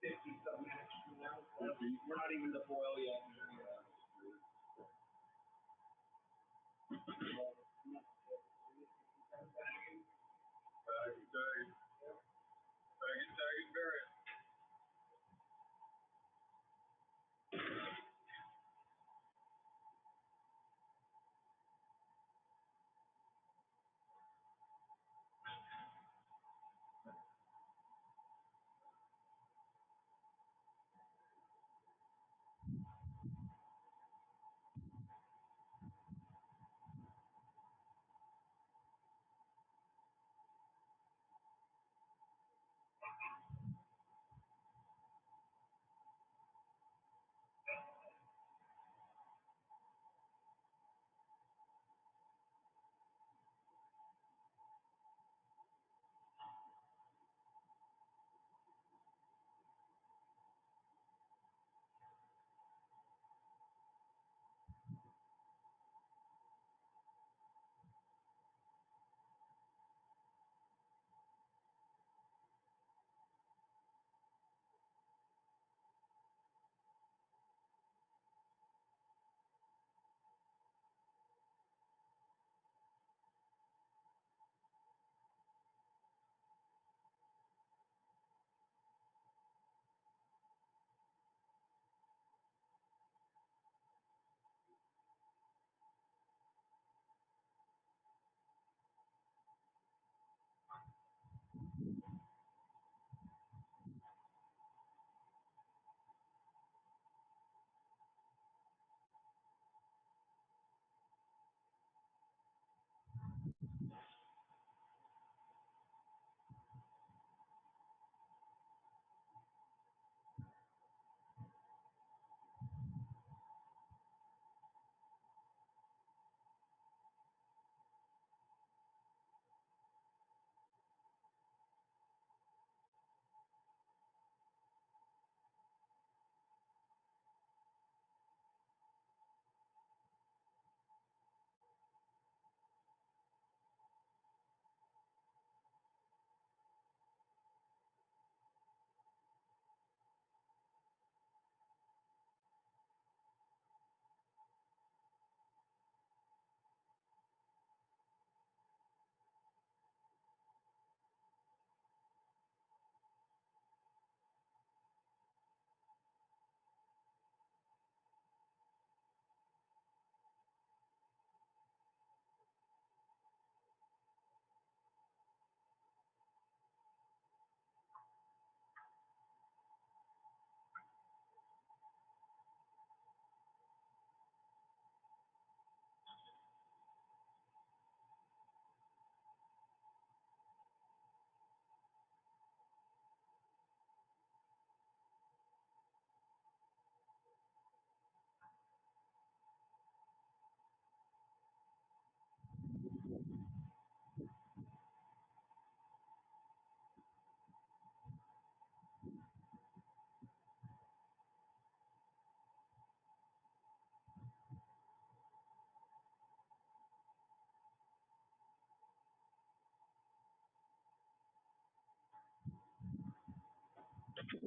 50-some minutes from now. We're not even to boil yet. Tag it, bury it. These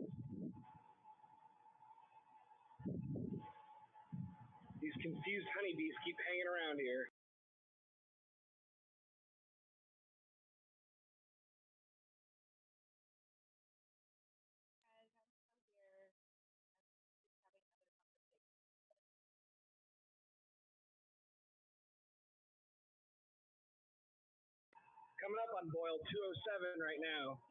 confused honeybees keep hanging around here. Coming up on boil 207 right now.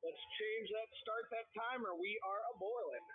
Let's change that, start that timer. We are a boiling.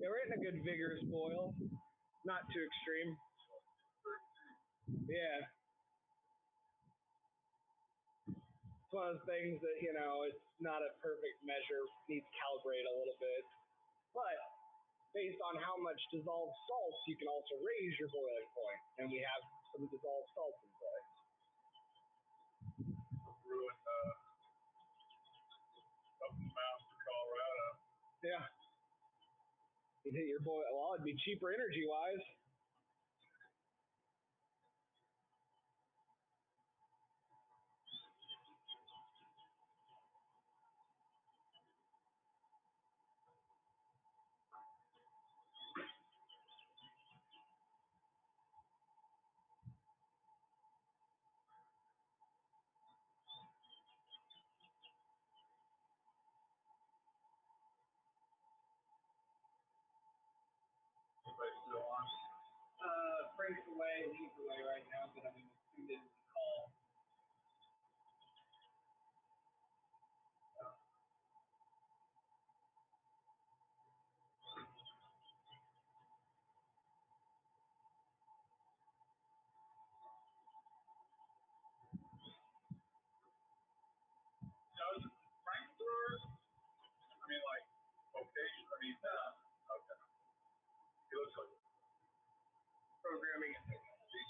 Yeah, we're hitting a good vigorous boil. Not too extreme. Yeah. It's one of those things that, you know, it's not a perfect measure, needs to calibrate a little bit. But based on how much dissolved salts, you can also raise your boiling point. And we have some dissolved salts in place. brewing up in the mountains of Colorado. Yeah. You'd hit your boy. Well, it'd be cheaper energy wise. Everybody's still on. Frank's away, he's away right now, but I mean, it's tuned in to the call. Does Frank Brewer? I mean, like, vocation? I mean, okay. He looks like Programming and technology.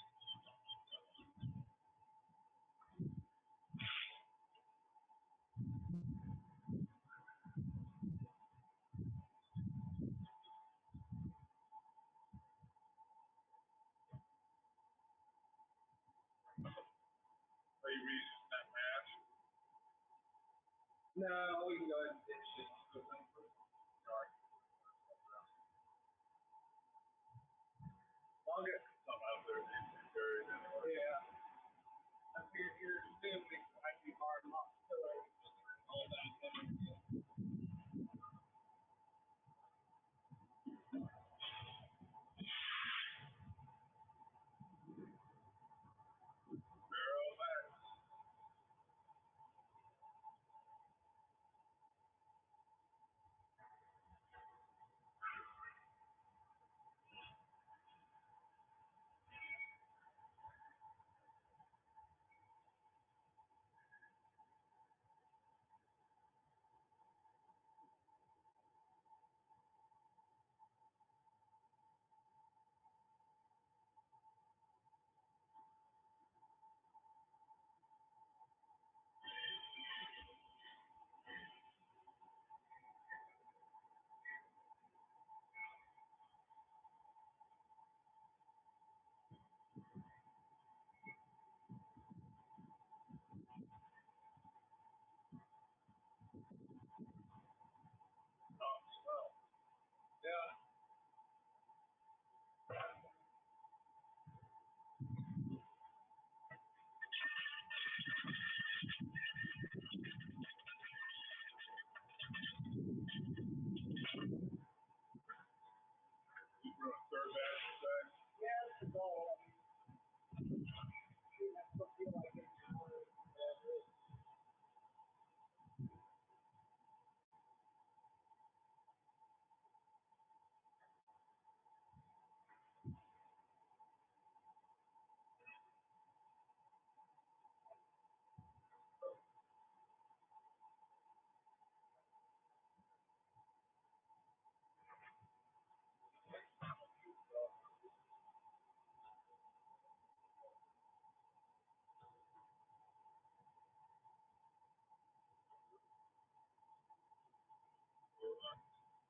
Are you reading that match? No, we can go ahead and finish it. Sorry. I'll get Some out there being buried anyway. Yeah. I figured here soon it might be hard not to all that. Barrel match. Oh, swell. Yeah. You brewing third batch, you say? Yeah, that's the goal. I mean, I still feel like it's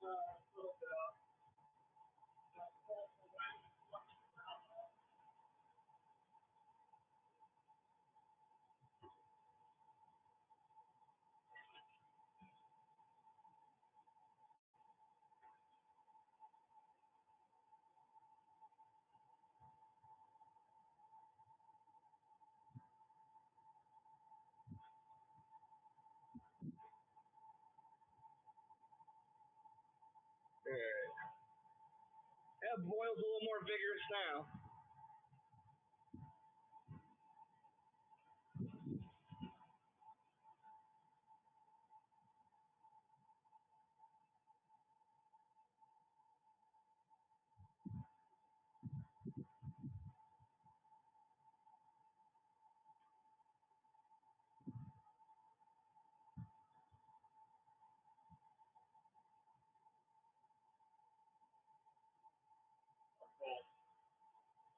a little bit off. Alright. That boil's a little more vigorous now.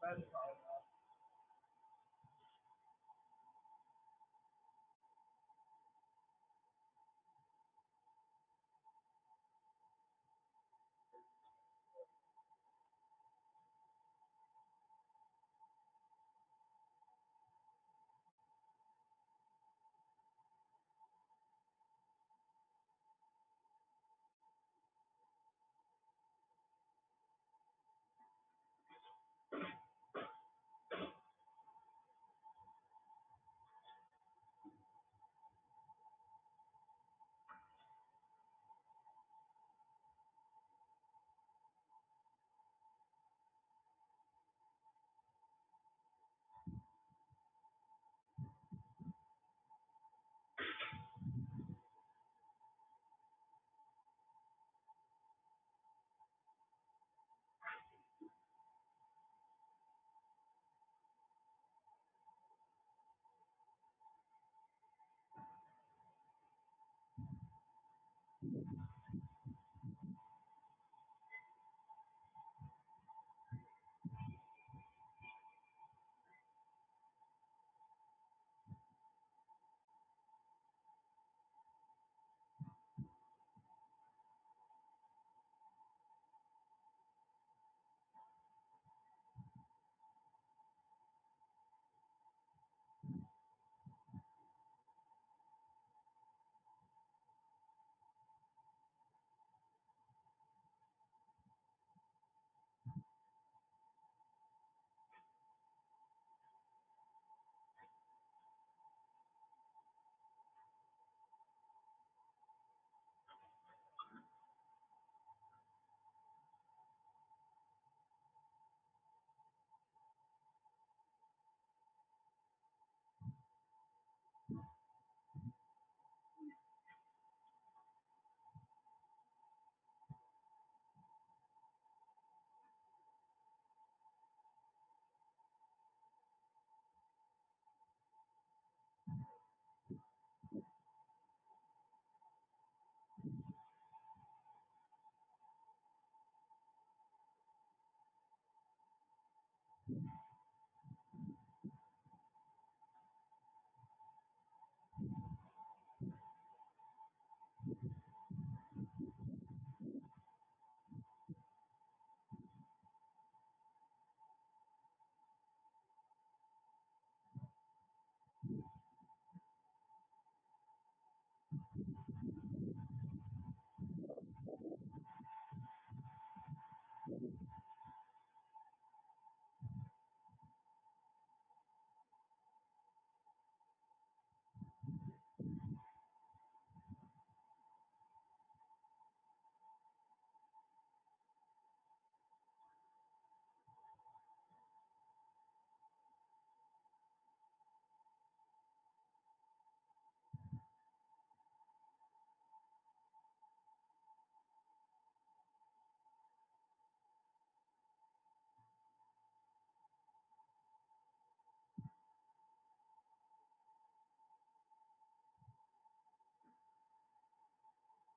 That's fine.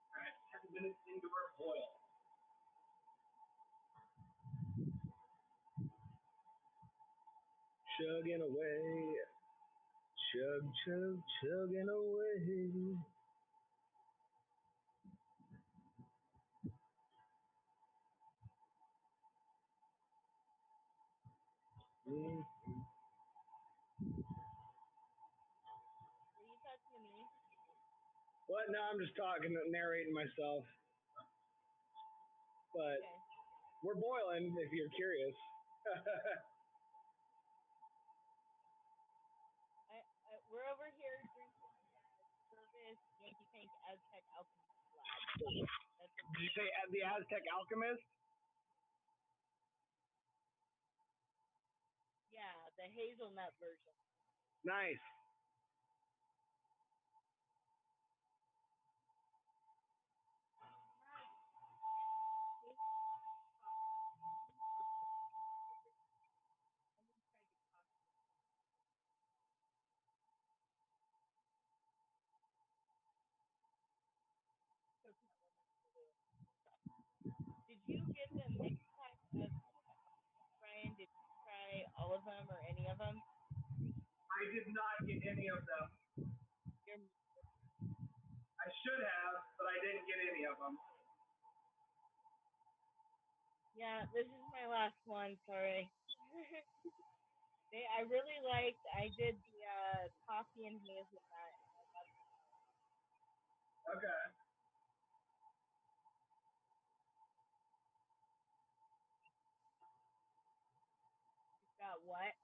All right, 10 minutes into our boil. Chugging away, chugging away. Mm. Were you talking to me? What? No, I'm just talking, narrating myself. But Okay. we're boiling, if you're curious. We're over here drinking Service Yankee Tank Aztec Alchemist Black. That's Did you say the Aztec Alchemist? Yeah, the hazelnut version. Nice. Did you get the mix pack of Brian? Did you try all of them or any of them? I did not get any of them. I should have, but I didn't get any of them. Yeah, this is my last one. Sorry. I really liked. I did the coffee and hazelnut. Okay. Got what?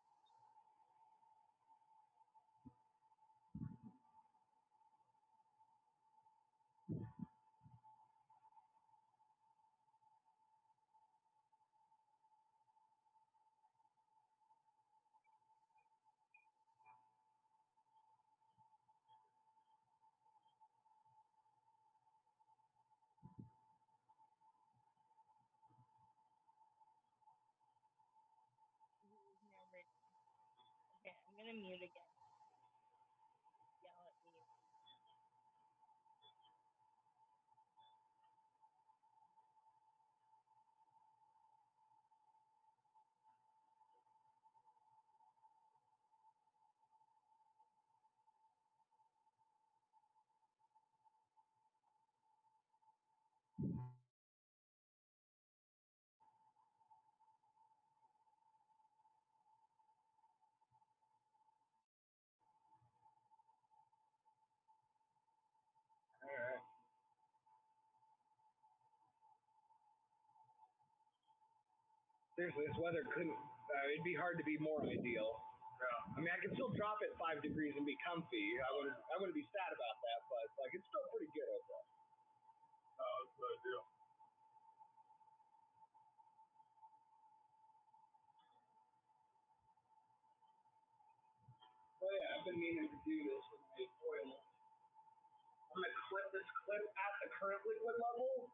Okay, I'm gonna mute again. Yell at me. Seriously, this weather couldn't. It'd be hard to be more ideal. Yeah. I mean, I could still drop it 5 degrees and be comfy. I wouldn't be sad about that, but like it's still pretty good overall. That's a good deal. Oh yeah, I've been meaning to do this with my oil. I'm gonna clip this clip at the current liquid level.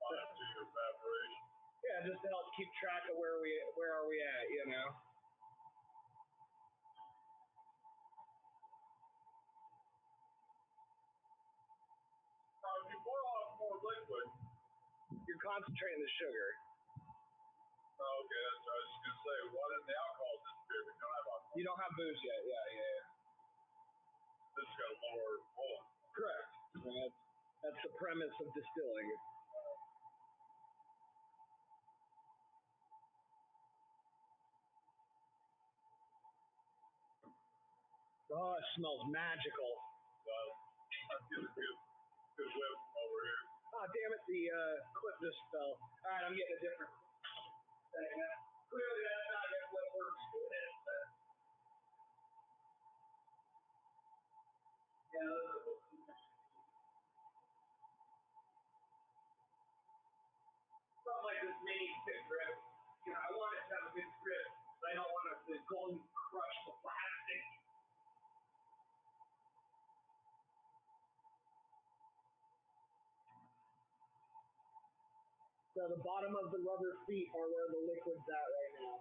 To your evaporation. Yeah, just to help keep track of where are we at, you know. If you boil off more liquid, you're concentrating the sugar. Oh, okay, that's what I was just gonna say. Why didn't the alcohol disappear? We don't have alcohol. You don't have booze yet, yeah. This has got a lower volume. Correct. I mean, that's the premise of distilling. Oh, it smells magical. I'm getting a good whiff from over here. Oh, damn it, the clip just fell. All right, I'm getting a different thing. Clearly, that's not what works with it. Yeah, something like this mini stick grip. You know, I want it to have a good grip, but I don't want it to go and crush the plastic. So the bottom of the rubber feet are where the liquid's at right now.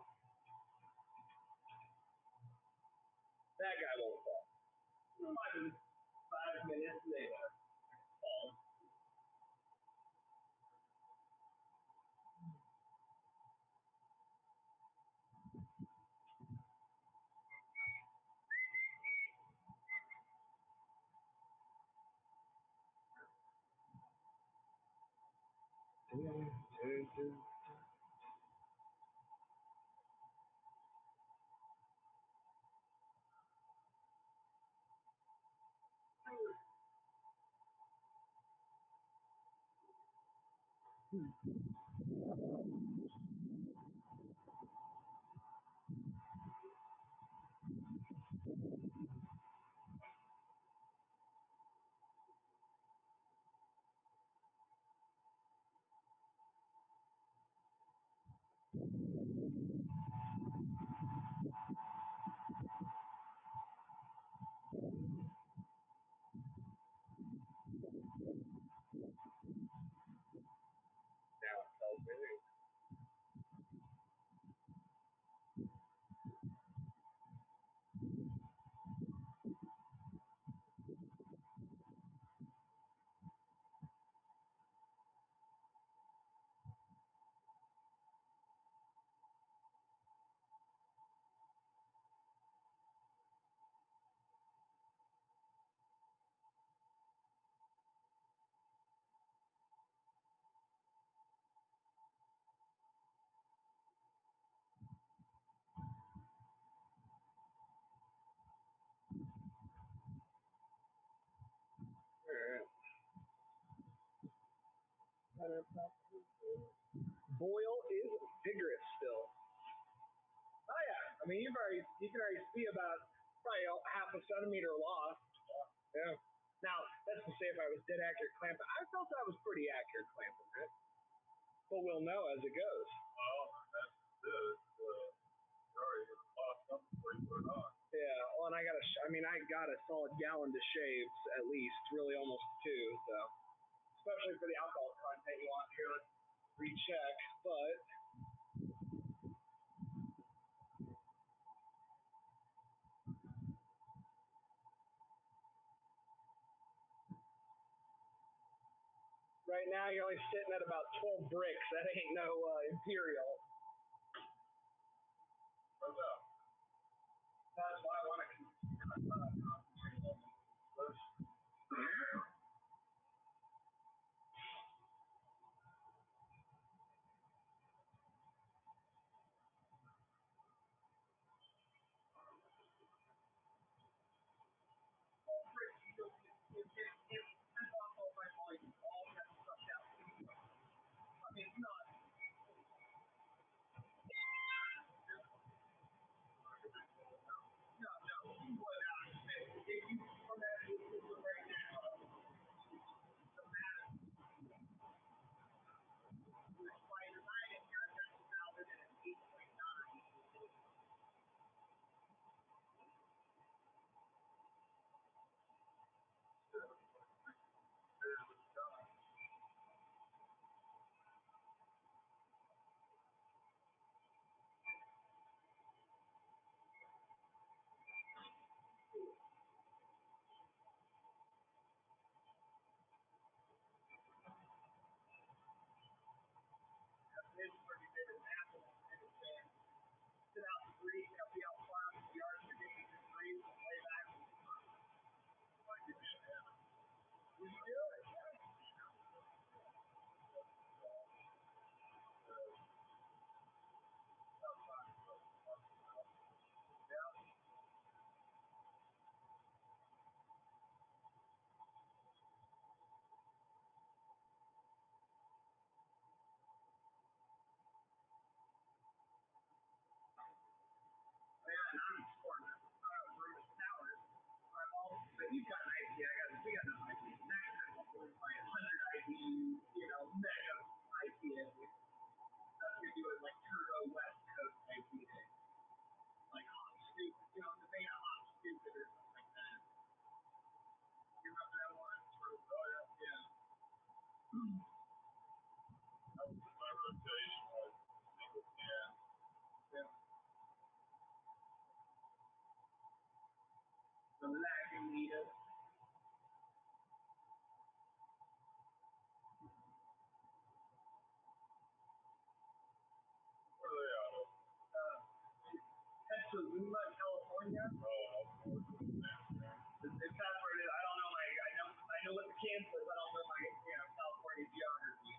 That guy won't fall. 5 minutes later. Fall. Now it tells me. Boil is vigorous still. Oh yeah, I mean you can already see about probably half a centimeter loss. Yeah. Now that's to say if I was dead accurate clamping. I felt I was pretty accurate clamping it, but we'll know as it goes. Well, that's good. Sorry, you lost something before you put it on. Yeah, well, and I got a solid gallon to shave at least, really almost 2. So especially for the alcohol content you want here. Let's recheck, but. Right now, you're only sitting at about 12 bricks. That ain't no imperial. That's why I want to concentrate on this. That was my rotation was single can. Yeah. The Lagunitas. Where are they out of? Petaluma, California. Oh, it's that's where it is. I don't know. Like I know what the Kansas is. I don't know my California geography.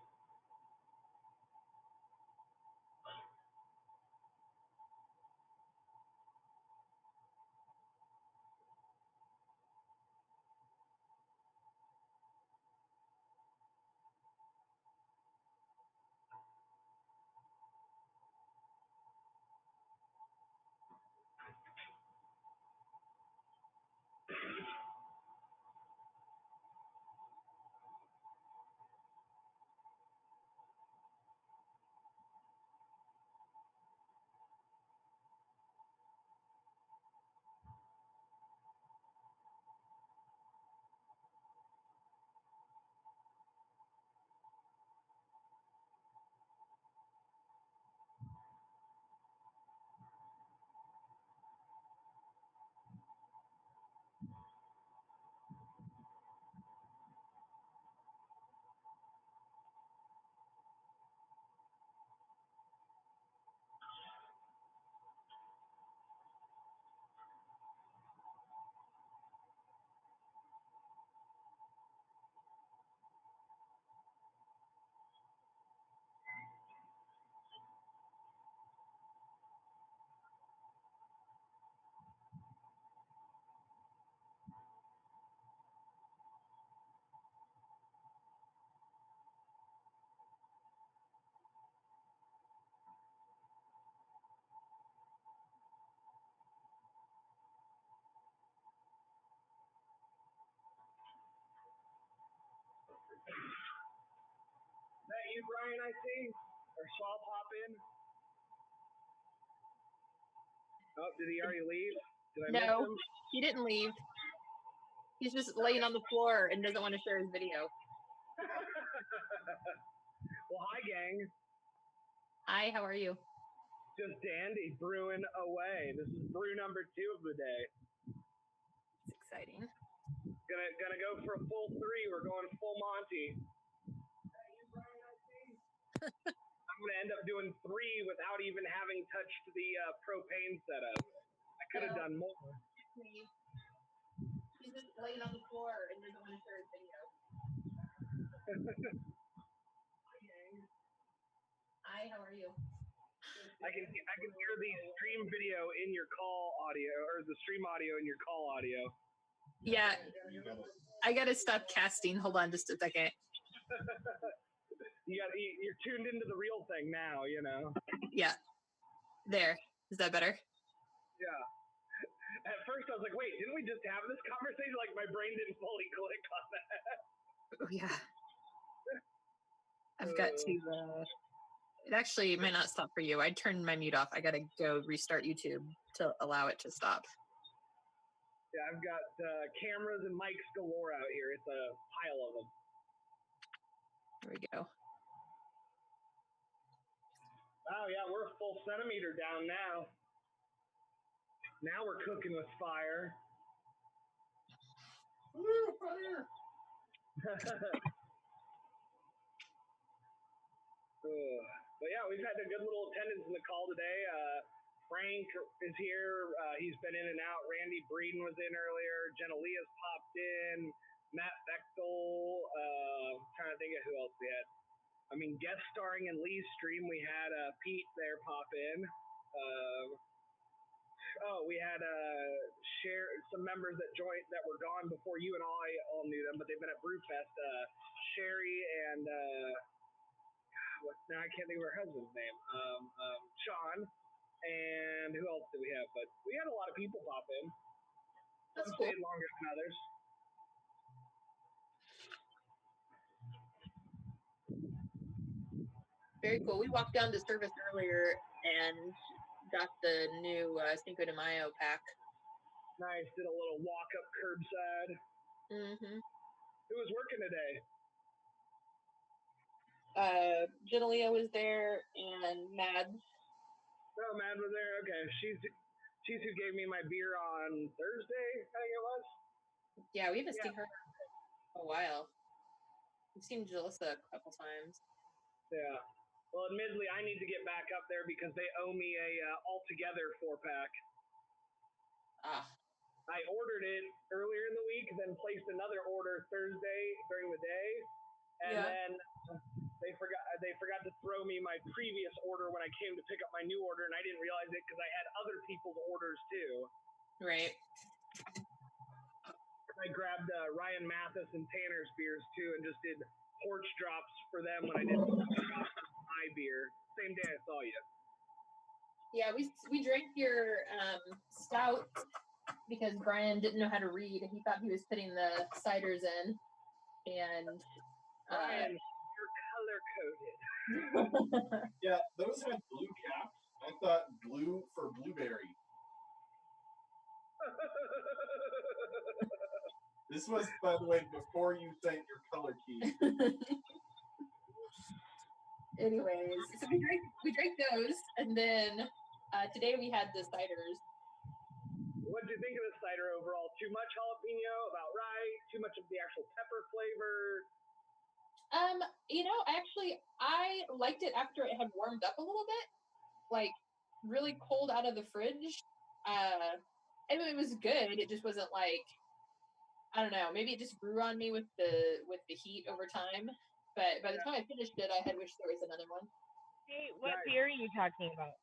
Is that you, Brian? I see. Or Saul pop in. Oh, did he already leave? Did I miss No, him? he didn't leave. He's just laying on the floor and doesn't want to share his video. Well, hi, gang. Hi, how are you? Just dandy, brewing away. This is brew number 2 of the day. It's exciting. Gonna go for a full 3. We're going full Monty. I'm gonna end up doing 3 without even having touched the propane setup. I could have done more. He's just laying on the floor and doesn't want to share his video. Hi, how are you? I can hear the stream video in your call audio, or the stream audio in your call audio. Yeah, I gotta stop casting. Hold on just a second. You're tuned into the real thing now, you know. Yeah, there. Is that better? Yeah. At first I was like, wait, didn't we just have this conversation? Like my brain didn't fully click on that. Oh, yeah. I've got to, it actually might not stop for you. I turned my mute off. I gotta go restart YouTube to allow it to stop. Yeah, I've got cameras and mics galore out here. It's a pile of them. There we go. Oh yeah, we're a full centimeter down now. Now we're cooking with fire. Woo, fire! But yeah, we've had a good little attendance in the call today. Frank is here. He's been in and out. Randy Breeden was in earlier. Jenna Leah's popped in. Matt Bechtel. Trying to think of who else we had. I mean, guest starring in Lee's stream, we had Pete there pop in. We had some members that joined that were gone before you and I all knew them, but they've been at Brewfest. Sherry and now I can't think of her husband's name. Sean, and who else did we have? But we had a lot of people pop in. Some stayed longer than others. Very cool. We walked down to service earlier and got the new Cinco de Mayo pack. Nice. Did a little walk up curbside. Mm-hmm. Who was working today? Genelia was there, and Mads. Oh, Mad was there. Okay, she's who gave me my beer on Thursday. I think it was. Yeah, we haven't seen her in a while. We've seen Jalissa a couple times. Yeah. Well, admittedly, I need to get back up there because they owe me a altogether 4-pack. Ah. I ordered it earlier in the week, then placed another order Thursday during the day, and then they forgot to throw me my previous order when I came to pick up my new order, and I didn't realize it because I had other people's orders too. Right. I grabbed Ryan Mathis and Tanner's beers too, and just did porch drops for them when I did my beer. Same day I saw you. Yeah, we drank your stout because Brian didn't know how to read. He thought he was putting the ciders in, and Brian, you're color coded. Yeah, those had blue caps. I thought blue for blueberry. This was, by the way, before you sent your color key. Anyways, so we drank those, and then today we had the ciders. What did you think of the cider overall? Too much jalapeno? About right? Too much of the actual pepper flavor? Actually, I liked it after it had warmed up a little bit, like really cold out of the fridge. And it was good. It just wasn't like, I don't know, maybe it just grew on me with the heat over time. But by the time I finished it, I had wished there was another one. Hey, what beer are you talking about?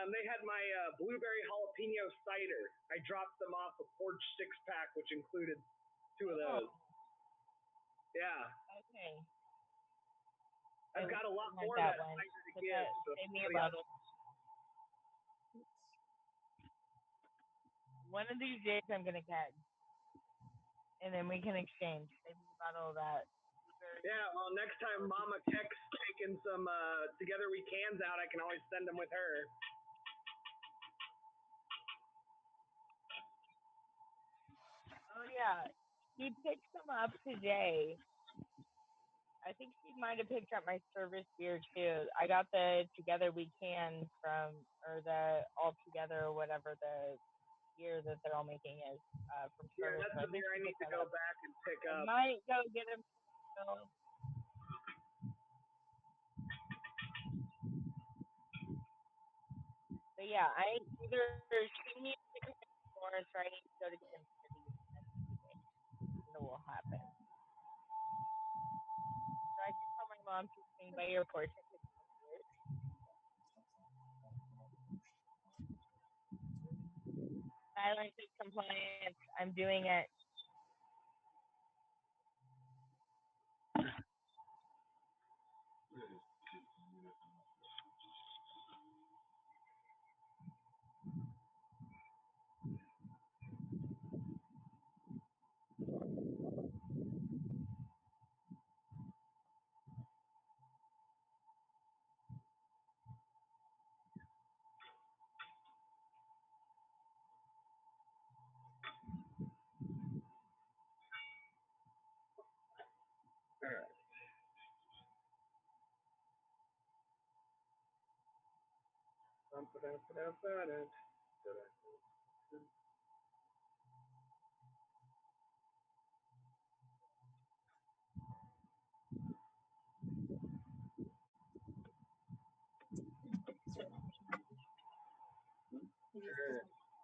They had my blueberry jalapeno cider. I dropped them off a Porch 6-pack, which included 2 of those. Yeah. Okay. I've got a lot more that of that one. cider to give. So Save me a bottle. One of these days I'm gonna catch, and then we can exchange. Save me a bottle of that. Yeah, well, next time Mama Keck's taking some Together We cans out, I can always send them with her. Oh yeah, he picked some up today. I think she might have picked up my service beer too. I got the Together We Can or the All Together or whatever the beer that they're all making is from service. Yeah, that's the beer I need to go back and pick up. I might go get him. But yeah, I either she needs to pick up Florence or I need to go to Kim City and it will happen. So I can tell my mom to swing by your porch and pick up beers. Silence is compliance. I'm doing it.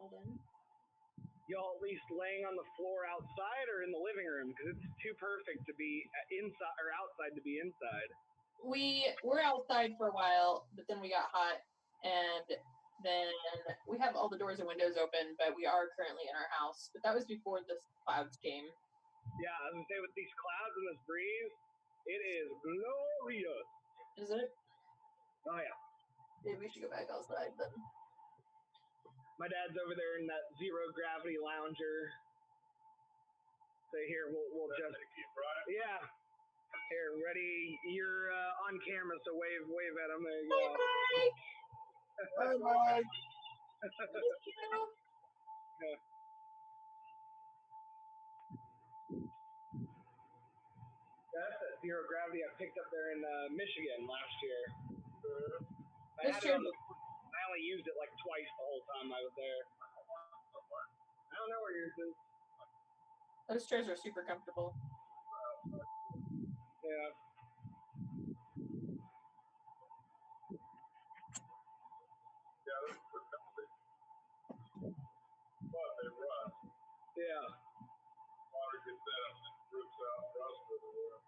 All right. Y'all at least laying on the floor outside or in the living room? Because it's too perfect to be inside or outside to be inside. We were outside for a while, but then we got hot, and then we have all the doors and windows open, but we are currently in our house. But that was before the clouds came. Yeah, I was gonna say with these clouds and this breeze, it is glorious. Is it? Oh yeah. Maybe we should go back outside then. My dad's over there in that zero gravity lounger. So here we'll just yeah. Here, ready? You're on camera, so wave at him. There you go. Bye, Mike. Yeah. That's it. zero gravity I picked up there in Michigan last year. I Those had it chairs, on I only used it like twice the whole time I was there. I don't know where yours is. those chairs are super comfortable. Yeah. Yeah, they're comfy. But they rust. Yeah. Water gets in them and rips out rust everywhere.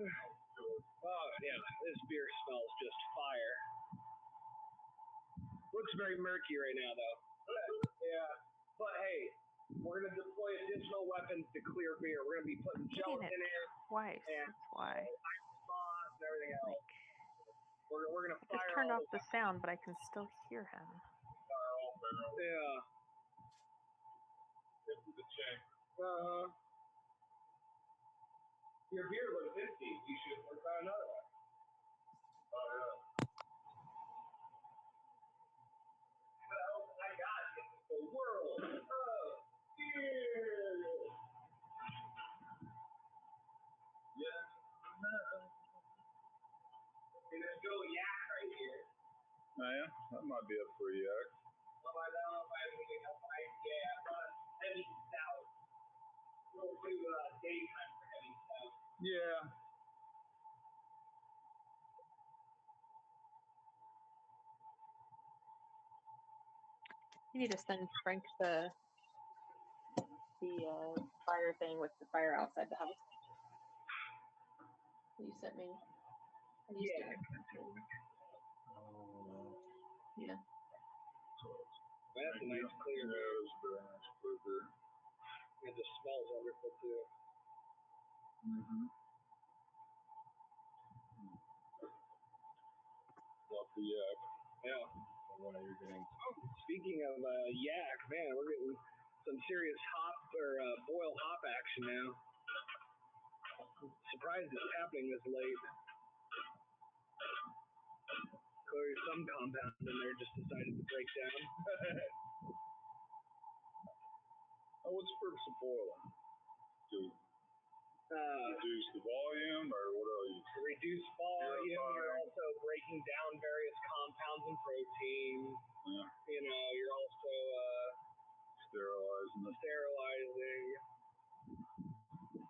Oh yeah, this beer smells just fire. Looks very murky right now though. Yeah. But hey, we're gonna deploy additional weapons to clear beer. We're gonna be putting gelatin in it Twice. and That's why. sauce and everything else. We're gonna I just fire turned all off the sound, but I can still hear him. Yeah. Into the chamber. Your beer looks empty. You should work on another one. Oh yeah. What else I got in the world of beer? Yeah. Hey, there's no yak right here. Oh yeah, that might be up for a yak. Oh, I don't know if I have anything else. Yeah, I brought heavy stout. We'll do daytime for heavy stout. Yeah. You need to send Frank the fire thing with the fire outside the house. You sent me. Yeah. Yeah. That's a nice clear beer. Yeah, it's very nice clear beer. It just smells wonderful too. Mm-hmm. Love the yak. Yeah. Why you're getting. Speaking of yak, man, we're getting some serious hop or boil hop action now. Surprised it's happening this late. Clearly some compound in there just decided to break down. Oh, what's the purpose of boiling? To reduce the volume, or what are you? To reduce volume, you're also breaking down various compounds and proteins. Yeah. You know, you're also Sterilizing.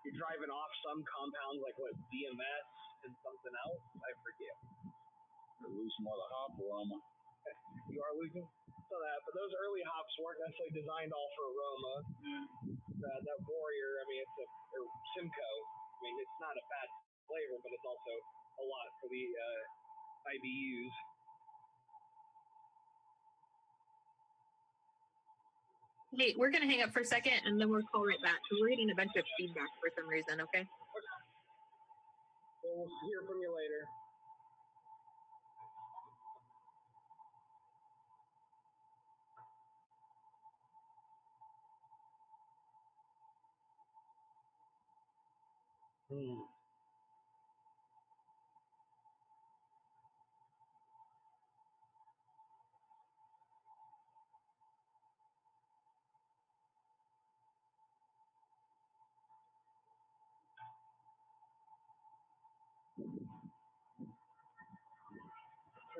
You're driving off some compounds like what, DMS and something else? I forget. You're losing a lot of hop aroma. You are losing some of that, but those early hops weren't necessarily designed all for aroma. Yeah. That Warrior, I mean, or Simcoe. I mean, it's not a bad flavor, but it's also a lot for the IBUs. Hey, we're gonna hang up for a second and then we'll call right back because we're getting a bunch of feedback for some reason. Okay. Well, we'll hear from you later.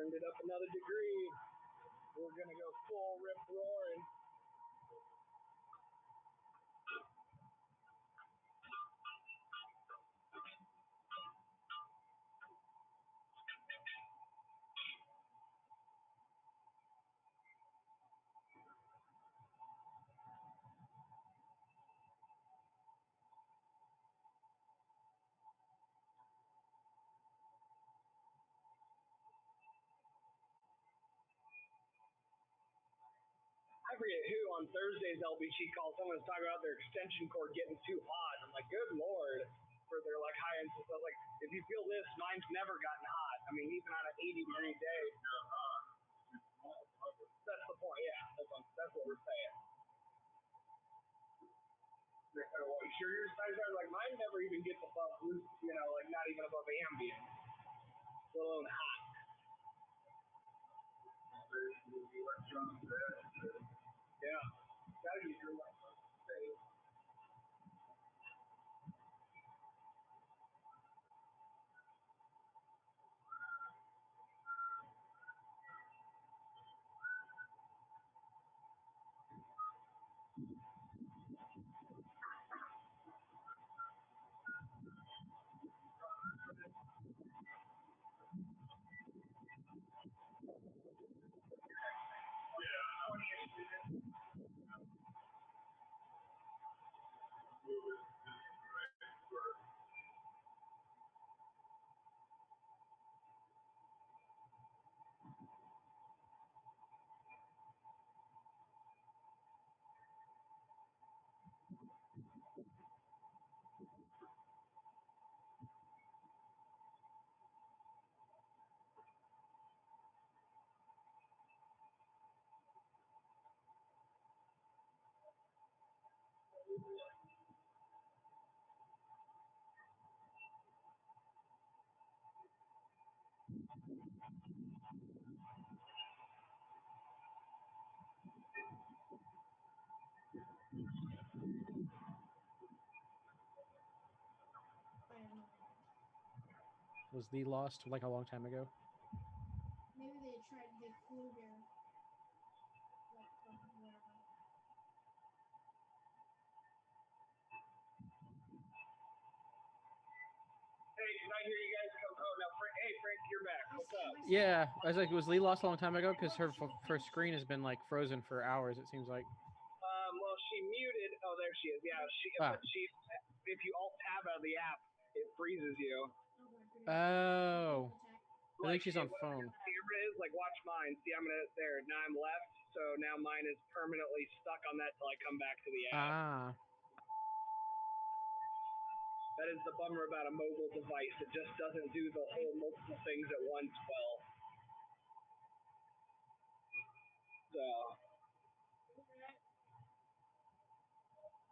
Turned it up another degree. We're gonna go full rip roaring. I forget who on Thursday's LBG call, someone was talking about their extension cord getting too hot. I'm like, good lord, for their like high end system. I was like, if you feel this, mine's never gotten hot. I mean, even on an 80-degree day. That's the point, yeah. That's what we're saying. They're kind of, well, you sure yours size are? Like mine never even gets above, you know, like not even above ambient, let alone hot. Yeah, gotta use your life. Was the lost like a long time ago? Maybe they flew here. Like from wherever. Hey, did I hear you guys come? Oh, no, Frank. Hey, Frank, you're back. What's up? Yeah, I was like, was Lee lost a long time ago? Because her screen has been like frozen for hours. It seems like. Well, she muted. Oh, there she is. Yeah, but if you alt tab out of the app, it freezes you. Oh, I Like think she's on whatever phone. your camera is, like watch mine. See, I'm gonna there. Now I'm left, so now mine is permanently stuck on that till I come back to the app. Ah. That is the bummer about a mobile device. It just doesn't do the whole multiple things at once well. So,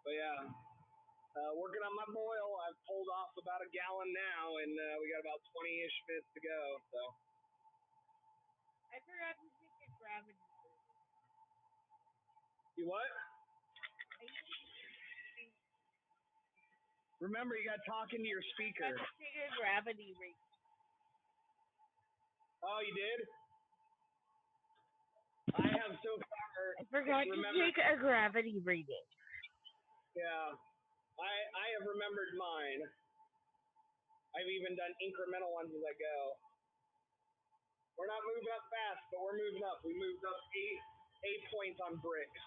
but yeah, working on my boil. I've pulled off about a gallon now, and we got about 20-ish minutes to go. So. I forgot to take a gravity. You what? Remember, you got to talk into your speaker. I take a gravity reading. Oh, you did? I have so far. I forgot to take a gravity reading. Yeah, I have remembered mine. I've even done incremental ones as I go. We're not moving up fast, but we're moving up. We moved up eight points on bricks.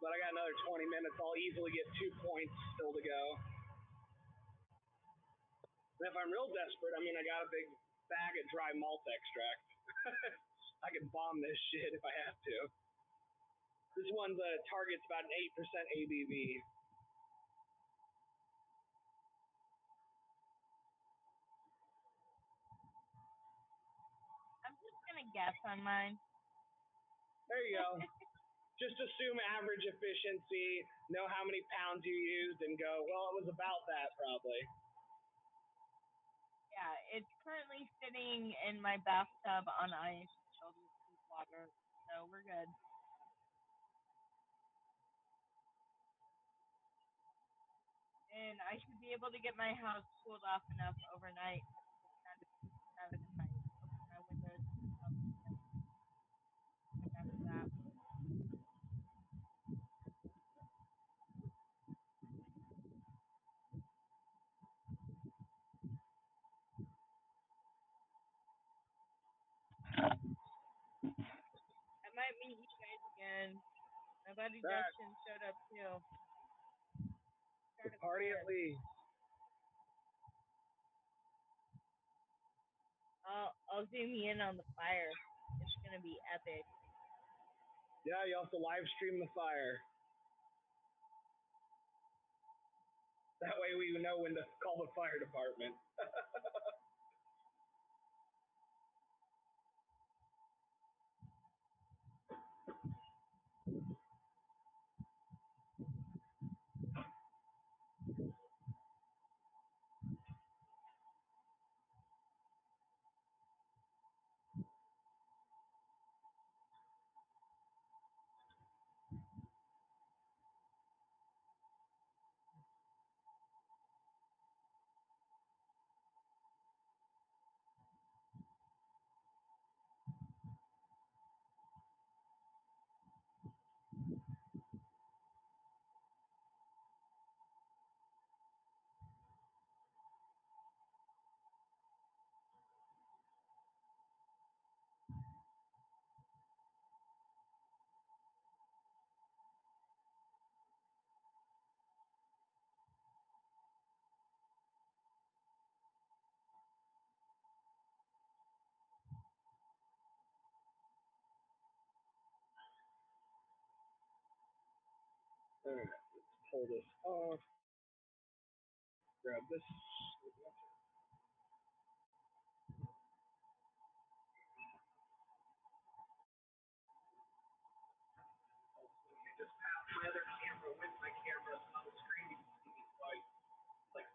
But I got another 20 minutes. I'll easily get 2 points still to go. And if I'm real desperate, I mean, I got a big bag of dry malt extract. I can bomb this shit if I have to. This one's targets about an 8% ABV. I'm just gonna guess on mine. There you go. Just assume average efficiency, know how many pounds you used, and go, well, it was about that probably. Yeah, it's currently sitting in my bathtub on ice, filled with sweet water, so we're good. And I should be able to get my house cooled off enough overnight to kind of have it if I open my windows and stuff. After that. I might meet you guys again. My buddy Dustin showed up too. The party at Lee. I'll zoom you in on the fire. It's gonna be epic. Yeah, you also live stream the fire. That way we know when to call the fire department. Alright, let's pull this off. Grab this. Just pass my other camera with my camera on the screen. You can see me twice. Like,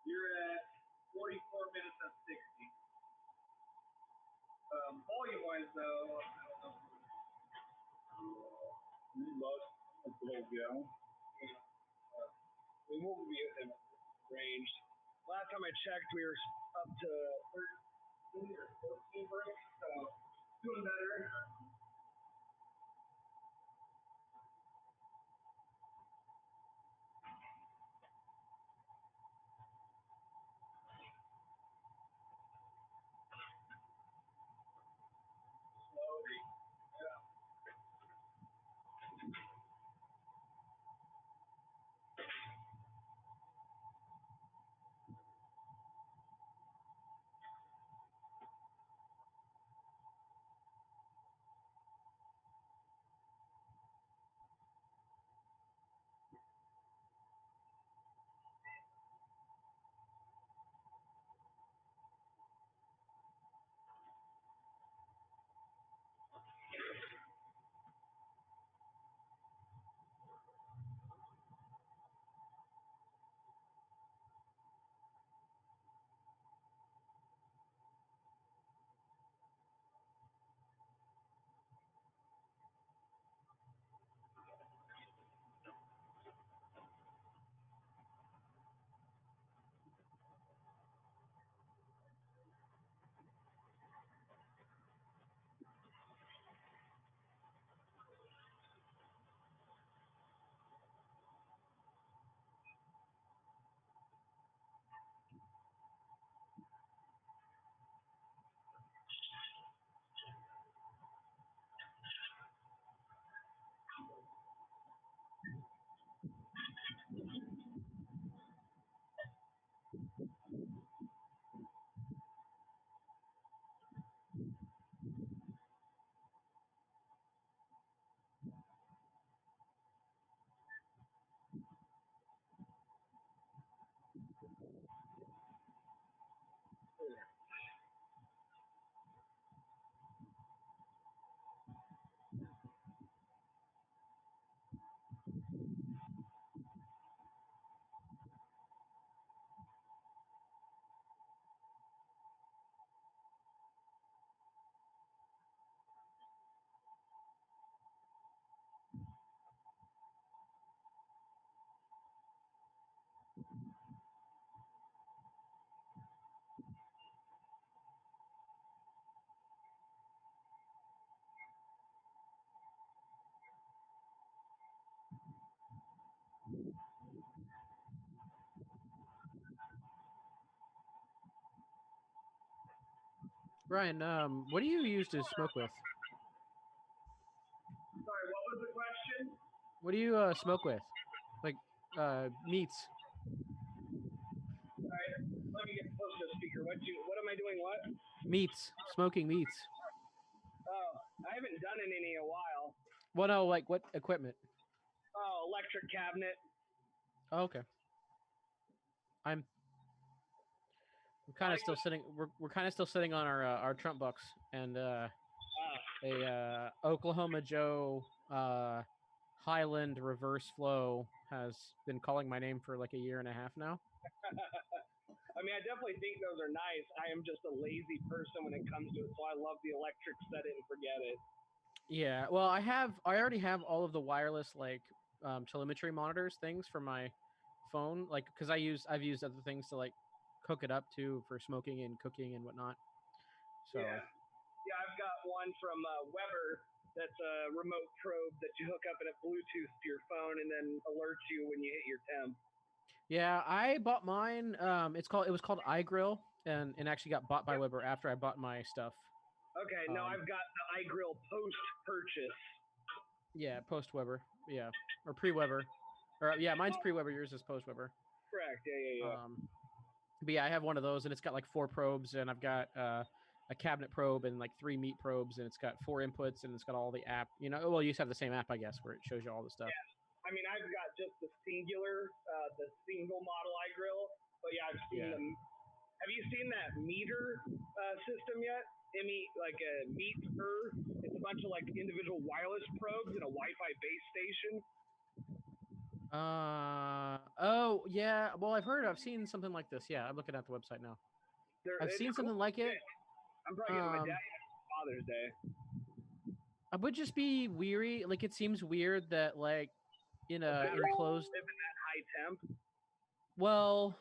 you're at 44 minutes and 60. Volume-wise, though, I don't know. We lost a little bit. We will be in range. Last time I checked, we were up to 13 or 14 breaks, so doing better. Slowly. Yeah. Brian, what do you use to smoke with? Sorry, what was the question? What do you smoke with? Like meats? All right, let me get close to the speaker. What am I doing? What? Meats, smoking meats. Oh, I haven't done it in a while. Well, no, like what equipment? Oh, electric cabinet. Oh, okay. I'm kind of still sitting. We're kind of still sitting on our Trump bucks and a Oklahoma Joe Highland reverse flow has been calling my name for like a year and a half now. I mean, I definitely think those are nice. I am just a lazy person when it comes to it, so I love the electric set it and forget it. Yeah, well, I already have all of the wireless like telemetry monitors things for my phone, like because I've used other things to like hook it up to for smoking and cooking and whatnot. So Yeah, I've got one from Weber that's a remote probe that you hook up in a Bluetooth to your phone and then alerts you when you hit your temp. yeah, I bought mine. It was called iGrill, and actually got bought by Weber after I bought my stuff. Okay, no, I've got the iGrill post purchase. Yeah, post Weber. Yeah, or pre Weber. Or yeah, mine's pre Weber. Yours is post Weber. Correct. Yeah. But yeah, I have one of those, and it's got like 4 probes, and I've got a cabinet probe and like 3 meat probes, and it's got 4 inputs, and it's got all the app. You know, well, you just have the same app, I guess, where it shows you all the stuff. Yeah. I mean, I've got just the single model iGrill, but yeah, I've seen them. Have you seen that meter system yet? Like a meter. It's a bunch of like individual wireless probes in a Wi-Fi base station. Oh yeah. Well, I've seen something like this. Yeah, I'm looking at the website now. I've seen something like it. I'm probably getting my dad Father's Day. I would just be weary. Like, it seems weird that like in a enclosed. Live in that high temp. Well,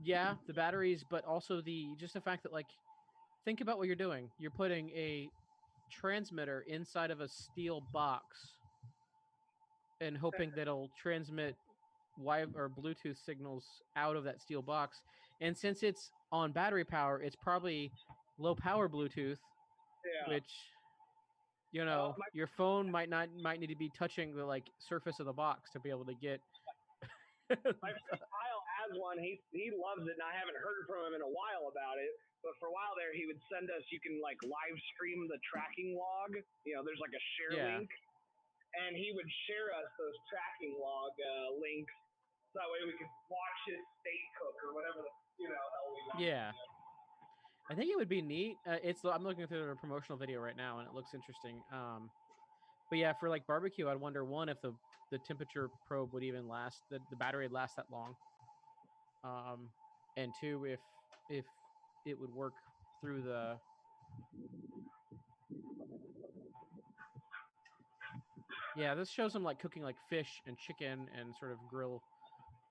yeah, the batteries, but also the fact that like, think about what you're doing. You're putting a transmitter inside of a steel box and hoping that it'll transmit Wi-Fi or Bluetooth signals out of that steel box. And since it's on battery power, it's probably low power Bluetooth, which, you know, your phone might need to be touching the like surface of the box to be able to get. My friend Kyle has one. He loves it, and I haven't heard from him in a while about it. But for a while there, he would send us. You can like live stream the tracking log. You know, there's like a share link, and he would share us those tracking log links, so that way we could watch his steak cook or whatever the hell we want. Yeah. I think it would be neat. I'm looking through the promotional video right now, and it looks interesting. But yeah, for like barbecue, I'd wonder, one, if the temperature probe would even last, the battery would last that long. And 2, if it would work through the. Yeah, this shows them like cooking like fish and chicken and sort of grill.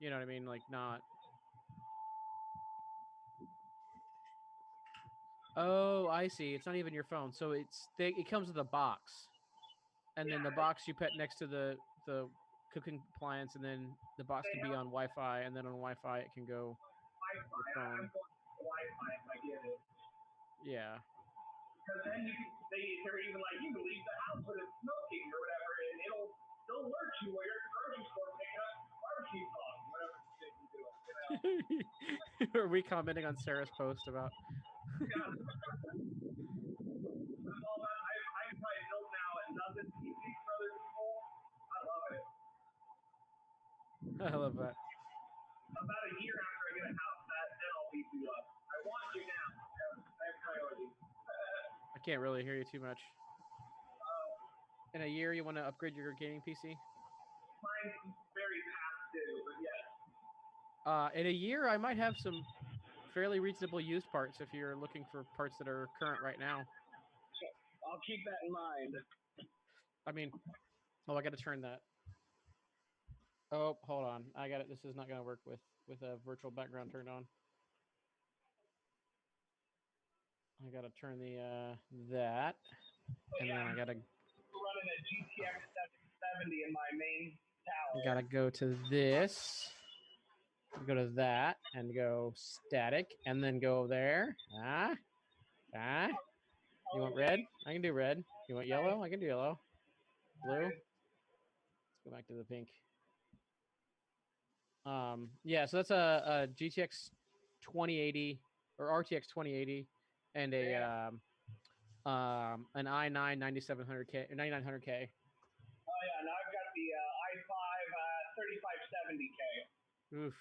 You know what I mean? Like not. Oh, I see. It's not even your phone. So it comes with a box, and then the box you put next to the cooking appliance, and then the box can be on Wi-Fi, and then on Wi-Fi it can go. Wi-Fi. I'm going to Wi-Fi if I get it. Yeah. Because then they're even like, you can leave the house when it's smoking or whatever, and they'll alert you while you're at the grocery store picking up barbecue sauce, whatever shit you do. Are we commenting on Sarah's post about? Yeah. I'm probably built now at nothing easy for other people. I love it. I love that. About a year after I get a house, then I'll beat you up. I want you now. I have priorities. I can't really hear you too much. In a year, you want to upgrade your gaming PC? Mine's very past due, but yes. In a year, I might have some fairly reasonable used parts if you're looking for parts that are current right now. I'll keep that in mind. I mean, I got to turn that. Oh, hold on. I got it. This is not going to work with a virtual background turned on. I got to turn the that, and then I got to. Running a GTX 770 in my main tower. I got to go to this. Go to that and go static, and then go there. You want red? I can do red. You want yellow? I can do yellow. Blue. Let's go back to the pink. Yeah, so that's a GTX 2080 or RTX 2080 and a an i9 9700K or 9900K. Oh yeah, now I've got the i5 3570K. Oof.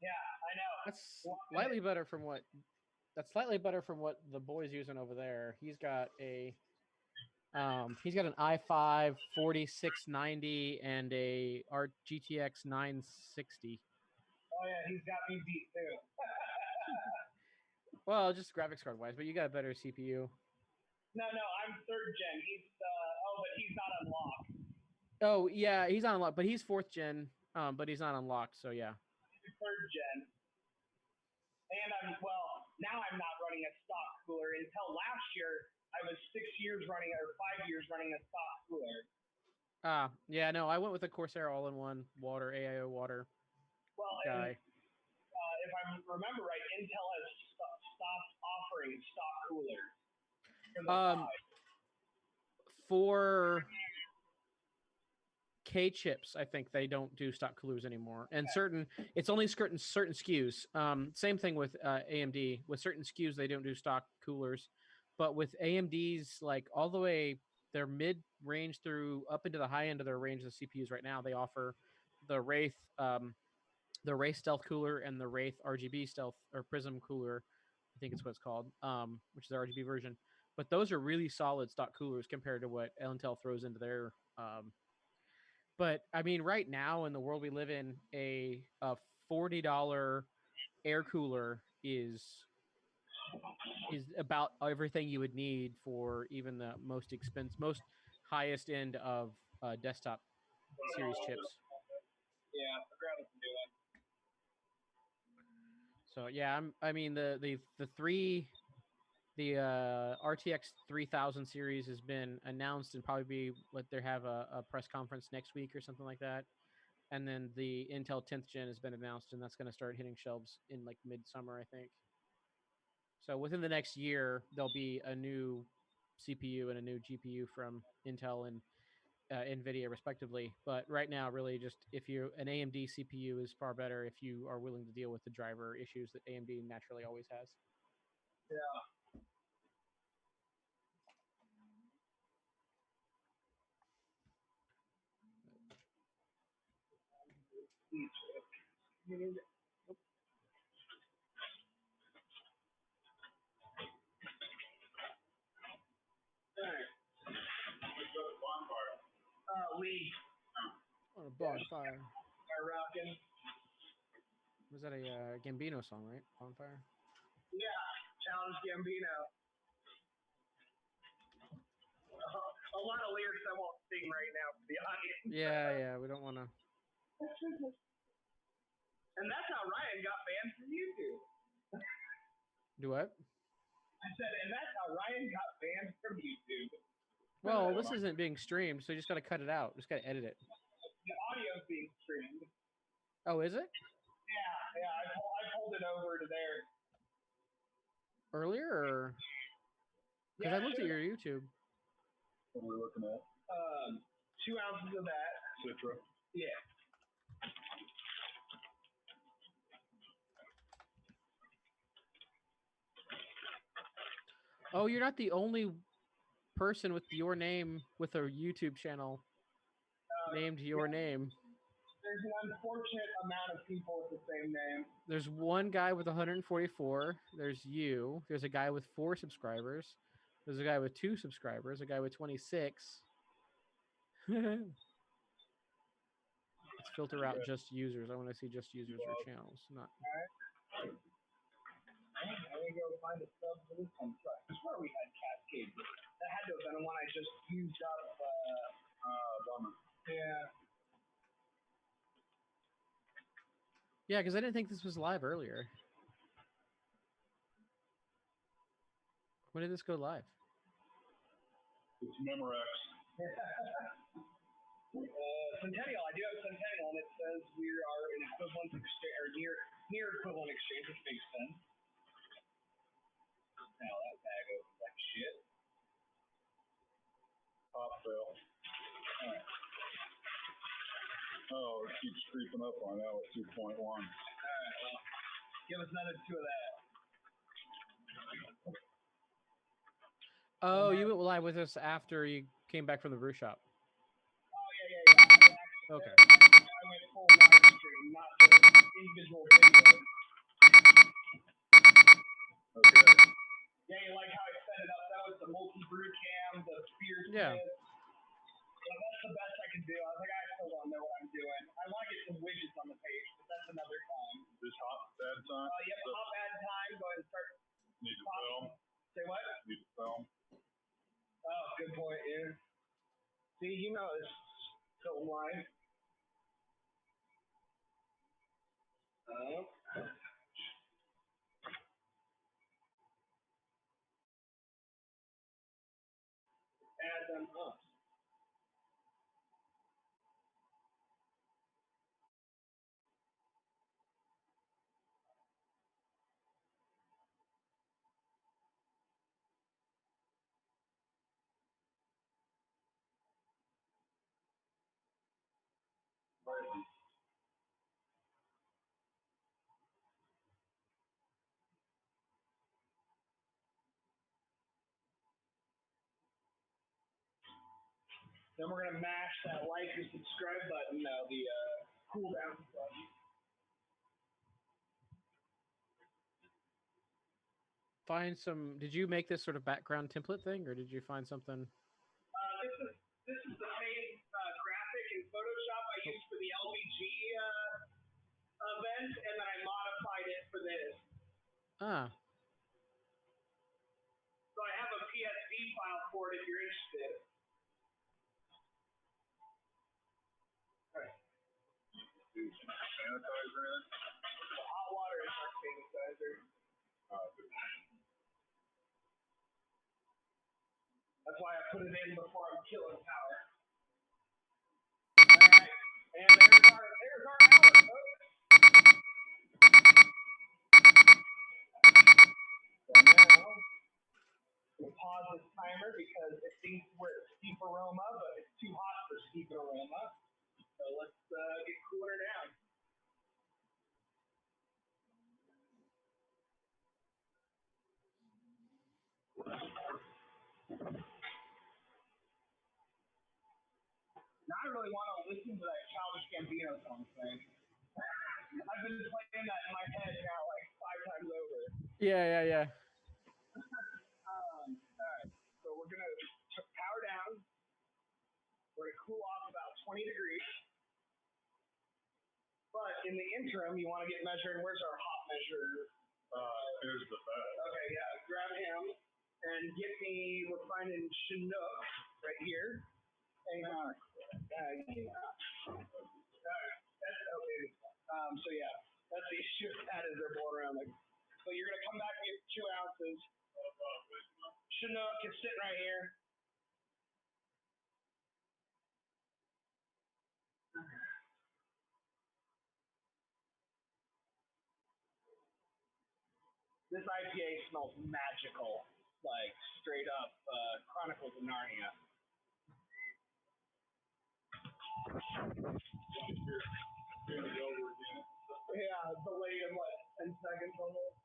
Yeah, I know. That's slightly better from what the boy's using over there. He's got an i5 4690 and a GTX 960. Oh yeah, he's got me beat too. Well, just graphics card wise, but you got a better CPU. No, I'm 3rd gen. But he's not unlocked. Oh yeah, he's on unlocked, but he's 4th gen. But he's not unlocked, so yeah. 3rd gen. And now I'm not running a stock cooler. Until last year, I was 5 years running a stock cooler. Yeah, no, I went with a Corsair all-in-one water, AIO water guy. And, if I remember right, Intel has stopped offering stock coolers. For K chips, I think they don't do stock coolers anymore, and it's only certain SKUs. Same thing with AMD. With certain SKUs, they don't do stock coolers, but with AMD's, like all the way their mid range through up into the high end of their range of CPUs right now, they offer the Wraith Stealth cooler and the Wraith RGB Stealth or Prism cooler. I think it's what it's called, which is the RGB version. But those are really solid stock coolers compared to what Intel throws into their. But I mean, right now in the world we live in, a $40 air cooler is about everything you would need for even the most highest end of desktop series chips. Yeah, I forgot what to do that. So yeah, the RTX 3000 series has been announced and probably be what they have a press conference next week or something like that. And then the Intel 10th gen has been announced, and that's going to start hitting shelves in like midsummer, I think. So within the next year, there'll be a new CPU and a new GPU from Intel and NVIDIA respectively. But right now, really just an AMD CPU is far better if you are willing to deal with the driver issues that AMD naturally always has. Yeah. Lee. On a bonfire. Rockin'. Was that a Gambino song, right? Bonfire? Yeah, Challenge Gambino. A lot of lyrics I won't sing right now for the audience. Yeah, we don't want to. And that's how Ryan got banned from YouTube. Do what? I said, and that's how Ryan got banned from YouTube. Well, this isn't being streamed, so you just got to cut it out. Just got to edit it. The audio's being streamed. Oh, is it? Yeah, I pulled it over to there. Earlier, or? Because I looked at your YouTube. What are we looking at? 2 ounces of that. Citra. Yeah. Oh, you're not the only person with your name with a YouTube channel named your name. There's an unfortunate amount of people with the same name. There's one guy with 144. There's you. There's a guy with 4 subscribers. There's a guy with 2 subscribers. A guy with 26. Let's filter out just users. I want to see just users or channels, not. All right. I'm gonna go find a sub for this one. I swear we had Cascade. That had to have been the one I just used up. Bummer. Yeah. Yeah, because I didn't think this was live earlier. When did this go live? It's Memorex. Centennial. I do have Centennial, and it says we are in equivalent exchange or near equivalent exchange, which makes sense. Now that bag opens like shit. Pop fail. Alright. Oh, it keeps creeping up on that with 2.1. Alright, well, give us another 2 of that. Oh, you went live with us after you came back from the brew shop. Oh, yeah. Okay. I went full live stream, not just individual videos. Okay. Yeah, you like how I set it up? That was the multi-brew cam, the spear Yeah. smith. Yeah, that's the best I can do. I was like, I still don't know what I'm doing. I want to get some widgets on the page, but that's another time. Just hop bad time? Yep, hop add time. Go ahead and start. Need to film. Say what? Need to film. Oh, good point, yeah. See, you know it's film live. Add them up. Then we're gonna mash that like or subscribe button, the cooldown button. Find some. Did you make this sort of background template thing, or did you find something? This is the same graphic in Photoshop I used for the LBG event, and then I modified it for this. Ah. So I have a PSD file for it if you're interested. Alright. Sanitizer in it? Hot water is our sanitizer. That's why I put it in before I'm killing power. Alright. And there's our hour, folks. So now, we'll pause this timer because it thinks we're at steep aroma, but it's too hot for steep aroma. So let's get cooler down. Now I really want to listen to that Childish Gambino song thing. I've been playing that in my head now like 5 times over. Yeah. Alright, so we're gonna power down. We're gonna cool off about 20 degrees. But in the interim, you want to get measuring. Where's our hop measure? Here's the bag. Okay, yeah, grab him and get me. We're finding Chinook right here. Hang on. Alright, that's okay. So yeah, that's the issue with that is they're blowing around like. So you're gonna come back and get 2 ounces. Chinook is sitting right here. This IPA smells magical, like straight up Chronicles of Narnia. Yeah, delayed in what, 10 seconds almost?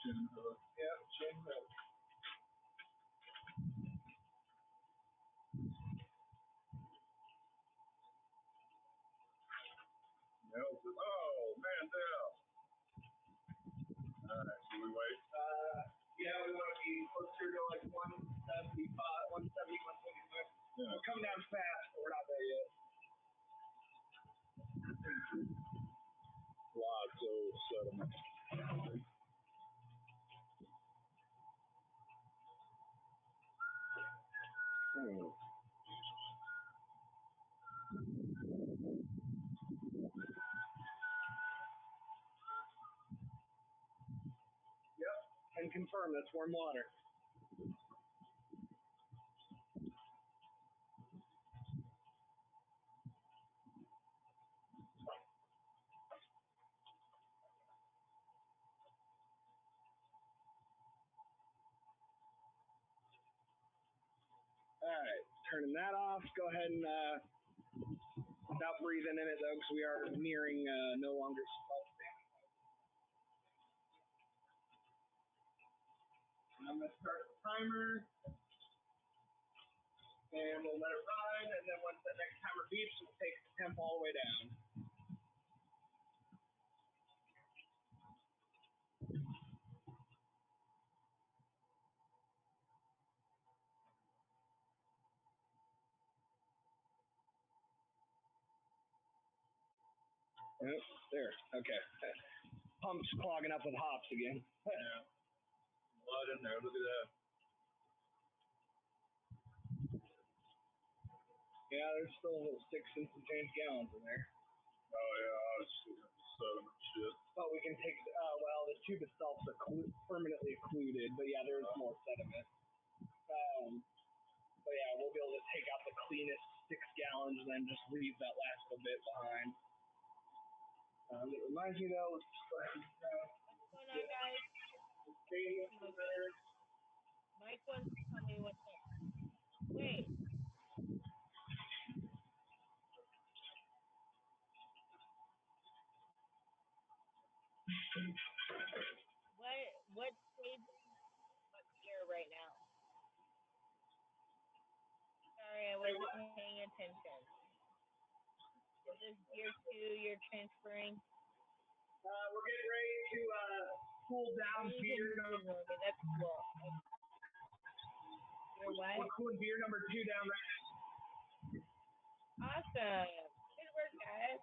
Chin hook. Yep, chin hook. Oh, man, down. Alright, so we wait? Yeah, we want to be closer to like 175, 170, 175. Yeah. We're coming down fast, but we're not there yet. Lots of sediment. Yep, and confirm that's warm water. turning that off. Go ahead and, without breathing in it though, because we are nearing no longer salt standing. I'm going to start the timer. And we'll let it run, and then once that next timer beeps, we'll take the temp all the way down. Oh, there, okay. Pump's clogging up with hops again. Yeah. Blood in there, look at that. Yeah, there's still 6 and some change gallons in there. Oh yeah, I was looking at the sediment shit. But we can take, well, the tube itself is permanently occluded, but yeah, there is more sediment. But yeah, we'll be able to take out the cleanest 6 gallons and then just leave that last little bit behind. It reminds me though, let's just go ahead and what's going on, guys? Mike wants to tell me what's up. Wait. What stage what beer right now? Sorry, I wasn't paying attention. Is this beer 2 you're transferring? We're getting ready to cool down beer number. That's cool. You're what? We're cooling beer number 2 down right now. Awesome. Good work, guys.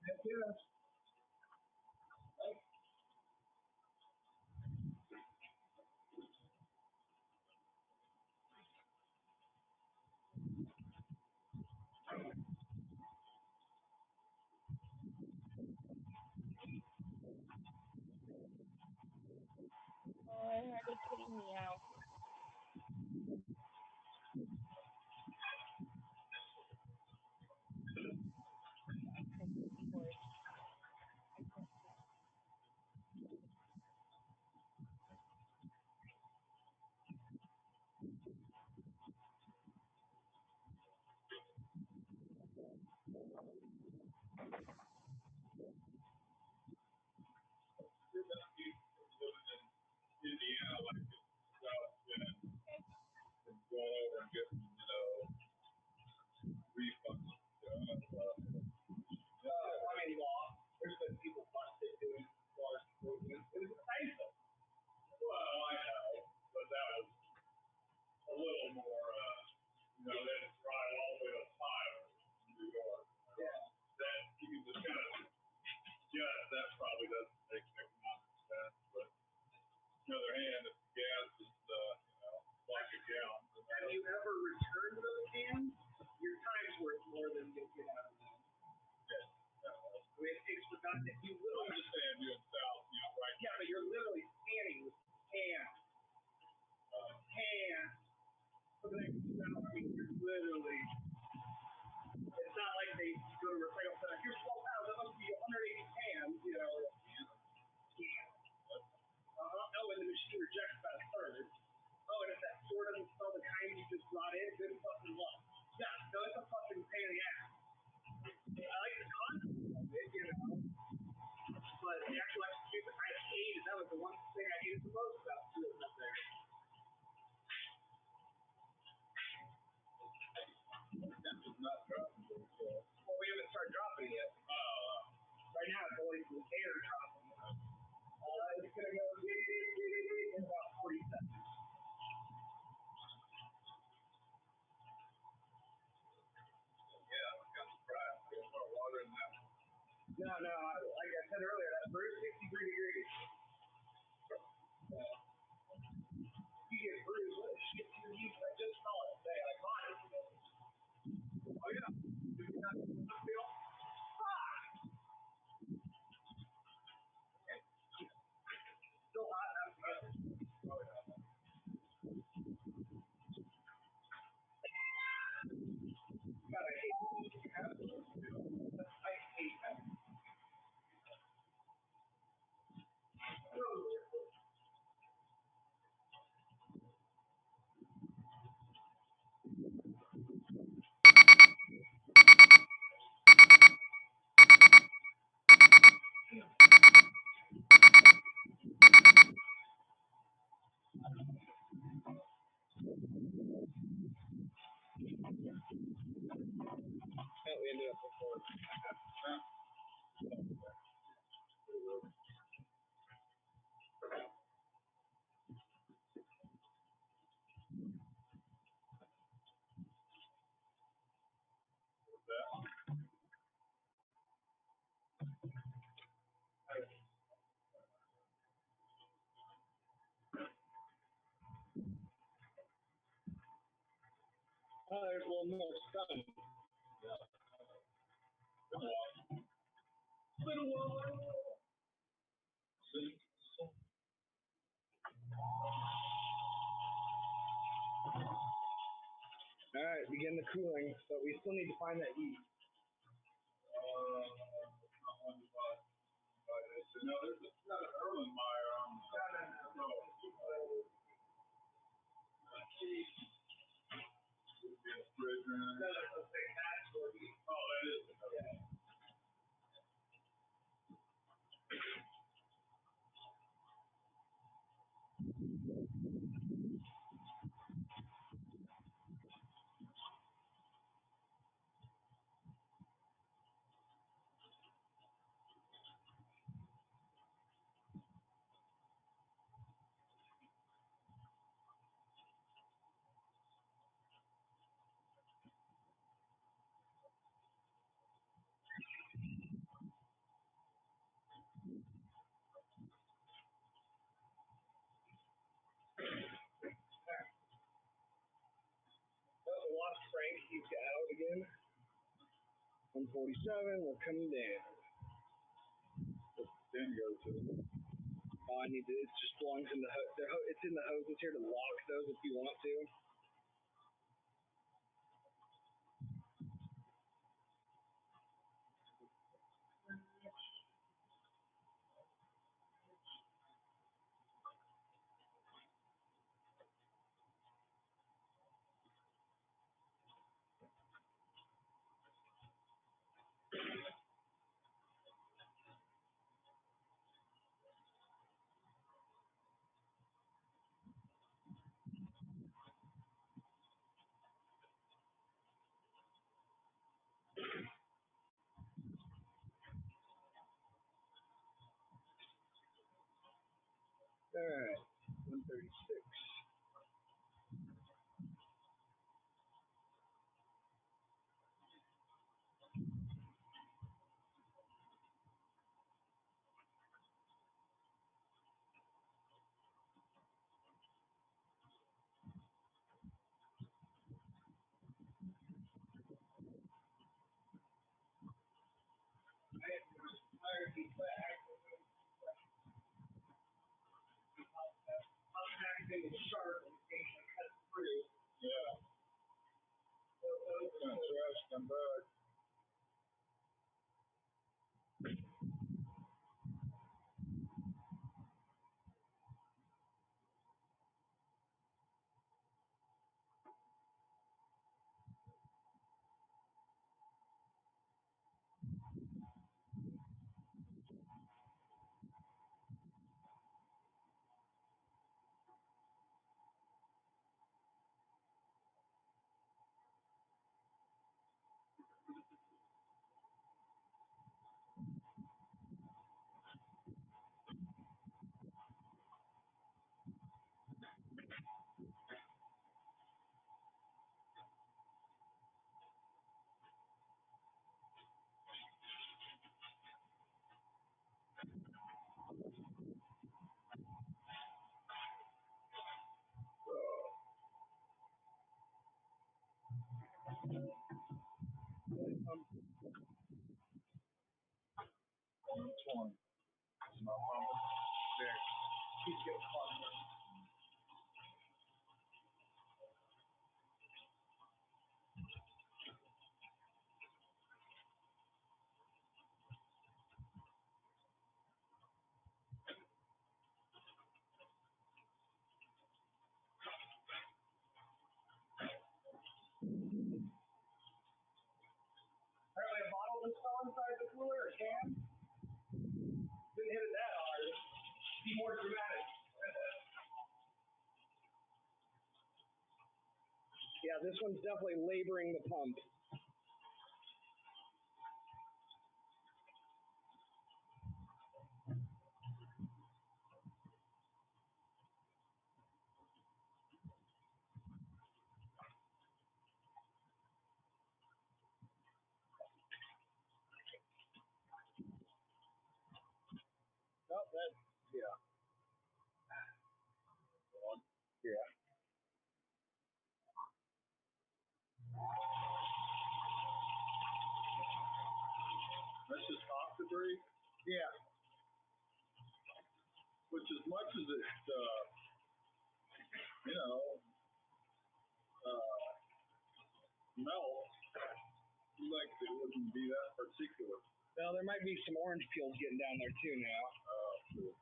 Thank you. Oh, I heard a kitty meow. Indiana, like South Bend, and going over and getting, refunds. I mean, there's been people busted doing bars. It was expensive. Well, I know, but that was a little more, they didn't drive all the way to Tyler, New York. Yeah. That, you can just kind of, that probably doesn't make economic sense, but on the other hand, if gas is, like a gallon. Have you ever returned those cans? Your time's worth more than you get out of them. Yeah. I mean, it takes forgotten if you literally. I understand you in South, right? Yeah, but you're literally scanning with cans. Cans. For the next 2 hours, I mean, you're literally. It's not like they go to recycle center. Here's 12 pounds. That must be 180 cans. Cans. Oh, and the machine rejects about a third. Oh, and if that store doesn't smell the kind you just brought in, good fucking luck. Yeah, no, it's a fucking pain in the ass. I like the concept of it, but the actual execution, I hated. That was the one thing I hated the most about doing up there. That is not dropping. Well, we haven't started dropping it yet. Right now, it's only the air dropping. It's gonna go in about 40 seconds. Yeah, I got surprised. I got more water in that. No, like I said earlier, that brew's 63 degrees. You get brews, what a shit you use. I just saw it today. I bought it. Oh, yeah. Did you not feel? Fuck! ended up before. Oh, there's a little more sun. Little while. All right, begin the cooling, but we still need to find that heat. No, there's not an Erlenmeyer on the. Oh, that is. Yeah. Oh, lost Frank. He's out again. 147. We're coming down. Then go to. Oh, I need to. It just belongs in the. It's in the hoses here to lock those if you want to. All right, 136. Packaging is sharp and occasionally cuts through. Yeah. Trash come back. Apparently a bottle just fell inside the cooler, or can. Didn't hit it that hard. Be more dramatic. Yeah, this one's definitely laboring the pump. That's yeah. Yeah. This is hop debris. Yeah. Which, as much as it, you know, melts, like it wouldn't be that particular. Well, there might be some orange peels getting down there too now. Cool.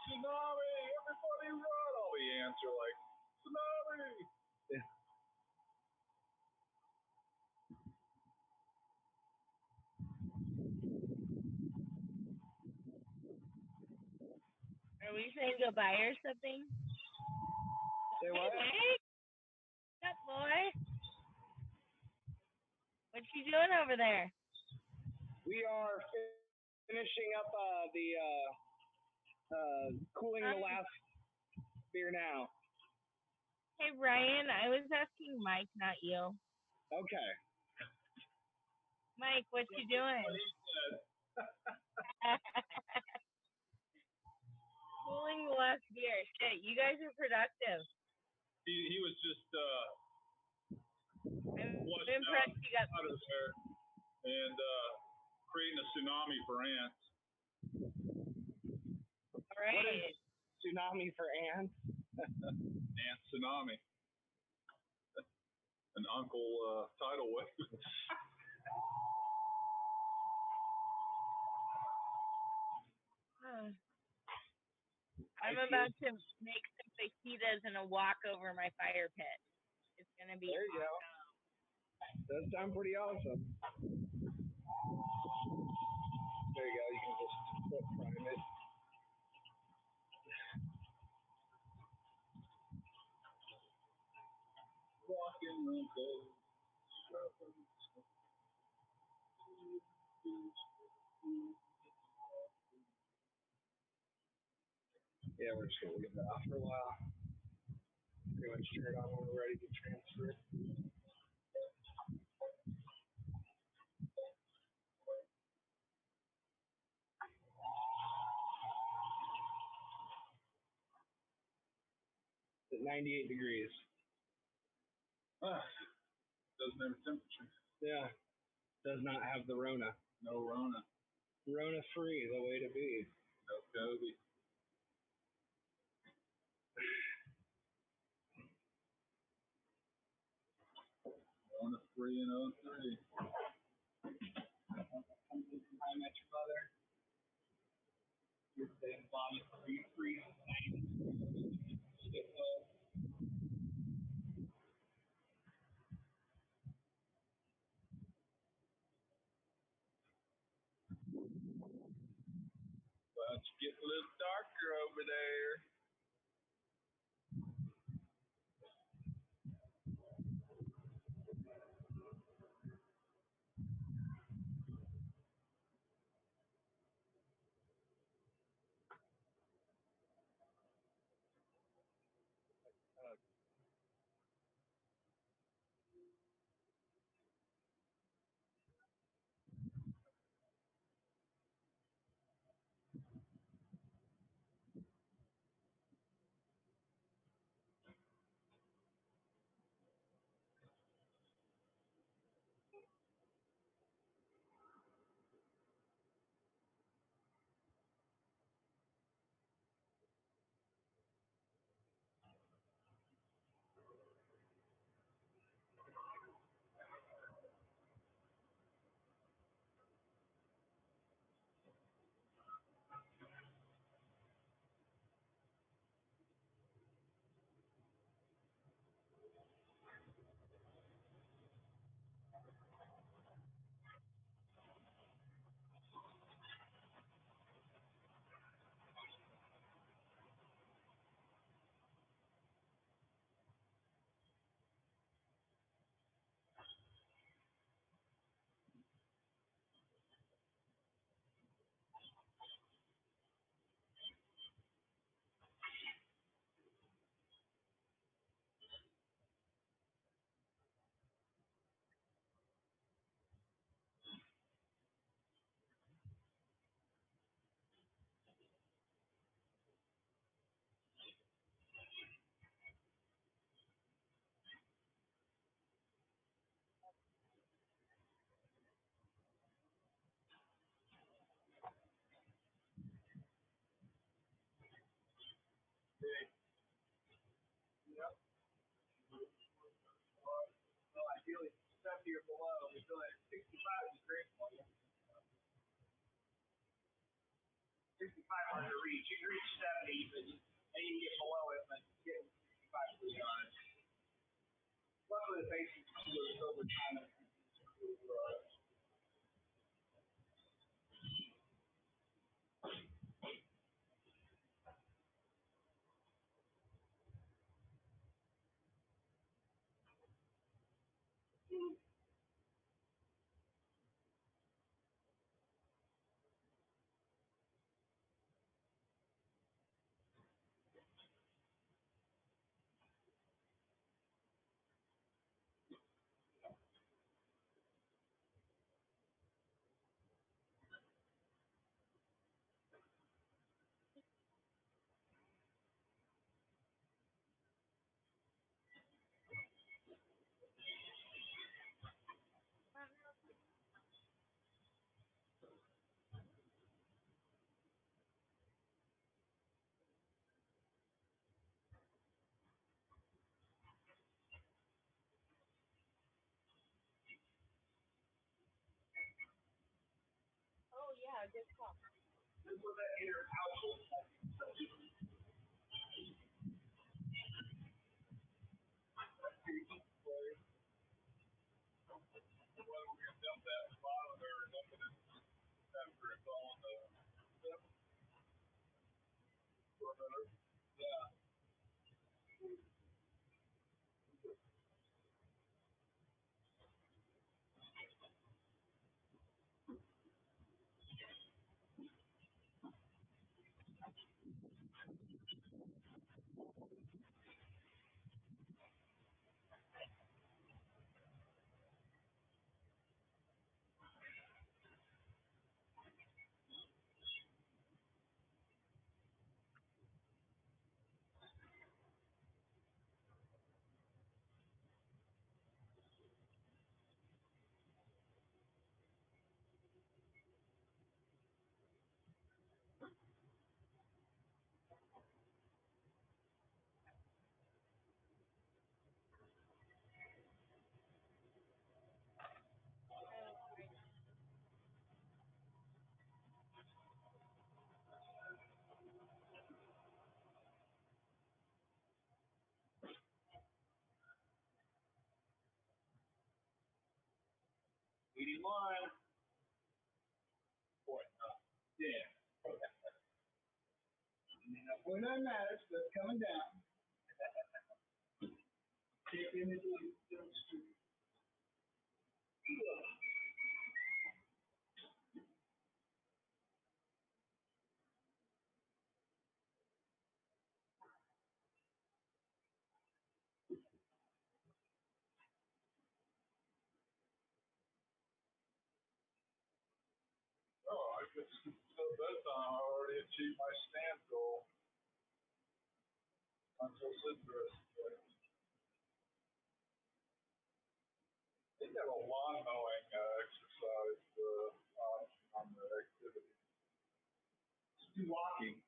Tsunami! Everybody run! All the ants are like, tsunami! Yeah. Are we saying goodbye or something? Say what? Hey, what's up, boy? What you doing over there? We are finishing up cooling the last beer now. Hey, Ryan, I was asking Mike, not you. Okay. Mike, what you doing? Cooling the last beer. Shit, you guys are productive. He was just I'm flushing impressed you got out of there and creating a tsunami for ants. all right. Tsunami for ants. Ant tsunami. An uncle tidal wave. I'm about to make some fajitas and a walk over my fire pit. It's gonna be There you go. Does sound pretty awesome. There you go. You can just flip prime it. Walking the coast. Yeah, we're just gonna leave that off for a while. Pretty much turn it on when we're ready to transfer it. At 98 degrees. Doesn't have a temperature. Yeah. Does not have the Rona. No Rona. Rona free, the way to be. No Kobe. Rona free in 03. I met your mother. Your day body free. Well, it's getting a little darker over there. you're below. We feel like 65 is great for you. 65 hard to reach. You can reach 70, but and you can get below it, but getting 65 is really hard. Luckily, the basics over time. Oh yeah, good call. This was that inner household. One. Boy, yeah. When I matters, that's coming down. Take in the street. Oh, I guess so that time I already achieved my stand goal. I'm so interested. They have a lawn mowing exercise on the activity. Just do walking.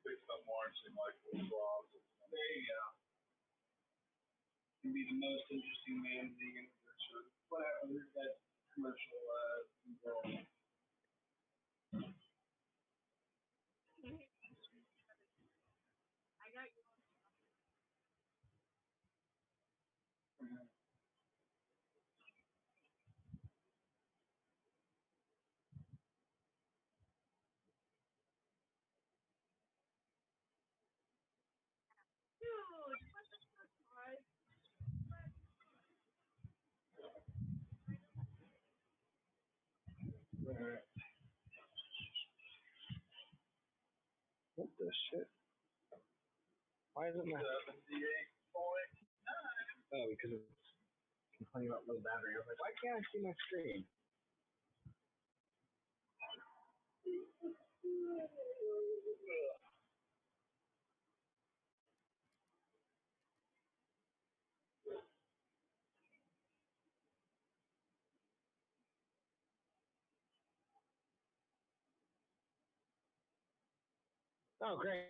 Fix them launching like those laws. There you go. Can be the most interesting man in the universe. Or whatever. There's that commercial involved. I got you. Dude, what the fuck, guys? What the shit? Why isn't that? 78.9. Oh, because it's complaining about low battery. I was like, why can't I see my screen? Oh, great.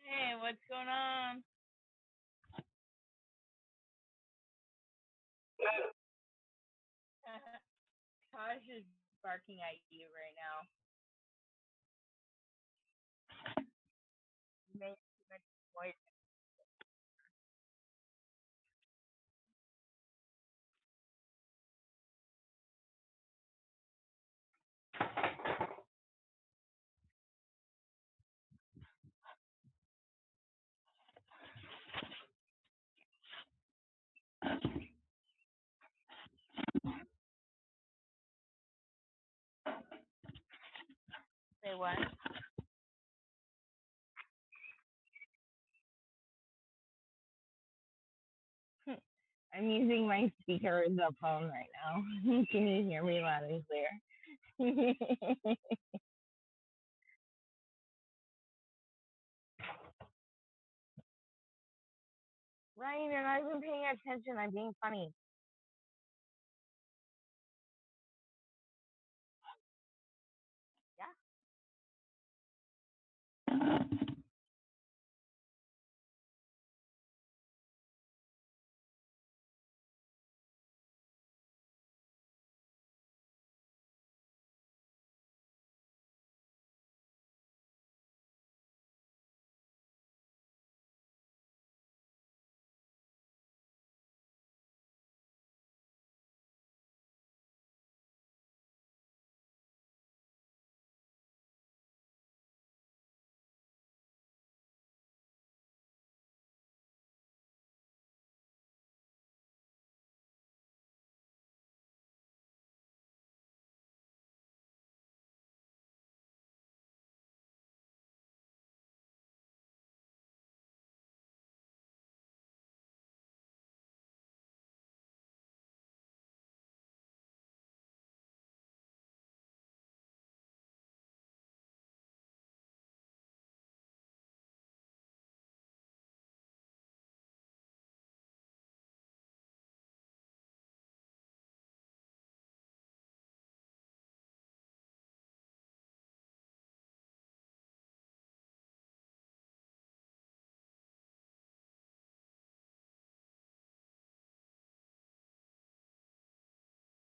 Hey, what's going on? Tosh is barking at you right now. You made too much noise. Say what? I'm using my speaker as a phone right now. Can you hear me loud and clear? Ryan, you're not even paying attention. I'm being funny. Yeah.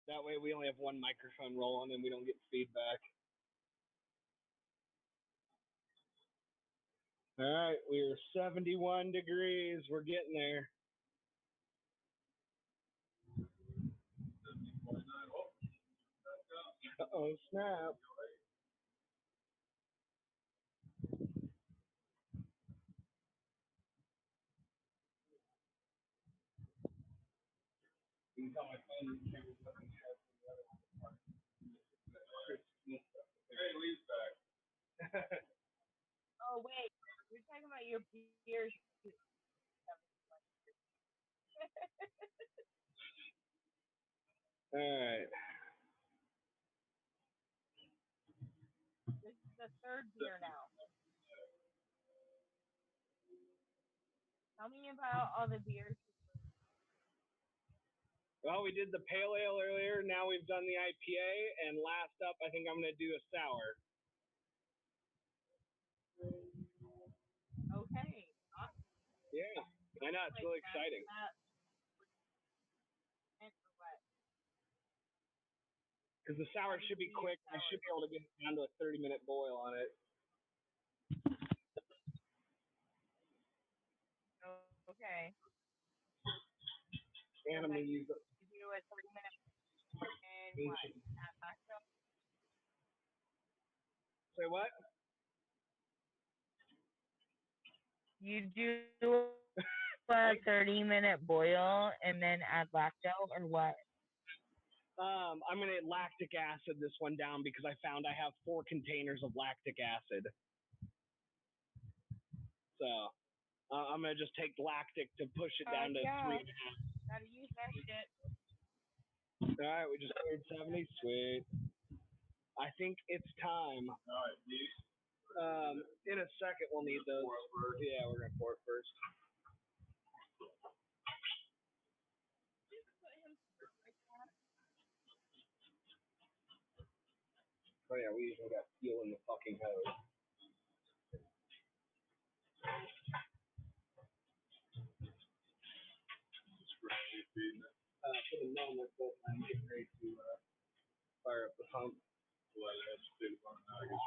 That way we only have one microphone rolling and we don't get feedback. All right, we're 71 degrees. We're getting there. Oh, snap. You can tell my phone camera's looking at the other one. Hey, Lee's back. Oh wait, you're talking about your beers. All right. This is the third beer now. Tell me about all the beers. Well, we did the pale ale earlier. Now we've done the IPA, and last up, I think I'm going to do a sour. Okay. Awesome. Yeah, I know, it's really exciting. Because the sour should be quick. I should be able to get down to a 30-minute boil on it. Okay. And I'm going to use it. You do a 30-minute and what? At Maxo? Say what? You do a 30-minute boil and then add lacto or what? I'm going to lactic acid this one down because I found I have 4 containers of lactic acid. So I'm going to just take lactic to push it down to 3.5. Gotta use that shit. All right, we just cleared 70. Sweet. I think it's time. All right, these. In a second, we'll need those. Yeah, we're going to pour it first. Oh yeah, we usually got fuel in the fucking hose. For the moment, but I'm getting ready to fire up the pump. Well, that's still on now, I guess.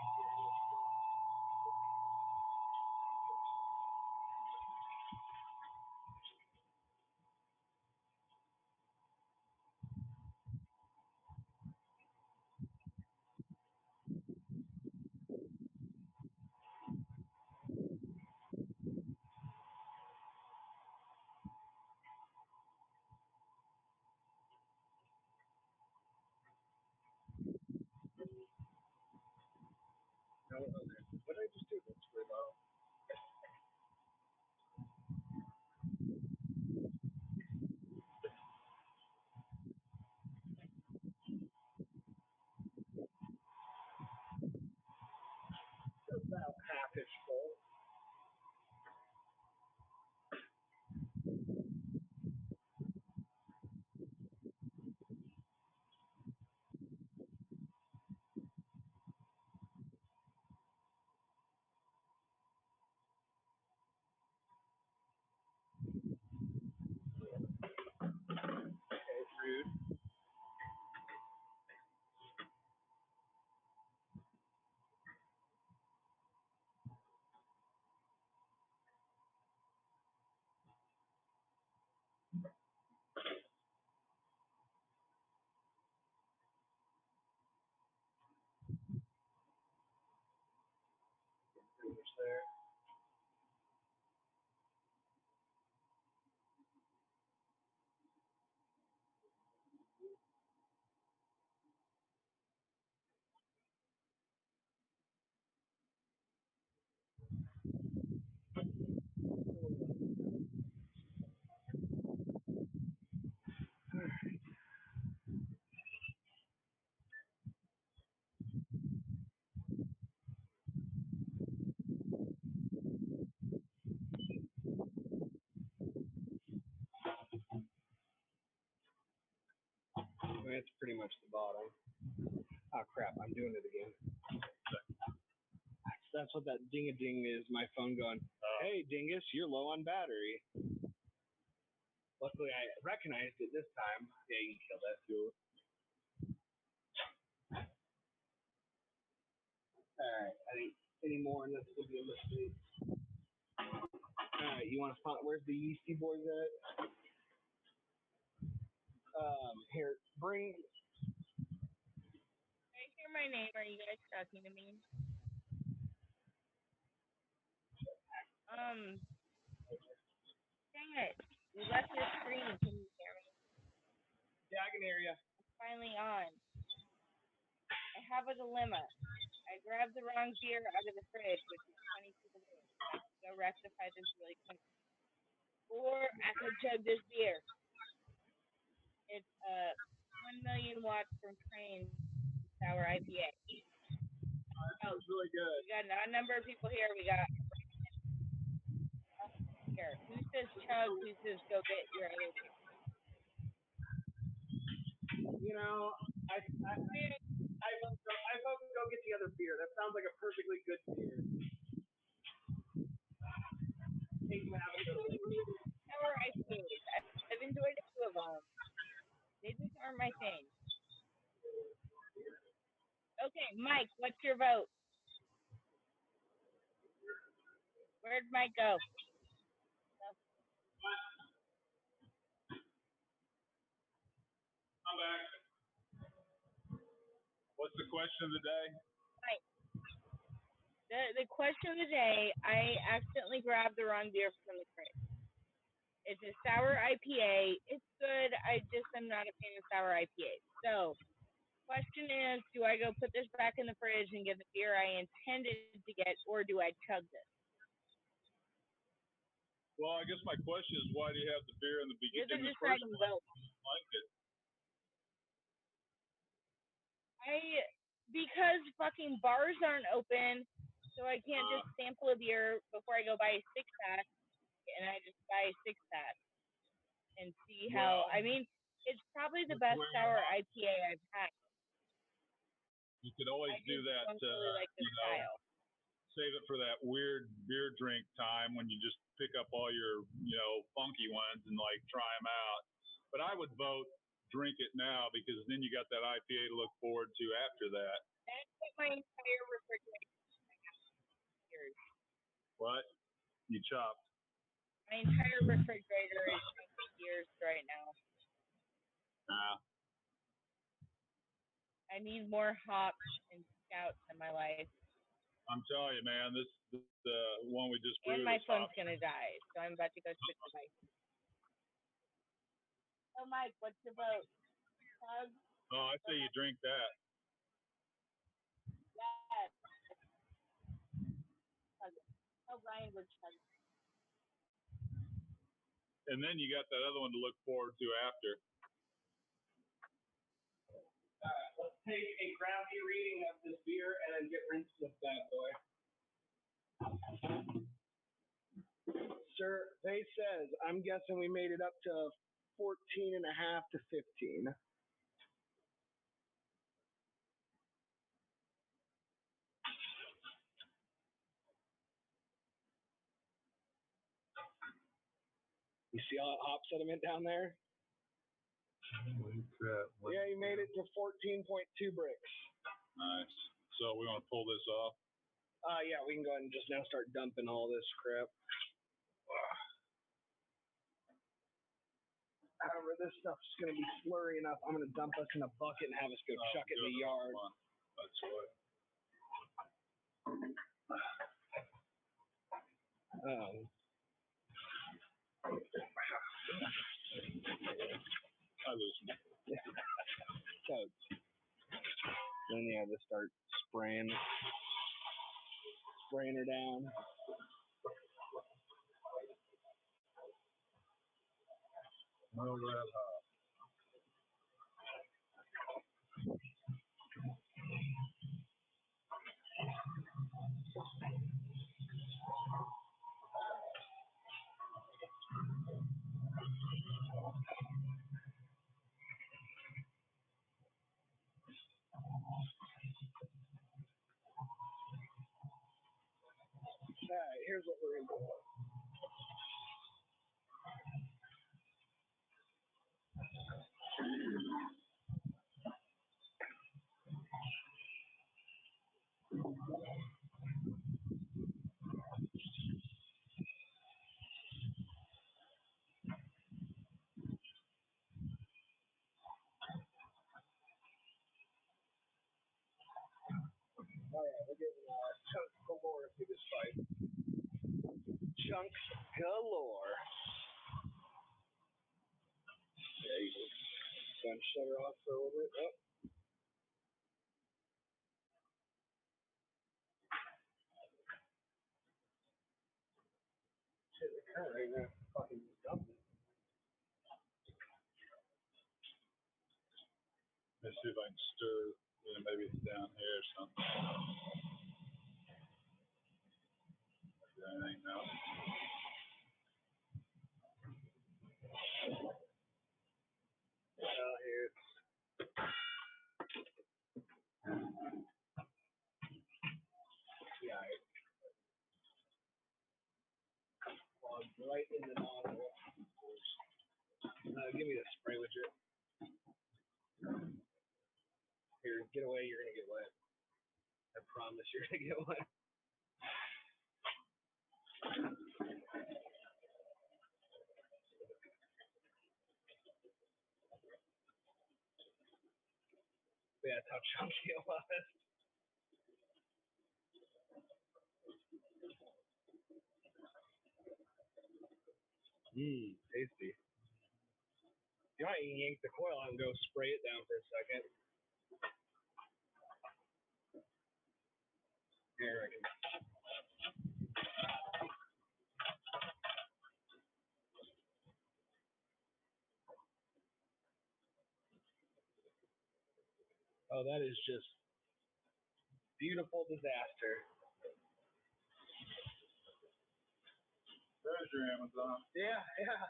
No, what did I just do? That's pretty low. About half-ish full. Okay, rude. Pretty much there. That's pretty much the bottom. Oh crap, I'm doing it again. That's what that ding-a-ding is, my phone going, hey dingus, you're low on battery. Luckily I recognized it this time. Yeah, you can kill that fuel. All right, I think any more and this will be a mistake. All right, you want to find where's the yeasty boys at? Here, bring. Can I hear my name? Are you guys talking to me? Dang it. You left your screen. Can you hear me? Yeah, I can hear you. I'm finally on. I have a dilemma. I grabbed the wrong beer out of the fridge, which is 22 below. I can go rectify this really quick. Or I could chug this beer. It's 1 million watts from Train Sour IPA. That sounds really good. We got a number of people here. We got here. Who says chug? Who says go get your other beer? You know, I vote go get the other beer. That sounds like a perfectly good beer. Sour IPAs. I've enjoyed a few of them. They just aren't my thing. Okay, Mike, what's your vote? Where'd Mike go? I'm back. What's the question of the day? Mike. The question of the day, I accidentally grabbed the wrong beer from the fridge. It's a sour IPA. It's good. I just am not a fan of sour IPA. So, question is, do I go put this back in the fridge and get the beer I intended to get, or do I chug this? Well, I guess my question is, why do you have the beer in the You're beginning? the deciding vote. Like it. Because fucking bars aren't open, so I can't just sample a beer before I go buy a 6-pack, and I just buy a 6-pack and see how. I mean, it's probably the best sour IPA I've had. You could always do that. Really like the style. Save it for that weird beer drink time when you just pick up all your, funky ones and like try them out. But I would vote drink it now because then you got that IPA to look forward to after that. That's what my entire refrigerator is. What? You chopped. My entire refrigerator is years right now. I need more hops and stouts in my life. I'm telling you, man, this one we just brewed. And my phone's gonna die, so I'm about to go switch devices. So, Mike, what's your vote? Chug? Oh, I say you drink that. Yes. Oh, Ryan would chug. And then you got that other one to look forward to after. Let's take a gravity reading of this beer and then get rinsed with that boy. Survey says, I'm guessing we made it up to 14.5 to 15. You see all that hop sediment down there? Holy crap. Yeah, you made it to 14.2 bricks. Nice. So we want to pull this off? Yeah, we can go ahead and just now start dumping all this crap. However, this stuff's going to be slurry enough. I'm going to dump us in a bucket and have us go chuck it in the yard. That's right. So then just start spraying her down. Well, that hot. All right, here's what we're going to do. Oh yeah, we're getting chunks galore through this fight. Chunks galore. Yeah, you can shut her off for a little bit. Oh. Shit, the current right now fucking dumping. Let's see if I can stir. Yeah, maybe it's down here or something. Anything now? Well, here it's yeah, it's plugged right in the nozzle. Give me the spray widget. Here, get away. You're gonna get wet. I promise you're gonna get wet. Yeah, that's how chunky it was. Tasty. You might yank the coil out and go spray it down for a second. Here, I can. Oh, that is just beautiful disaster. There's your Amazon. Yeah, yeah.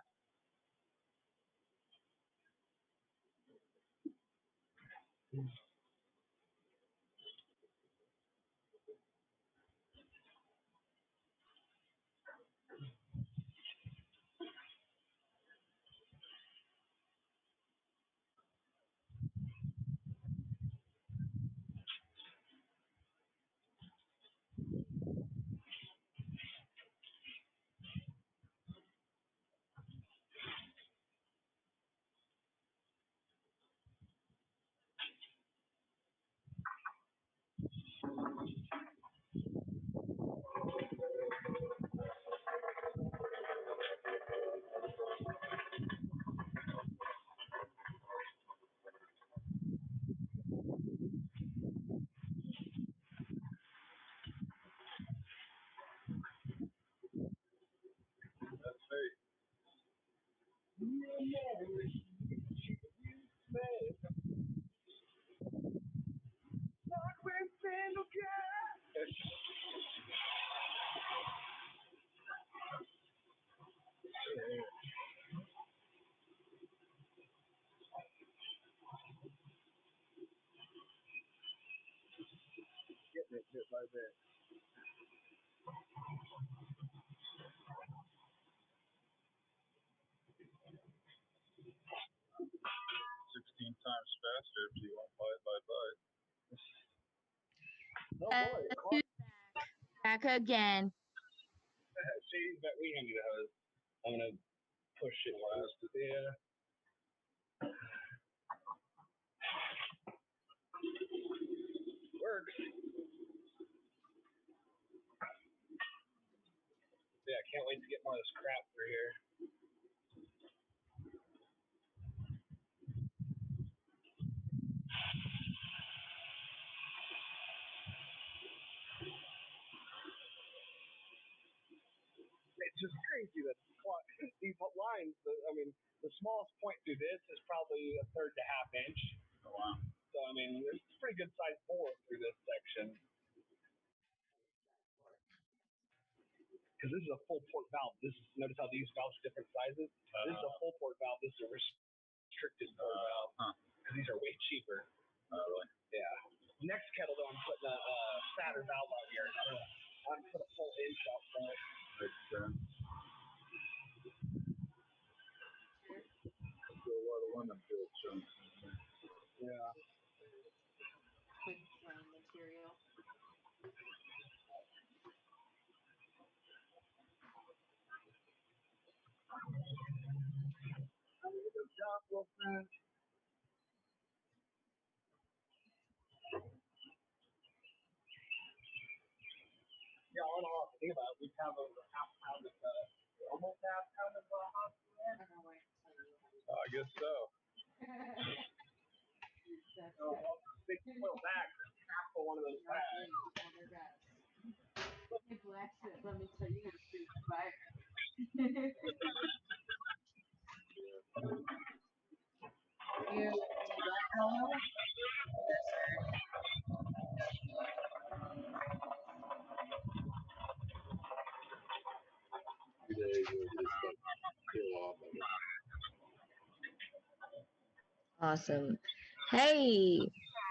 That's right. Getting it bit by bit. $16 times faster if you want bite by bite. Oh boy, clock. Back again. See, but we hand me the hose. I'm gonna push it last. Yeah. Works. Yeah, I can't wait to get more of this crap through here. It's just crazy that these lines, I mean, the smallest point through this is probably a third to half inch. Oh, wow. So, I mean, there's a pretty good sized bore through this section. Because this is a full port valve. Notice how these valves are different sizes? This is a full port valve. This is a restricted port valve. Because these are way cheaper. Really? Yeah. Next kettle, though, I'm putting a fatter valve out here. I'm put a full inch out front. Makes sense. Do a lot of lemon peel chunks. Yeah. Quick dry material. Good job, Wolfman. think about it, we have over half pound of almost half pound of hops in there. I guess so. So big foil bag, half of one of those bags. Hey, Blacksmith, let me tell you how to freeze fire. You don't know? Awesome. Hey.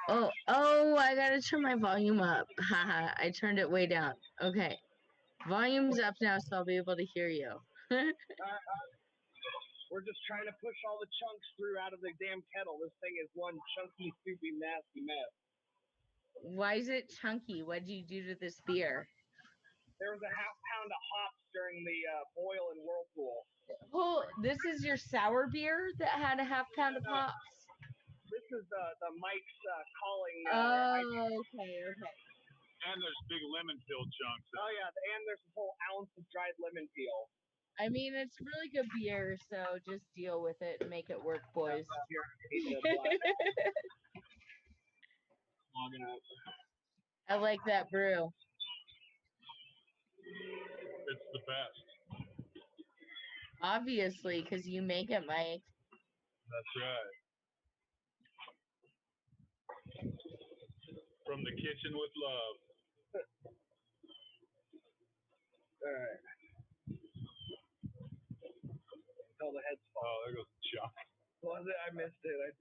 Oh, I gotta turn my volume up. Haha, I turned it way down. Okay. Volume's up now, so I'll be able to hear you. We're just trying to push all the chunks through out of the damn kettle. This thing is one chunky, soupy, nasty mess. Why is it chunky? What'd you do to this beer? There was a half pound of hops during the boil in Whirlpool. Oh, this is your sour beer that had a half pound of hops? This is the Mike's calling. Oh, okay. And there's big lemon peel chunks. Oh yeah, and there's a whole ounce of dried lemon peel. I mean, it's really good beer, so just deal with it and make it work, boys. I like that brew. It's the best. Obviously, because you make it, Mike. That's right. From the kitchen with love. All right. Until the heads fall. Oh, there goes the chunk. Was it? I missed it.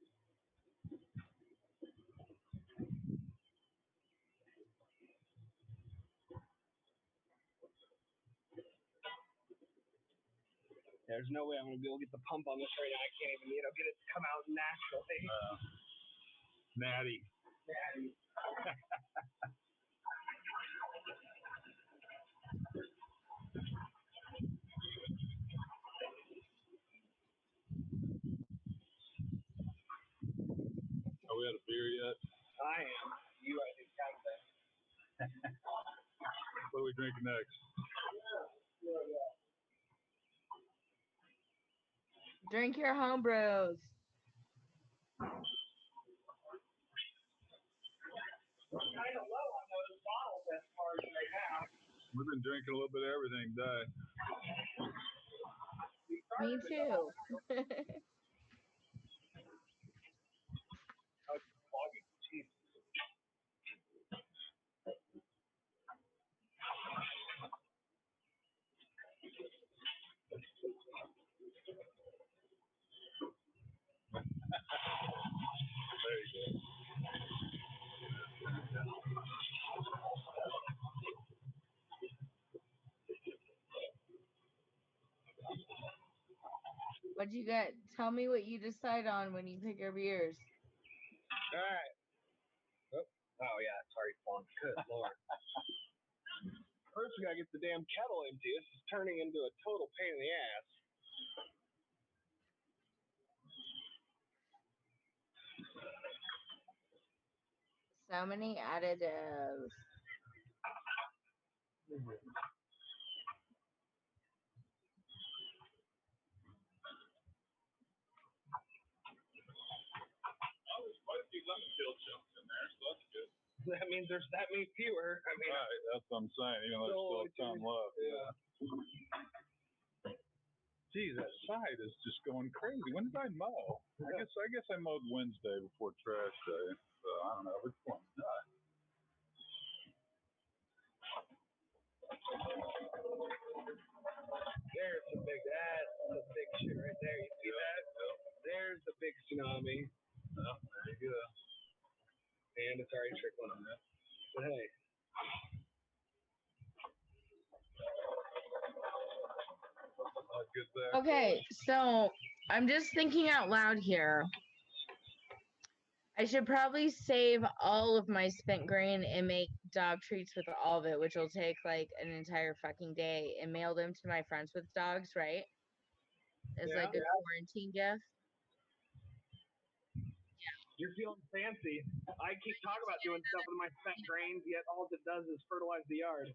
There's no way I'm going to be able to get the pump on this right now. I can't even, get it to come out naturally. Natty. Are we out of beer yet? I am. You, I think, have that. What are we drinking next? Drink your home brews. We're kind of low on those bottles as far as right now. We've been drinking a little bit of everything today. Me too. There you go. What'd you get? Tell me what you decide on when you pick your beers. All right. Oh yeah, it's already falling. Good Lord. First, we gotta get the damn kettle empty. This is turning into a total pain in the ass. So many additives. That means there's that many fewer. I mean, right, that's what I'm saying. There's still some left. Yeah. Geez, that side is just going crazy. When did I mow? I guess I mowed Wednesday before trash day. So I don't know which one. There's the big, that's the big shit right there. You see that? There's the big tsunami. Oh, there you go. And it's already trickling on that. But hey. Okay, so I'm just thinking out loud here. I should probably save all of my spent grain and make dog treats with all of it, which will take like an entire fucking day, and mail them to my friends with dogs, right? As like a quarantine gift. You're feeling fancy. I keep talking about doing stuff with my spent grains, yet all it does is fertilize the yard.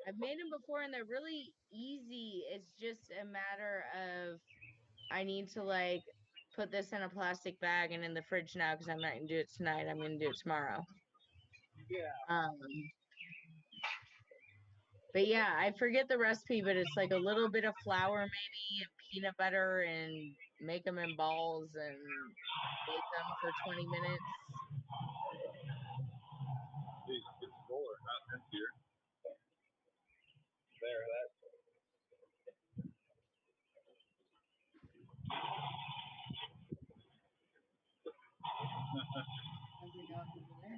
I've made them before and they're really easy. It's just a matter of I need to like put this in a plastic bag and in the fridge now because I'm not gonna do it tonight. I'm gonna do it tomorrow. Yeah. But yeah, I forget the recipe, but it's like a little bit of flour maybe and peanut butter and make them in balls and bake them for 20 minutes. It's fuller, not emptier. There, that. How's it going over there?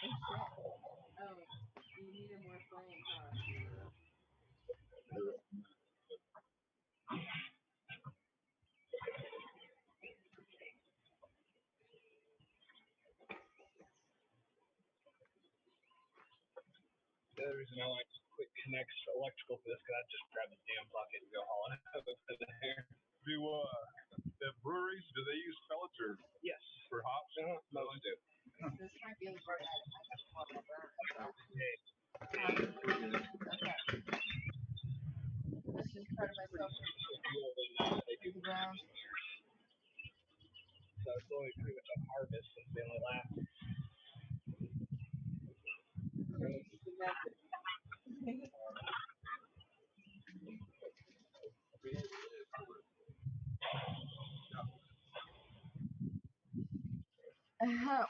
Oh shit. Oh, you needed more flame, huh? The other reason I like quick connects electrical for this, because I just grab the damn bucket and go hauling it over there. Do at breweries, do they use pellets or Yes. for hops? Most do. This might be the part I just want to burn. Okay. Okay. This is part of myself. They do The ground. So it's only pretty much a harvest since they only last.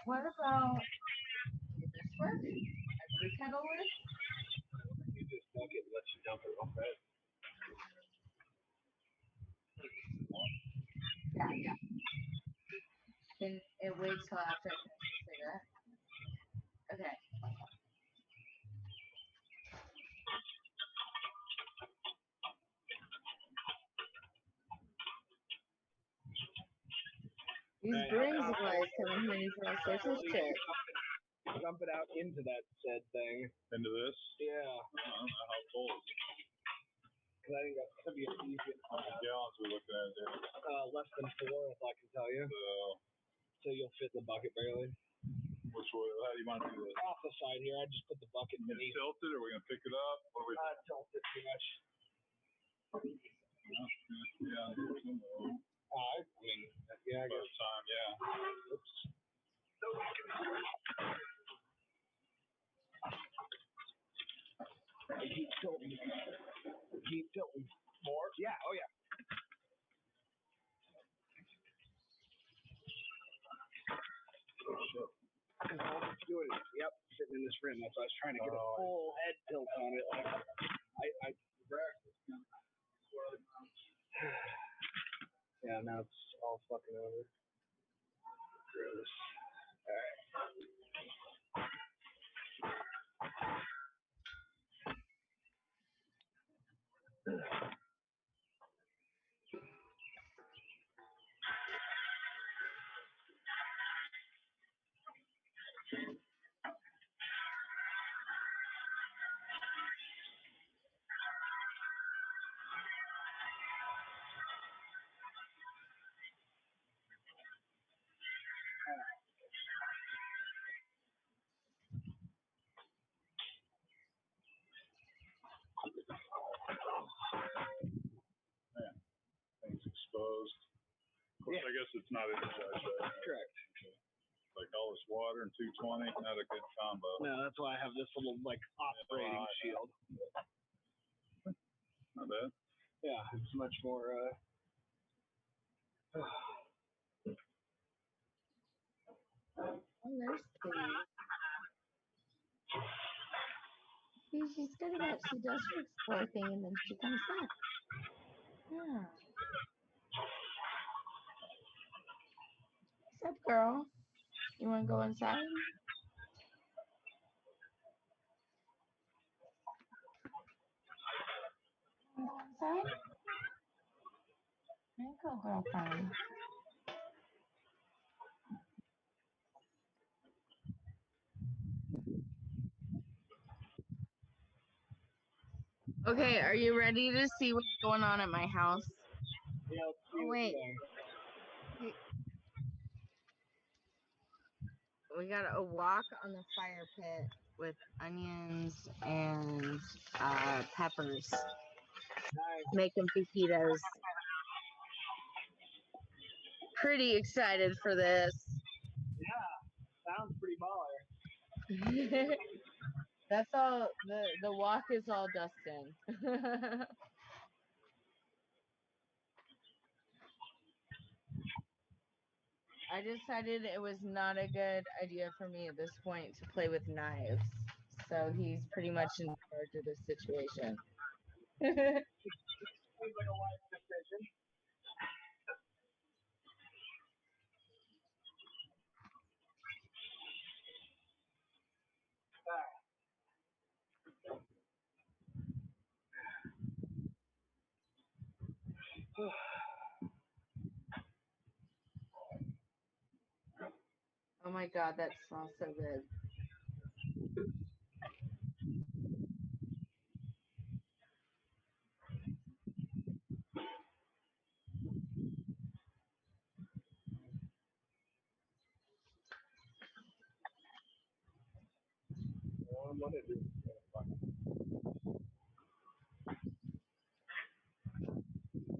What about this work? A brew kettle lid? You just bucket and let you dump it real fast. Yeah. Can it wait till after I finish the cigarette? Okay. These brewing supplies come in handy for all sorts of shit. Dump it out into that said thing. Into this? Yeah. I don't know how full is it? Because I think that's going to be easy. How many gallons are we looking at there? Less than 4, if I can tell you. So you'll fit the bucket barely. Which way? How do you want to do this? Off the side here, I just put the bucket beneath. Tilt it, or are we going to pick it up? What are we? Tilt it too much. Yeah. I mean, yeah, I guess. Time, yeah. Oops. Keep tilting. Keep tilting. More? Yeah, oh yeah. Doing it. Yep, sitting in this rim. That's why I was trying to get a full head tilt on it. Yeah, now it's all fucking over. Gross. Alright. Man, things exposed. Of course, I guess it's not energized right. Correct. Like all this water and 220, not a good combo. No, that's why I have this little like operating shield. Not bad. Yeah, it's much more Oh, there's Kitty. See, she's good at that. She does her explore thing and then she comes back. Yeah. What's up, girl? You want to go inside? Inside? There you go, girlfriend. Okay, are you ready to see what's going on at my house? Yeah, let's see Oh, wait. We got a wok on the fire pit. with onions and peppers. Making fajitas. Pretty excited for this. Yeah, sounds pretty baller. That's all. The wok is all Dustin. I decided it was not a good idea for me at this point to play with knives. So he's pretty much in charge of this situation. Seems like a wise decision. Oh my god, that smells so good.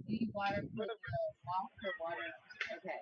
Do you water for the wok or water? Okay.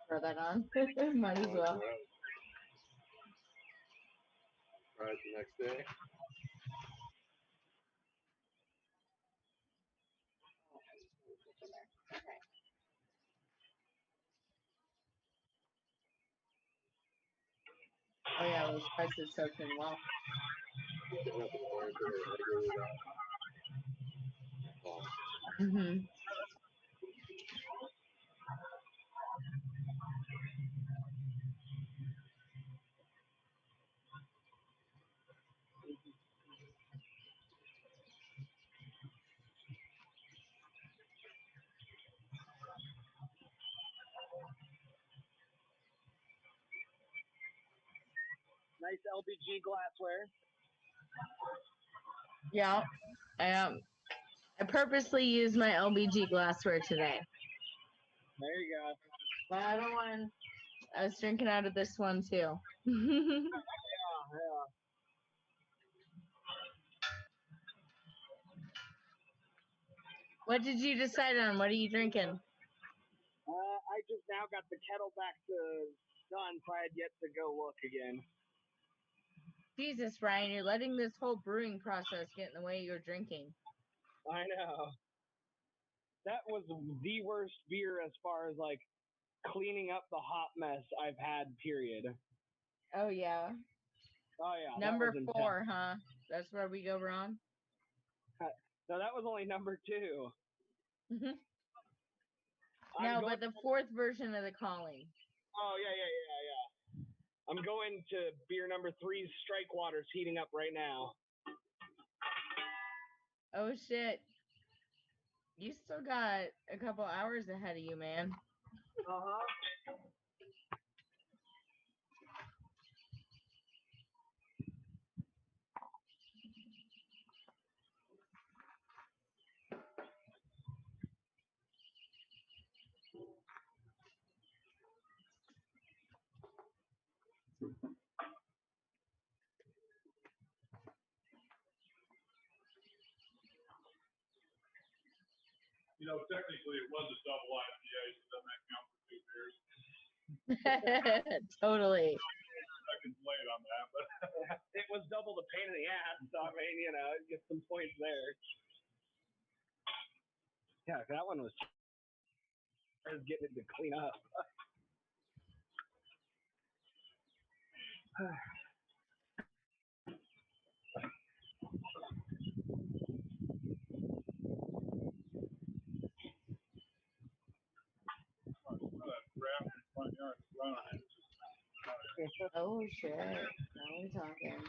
Throw that on. Might as well. Try it the next day. Oh yeah, those spices soaked in well. Mm-hmm. Nice LBG glassware. Yeah, I purposely used my LBG glassware today. There you go. But I don't want. I was drinking out of this one too. Yeah. What did you decide on? What are you drinking? I just now got the kettle back to done, so I had yet to go look again. Jesus, Ryan, you're letting this whole brewing process get in the way of your drinking. I know. That was the worst beer as far as like cleaning up the hop mess I've had, period. Oh yeah. Oh yeah. Number that was 4, huh? That's where we go wrong. No, that was only number 2. No, but the 4th version of the calling. Oh yeah. I'm going to beer number 3's Strike Water's heating up right now. Oh shit. You still got a couple hours ahead of you, man. Uh-huh. You know, technically it was a double IPA, so that might count for 2 beers. Totally. Seconds late on that, but it was double the pain in the ass, so I mean, you know, get some points there. Yeah, that one was I was getting it to clean up. Oh shit! Now we're talking.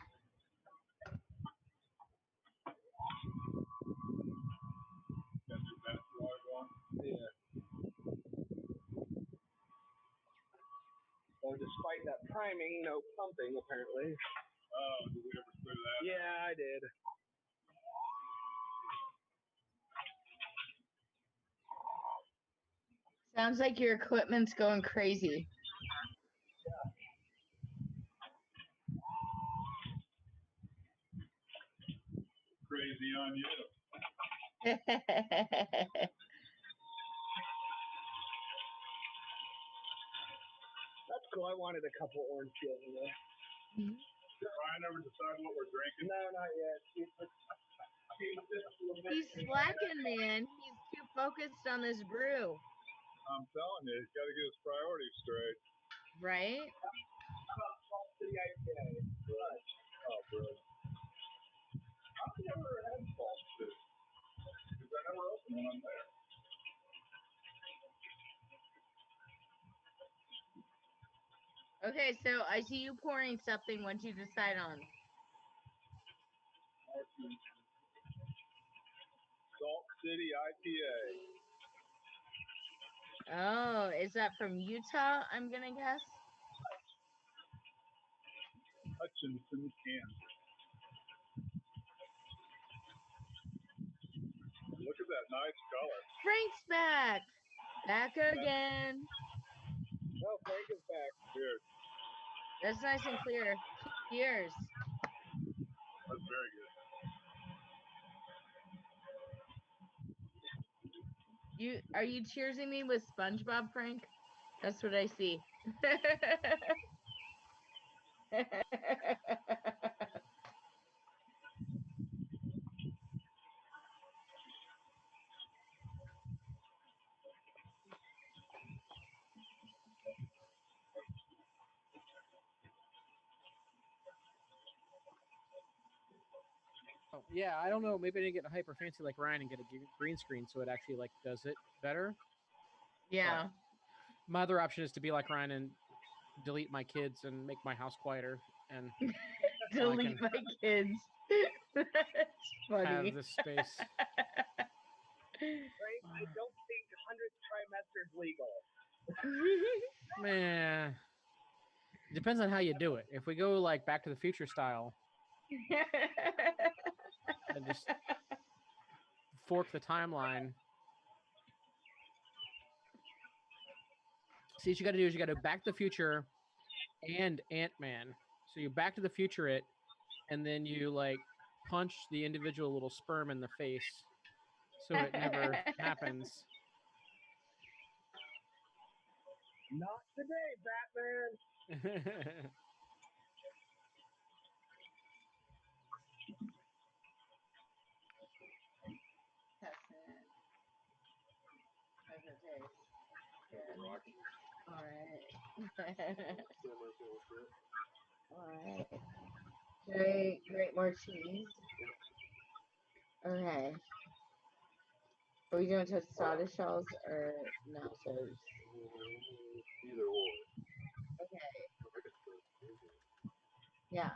Yeah. So despite that priming, no pumping apparently. Oh, did we ever screw that? Yeah, I did. Sounds like your equipment's going crazy. Crazy on you. That's cool. I wanted a couple orange peels in there. Did Ryan ever decide what we're drinking? No, not yet. He's slacking, man. He's too focused on this brew. I'm telling you, he's got to get his priorities straight. Right? Salt City IPA. Oh, brilliant. I've never had Salt City because I never opened one there. Okay, so I see you pouring something. What'd you decide on? Salt City IPA. Oh, is that from Utah, I'm gonna guess? Hutchinson, Kansas. Look at that nice color. Frank's back! Back again. Oh, Frank is back. Cheers. That's nice and clear. Cheers. That's very good. Are you cheersing me with SpongeBob, Frank? That's what I see. Oh, yeah, I don't know. Maybe I didn't get hyper fancy like Ryan and get a green screen so it actually like does it better. Yeah. But my other option is to be like Ryan and delete my kids and make my house quieter and delete my kids. That's funny. Have this space. Frank, I don't think 100th trimester's legal. Man, it depends on how you do it. If we go like Back to the Future style, and just fork the timeline. See, what you got to do is you got to Back to the Future and Ant-Man. So you Back to the Future it, and then you like punch the individual little sperm in the face, so it never happens. Not today, Batman. Alright. Great more cheese. Okay. Are we doing tostada shells or nachos? Either or. Okay. Yeah.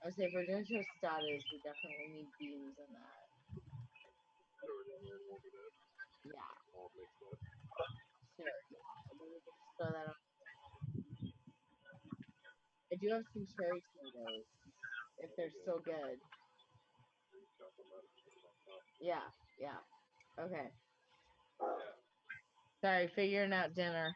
I would say if we're doing tostadas, we definitely need beans in that. Yeah. All mixed up. Sure. Yeah. And then we can just throw that on. I do have some cherry tomatoes, if they're still good. Yeah. Yeah. Okay. Sorry, figuring out dinner.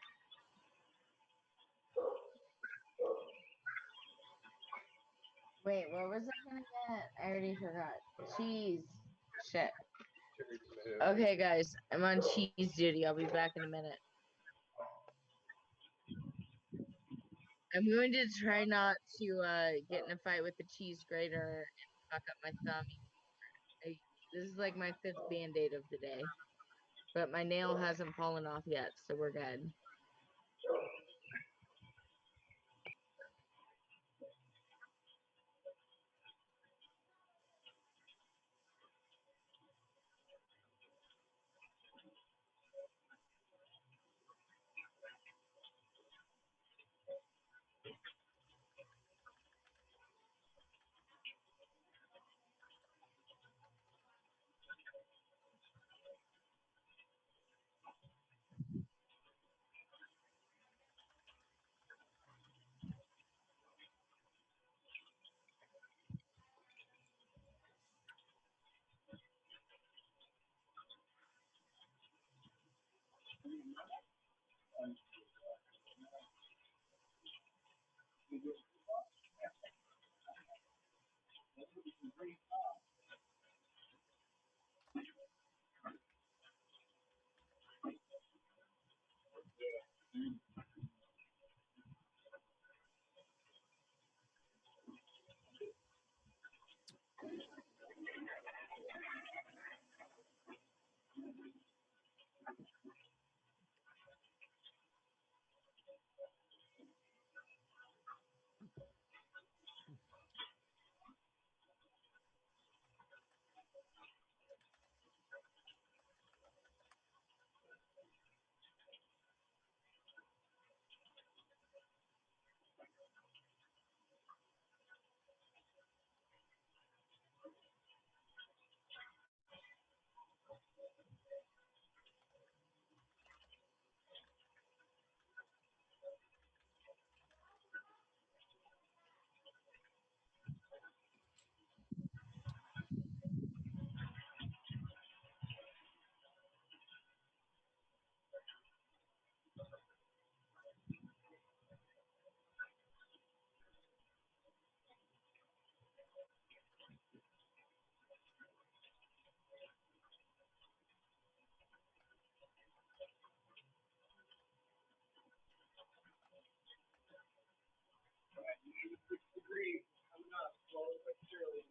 Wait, what was I gonna get? I already forgot. Cheese. Shit. Okay, guys, I'm on cheese duty. I'll be back in a minute. I'm going to try not to get in a fight with the cheese grater and fuck up my thumb. This is like my 5th Band-Aid of the day. But my nail hasn't fallen off yet, so we're good. Degrees coming up slowly but surely.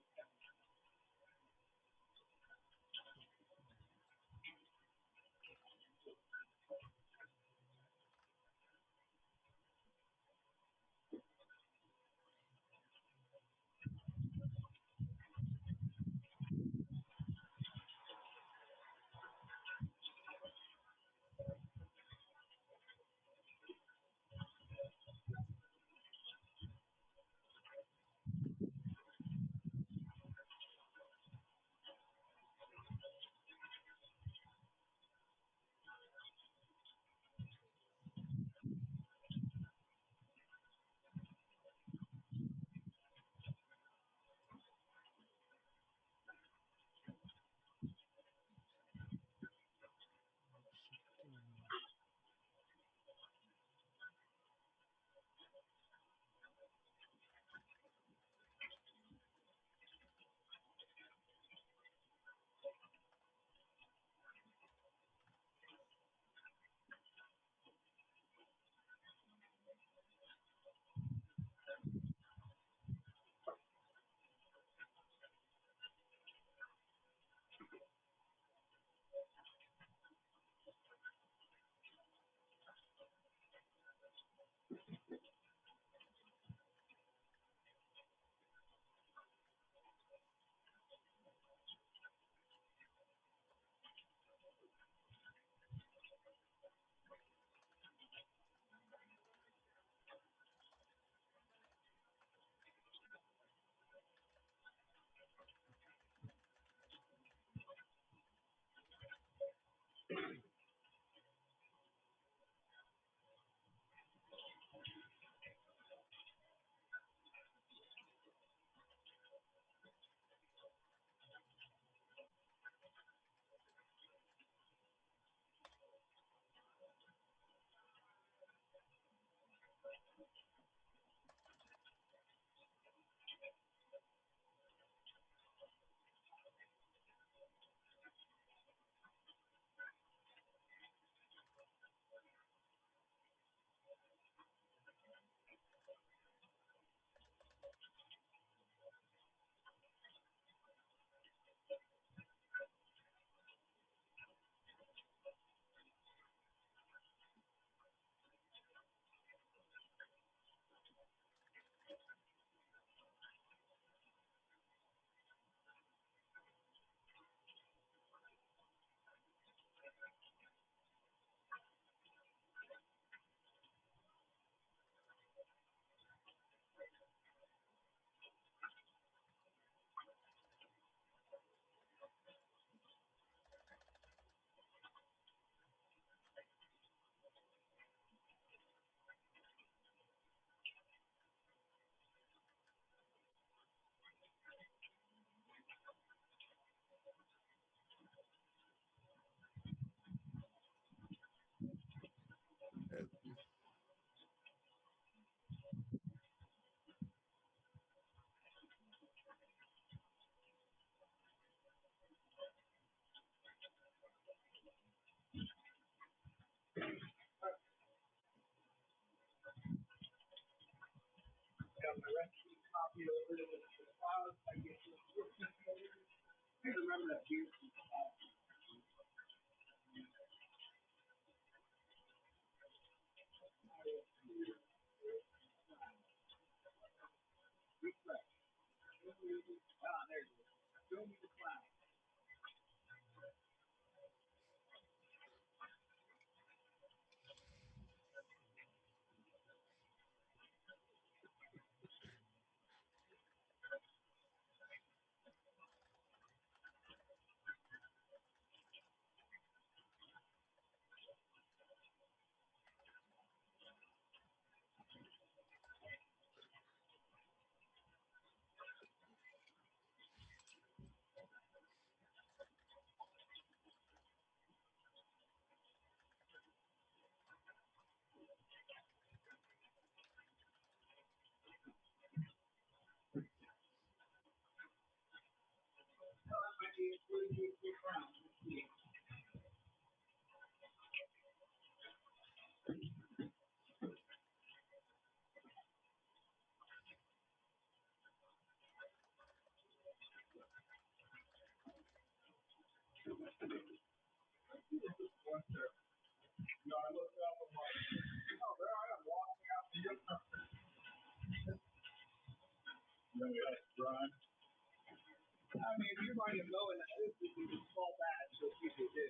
I mean, if you're going to mow in the hoop, you can just fall back, so people do.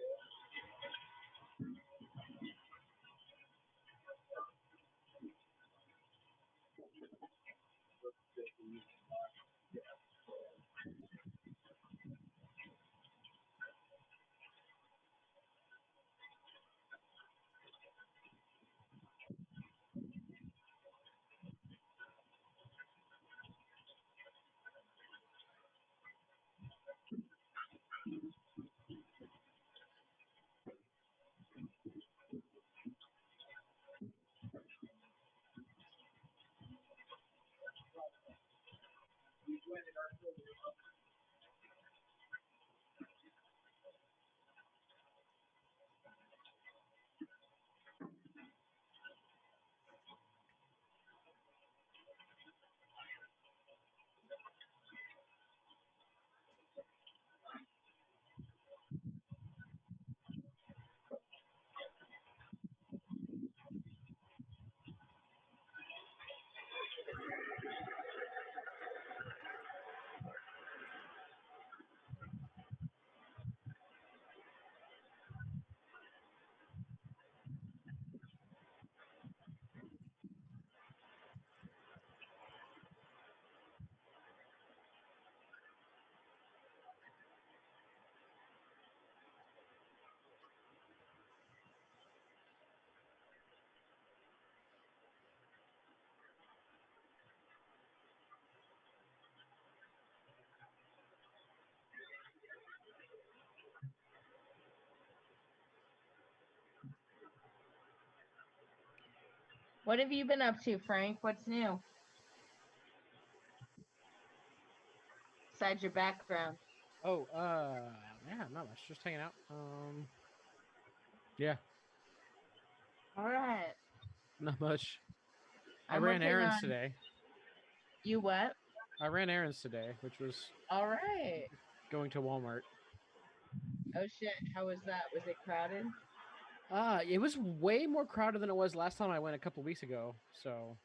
What have you been up to, Frank? What's new? Besides your background. Oh, yeah, not much. Just hanging out. Yeah, All right. not much. I I'm ran working errands on. today. You what? I ran errands today, which was All right. going to Walmart. Oh shit! How was that? Was it crowded? It was way more crowded than it was last time I went a couple weeks ago. So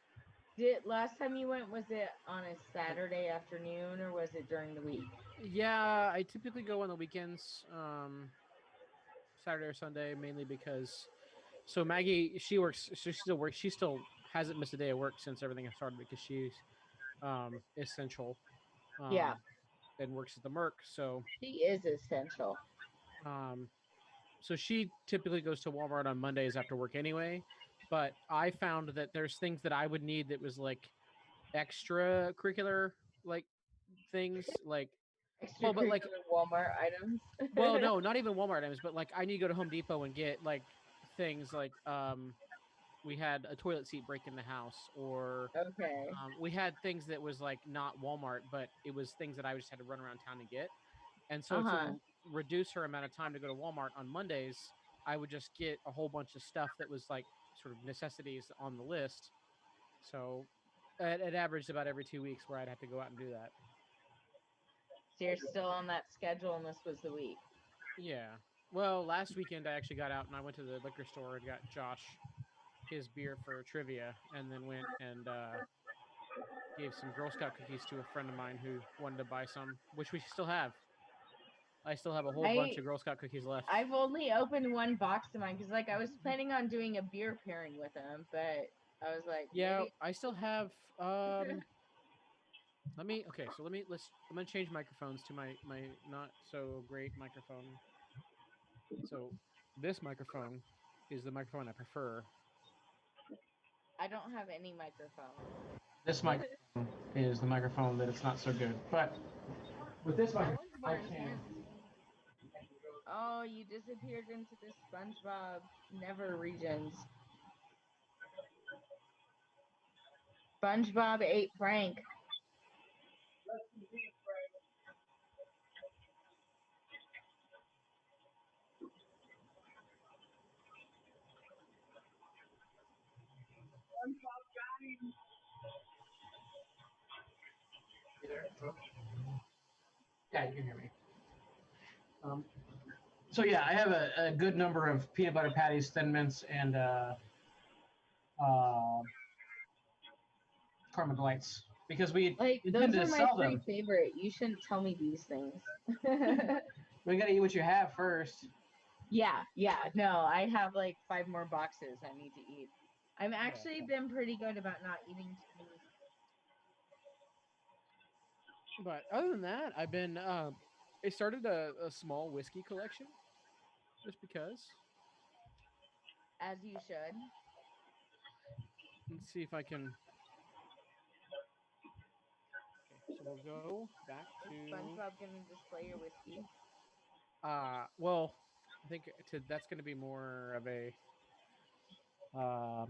Last time you went, was it on a Saturday afternoon or was it during the week? yeah, I typically go on the weekends, Saturday or Sunday, mainly because so Maggie, she works, so she still works, she still hasn't missed a day of work since everything started because she's essential, Yeah. and works at the Merc. So She is essential. um so she typically goes to Walmart on Mondays after work anyway. But I found that there's things that I would need that was like extracurricular like things like but like Extracurricular Walmart items. well no, not even Walmart items, but like I need to go to Home Depot and get like things like we had a toilet seat break in the house, or Okay. we had things that was like not Walmart, but it was things that I just had to run around town and get. And so Uh-huh. to reduce her amount of time to go to Walmart on Mondays, I would just get a whole bunch of stuff that was like sort of necessities on the list. So it averaged about every 2 weeks where I'd have to go out and do that. So you're still on that schedule and this was the week. Yeah. Well, last weekend I actually got out and I went to the liquor store and got Josh his beer for trivia, and then went and gave some Girl Scout cookies to a friend of mine who wanted to buy some, which we still have. I still have a whole bunch of Girl Scout cookies left. I've only opened one box of mine because, like, I was planning on doing a beer pairing with them, but I was like, yeah, maybe... I still have. I'm gonna change microphones to my not so great microphone. So this microphone is the microphone I prefer. I don't have any microphone. This microphone is the microphone that it's not so good. But with this That microphone, one's more intense. Oh, you disappeared into the SpongeBob Never regions. SpongeBob ate Frank. Yeah, you can hear me. So yeah, I have a good number of peanut butter patties, Thin Mints, and caramel delights because we intend Those to are my sell three them. favorite. You shouldn't tell me these things. We gotta eat what you have first. Yeah. No, I have like 5 more boxes I need to eat. I've actually been pretty good about not eating too many. But other than that, I've been I started a small whiskey collection just because. As you should. Let's see if I can. Okay, so we'll go back to. Is SpongeBob gonna display your whiskey? Well, I think that's going to be more of a. Oh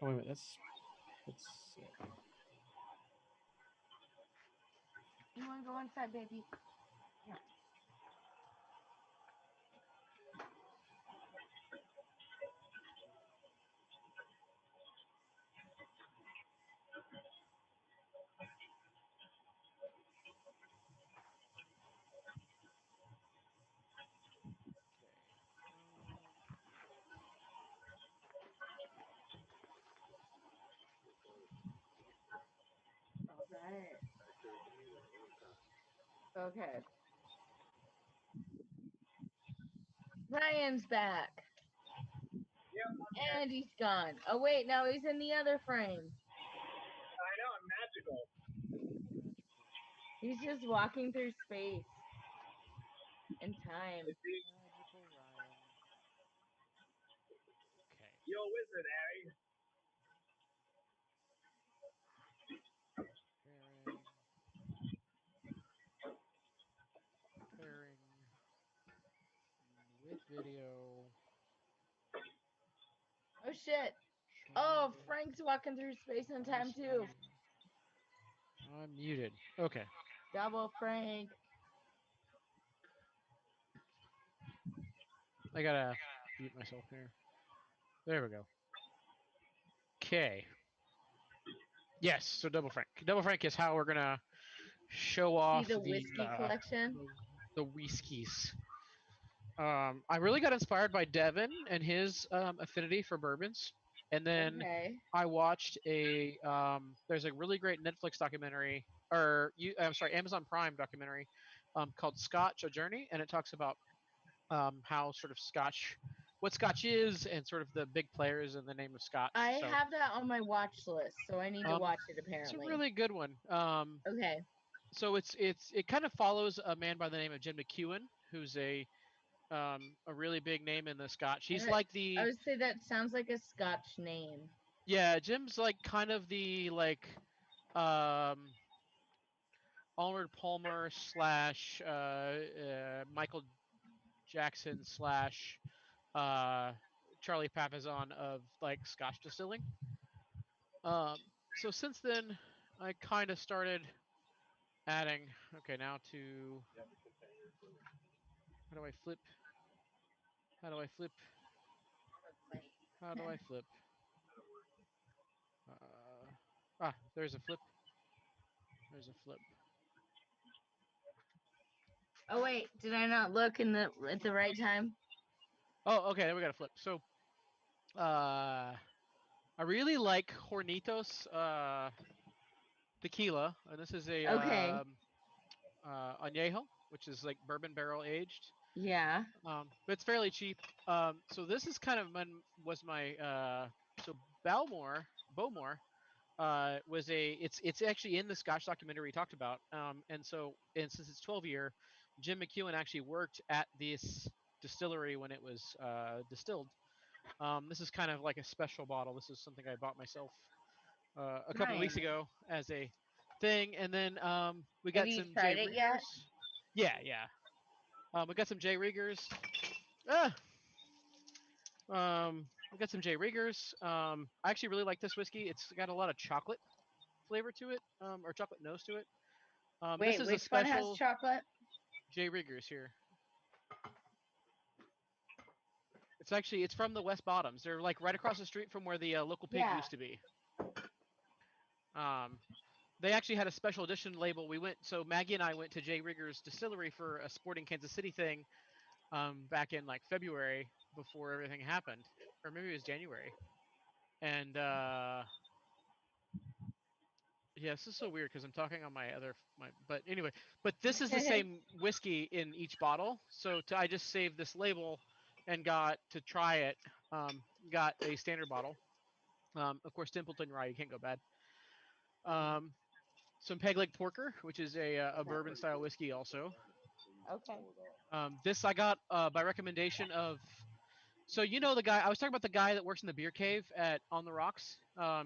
wait a minute, that's. You wanna go inside, baby? Yeah. Alright. Okay. Ryan's back. And he's gone. Oh wait, no, he's in the other frame. I know, I'm magical. He's just walking through space and time. Magical Ryan. Okay. You're a wizard, Harry. Pairing with video. Oh shit. Oh, Frank's walking through space and time too. I'm muted. Okay. Double Frank. I gotta mute myself here. There we go. Okay. Yes, so Double Frank. Double Frank is how we're gonna show off the whiskey collection. The whiskeys. I really got inspired by Devin and his affinity for bourbons, and then I watched there's a really great Netflix documentary, Amazon Prime documentary, called Scotch: A Journey, and it talks about how sort of what Scotch is, and sort of the big players in the name of Scotch. I have that on my watch list, so I need to watch it. Apparently, it's a really good one. Okay. So it kind of follows a man by the name of Jim McEwen, who's a really big name in the Scotch. He's like the. I would say that sounds like a Scotch name. Yeah, Jim's like kind of the Arnold Palmer / Michael Jackson / Charlie Papazon of like Scotch distilling. So since then, I kind of started adding. Okay, now to. How do I flip? How do I flip? How do I flip? There's a flip. There's a flip. Oh wait, did I not look at the right time? Oh, okay. Then we got a flip. So, I really like Hornitos tequila, and this is a Okay. añejo, which is like bourbon barrel aged. Yeah. But it's fairly cheap. So this is kind of was my so Bowmore was it's actually in the Scotch documentary we talked about. And since it's 12-year, Jim McEwen actually worked at this distillery when it was distilled. This is kind of like a special bottle. This is something I bought myself a couple weeks Nice. ago as a thing. And then we Have got you some tried J it yet? Riegers. Yeah. We got some J Riegers. We got some J Riegers. I actually really like this whiskey. It's got a lot of chocolate flavor to it, or chocolate nose to it. This Wait, is a which one has special chocolate? J Riegers here. It's from the West Bottoms. They're like right across the street from where the local pig Yeah. used to be. They actually had a special edition label. So Maggie and I went to J Riegers Distillery for a Sporting Kansas City thing back in like February before everything happened, or maybe it was January. And yeah, this is so weird because I'm talking on but anyway, but this is the same whiskey in each bottle. So I just saved this label and got to try it. Got a standard bottle. Of course, Templeton Rye, you can't go bad. Some Peg Leg Porker, which is a bourbon style whiskey also. Okay. This I got by recommendation of. So you know the guy I was talking about, the guy that works in the beer cave at On the Rocks.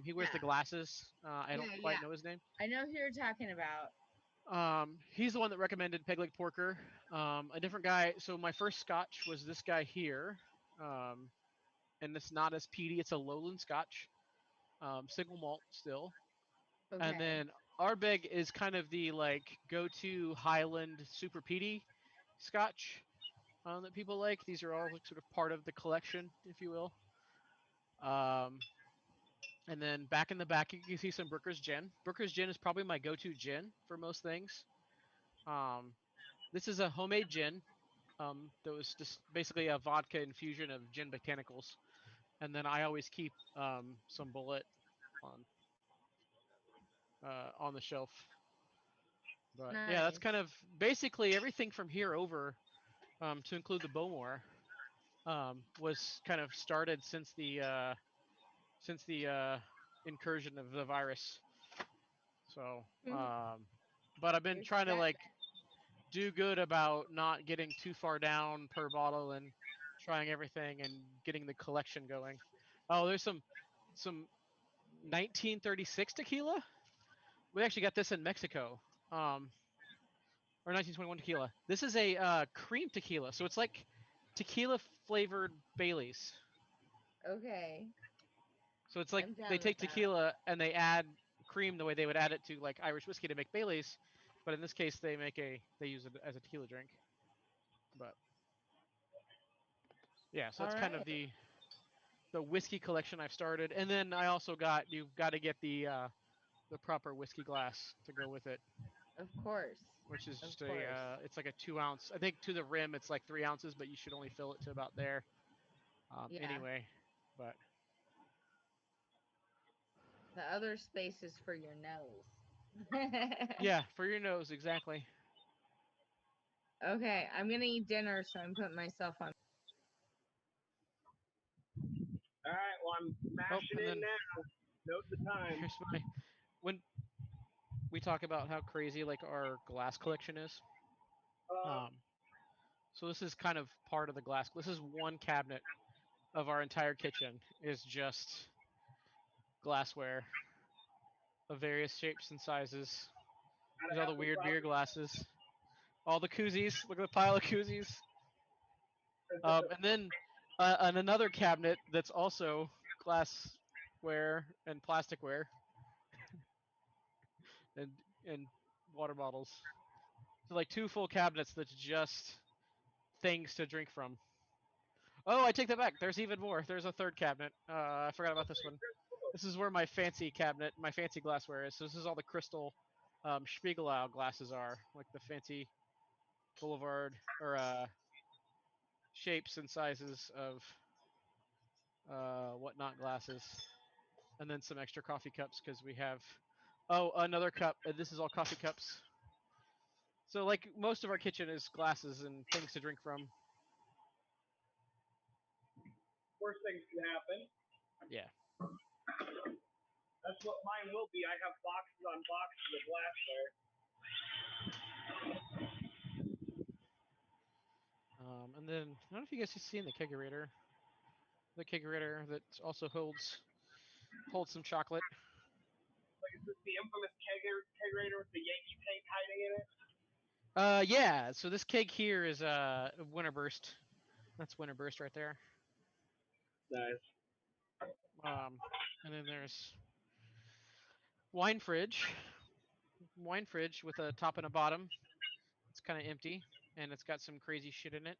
He wears the glasses. I don't quite know his name. I know who you're talking about. He's the one that recommended Peg Leg Porker. A different guy. So my first Scotch was this guy here, and it's not as peaty. It's a Lowland Scotch, single malt still. Okay. And then Ardbeg is kind of the like go-to Highland super peaty Scotch that people like. These are all like sort of part of the collection, if you will. And then back in the back, you can see some Brooker's Gin. Brooker's Gin is probably my go-to gin for most things. This is a homemade gin. That was just basically a vodka infusion of gin botanicals, and then I always keep some Bullet on the shelf. But yeah, that's kind of basically everything from here over, to include the Bowmore, was kind of started since the incursion of the virus. So, but I've been trying to like do good about not getting too far down per bottle and trying everything and getting the collection going. Oh, there's some 1936 tequila. We actually got this in Mexico. Or 1921 tequila. This is a cream tequila, so it's like tequila flavored Baileys. Okay. So it's like I'm down they with take that. tequila and they add cream the way they would add it to like Irish whiskey to make Baileys, but in this case they use it as a tequila drink. But yeah, so that's kind of the whiskey collection I've started, and then I also you've got to get the proper whiskey glass to go with it. Of course. Which is just of course. it's like a 2 ounce. I think to the rim it's like 3 ounces, but you should only fill it to about there. Yeah. Anyway, but The other space is for your nose. yeah, for your nose, exactly. Okay, I'm gonna eat dinner, so I'm putting myself on. All right, well, I'm mashing in now. Note the time. Here's when we talk about how crazy like our glass collection is. So this is kind of part of the glass. This is one cabinet of our entire kitchen is just glassware of various shapes and sizes. There's all the weird beer glasses, all the koozies. Look at the pile of koozies. And then another cabinet that's also glassware and plasticware and water bottles. So like 2 full cabinets that's just things to drink from. Oh, I take that back. There's even more. There's a third cabinet. I forgot about this one. This is where my fancy glassware is. So this is all the crystal Spiegelau glasses are, like the fancy Boulevard or shapes and sizes of whatnot glasses. and then some extra coffee cups because we have. Oh, another cup. This is all coffee cups. So like most of our kitchen is glasses and things to drink from. Worst things can happen. Yeah. That's what mine will be. I have boxes on boxes of glassware. And then I don't know if you guys have seen the kegerator. The kegerator that also holds some chocolate. Like, is this the infamous kegerator with the Yankee tank hiding in it? Yeah. So this keg here is Winterburst. That's Winterburst right there. Nice. And then there's wine fridge with a top and a bottom. It's kind of empty, and it's got some crazy shit in it.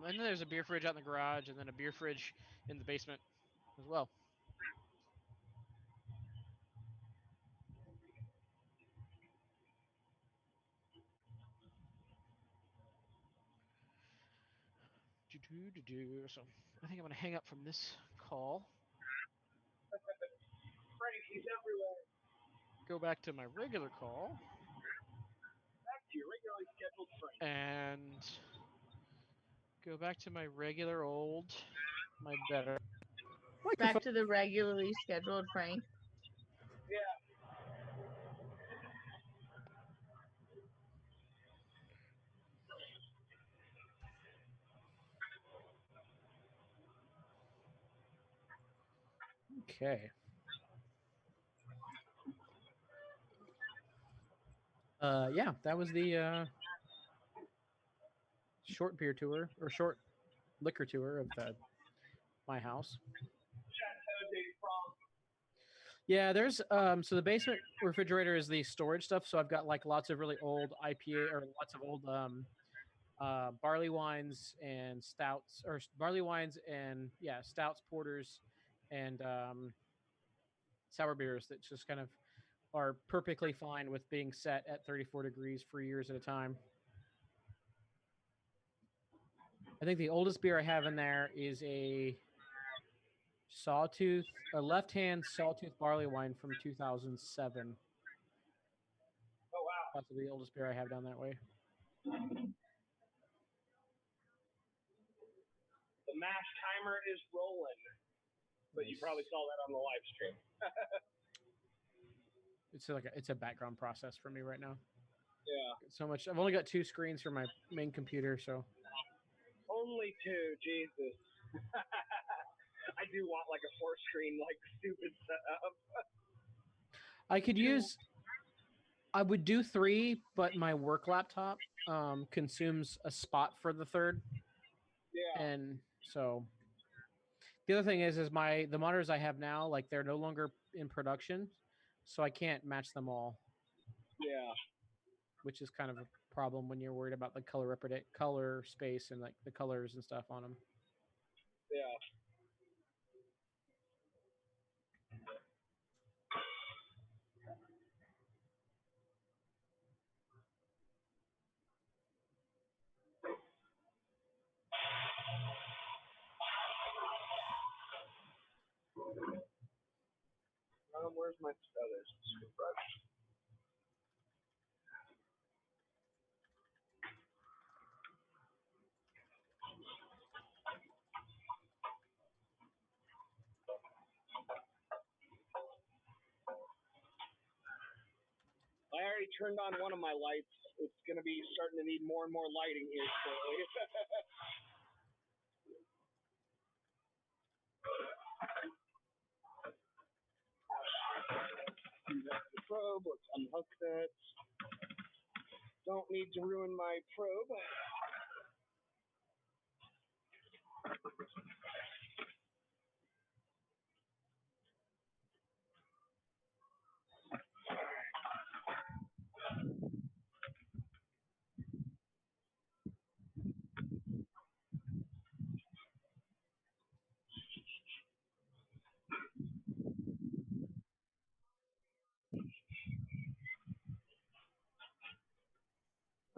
And then there's a beer fridge out in the garage, and then a beer fridge in the basement as well. So I think I'm gonna hang up from this call. Frankie's everywhere. Go back to my regular call. Back to your regularly scheduled Frank. And go back to my regular old, my better microphone. Back to the regularly scheduled Frank. Yeah. Okay. Yeah, that was the short beer tour or short liquor tour of my house. Yeah, there's so the basement refrigerator is the storage stuff. So I've got like lots of really old IPA or lots of old barley wines and stouts, or barley wines and stouts, porters, and sour beers that just kind of are perfectly fine with being set at 34 degrees for years at a time. I think the oldest beer I have in there is a left-hand sawtooth barley wine from 2007. Oh, wow. That's the oldest beer I have down that way. The mash timer is rolling, but you probably saw that on the live stream. It's a background process for me right now. Yeah. So much. I've only got 2 screens for my main computer, so. Only 2, Jesus. I do want like a 4-screen, like stupid setup. I would do 3, but my work laptop consumes a spot for the 3rd. Yeah. And so the other thing is the monitors I have now, like they're no longer in production, so I can't match them all. Yeah. Which is kind of a problem when you're worried about the color space and like the colors and stuff on them. Yeah. Where's my feathers? I already turned on one of my lights. It's going to be starting to need more and more lighting here shortly. That's the probe. Let's unhook that. Don't need to ruin my probe.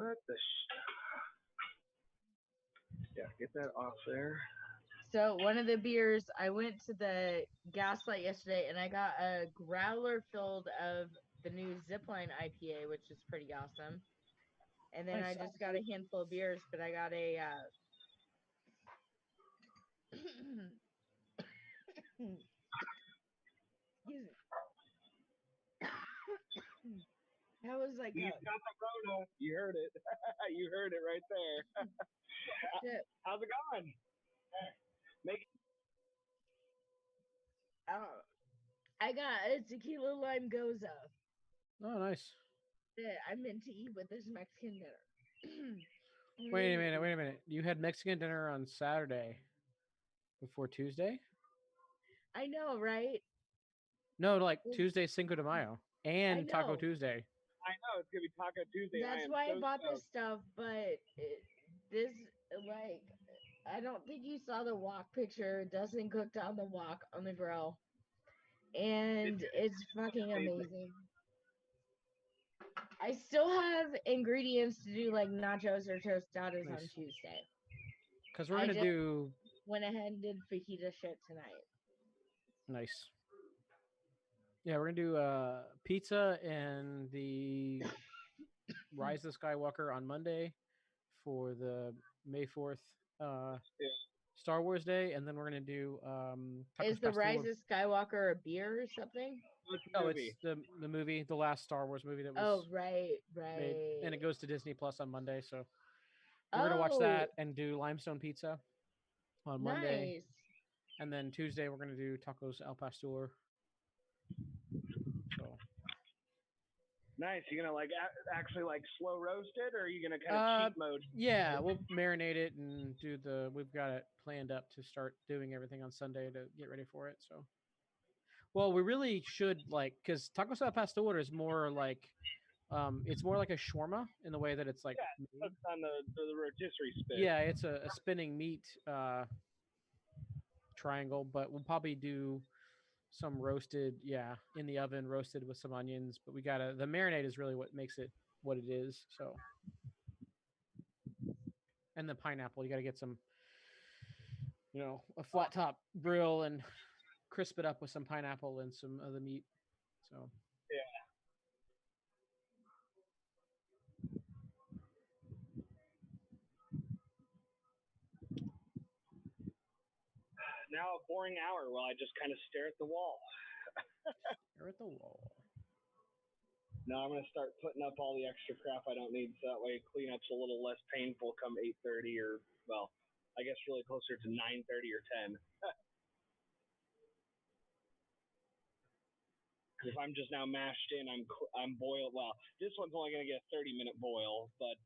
What the Yeah, get that off there. So one of the beers, I went to the Gaslight yesterday and I got a growler filled of the new Zipline IPA, which is pretty awesome. And then Nice. I just got a handful of beers, but I got a excuse me. That was like You've got the Rona. You heard it. You heard it right there. Shit. How's it going? Make I got a tequila lime goza Oh, nice. that I meant to eat with this Mexican dinner. Wait a minute. You had Mexican dinner on Saturday before Tuesday? I know, right? No, like Tuesday Cinco de Mayo and Taco know. Tuesday. I know it's gonna be Taco Tuesday. That's why I bought this stuff, but this, like, I don't think you saw the wok picture. Dustin cooked on the wok on the grill, and it's fucking amazing. I still have ingredients to do like nachos or tostadas on Tuesday. Because we're gonna do went ahead and did fajita shit tonight. nice. Yeah, we're gonna do pizza and the Rise of Skywalker on Monday for the May 4th Star Wars Day, and then we're gonna do Is the Rise of Skywalker a beer or something? No, it's the movie, the last Star Wars movie that was right, made, and it goes to Disney Plus on Monday. So we're gonna watch that and do limestone pizza on Monday, and then Tuesday we're gonna do tacos al pastor. So nice. You gonna like actually like slow roast it, or are you gonna kind of cheat mode? Yeah, we'll marinate it and do the. We've got it planned up to start doing everything on Sunday to get ready for it. So, well, we really should because tacos al pastor is more like, it's more like a shawarma in the way that it's like. Yeah, it's on the rotisserie spit. Yeah, it's a spinning meat triangle, but we'll probably do some roasted, in the oven, roasted with some onions. But the marinade is really what makes it what it is. So. And the pineapple, you got to get some, a flat top grill and crisp it up with some pineapple and some of the meat. So yeah. Now a boring hour while I just kind of stare at the wall. Stare at the wall. Now I'm gonna start putting up all the extra crap I don't need, so that way cleanup's a little less painful come 8:30 or I guess really closer to 9:30 or 10. If I'm just now mashed in, I'm boiled. Well, this one's only gonna get a 30-minute boil, but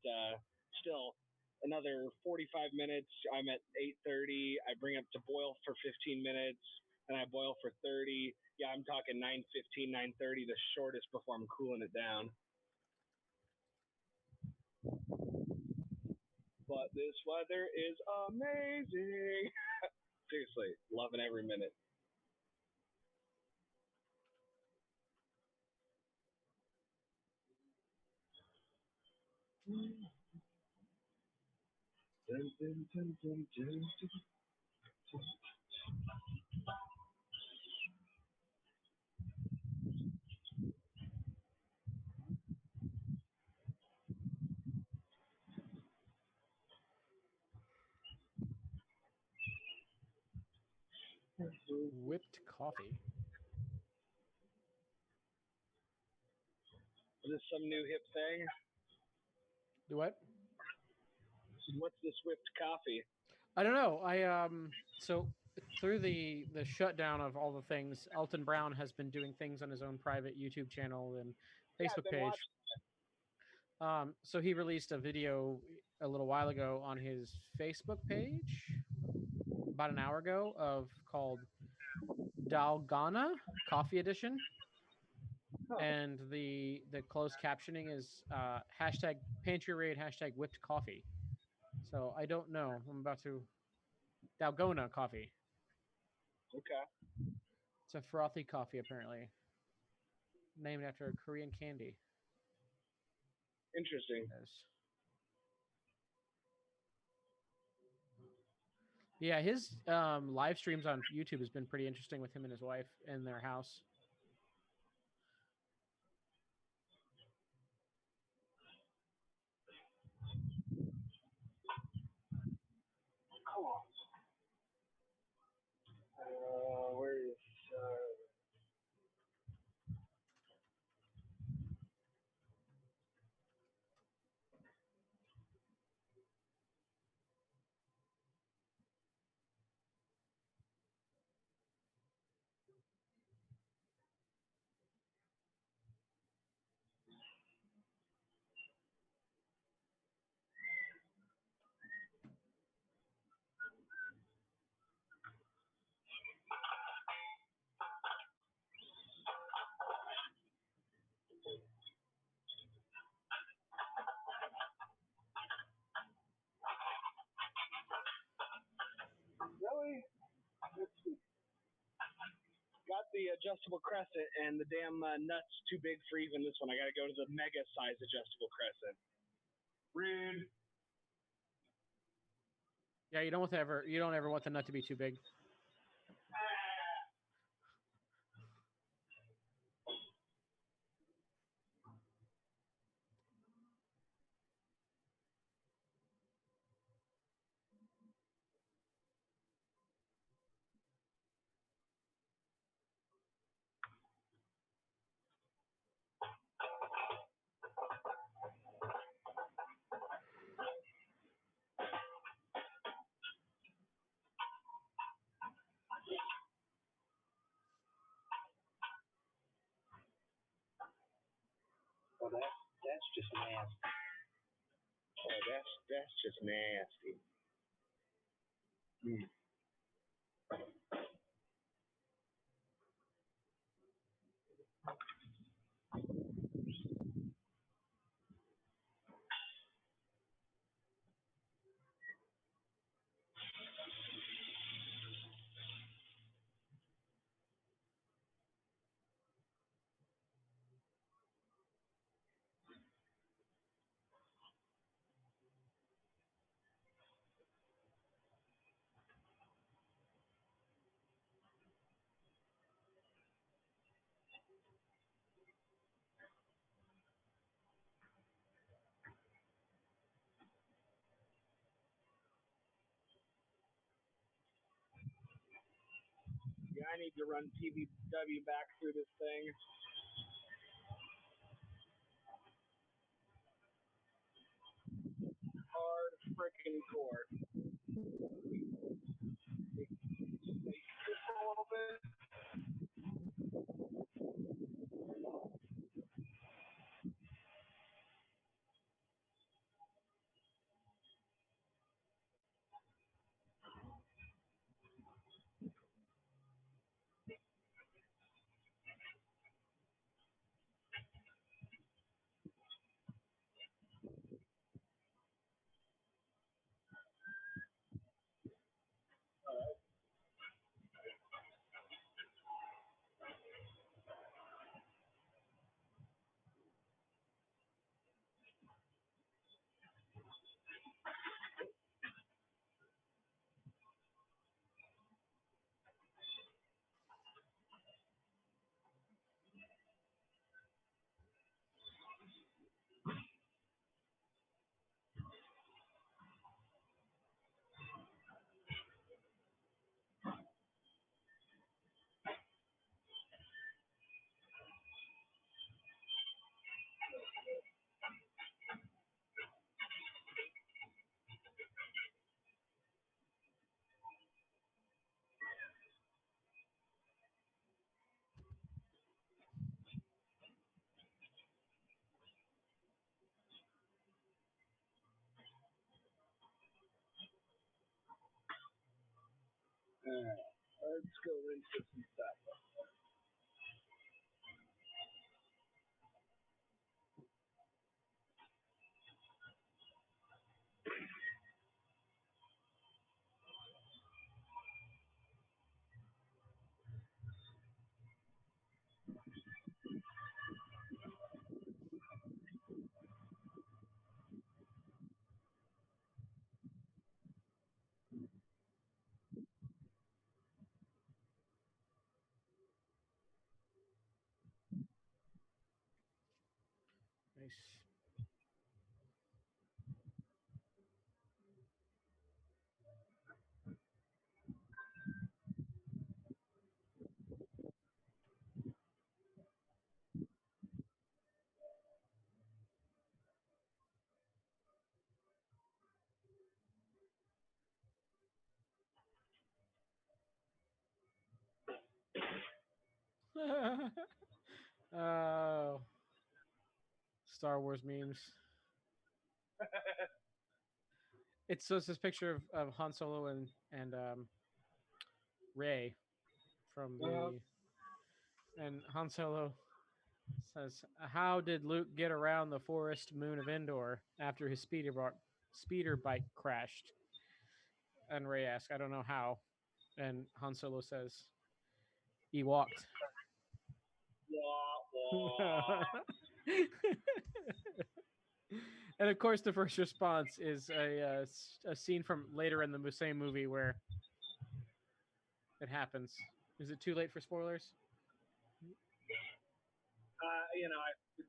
still another 45 minutes. I'm at 8:30. I bring up to boil for 15 minutes, and I boil for 30. Yeah, I'm talking 9:15, 9:30, the shortest before I'm cooling it down. But this weather is amazing. Seriously, loving every minute. Whipped coffee. Is this some new hip thing? Do what? What's this whipped coffee? I don't know. So through the shutdown of all the things, Elton Brown has been doing things on his own private YouTube channel and Facebook page. So he released a video a little while ago on his Facebook page, about an hour ago, called Dalgona Coffee Edition. And the closed captioning is hashtag pantry raid, hashtag whipped coffee. So I don't know. I'm about to Dalgona coffee. Okay. It's a frothy coffee, apparently, named after a Korean candy. Interesting. Yes. Yeah, his live streams on YouTube has been pretty interesting with him and his wife in their house. Come on. Where is really? Got the adjustable crescent, and the damn nut's too big for even this one. I got to go to the mega size adjustable crescent. Rude. Yeah, you don't ever want the nut to be too big. Oh, that's just nasty. Oh, that's just nasty. Mm. Yeah, I need to run PVW back through this thing. Hard freaking core. Just a little bit. Let's go rinse some stuff. Nice. Oh, Star Wars memes. It's this picture of Han Solo and Rey from the and Han Solo says, "How did Luke get around the forest moon of Endor after his speeder bike crashed?" And Rey asks, "I don't know how." And Han Solo says, "He walked." And of course, the first response is a scene from later in the same movie where it happens. Is it too late for spoilers? I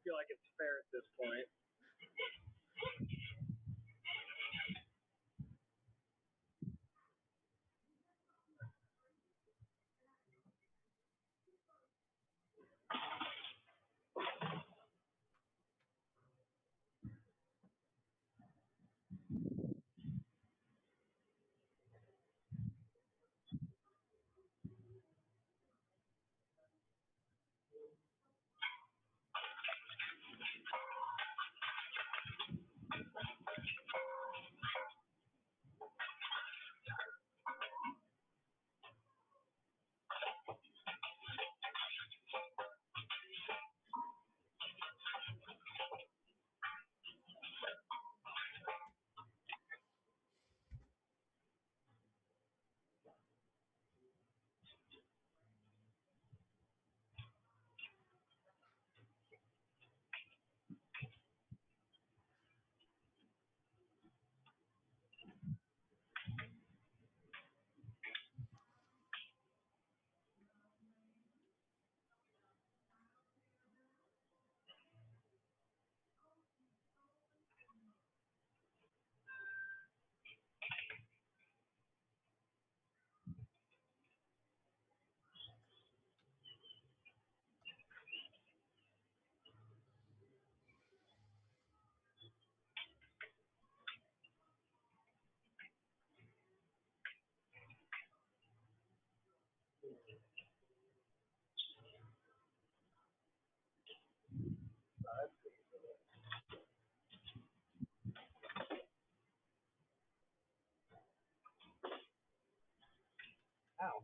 feel like it's fair at this point. Ow.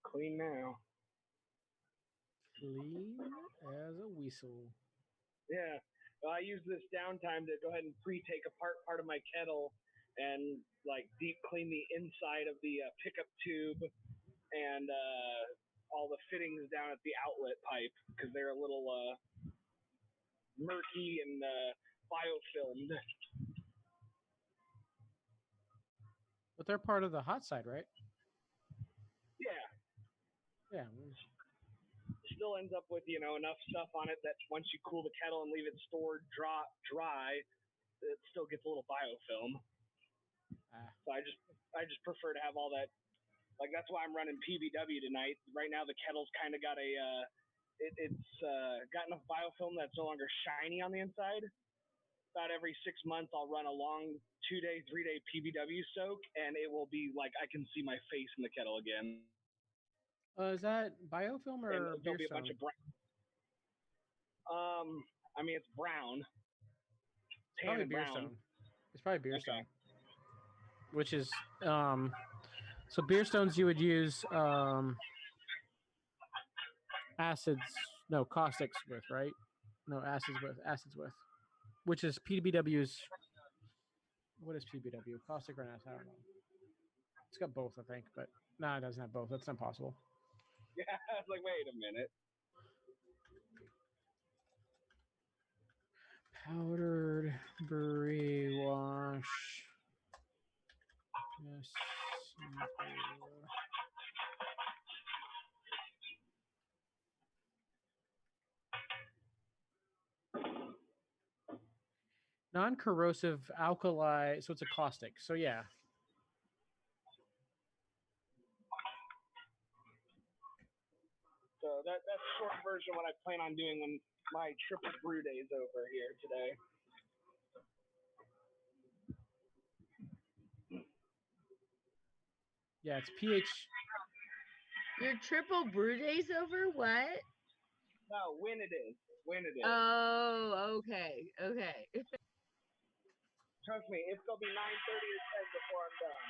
Clean now. Clean as a whistle. Yeah. Well, I use this downtime to go ahead and pre-take apart part of my kettle and like deep clean the inside of the pickup tube and all the fittings down at the outlet pipe because they're a little murky and biofilmed. But they're part of the hot side, right? Yeah. Yeah. Still ends up with enough stuff on it that once you cool the kettle and leave it stored dry, it still gets a little biofilm. So I just prefer to have all that. Like that's why I'm running PBW tonight. Right now the kettle's kind of got a it's got enough biofilm that's no longer shiny on the inside. About every 6 months I'll run a long 2-day, 3-day PBW soak, and it will be like I can see my face in the kettle again. Is that biofilm or And there'll be a bunch Beerstone? of brown. I mean it's brown. It's probably Tan and brown. Beerstone. It's probably Beerstone. Okay. Which is so Beerstones you would use caustics with, right? No, acids with. Which is PBW's. What is PBW? Caustic or an acid? I don't know. It's got both, I think, but no, it doesn't have both. That's impossible. Yeah, I was like, wait a minute. Powdered brewery wash. Yes. Non-corrosive alkali, so it's a caustic. So yeah. So that's a short version of what I plan on doing when my triple brew day is over here today. Yeah, it's pH. Your triple brew day's over? What? No, when it is. When it is. Oh, okay. Okay. Trust me, it's gonna be 9:30 or 10 before I'm done.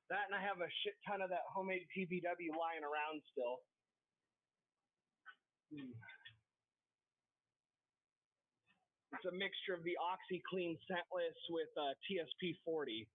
That and I have a shit ton of that homemade PBW lying around still. It's a mixture of the OxyClean scentless with TSP 40.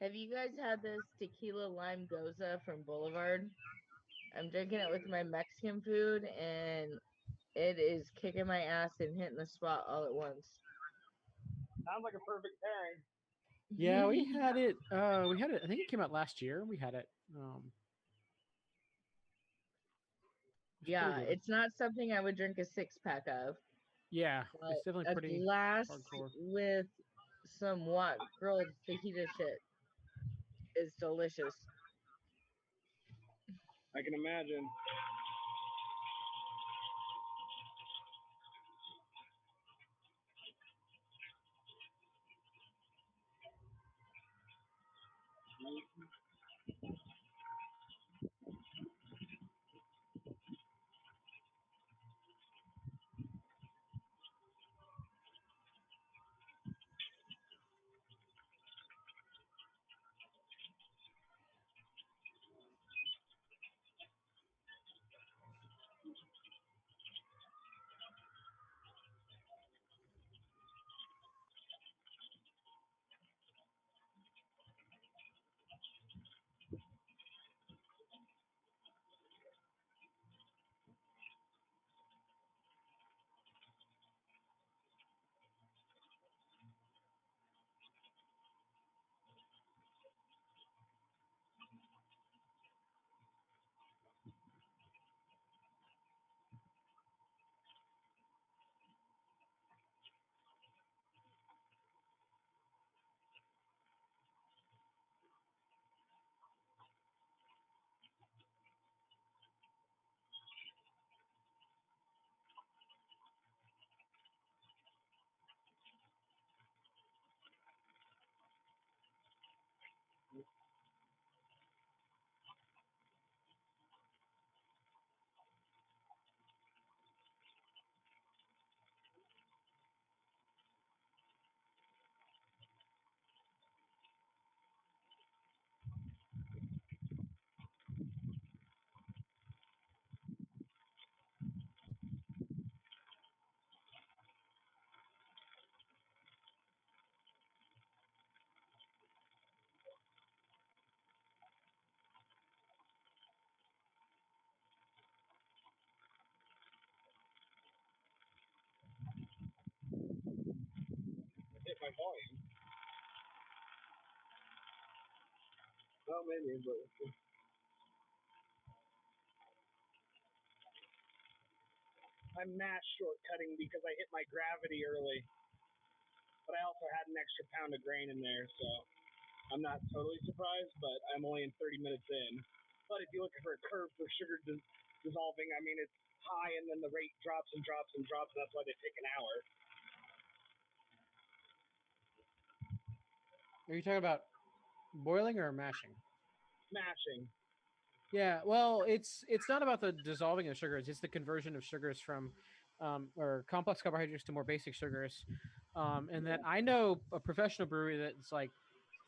Have you guys had this tequila lime goza from Boulevard? I'm drinking it with my Mexican food, and it is kicking my ass and hitting the spot all at once. Sounds like a perfect pairing. Yeah, we had it. We had it. I think it came out last year. We had it. Yeah, good. it's not something I would drink a 6-pack of. Yeah, But it's definitely a pretty glass hardcore. with some grilled fajita shit is delicious. I can imagine. Hit my volume. Well, maybe, but I'm mass shortcutting because I hit my gravity early. But I also had an extra pound of grain in there, so I'm not totally surprised, but I'm only in 30 minutes in. But if you're looking for a curve for sugar dissolving, I mean, it's high and then the rate drops and drops and drops, and that's why they take an hour. Are you talking about boiling or mashing? Mashing. Yeah, well, it's not about the dissolving of sugars; it's the conversion of sugars from or complex carbohydrates to more basic sugars. And that I know a professional brewery that's like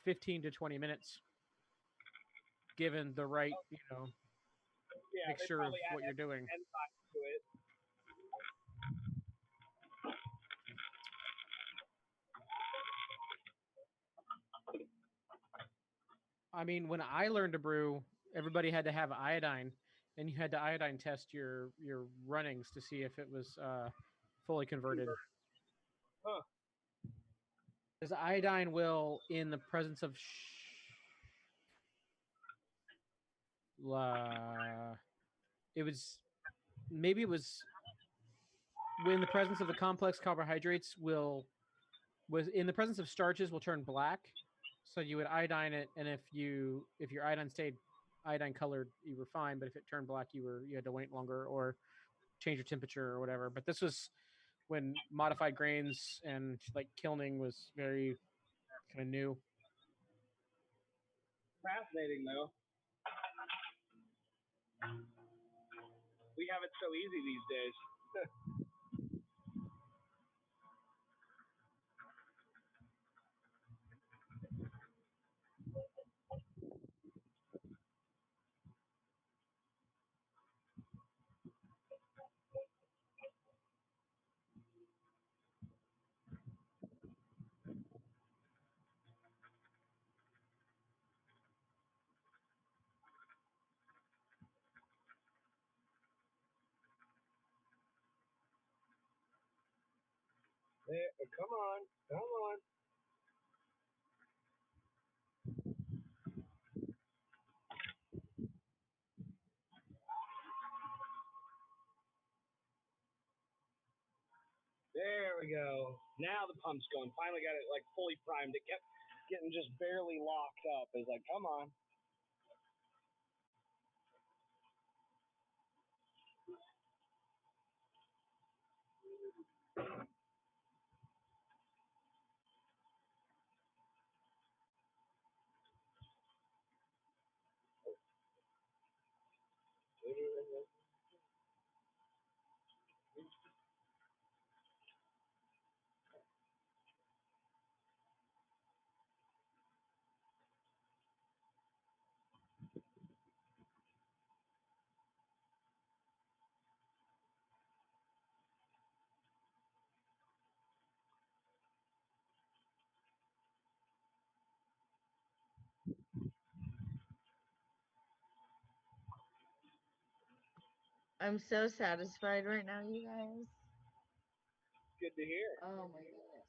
15 to 20 minutes, given the right, Yeah, they mixture of probably add what you're doing. enzymes to it. I mean, when I learned to brew, everybody had to have iodine, and you had to iodine test your runnings to see if it was fully converted. Huh. Because iodine will, in the presence of it was when the presence of the complex carbohydrates was in the presence of starches will turn black. So you would iodine it, and if your iodine stayed iodine colored, you were fine. But if it turned black, you had to wait longer or change your temperature or whatever. But this was when modified grains and like kilning was very kind of new. Fascinating, though. We have it so easy these days. Come on, come on. There we go. Now the pump's going. Finally got it like fully primed. It kept getting just barely locked up. It's like, come on. I'm so satisfied right now, you guys. Good to hear. Oh my goodness.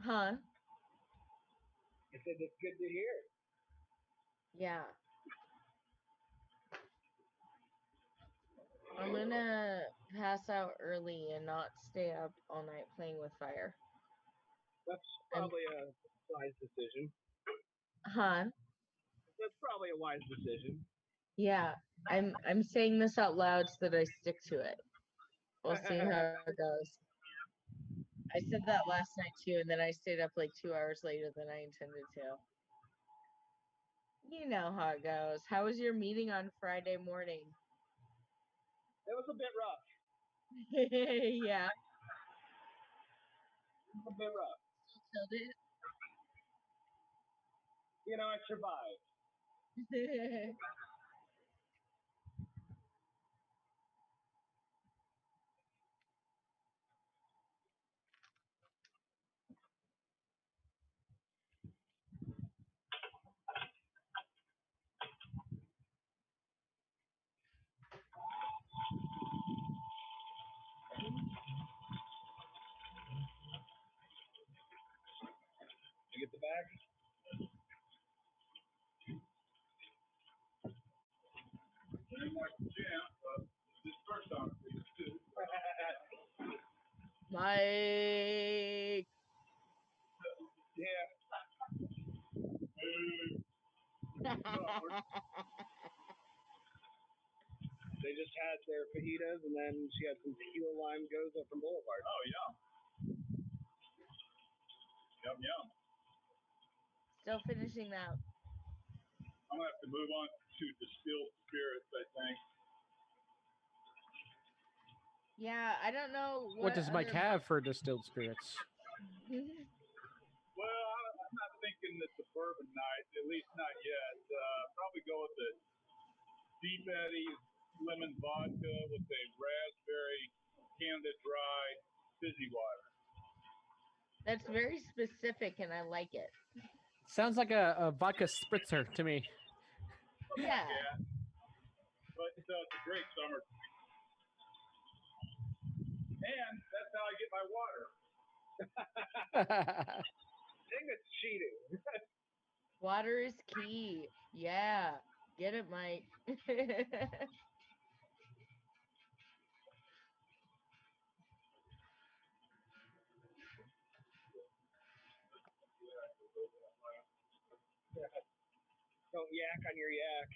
Huh? I said that's good to hear. Yeah. I'm gonna pass out early and not stay up all night playing with fire. That's probably a wise decision. Huh? That's probably a wise decision. Yeah. I'm saying this out loud so that I stick to it. We'll see how it goes. I said that last night too, and then I stayed up like 2 hours later than I intended to. You know how it goes. How was your meeting on Friday morning? It was a bit rough. Yeah. It was a bit rough. Killed it. You know, I survived. You get the bag? Mike. Yeah. They just had their fajitas, and then she had some tequila lime goza from Boulevard. Oh, yum. Yum, yum. Still finishing that. I'm going to have to move on to distilled spirits, I think. Yeah, I don't know What does Mike other have for distilled spirits? Well, I'm not thinking it's a bourbon night, at least not yet. Probably go with the Deep Eddy's lemon vodka with a raspberry Canada Dry fizzy water. That's very specific, and I like it. Sounds like a vodka spritzer to me. Yeah. But it's a great summer. And that's how I get my water. I think it's cheating. Water is key. Yeah. Get it, Mike. Don't yak on your yak.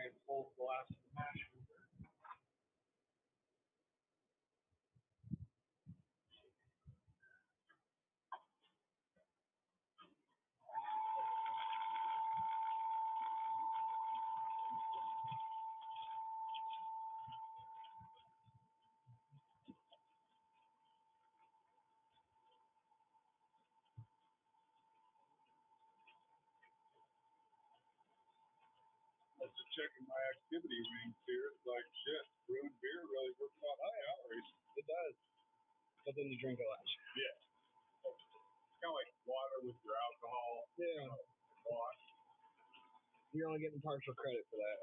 a full glass of mash. I was just checking my activity rings here. It's like, shit, brewing beer really works out high calories. It does. But then you drink a lot. Yeah. Kind of like water with your alcohol. Yeah. Kind of wash. You're only getting partial credit for that.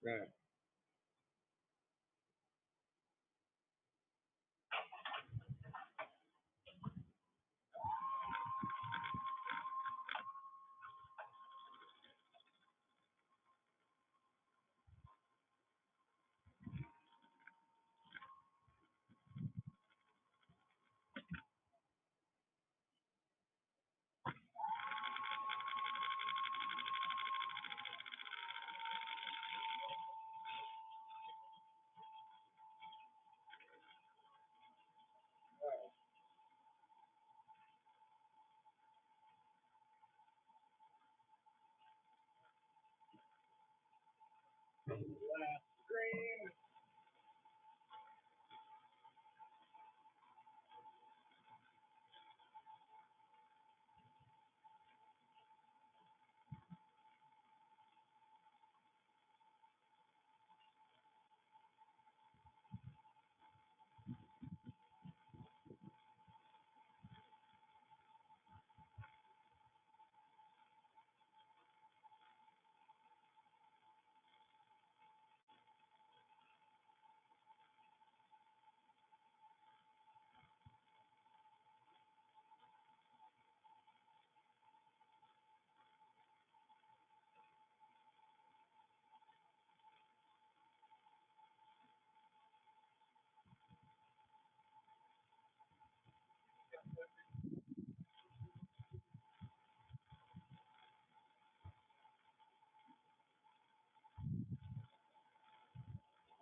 Right. Last screen.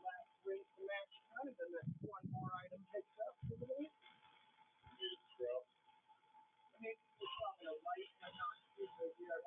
Last rinse the mash done, and then that one more item picks up. Need a scrub. I mean, it's probably a light, but not super weird.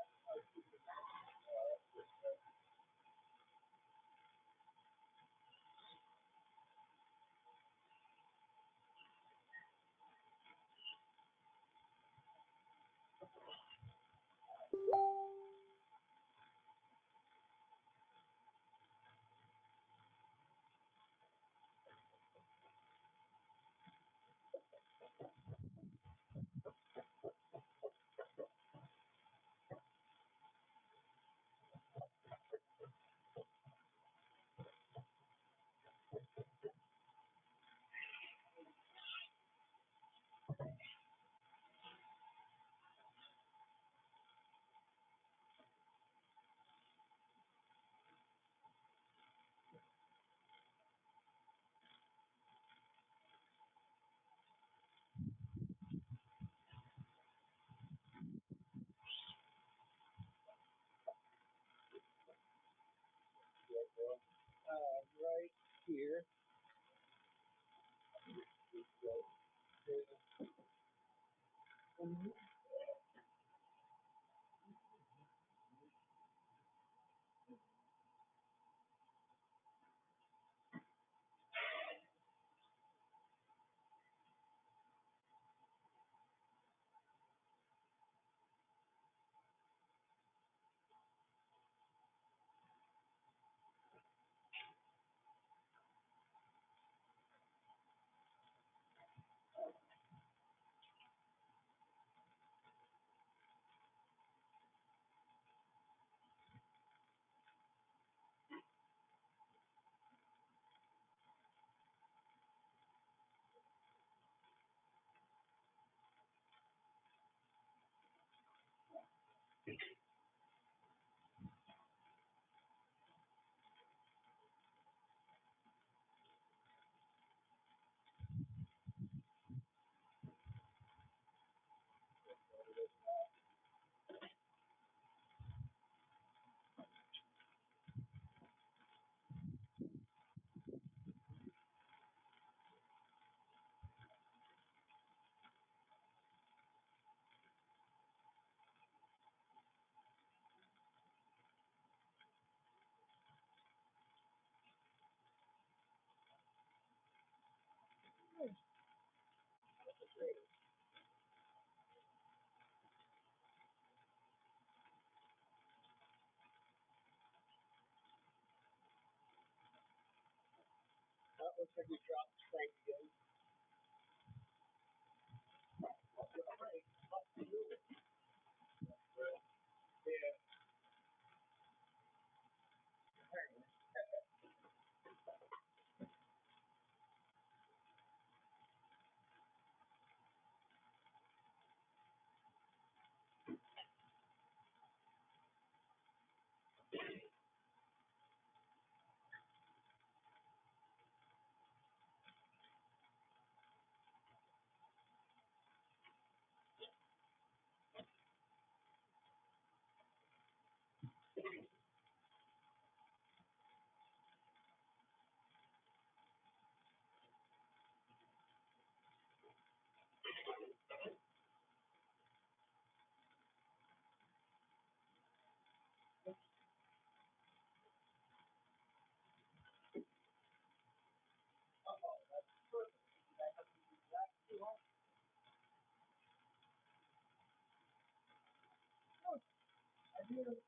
Right here. Looks like we dropped strength again. Yeah.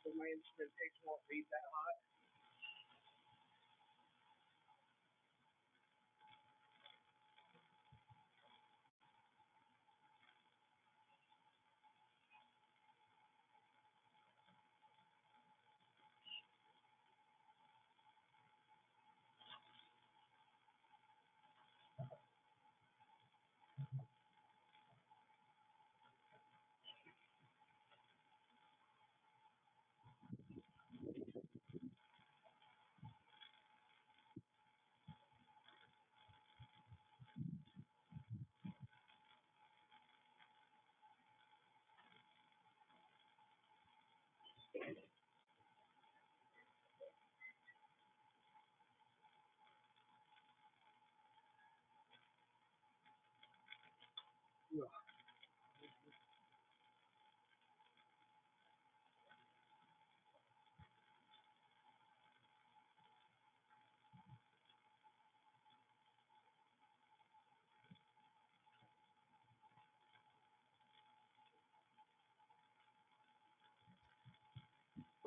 So my instrumentation won't read that hot.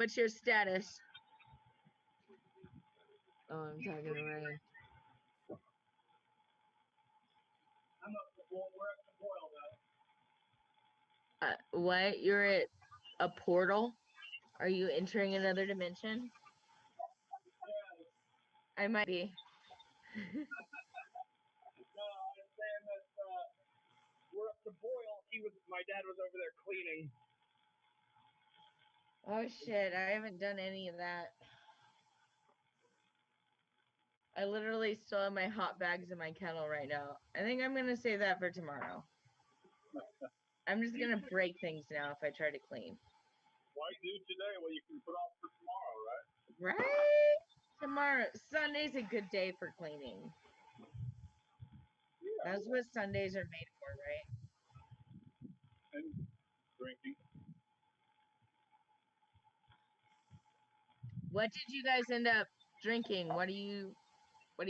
What's your status? Oh, I'm talking to Ryan. I'm up to boil. We're up to boil though. What? You're at a portal? Are you entering another dimension? I might be. No, I was saying that we're up to boil. My dad was over there cleaning. Oh shit, I haven't done any of that. I literally still have my hot bags in my kettle right now. I think I'm gonna save that for tomorrow. I'm just gonna break things now if I try to clean. Why do today what you can put off for tomorrow, right? Right? Tomorrow, Sunday's a good day for cleaning. Yeah. That's what Sundays are made for, right? And drinking. What did you guys end up drinking? What are you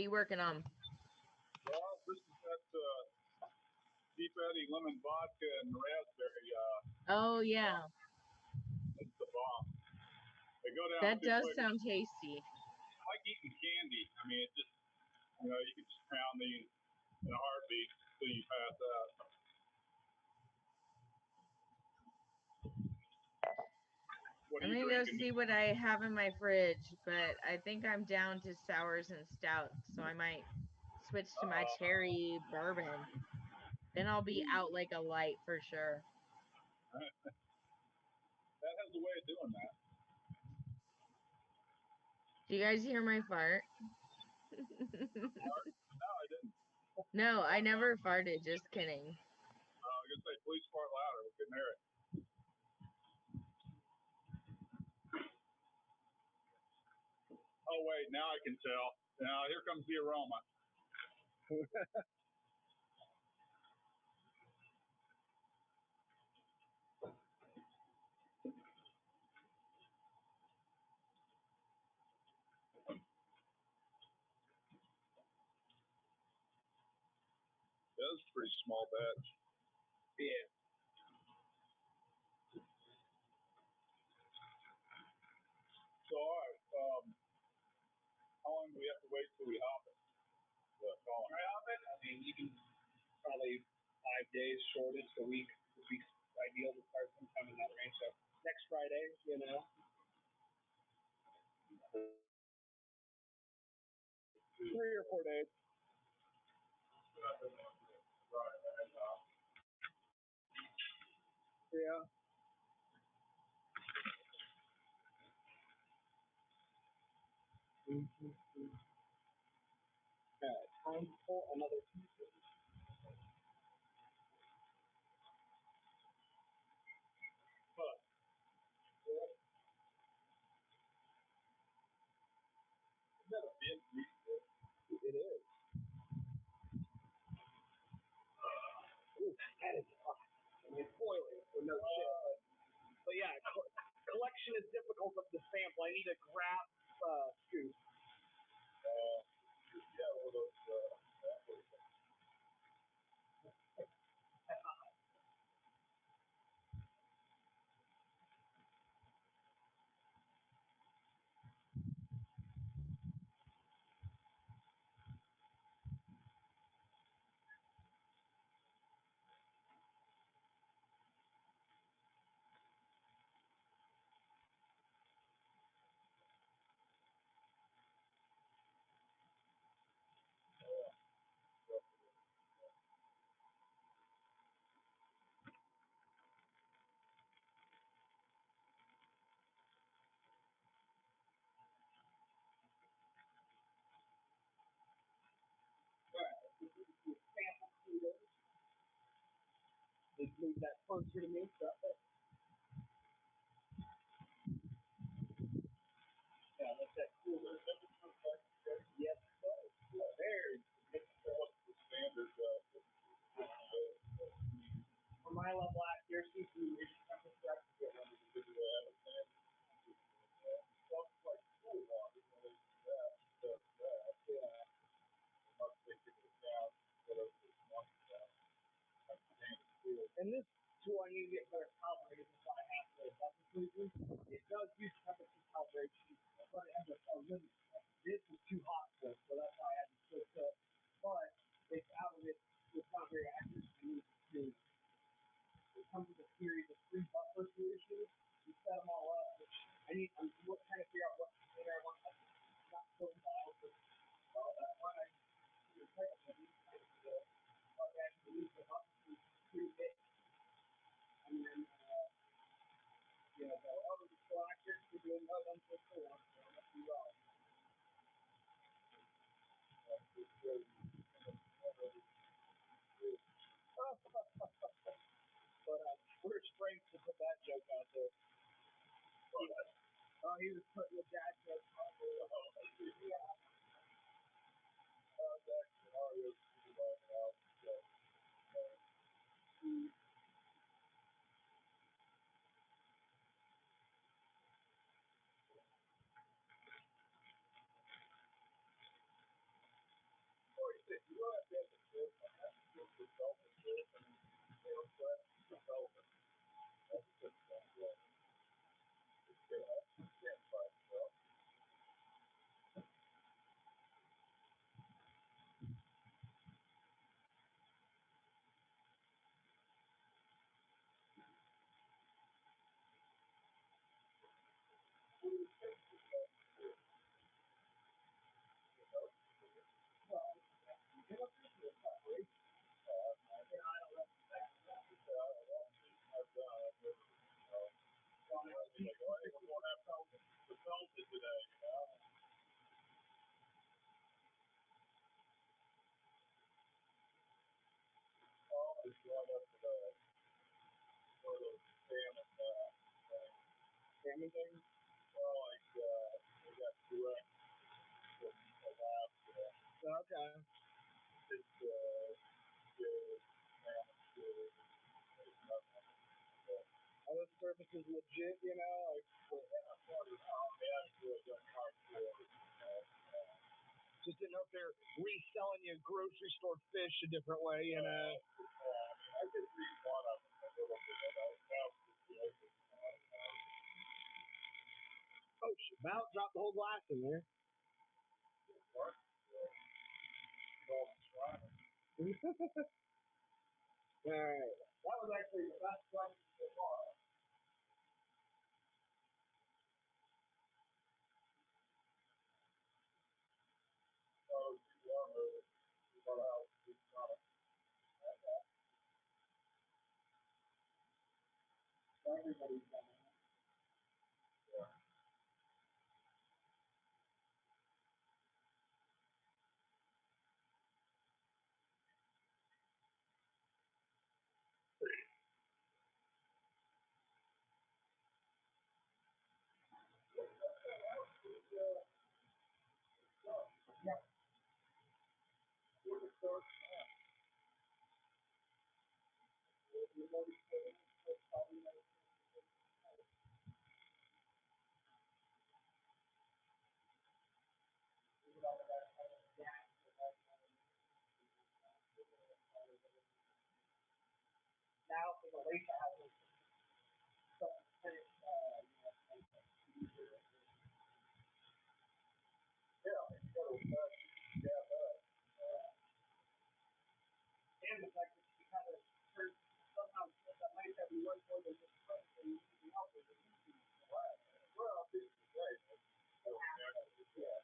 working on? Well, this is that Deep Eddy lemon vodka and raspberry. Oh yeah. It's the bomb. They go down That too does quick. sound tasty. It's like eating candy. I mean, it just, you can just pound these in a heartbeat until you pass out. What are I'm you gonna go drinking? see what I have in my fridge, but I think I'm down to sours and stouts, so I might switch to my cherry bourbon. Then I'll be out like a light for sure. That has a way of doing that. Do you guys hear my fart? No, I didn't. No, I never farted, just kidding. I was going to say, please fart louder. We couldn't hear it. Oh, wait, now I can tell. Now, here comes the aroma. That was a pretty small batch. Yeah. So, all right. How long do we have to wait till we hop it? Hop it? I mean, you can probably 5 days, shortest a week would be ideal to start sometime in that range. So next Friday, 3 or 4 days. Yeah. Time for another Tuesday. But, it is. Ooh, that is hot. I mean, it's boiling, so no shit. But yeah, collection is difficult of the sample. I need a grab scoop. Yeah, well, those, Just move that closer to me. So. Yeah, let that cool. Yes, there. the standard. For my level last year, seafood is temperature. And this tool, I need to get better calibrated before I have to. That's completely. It does use temperature calibration, but it has a limit. This is too hot for it, so that's why I had to switch up. But it's out of it. It's not very accurate. I need to. It comes with a series of 3 buffer solutions. You set them all up. I'm trying to figure out what container I want. Not so wild, but all that one. Where's Frank to put that joke out there? Oh, he was putting the dad joke out there. Yeah. Salmon things? Well, like, we got two Okay. It's, are those services legit, you know? Like, just didn't know if they're reselling you grocery store fish a different way, you know? I just read one of them a little bit. Oh, she about dropped the whole glass in there. Alright. That was actually the best one so far. Everybody's done it. Now for the late hours, and the fact that you kind of heard somehow that might have you work more than just friends and anything else is easy. Well, this is great. Yeah.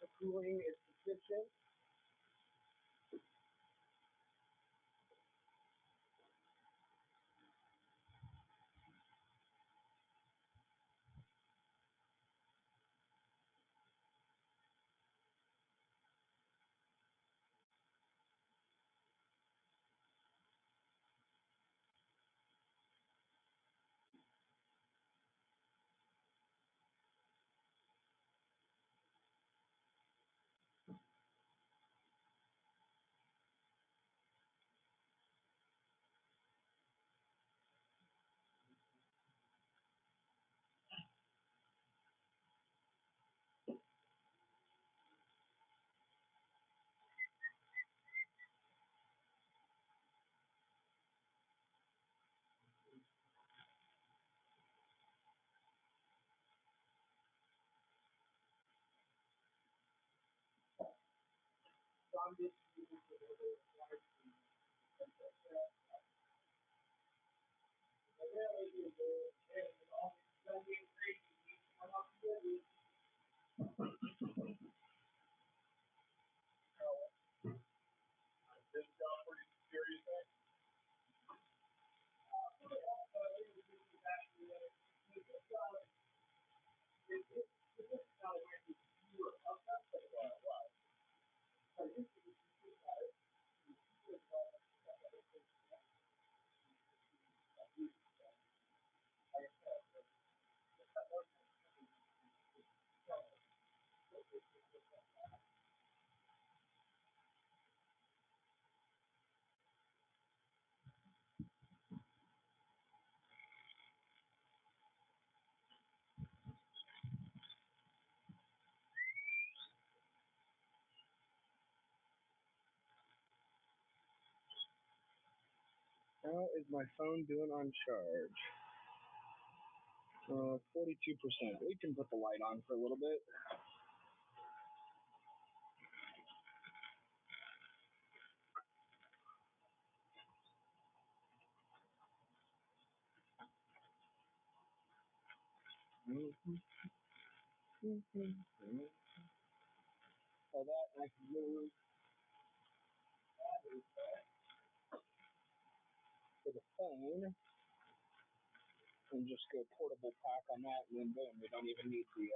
The cooling is sufficient. How is my phone doing on charge? 42%. We can put the light on for a little bit. So that I can move to the phone and just go portable pack on that, and then boom, we don't even need the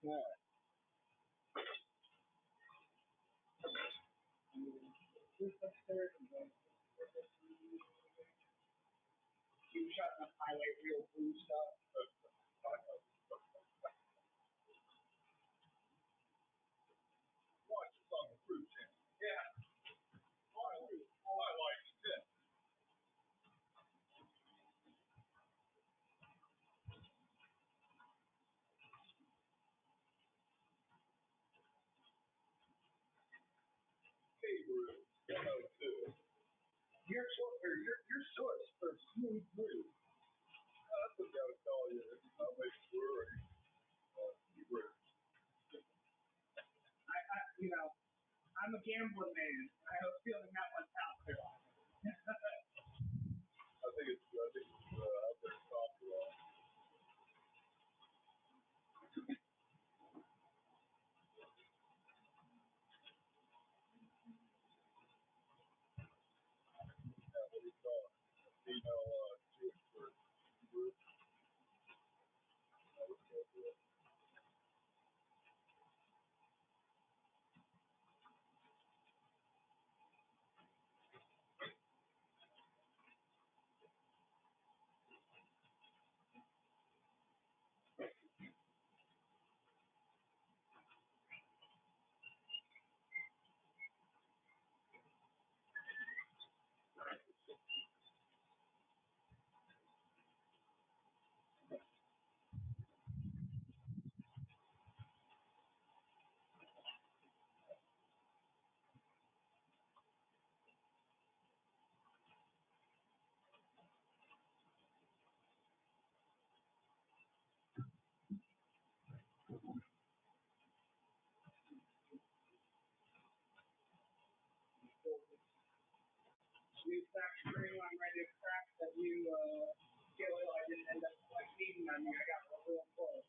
Alright. You shot the highlight real blue stuff. Watch this on the fruit channel. Yeah. I like it. Big Brew 102. Your source for smooth brew. That's what I gotta call you. I'll make brewery. Big Brew. I'm a gambling man. I have a feeling that one's out there. I think it's out there in Papua. What do you call it? Female Jewish for brew. I would go to it. New factory line ready to crack that new scale oil I didn't end up needing. I mean, I got real close.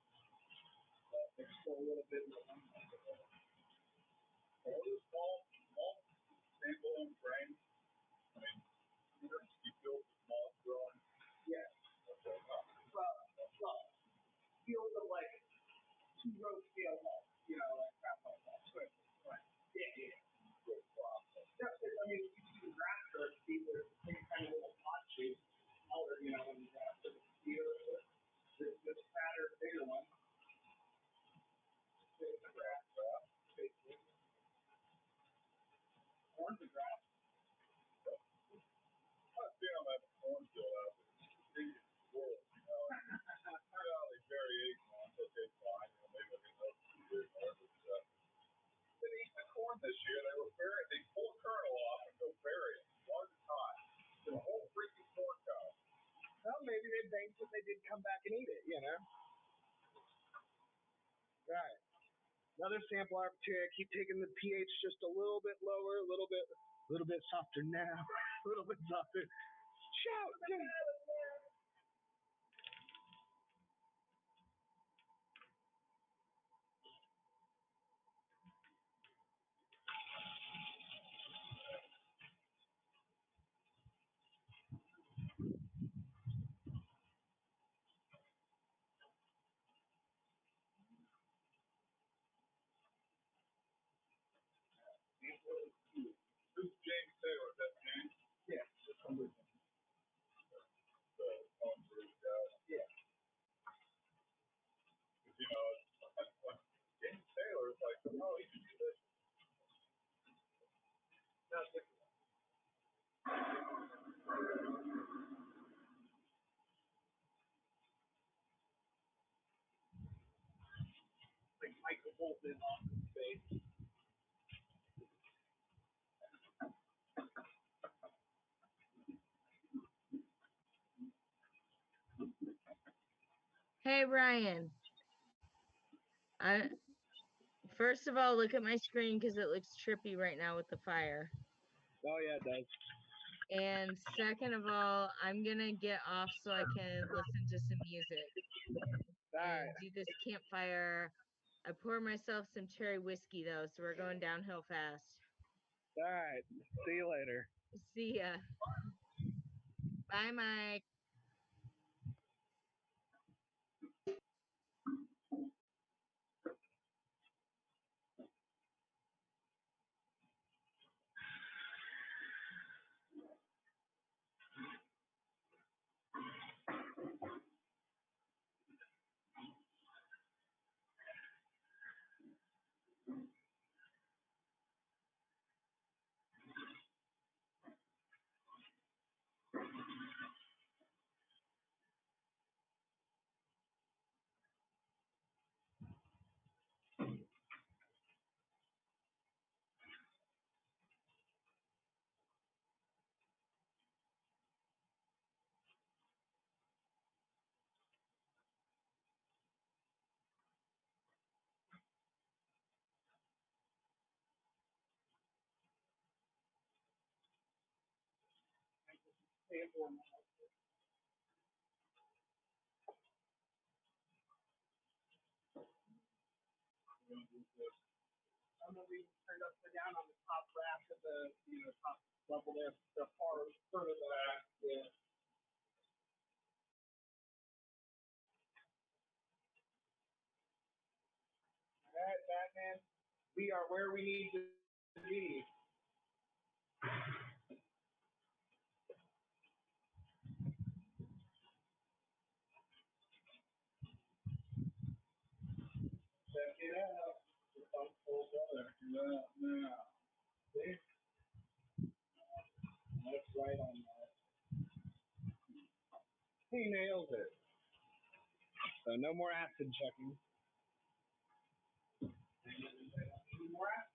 But there's still a little bit more. Small sample and frame. I mean, you build small growing. Yeah. Well, fields of like 2-row scale oil, like crap like that. Right. Yeah. Good process. I mean, you can grass search either kind of little pot shapes, smaller, when you grass search this fatter, bigger one. It's a grass crop, basically. Corn's a grass. I've seen them at the cornfield out there. It's squirrels, Really variation on, okay, fine, maybe I can help you Another sample opportunity. I keep taking the pH just a little bit lower, a little bit softer now, a little bit softer. Shout! Who's James Taylor? Is that James? Yeah. The home brew guy. Yeah. You know, James Taylor is like, oh, he can do this. Not different. Like Michael Bolton on the space. Hey, Ryan. First of all, look at my screen because it looks trippy right now with the fire. Oh yeah, it does. And second of all, I'm gonna get off so I can listen to some music and do this campfire. I poured myself some cherry whiskey though, so we're going downhill fast. All right. See you later. See ya. Bye, Mike. I'm gonna leave it turned upside down on the top rack of the top level there, the far further back. Yeah. All right, Batman. We are where we need to be. Check it out. Check it out now. See? That's right on that. He nails it. So no more acid checking. Any more acid?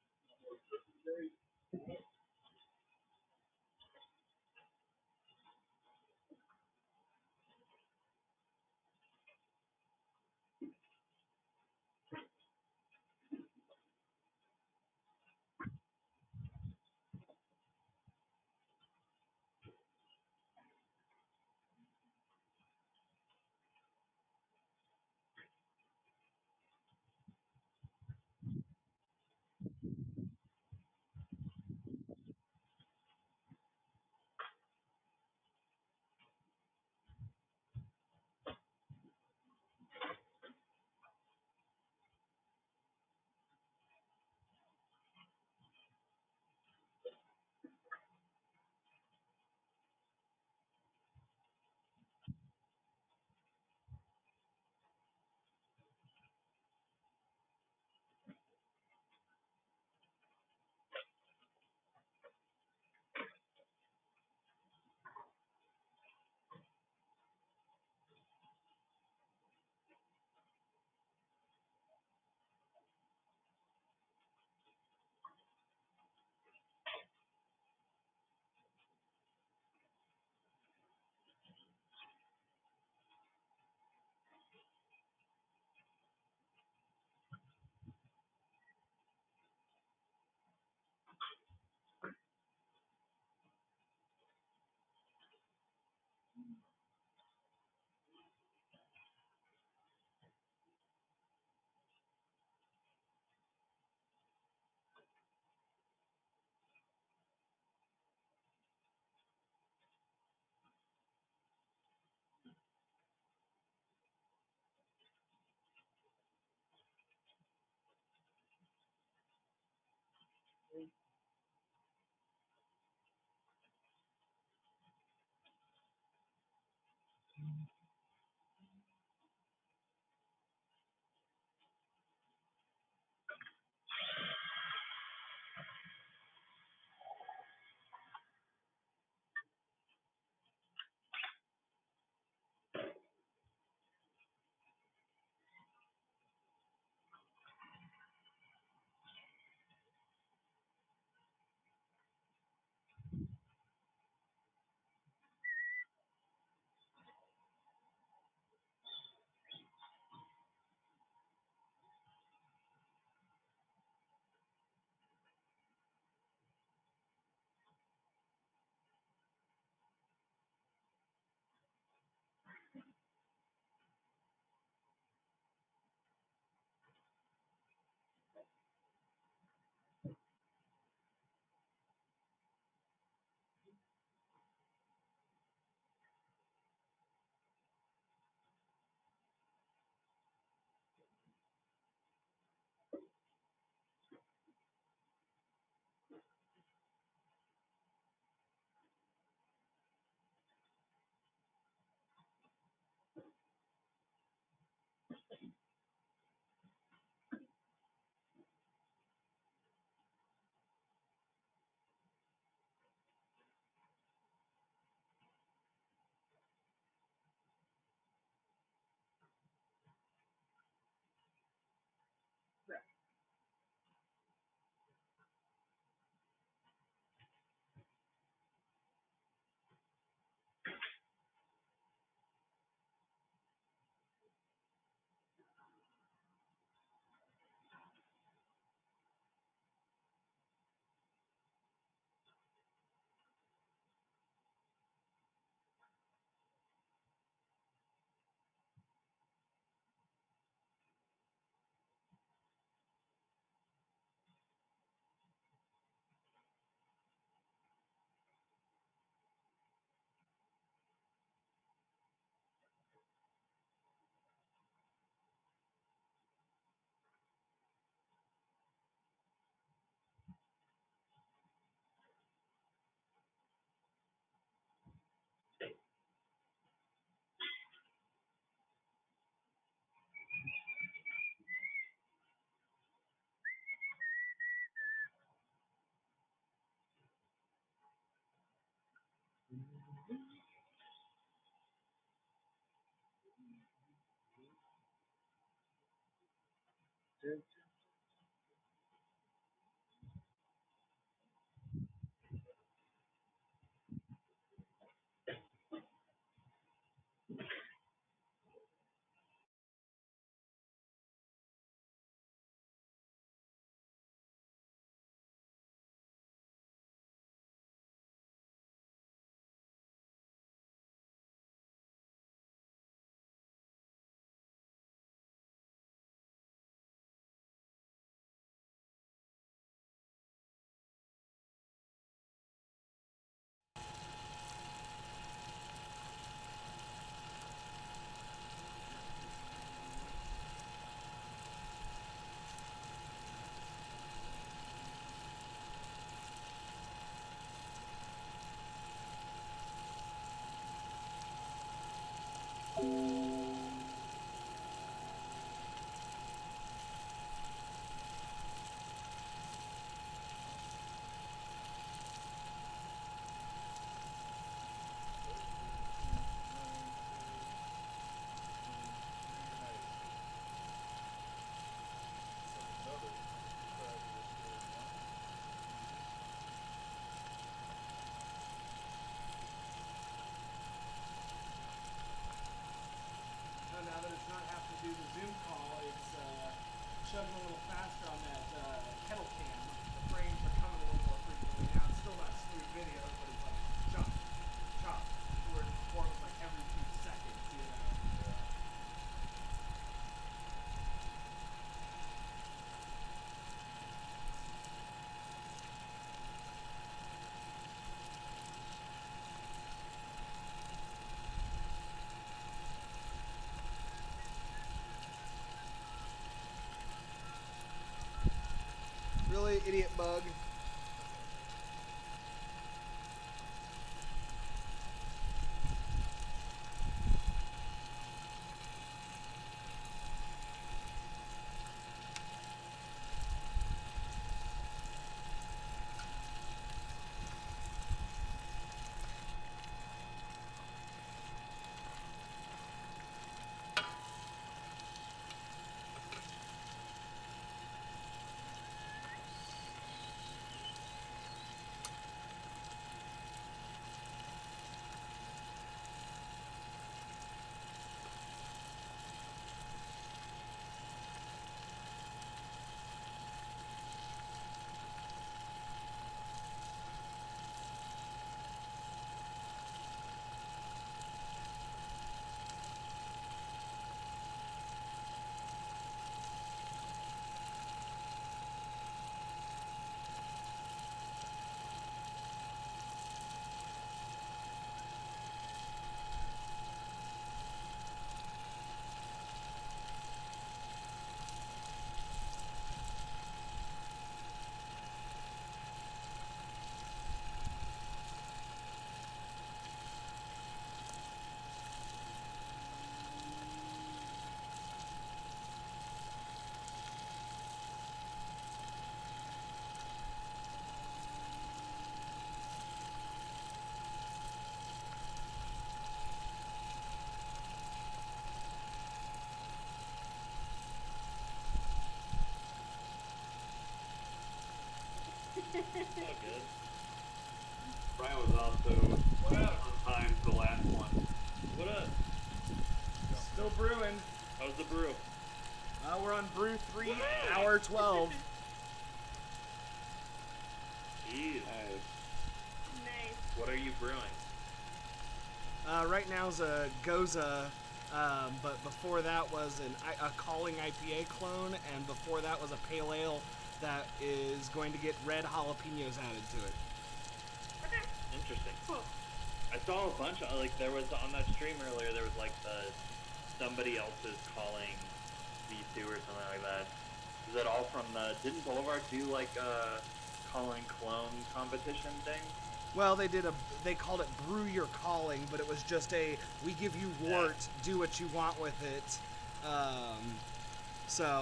Now that it's not having to do the Zoom call, it's chugging a little faster on that kettle cam. The frames are coming a little more frequently now. It's still not smooth video, but it's like chop, chop, where before it was like every few seconds, you know. Really, idiot bug. All good. Brian was also on time for the last one. What up? Still brewing. How's the brew? We're on brew 3, hour 12. Jeez. Nice. What are you brewing? Right now is a Goza, but before that was a Calling IPA clone, and before that was a Pale Ale that is going to get red jalapenos added to it. Interesting. Cool. I saw a bunch of, like, there was on that stream earlier, there was like somebody else's Calling V2 or something like that. Is that all from didn't Boulevard do like a Calling clone competition thing? Well, they called it Brew Your Calling, but it was just we give you wort, do what you want with it.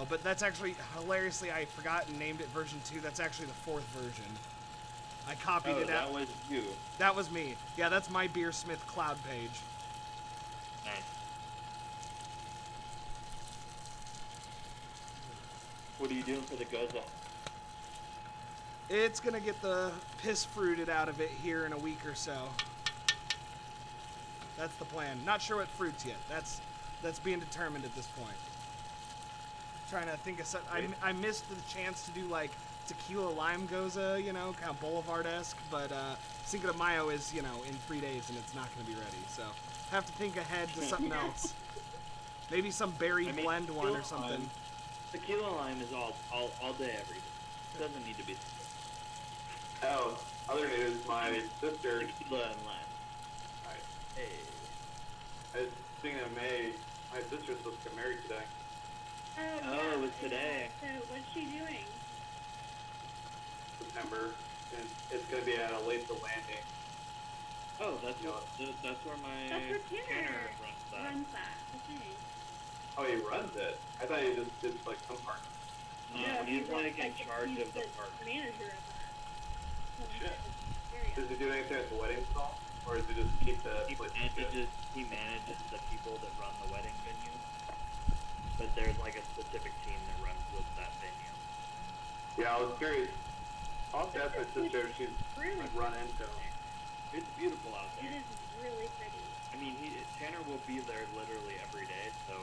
But that's actually, hilariously, I forgot and named it version 2. That's actually the 4th version. I copied it out. That was you. That was me. Yeah, that's my Beersmith cloud page. Nice. What are you doing for the goza? It's gonna get the piss fruited out of it here in a week or so. That's the plan. Not sure what fruits yet. That's being determined at this point. Trying to think of something. I missed the chance to do like tequila lime goza, you know, kind of boulevard-esque, but Cinco de Mayo is, you know, in 3 days and it's not going to be ready. So have to think ahead to something else. Maybe some berry blend one or something. Tequila lime is all day, every day. It doesn't need to be. Oh, other news, my sister. Tequila and lime. Right. Hey. Speaking of May, my sister's supposed to get married today. Oh, it was today. So what's she doing? September, and it's going to be at a Lisa Landing. Oh, that's where my That's where Tanner runs that. Okay. Oh, he runs it? I thought he just did like some part. No, he's like in charge of the park. Manager of that. Shit. Does he do anything at the weddings at all? Or does he just keep the He manages the people that run the wedding venue. But there's like a specific team that runs with that venue. Yeah, I was curious. I'll have to ask my sister if she's like run into him. It's beautiful out there. It is really pretty. I mean, Tanner will be there literally every day, so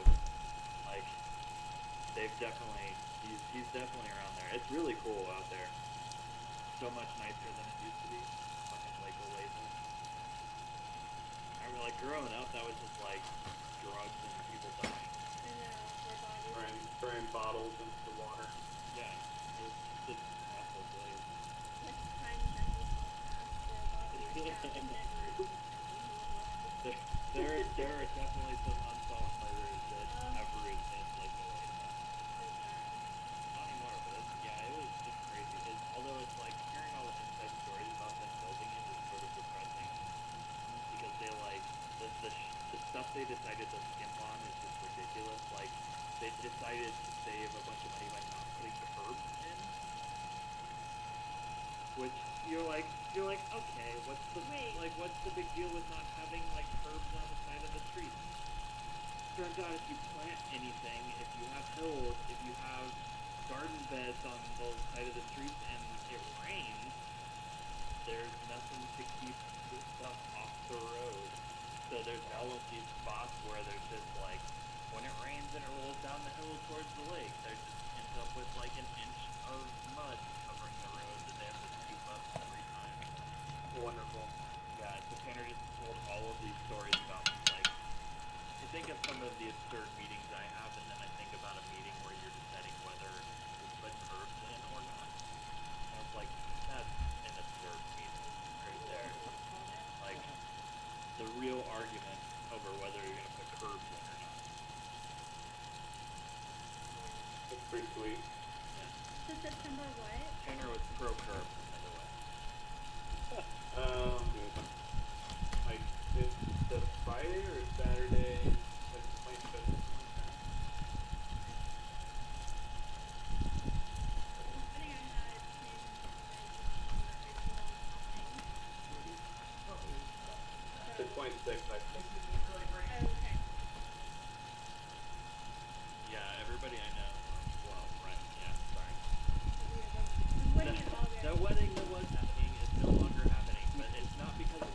like he's definitely around there. It's really cool out there. So much nicer than it used to be. Fucking Lake Olathe. I mean, like growing up, that was just like drugs and people dying. I know. Throwing bottles into the water. Yeah, it was just an awful place. There are definitely some unsolved murders that have roots in Lake Olathe. Not anymore, but it was just crazy. Although it's like hearing all the inside stories about them building it is sort of depressing because they like the stuff they decided to skimp on is just ridiculous. Like they decided to save a bunch of money by not putting the herbs in, which you're like, okay, what's the big deal with not having like herbs on the side of the street? Turns out if you plant anything, if you have hills, if you have garden beds on the side of the streets and it rains, there's nothing to keep the stuff off the road. So there's all of these spots where there's just like, when it rains and it rolls down the hill towards the lake, there just ends up with like an inch of mud covering the road that they have to scoop up every time. Wonderful. Yeah, so Tanner just told all of these stories about like, I think of some of the absurd meetings I have, and then I think about a meeting where you're deciding whether to put herbs in or not. And it's like, that's an absurd meeting right there. Like, the real argument over whether you're going to put herbs in or not. That's pretty sweet. Yeah. So September what? Tanner was pro herbs, by the way. Like it's the Friday or Saturday, like the 25th or something like that. The 26th, I think. Okay. Yeah, everybody I know, well, right, yeah, sorry. The wedding that was happening is no longer happening, but it's not because of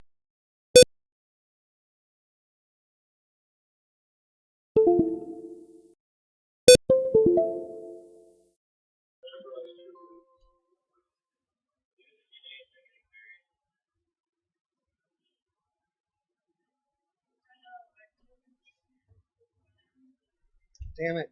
Damn it.